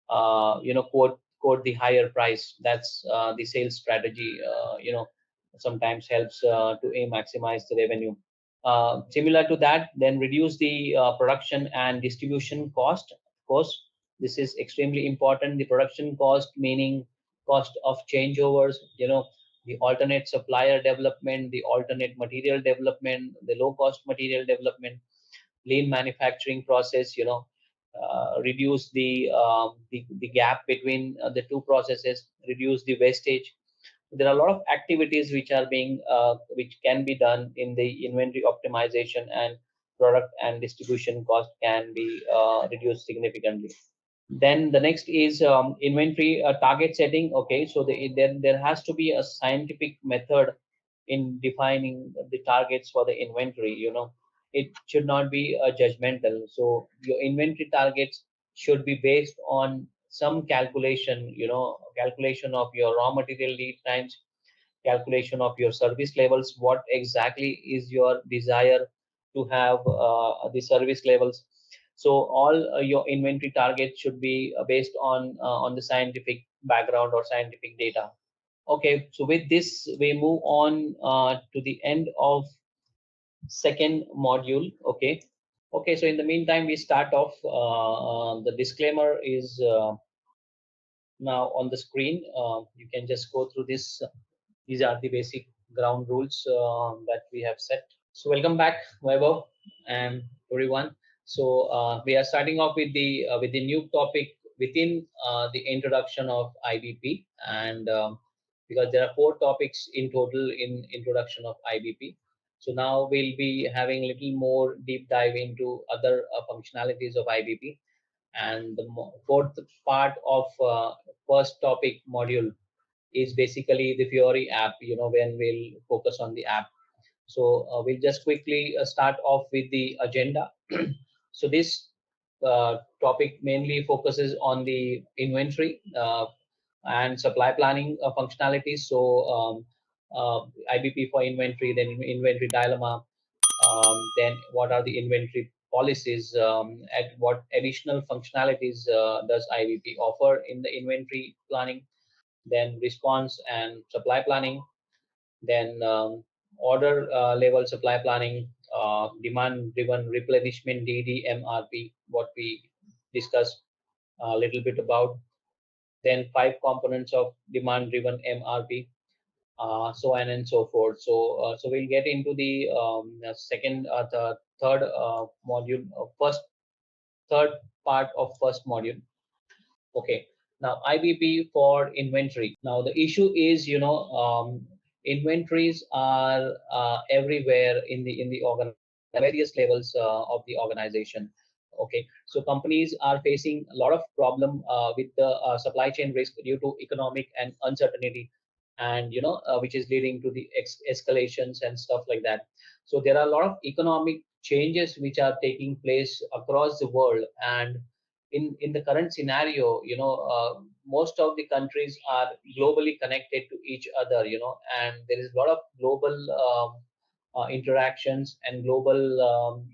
quote the higher price. That's the sales strategy, sometimes helps to maximize the revenue. Similar to that, then reduce the production and distribution cost. Of course, this is extremely important. The production cost, meaning cost of changeovers, the alternate supplier development, the alternate material development, the low cost material development, lean manufacturing process, reduce the gap between the two processes, reduce the wastage. There are a lot of activities which are being which can be done in the inventory optimization, and product and distribution cost can be reduced significantly. Then the next is inventory target setting. Okay, so there has to be a scientific method in defining the targets for the inventory. It should not be judgmental. So your inventory targets should be based on some calculation, calculation of your raw material lead times, calculation of your service levels, what exactly is your desire to have the service levels. So all your inventory targets should be based on the scientific background or scientific data. Okay, so with this we move on to the end of second module. Okay, so in the meantime we start off, the disclaimer is now on the screen. You can just go through this. These are the basic ground rules that we have set. So welcome back, Vaibhav, and everyone. So we are starting off with the new topic within the introduction of IBP, and because there are 4 topics in total in introduction of IBP. So now we'll be having a little more deep dive into other functionalities of IBP, and the fourth part of first topic module is basically the Fiori app, when we'll focus on the app. So we'll just quickly start off with the agenda. So this topic mainly focuses on the inventory and supply planning functionalities. So IBP for inventory, then inventory dilemma, then what are the inventory policies, at what additional functionalities does IBP offer in the inventory planning, then response and supply planning, then order level supply planning, demand driven replenishment, DDMRP, what we discussed a little bit about, then 5 components of demand driven MRP, so on and so forth. So we'll get into the second, the third module, third part of first module. Okay, now IBP for inventory. Now the issue is, inventories are everywhere in the various levels of the organization. Okay, so companies are facing a lot of problem with the supply chain risk due to economic and uncertainty, and which is leading to the escalations and stuff like that. So there are a lot of economic changes which are taking place across the world, and in the current scenario, most of the countries are globally connected to each other, and there is a lot of global interactions and global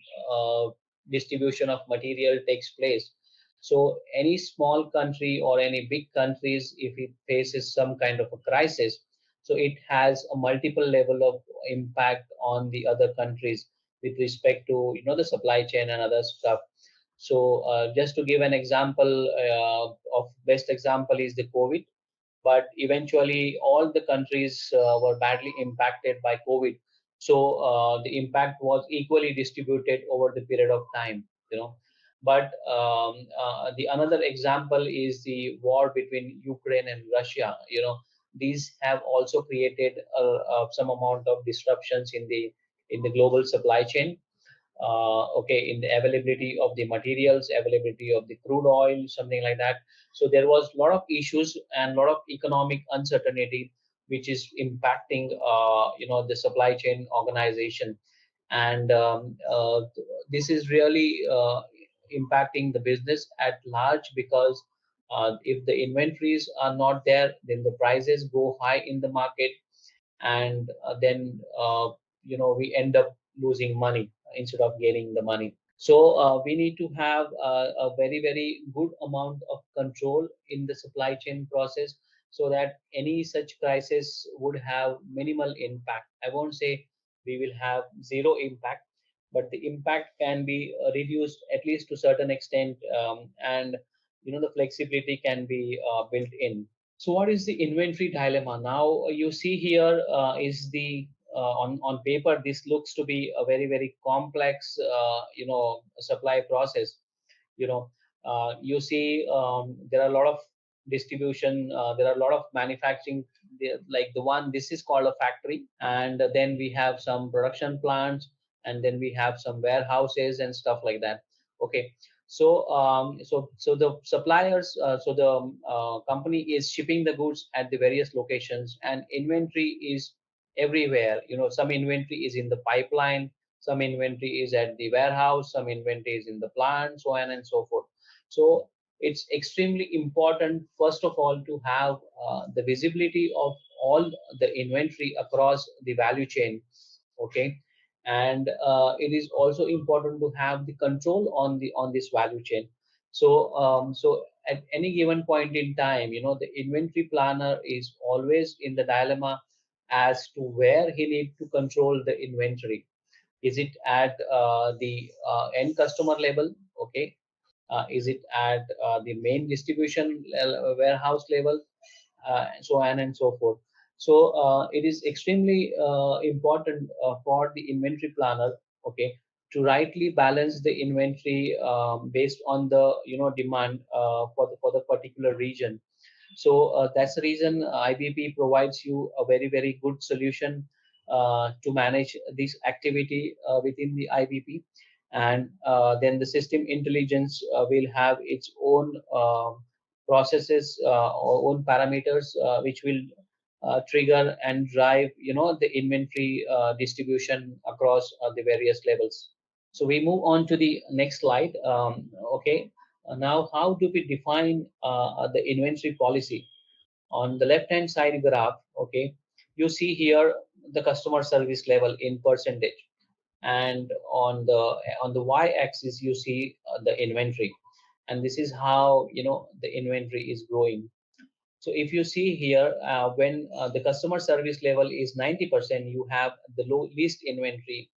distribution of material takes place. So any small country or any big countries, if it faces some kind of a crisis, so it has a multiple level of impact on the other countries with respect to the supply chain and other stuff. So just to give an example, of best example is the COVID, but eventually all the countries were badly impacted by COVID. So the impact was equally distributed over the period of time, But the another example is the war between Ukraine and Russia. These have also created some amount of disruptions in the global supply chain. Okay, in the availability of the materials, availability of the crude oil, something like that. So there was a lot of issues and a lot of economic uncertainty which is impacting the supply chain organization. And this is really impacting the business at large, because if the inventories are not there, then the prices go high in the market, and then we end up losing money instead of gaining the money. So we need to have a very, very good amount of control in the supply chain process, so that any such crisis would have minimal impact. I won't say we will have zero impact, but the impact can be reduced at least to certain extent, and the flexibility can be built in. So what is the inventory dilemma? Now you see here is the on paper, this looks to be a very, very complex supply process. You see, there are a lot of distribution, there are a lot of manufacturing, like the one, this is called a factory, and then we have some production plants, and then we have some warehouses and stuff like that. Okay, so so the suppliers, so the company is shipping the goods at the various locations, and inventory is everywhere. Some inventory is in the pipeline, some inventory is at the warehouse, some inventory is in the plant, so on and so forth. So it's extremely important, first of all, to have the visibility of all the inventory across the value chain. Okay, and it is also important to have the control on this value chain. So so at any given point in time, the inventory planner is always in the dilemma as to where he need to control the inventory. Is it at the end customer level? Okay, is it at the main distribution warehouse level? So on and so forth. So it is extremely important for the inventory planner, okay, to rightly balance the inventory based on the demand for the particular region. So that's the reason IBP provides you a very, very good solution to manage this activity within the IBP. And then the system intelligence will have its own processes or own parameters which will trigger and drive the inventory distribution across the various levels. So we move on to the next slide. Okay, now how do we define the inventory policy? On the left hand side graph, okay, you see here the customer service level in percentage, and on the y-axis you see the inventory, and this is how the inventory is growing. So if you see here, when the customer service level is 90%, you have the least inventory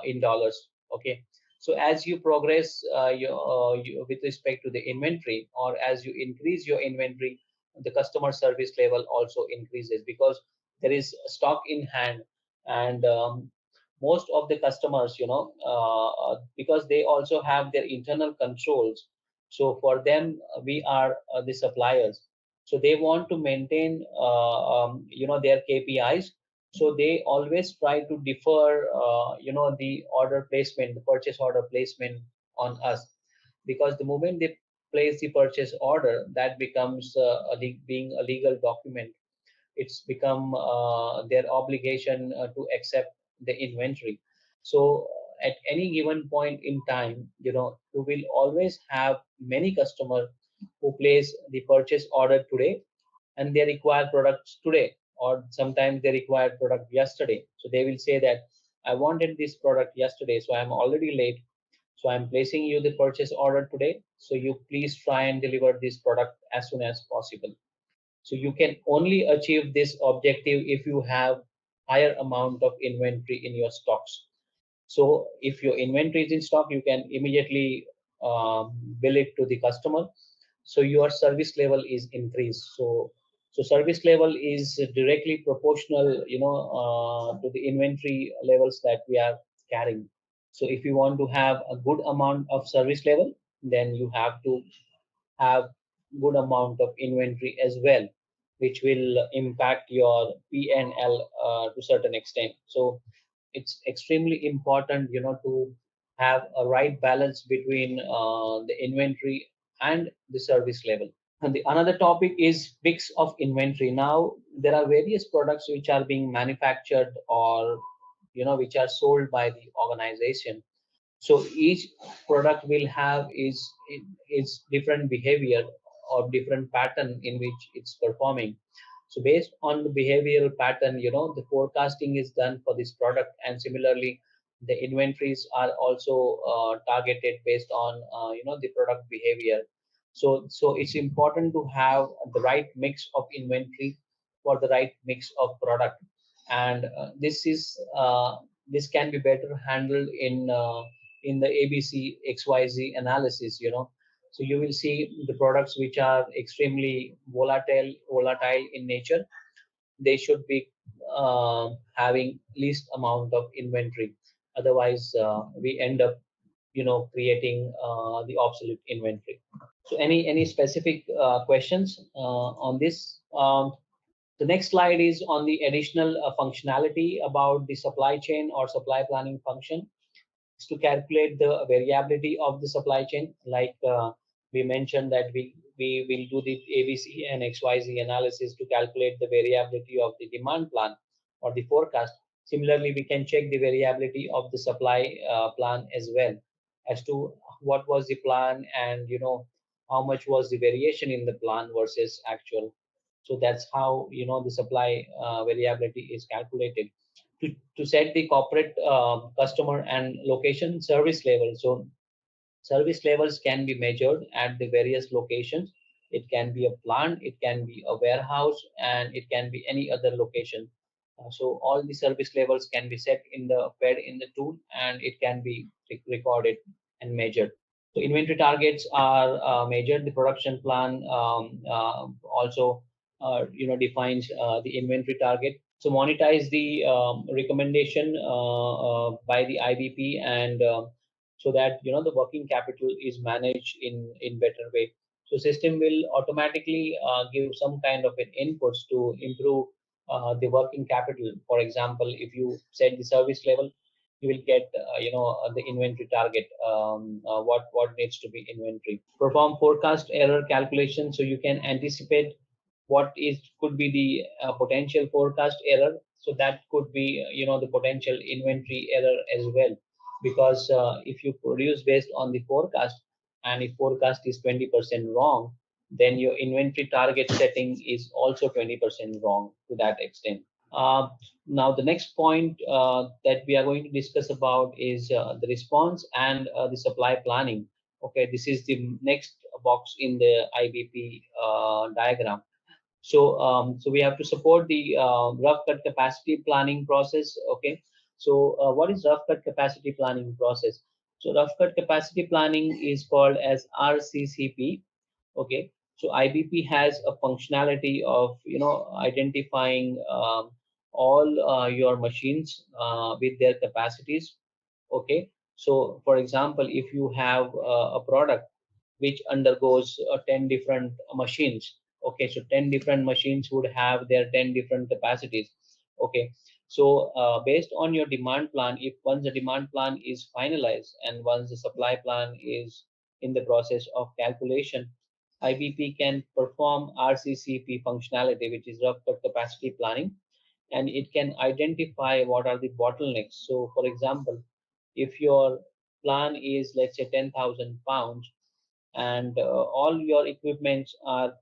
in dollars. Okay, so as you progress with respect to the inventory, or as you increase your inventory, the customer service level also increases, because there is stock in hand. And most of the customers, because they also have their internal controls, so for them we are the suppliers, so they want to maintain their KPIs, So they always try to defer, the order placement, the purchase order placement on us, because the moment they place the purchase order, that becomes being a legal document. It's become their obligation to accept the inventory. So at any given point in time, you will always have many customers who place the purchase order today, and they require products today, or sometimes they require product yesterday. So they will say that I wanted this product yesterday, so I'm already late, so I'm placing you the purchase order today, so you please try and deliver this product as soon as possible. So you can only achieve this objective if you have higher amount of inventory in your stocks. So if your inventory is in stock, you can immediately bill it to the customer. So your service level is increased. So service level is directly proportional, to the inventory levels that we are carrying. So if you want to have a good amount of service level, then you have to have good amount of inventory as well, which will impact your P&L to certain extent. So it's extremely important, to have a right balance between the inventory and the service level. And the another topic is mix of inventory. Now there are various products which are being manufactured, or which are sold by the organization. So each product will have is different behavior or different pattern in which it's performing. So based on the behavioral pattern, the forecasting is done for this product, and similarly the inventories are also targeted based on the product behavior. So it's important to have the right mix of inventory for the right mix of product, and this can be better handled in the ABC XYZ analysis. So you will see the products which are extremely volatile in nature, they should be having least amount of inventory. Otherwise, we end up, creating the obsolete inventory. So any specific questions on this? The next slide is on the additional functionality about the supply chain or supply planning function. To calculate the variability of the supply chain, like we mentioned that we will do the ABC and XYZ analysis to calculate the variability of the demand plan or the forecast. Similarly, we can check the variability of the supply plan as well, as to what was the plan, and how much was the variation in the plan versus actual. So that's how the supply variability is calculated. To set the corporate customer and location service level. So service levels can be measured at the various locations. It can be a plant, it can be a warehouse, and it can be any other location. So all the service levels can be set fed in the tool, and it can be recorded and measured. So inventory targets are measured. The production plan also defines the inventory target. So monetize the recommendation by the IBP, and so that the working capital is managed in better way. So system will automatically give some kind of an inputs to improve the working capital. For example, if you set the service level, you will get the inventory target, what needs to be inventory. Perform forecast error calculation, so you can anticipate what is could be the potential forecast error. So that could be the potential inventory error as well, because if you produce based on the forecast, and if forecast is 20% wrong, then your inventory target setting is also 20% wrong to that extent. Now the next point that we are going to discuss about is the response and the supply planning. Okay, this is the next box in the IBP diagram. So we have to support the rough cut capacity planning process. Okay, so what is rough cut capacity planning process? So rough cut capacity planning is called as RCCP. Okay, so IBP has a functionality of identifying all your machines with their capacities. Okay, so for example, if you have a product which undergoes 10 different machines. Okay, so 10 different machines would have their 10 different capacities. Okay, so based on your demand plan, if once the demand plan is finalized and once the supply plan is in the process of calculation, IBP can perform RCCP functionality, which is rough cut capacity planning, and it can identify what are the bottlenecks. So, for example, if your plan is, let's say, 10,000 pounds, and all your equipments are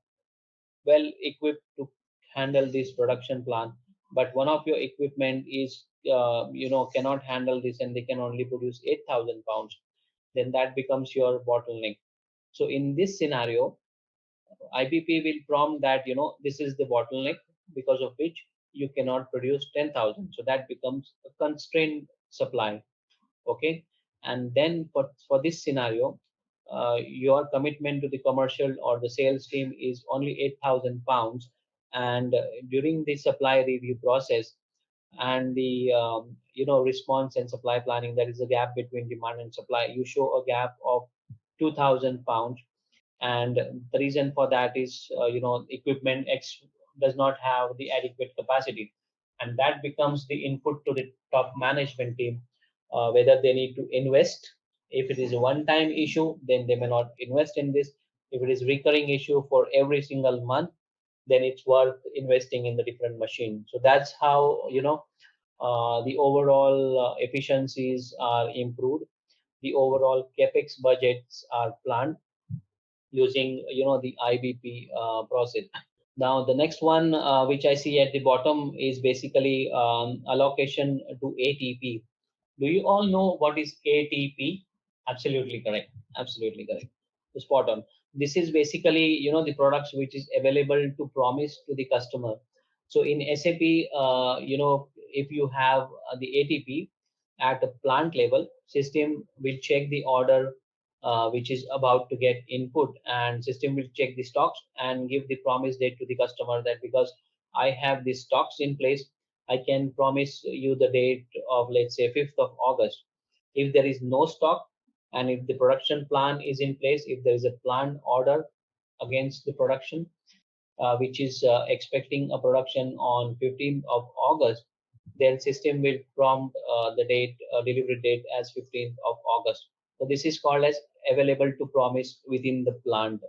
well equipped to handle this production plan, but one of your equipment is cannot handle this and they can only produce 8,000 pounds, then that becomes your bottleneck. So in this scenario, IBP will prompt that this is the bottleneck because of which you cannot produce 10,000, so that becomes a constrained supply. Okay, and then for this scenario, your commitment to the commercial or the sales team is only 8,000 pounds, and during the supply review process and the response and supply planning, there is a gap between demand and supply. You show a gap of 2,000 pounds, and the reason for that is equipment X does not have the adequate capacity, and that becomes the input to the top management team, whether they need to invest. If it is a one-time issue, then they may not invest in this. If it is recurring issue for every single month, then it's worth investing in the different machine. So that's how the overall efficiencies are improved, the overall capex budgets are planned using the IBP process. Now the next one, which I see at the bottom, is basically allocation to ATP. Do you all know what is ATP? Absolutely correct. Absolutely correct. Spot on. This is basically the products which is available to promise to the customer. So in SAP, if you have the ATP at a plant level, system will check the order which is about to get input, and system will check the stocks and give the promise date to the customer that because I have the stocks in place, I can promise you the date of, let's say, 5th of August. If there is no stock and if the production plan is in place, if there is a planned order against the production, which is expecting a production on 15th of August, then system will prompt the date, delivery date as 15th of August. So this is called as available to promise within the plant.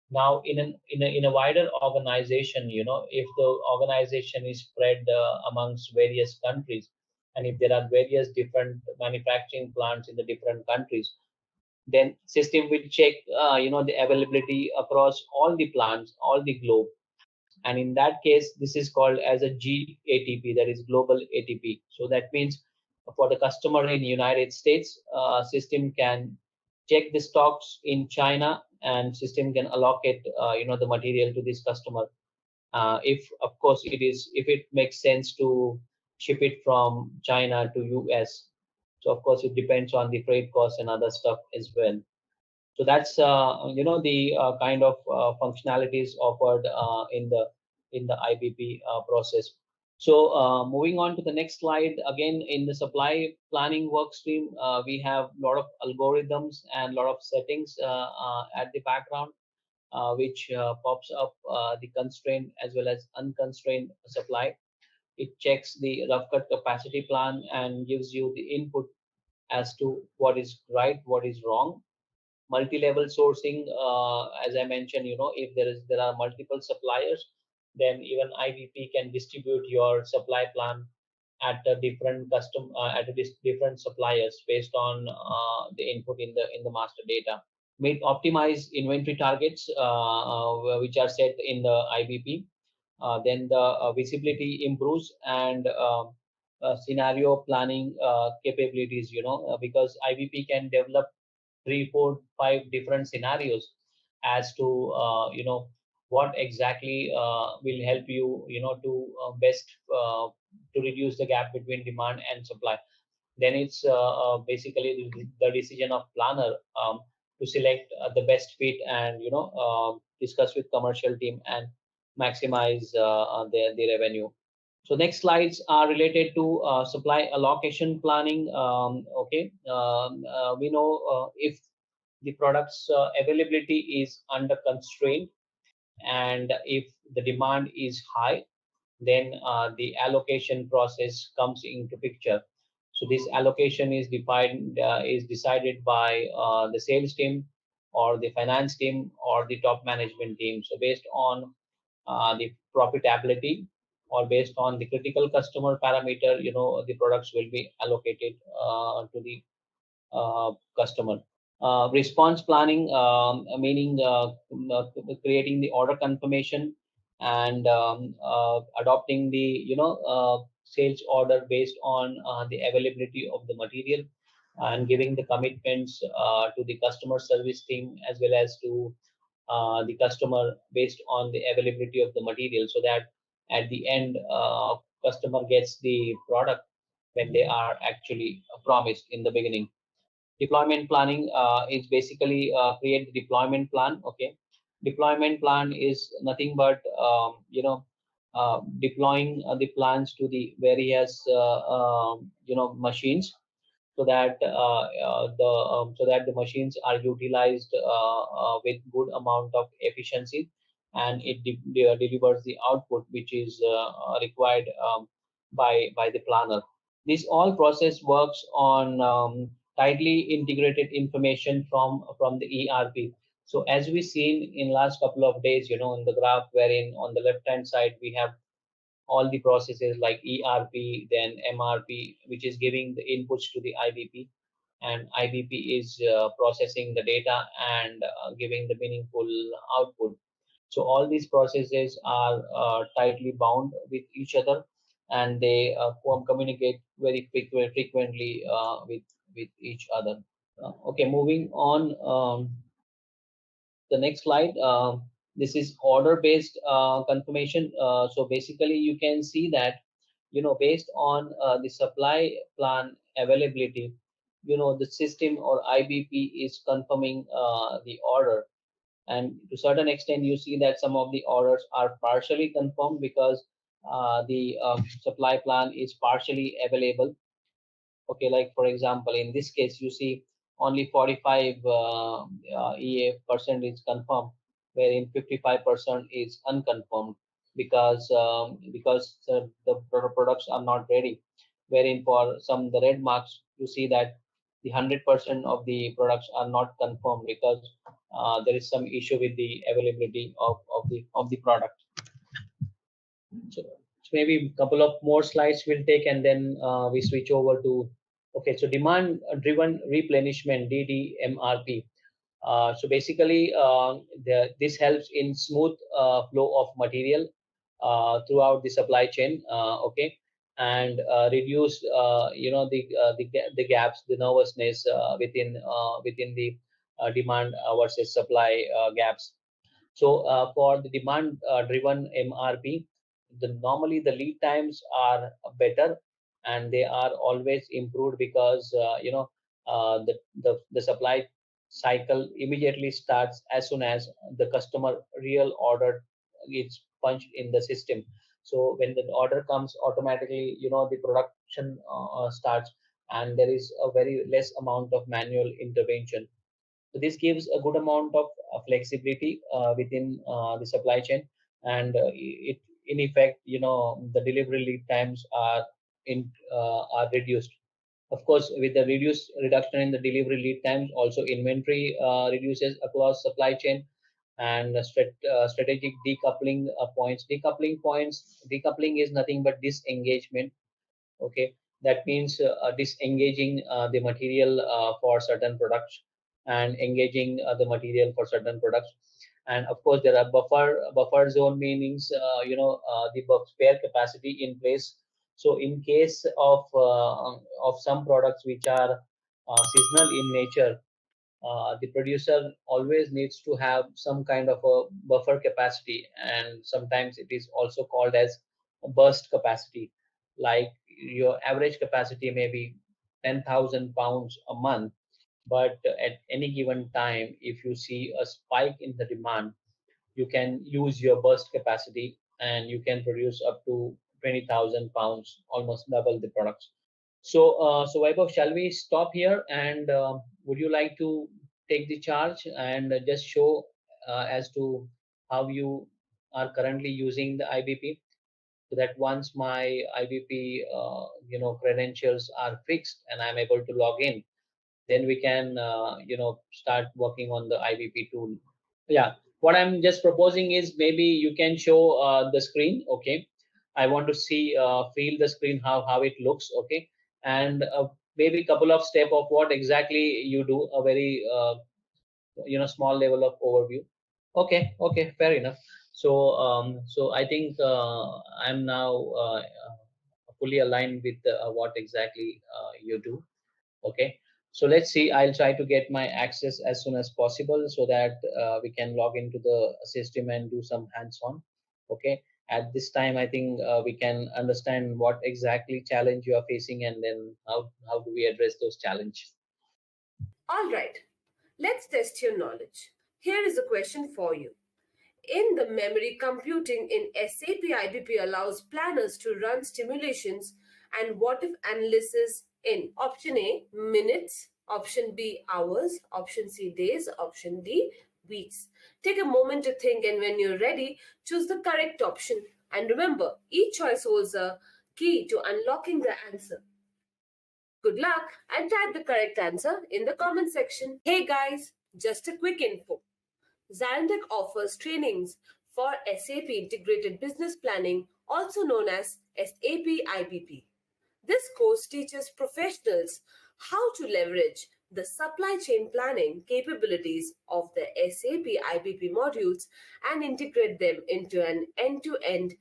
Now in a wider organization, if the organization is spread amongst various countries, and if there are various different manufacturing plants in the different countries, then system will check the availability across all the plants, all the globe, and in that case this is called as a GATP, that is global ATP. So that means for the customer in United States, system can check the stocks in China, and system can allocate the material to this customer, if of course if it makes sense to ship it from China to US. So of course it depends on the freight costs and other stuff as well. So that's the kind of functionalities offered in the IBP process. So moving on to the next slide, again in the supply planning work stream, we have a lot of algorithms and a lot of settings at the background, which pops up the constrained as well as unconstrained supply. It checks the rough cut capacity plan and gives you the input as to what is right, what is wrong. Multi-level sourcing, as I mentioned, if there are multiple suppliers, then even IBP can distribute your supply plan at a different different suppliers based on the input in the master data. Make optimize inventory targets which are set in the IBP. Then the visibility improves, and scenario planning capabilities, because IBP can develop 3, 4, 5 different scenarios as to what exactly will help you to best to reduce the gap between demand and supply. Then it's basically the decision of planner to select the best fit and discuss with commercial team and maximize the revenue. So next slides are related to supply allocation planning. Okay, we know if the product's availability is under constraint and if the demand is high, then the allocation process comes into picture. So this allocation is decided by the sales team or the finance team or the top management team. So based on the profitability or based on the critical customer parameter, the products will be allocated to the customer. Response planning, meaning creating the order confirmation and adopting the sales order based on the availability of the material, and giving the commitments to the customer service team as well as to the customer based on the availability of the material, so that at the end customer gets the product when they are actually promised in the beginning. Deployment planning is basically create the deployment plan. Okay, deployment plan is nothing but deploying the plans to the various machines, so that the machines are utilized with good amount of efficiency, and it delivers the output which is required by the planner. This all process works on tightly integrated information from the ERP. So as we seen in last couple of days, in the graph wherein on the left hand side we have all the processes like ERP, then MRP, which is giving the inputs to the IBP, and IBP is processing the data and giving the meaningful output. So all these processes are tightly bound with each other, and they communicate very frequently with each other. Okay, moving on. The next slide. This is order-based confirmation. So basically, you can see that based on the supply plan availability, the system or IBP is confirming the order, and to certain extent, you see that some of the orders are partially confirmed because the supply plan is partially available. Okay, like for example, in this case, you see only 45 EA% is confirmed, wherein 55% is unconfirmed because products are not ready. Wherein for some the red marks, you see that the 100% of the products are not confirmed because there is some issue with the availability of the product. So maybe a couple of more slides we'll take, and then we switch over to, okay, so demand driven replenishment, DDMRP. So basically this helps in smooth flow of material throughout the supply chain. Okay, and reduce the gaps, the nervousness within the demand versus supply gaps. So for the demand driven MRP, normally the lead times are better, and they are always improved because the supply cycle immediately starts as soon as the customer real order is punched in the system. So when the order comes, automatically the production starts, and there is a very less amount of manual intervention. So this gives a good amount of flexibility within the supply chain, and it in effect, the delivery lead times are reduced. Of course, with the reduction in the delivery lead times, also inventory reduces across supply chain, and strategic decoupling points. Decoupling is nothing but disengagement. Okay, that means disengaging the material for certain products and engaging the material for certain products. And of course there are buffer zone, meanings the spare capacity in place. So in case of some products which are seasonal in nature, the producer always needs to have some kind of a buffer capacity, and sometimes it is also called as a burst capacity. Like your average capacity may be 10,000 pounds a month, but at any given time, if you see a spike in the demand, you can use your burst capacity and you can produce up to 20,000 pounds, almost double the products. So Vaibhav, shall we stop here? And would you like to take the charge and just show as to how you are currently using the IBP? so that once my IBP credentials are fixed and I'm able to log in, then we can start working on the IBP tool. Yeah, what I'm just proposing is maybe you can show the screen. Okay, I want to see feel the screen, how it looks. Okay, and maybe a couple of steps of what exactly you do, a very small level of overview. Okay, fair enough. So I think I'm now fully aligned with what exactly you do. Okay, so let's see. I'll try to get my access as soon as possible so that we can log into the system and do some hands-on. Okay, at this time I think we can understand what exactly challenge you are facing, and then how do we address those challenges. All right, let's test your knowledge. Here is a question for you. In the memory computing in SAP IBP allows planners to run simulations and what if analysis in option A, minutes, option B, hours, option C, days, option D, weeks. Take a moment to think, and when you're ready, choose the correct option. And remember, each choice holds a key to unlocking the answer. Good luck and type the correct answer in the comment section. Hey guys, just a quick info. ZaranTech offers trainings for SAP Integrated Business Planning, also known as SAP IBP. This course teaches professionals how to leverage the supply chain planning capabilities of the SAP IBP modules and integrate them into an end-to-end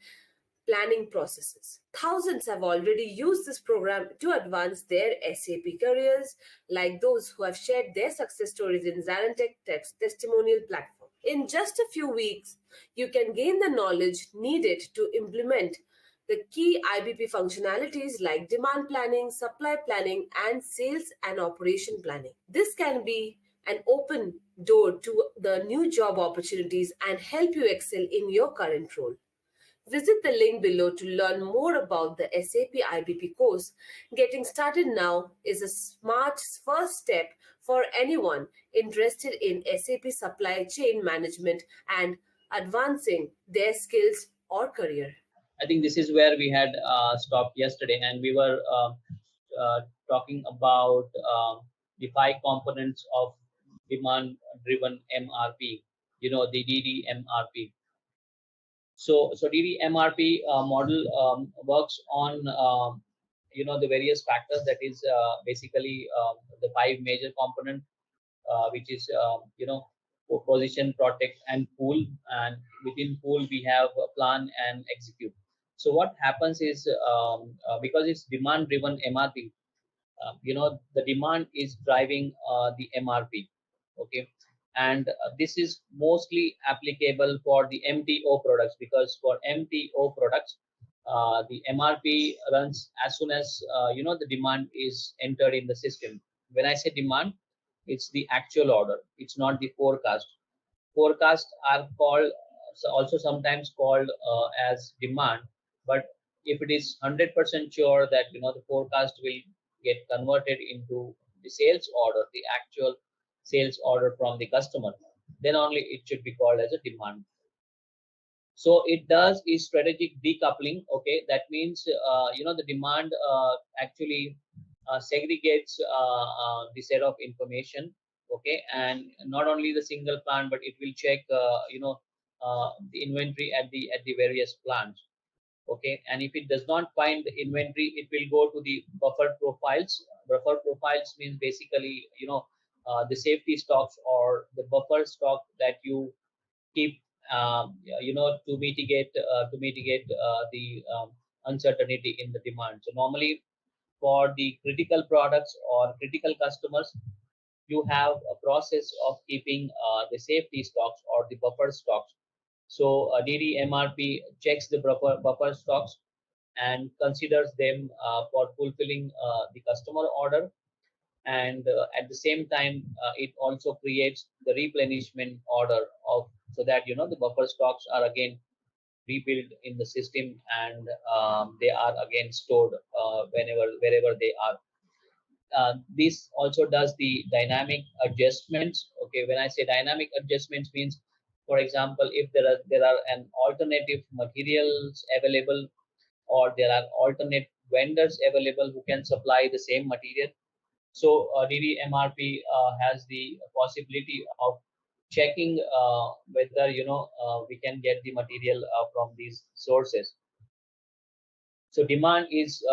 planning processes. Thousands have already used this program to advance their SAP careers, like those who have shared their success stories in ZaranTech testimonial platform. In just a few weeks, you can gain the knowledge needed to implement the key IBP functionalities like demand planning, supply planning, and sales and operation planning. This can be an open door to the new job opportunities and help you excel in your current role. Visit the link below to learn more about the SAP IBP course. Getting started now is a smart first step for anyone interested in SAP supply chain management and advancing their skills or career. I think this is where we had stopped yesterday, and we were talking about the 5 components of demand-driven MRP. The DDMRP. So DDMRP model works on the various factors. That is basically the 5 major component, which is position, protect, and pool. And within pool we have plan and execute. So what happens is because it's demand driven MRP, the demand is driving the MRP. Okay, and this is mostly applicable for the MTO products, because for MTO products the MRP runs as soon as the demand is entered in the system. When I say demand, it's the actual order, it's not the forecast. Forecasts are called, also sometimes called as demand, but if it is 100% sure that the forecast will get converted into the sales order, the actual sales order from the customer, then only it should be called as a demand. So it does is strategic decoupling. Okay, that means the demand actually segregates the set of information. Okay, and not only the single plant, but it will check the inventory at the various plants. Okay, and if it does not find the inventory, it will go to the buffer profiles. Buffer profiles means basically the safety stocks or the buffer stock that you keep to mitigate the uncertainty in the demand. So normally for the critical products or critical customers, you have a process of keeping the safety stocks or the buffer stocks. So DDMRP checks the buffer stocks and considers them for fulfilling the customer order, and at the same time it also creates the replenishment order of, so that the buffer stocks are again rebuilt in the system, and they are again stored wherever they are. This also does the dynamic adjustments. Okay, when I say dynamic adjustments means, for example, if there are an alternative materials available, or there are alternate vendors available who can supply the same material. So DDMRP has the possibility of checking whether we can get the material from these sources. So demand is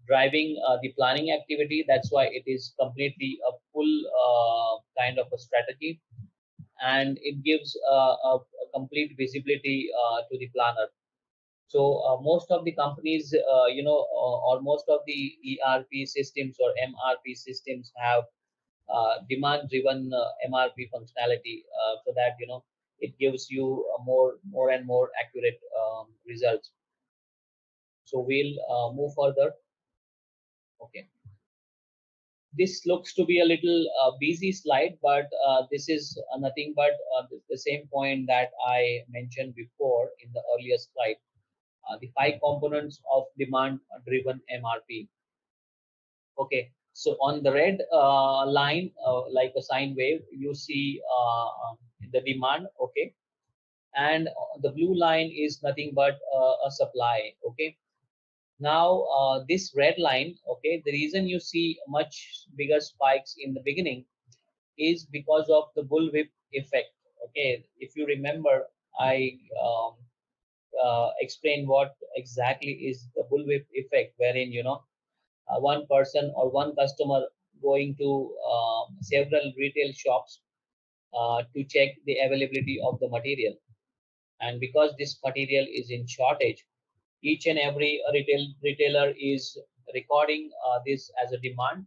driving the planning activity. That's why it is completely a full kind of a strategy, and it gives a complete visibility to the planner. So most of the companies, or most of the ERP systems or MRP systems have demand-driven MRP functionality, so that it gives you a more and more accurate results. So we'll move further. Okay. This looks to be a little busy slide, but this is nothing but the same point that I mentioned before in the earlier slide. The 5 components of demand-driven MRP. Okay, so on the red line, like a sine wave, you see the demand. Okay, and the blue line is nothing but a supply. Okay, now this red line, okay, the reason you see much bigger spikes in the beginning is because of the bullwhip effect. Okay, if you remember, I explained what exactly is the bullwhip effect, wherein one person or one customer going to several retail shops to check the availability of the material, and because this material is in shortage, each and every retailer is recording this as a demand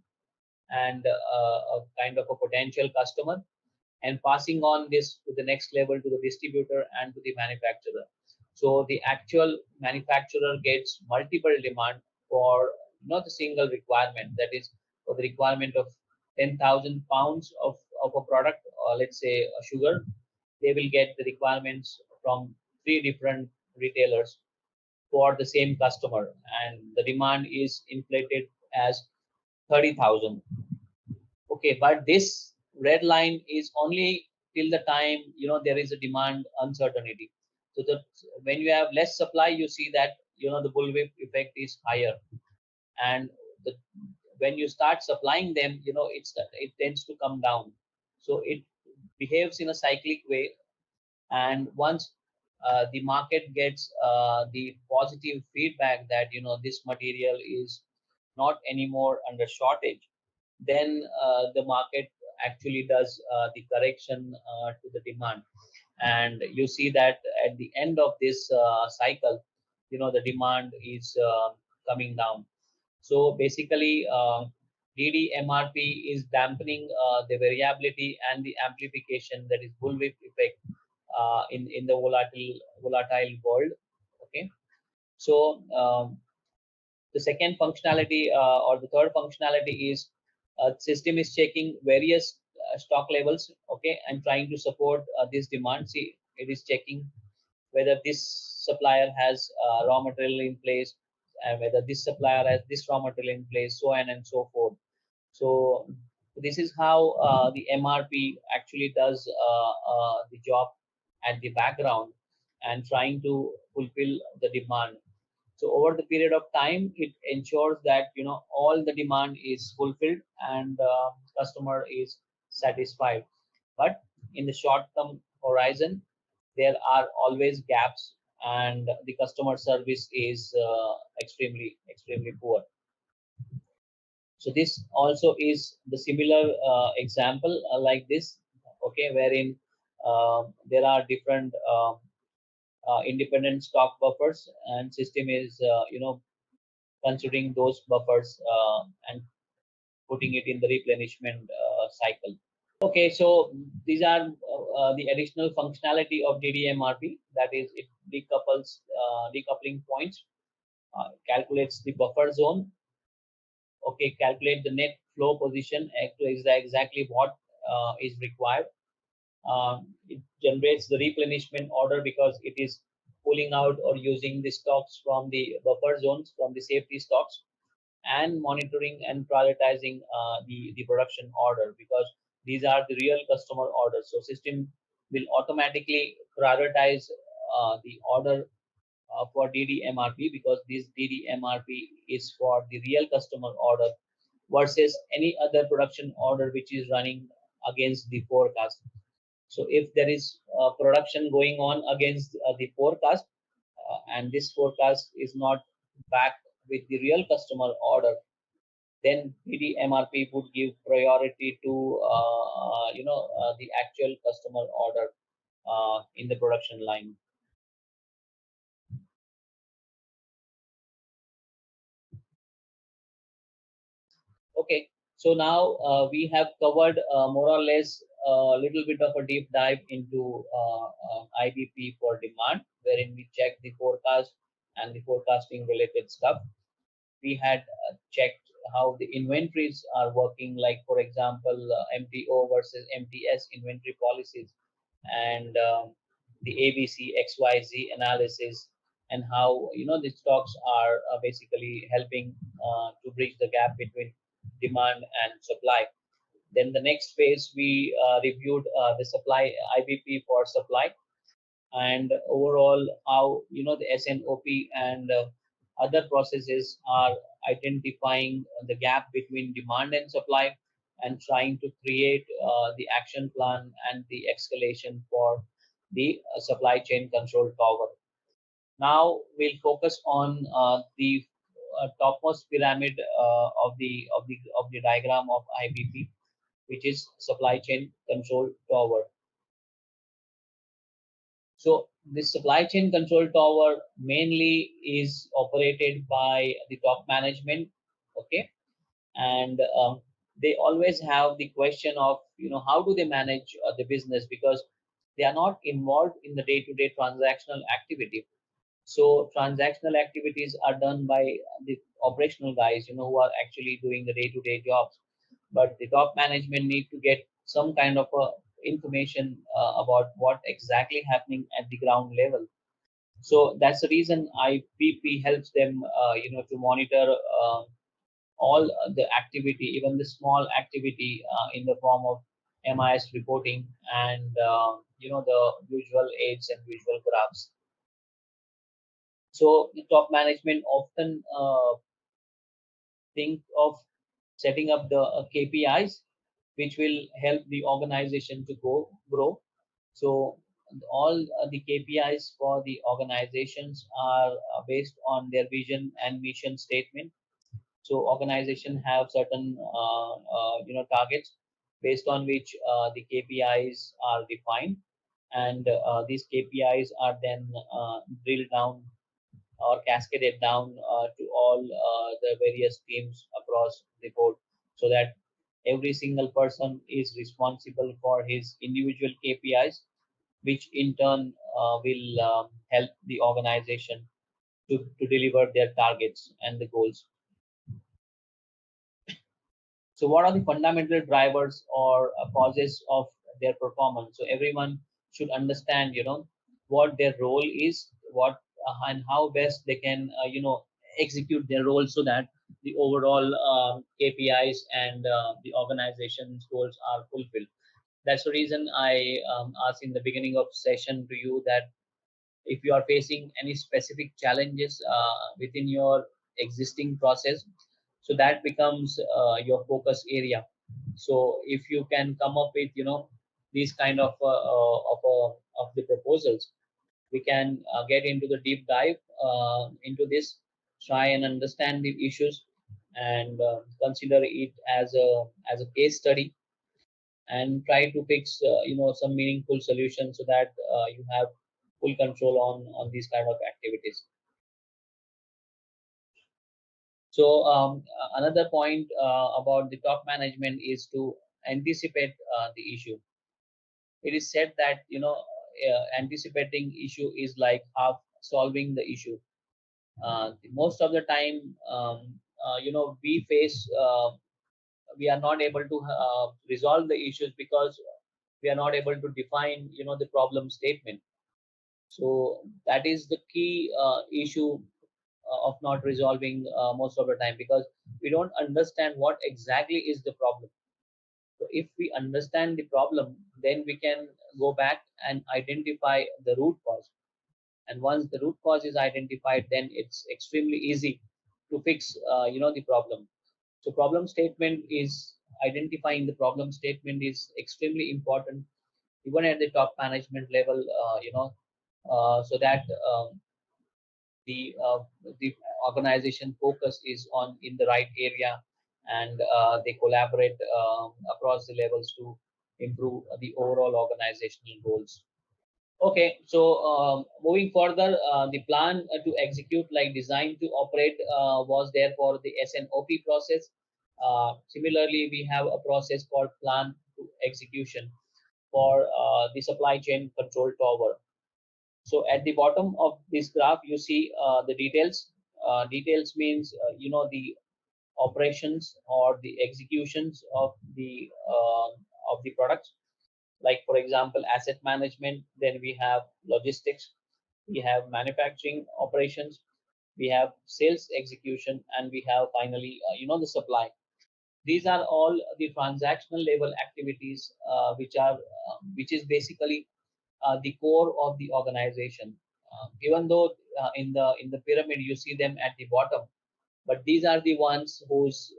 and a kind of a potential customer, and passing on this to the next level to the distributor and to the manufacturer. So the actual manufacturer gets multiple demand for not a single requirement. That is, for the requirement of 10,000 pounds of a product, or let's say a sugar, they will get the requirements from 3 different retailers for the same customer, and the demand is inflated as 30,000. Okay, but this red line is only till the time there is a demand uncertainty. So when you have less supply, you see that the bullwhip effect is higher, and when you start supplying them, it tends to come down. So it behaves in a cyclic way, and once the market gets the positive feedback that this material is not anymore under shortage, then the market actually does the correction to the demand, and you see that at the end of this cycle, the demand is coming down. So basically, DDMRP is dampening the variability and the amplification, that is bullwhip effect, in the volatile world. Okay, so the second functionality or the third functionality is system is checking various stock levels, okay, and trying to support this demand. See, it is checking whether this supplier has raw material in place, and whether this supplier has this raw material in place, so on and so forth. So this is how the MRP actually does the job at the background and trying to fulfill the demand. So over the period of time, it ensures that all the demand is fulfilled and customer is satisfied. But in the short term horizon, there are always gaps, and the customer service is extremely poor. So this also is the similar example like this, okay, wherein there are different independent stock buffers, and system is considering those buffers and putting it in the replenishment cycle. Okay, so these are the additional functionality of DDMRP. That is, it decouples decoupling points, calculates the buffer zone. Okay, calculate the net flow position to exactly what is required. It generates the replenishment order because it is pulling out or using the stocks from the buffer zones, from the safety stocks, and monitoring and prioritizing the production order, because these are the real customer orders. So system will automatically prioritize the order for DDMRP, because this DDMRP is for the real customer order versus any other production order which is running against the forecast. So if there is production going on against the forecast, and this forecast is not backed with the real customer order, then DDMRP would give priority to the actual customer order in the production line. Okay, so now we have covered more or less a little bit of a deep dive into IBP for demand, wherein we check the forecast and the forecasting related stuff. We had checked how the inventories are working, like for example, MTO versus MTS inventory policies, and the ABC XYZ analysis, and how the stocks are basically helping to bridge the gap between demand and supply. Then the next phase we reviewed the supply IBP for supply, and overall how the SNOP and other processes are identifying the gap between demand and supply, and trying to create the action plan and the escalation for the supply chain control tower. Now we'll focus on the topmost pyramid of the diagram of IBP, which is supply chain control tower. So this supply chain control tower mainly is operated by the top management, okay, and they always have the question of how do they manage the business, because they are not involved in the day-to-day transactional activity. So transactional activities are done by the operational guys, who are actually doing the day-to-day jobs. But the top management need to get some kind of information about what exactly happening at the ground level. So that's the reason IBP helps them, to monitor all the activity, even the small activity, in the form of MIS reporting and the visual aids and visual graphs. So the top management often think of setting up the KPIs, which will help the organization to grow. So all the KPIs for the organizations are based on their vision and mission statement. So organization have certain targets based on which the KPIs are defined, and these KPIs are then drilled down or cascaded down to all the various teams across the board, so that every single person is responsible for his individual KPIs, which in turn will help the organization to deliver their targets and the goals. So what are the fundamental drivers or causes of their performance? So everyone should understand, what their role is, what and how best they can, execute their role, so that the overall KPIs and the organization's goals are fulfilled. That's the reason I asked in the beginning of session to you that if you are facing any specific challenges within your existing process, so that becomes your focus area. So if you can come up with these kind of the proposals, we can get into the deep dive into this, try and understand the issues, and consider it as a case study, and try to fix some meaningful solutions, so that you have full control on these kind of activities. So another point about the top management is to anticipate the issue. It is said that anticipating issue is like half solving the issue. Most of the time, we face we are not able to resolve the issues because we are not able to define the problem statement. So that is the key issue of not resolving most of the time, because we don't understand what exactly is the problem. So if we understand the problem, then we can go back and identify the root cause. And once the root cause is identified, then it's extremely easy to fix the problem. So problem statement is identifying the problem statement is extremely important even at the top management level, so that the uh, the organization focus is on in the right area, and they collaborate across the levels to improve the overall organizational goals. Okay, so moving further, the plan to execute like design to operate was there for the SNOP process. Similarly, we have a process called plan to execution for the supply chain control tower. So at the bottom of this graph, you see the details. Details means the operations or the executions of the products. Like for example, asset management. Then we have logistics. We have manufacturing operations. We have sales execution, and we have finally the supply. These are all the transactional level activities, which is basically the core of the organization. Even though in the pyramid you see them at the bottom, but these are the ones who's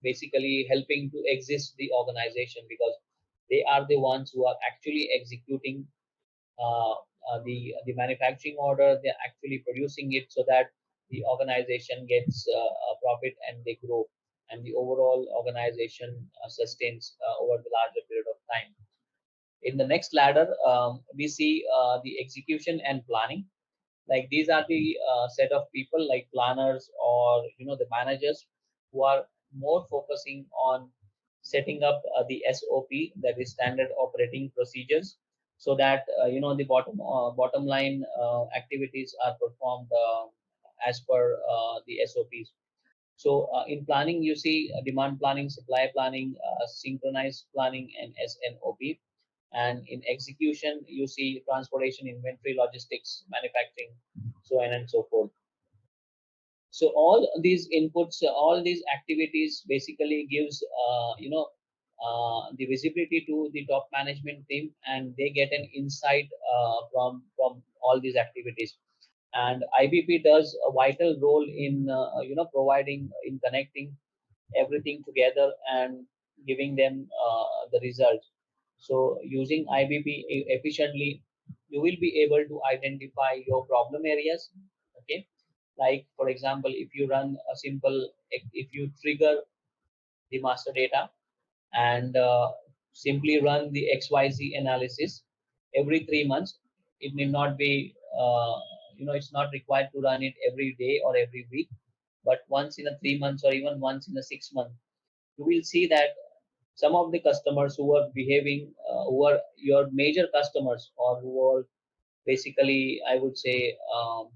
basically helping to exist the organization, because they are the ones who are actually executing the manufacturing order. They're actually producing it so that the organization gets a profit and they grow, and the overall organization sustains over the larger period of time. In the next ladder, we see the execution and planning. Like these are the set of people like planners or the managers who are more focusing on setting up the SOP, that is standard operating procedures, so that the bottom line activities are performed as per the SOPs. So in planning, you see demand planning, supply planning, synchronized planning, and SNOP. And in execution, you see transportation, inventory, logistics, manufacturing, so on and so forth. So all these inputs, all these activities basically gives the visibility to the top management team, and they get an insight from all these activities. And IBP does a vital role in providing, in connecting everything together and giving them the results. So using IBP efficiently, you will be able to identify your problem areas. Okay, like for example, if you run a simple, if you trigger the master data and simply run the XYZ analysis every 3 months, it may not be it's not required to run it every day or every week, but once in a 3 months or even once in a 6 month, you will see that some of the customers who are behaving, who are your major customers, or who are basically, I would say,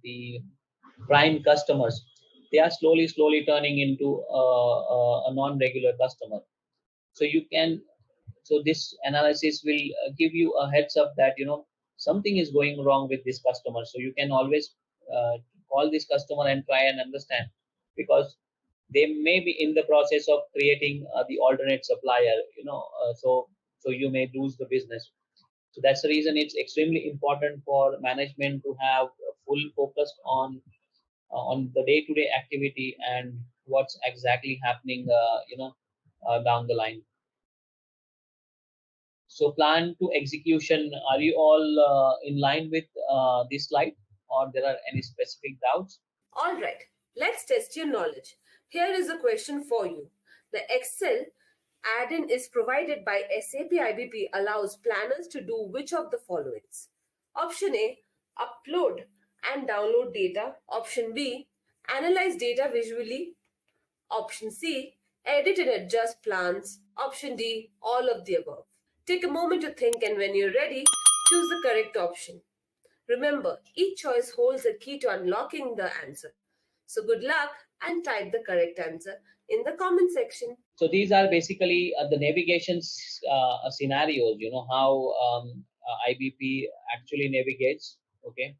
the prime customers, they are slowly turning into a non-regular customer. So you can, so this analysis will give you a heads up that something is going wrong with this customer. So you can always call this customer and try and understand, because they may be in the process of creating the alternate supplier, so you may lose the business. So that's the reason it's extremely important for management to have a full focus on the day-to-day activity and what's exactly happening down the line. So plan to execution, are you all in line with this slide, or there are any specific doubts? All right, let's test your knowledge. Here is a question for you. The Excel add-in is provided by SAP IBP allows planners to do which of the followings? Option A, upload and download data. Option B, analyze data visually. Option C, edit and adjust plans. Option D, all of the above. Take a moment to think, and when you're ready, choose the correct option. Remember, each choice holds a key to unlocking the answer. So good luck and type the correct answer in the comment section. So these are basically the navigation scenarios, how IBP actually navigates. Okay.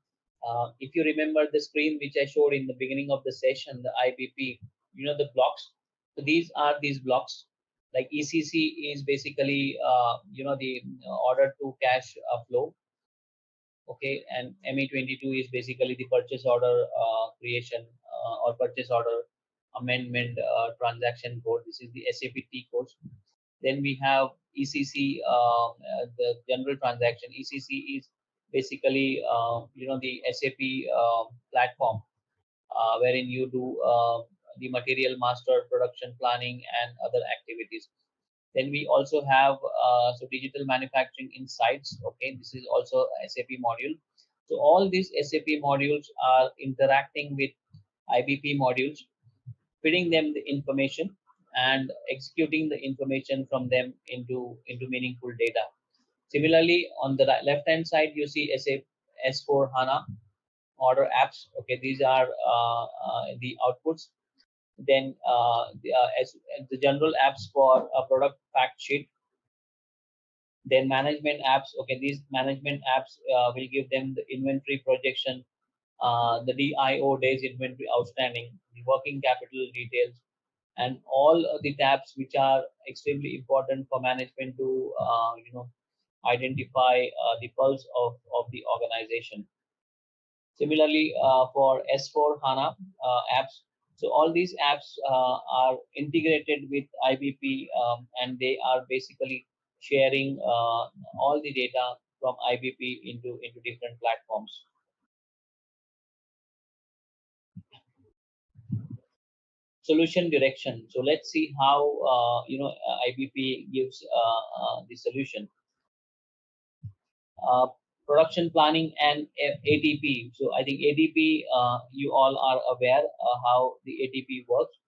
If you remember the screen which I showed in the beginning of the session, the IBP, the blocks. So these blocks. Like ECC is basically, the order to cash flow. Okay, and ME22 is basically the purchase order creation or purchase order amendment transaction code. This is the SAP T code. Then we have ECC, the general transaction. ECC is basically the SAP platform wherein you do the material master, production planning, and other activities. Then we also have digital manufacturing insights. Okay, this is also a SAP module. So all these SAP modules are interacting with IBP modules, feeding them the information and executing the information from them into meaningful data. Similarly, on the left hand side, you see SAP S4 HANA order apps. Okay, these are the outputs. Then the general apps for a product fact sheet. Then management apps. Okay, these management apps will give them the inventory projection, the DIO, days inventory outstanding, the working capital details, and all the tabs which are extremely important for management to identify the pulse of the organization. Similarly, for S4 HANA apps, so all these apps are integrated with IBP, and they are basically sharing all the data from IBP into different platforms. Solution direction. So let's see how IBP gives the solution. Production planning and ATP. So I think ATP, you all are aware how the ATP works.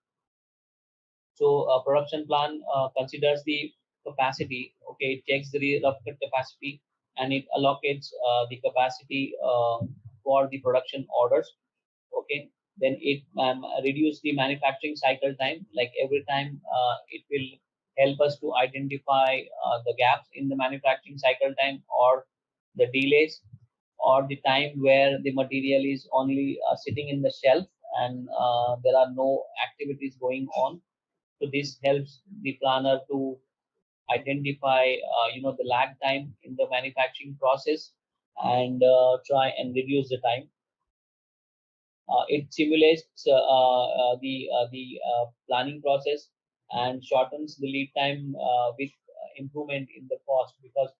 So production plan considers the capacity. Okay, it checks the rough cut capacity and it allocates the capacity for the production orders. Okay, then it reduce the manufacturing cycle time. Like every time, it will help us to identify the gaps in the manufacturing cycle time, or the delays, or the time where the material is only sitting in the shelf and there are no activities going on. So this helps the planner to identify the lag time in the manufacturing process and try and reduce the time. It simulates the planning process and shortens the lead time with improvement in the cost, because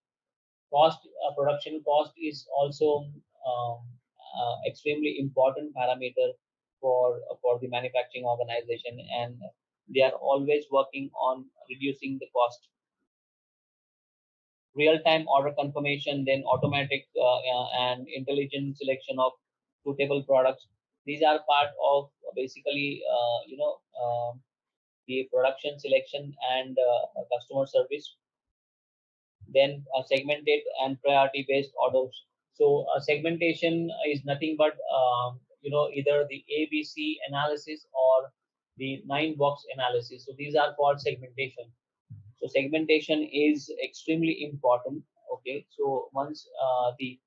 production cost is also extremely important parameter for the manufacturing organization, and they are always working on reducing the cost. Real-time order confirmation, then automatic and intelligent selection of suitable products. These are part of basically the production selection and customer service. Then segmented and priority based orders. So segmentation is nothing but either the ABC analysis or the 9-box analysis. So these are called segmentation. So segmentation is extremely important. Okay, so once the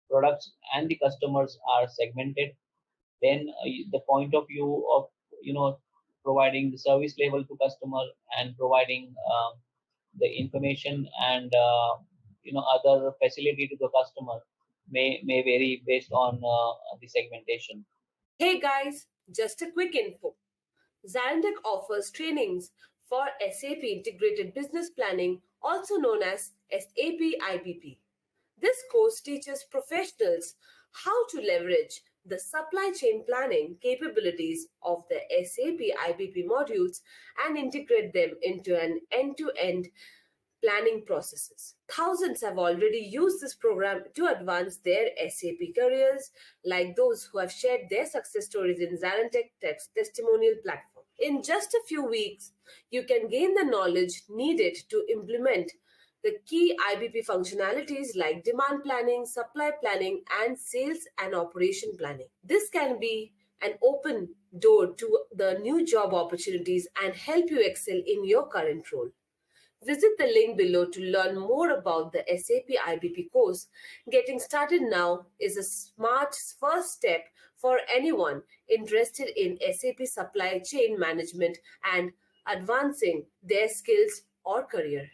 products and the customers are segmented, then the point of view of providing the service level to customer and providing the information and other facility to the customer may vary based on the segmentation. Hey guys, just a quick info. ZaranTech offers trainings for SAP Integrated Business Planning, also known as SAP IBP. This course teaches professionals how to leverage the supply chain planning capabilities of the SAP IBP modules and integrate them into an end-to-end planning processes. Thousands have already used this program to advance their SAP careers, like those who have shared their success stories in ZaranTech Tech's testimonial platform. In just a few weeks, you can gain the knowledge needed to implement the key IBP functionalities like demand planning, supply planning, and sales and operation planning. This can be an open door to the new job opportunities and help you excel in your current role. Visit the link below to learn more about the SAP IBP course. Getting started now is a smart first step for anyone interested in SAP supply chain management and advancing their skills or career.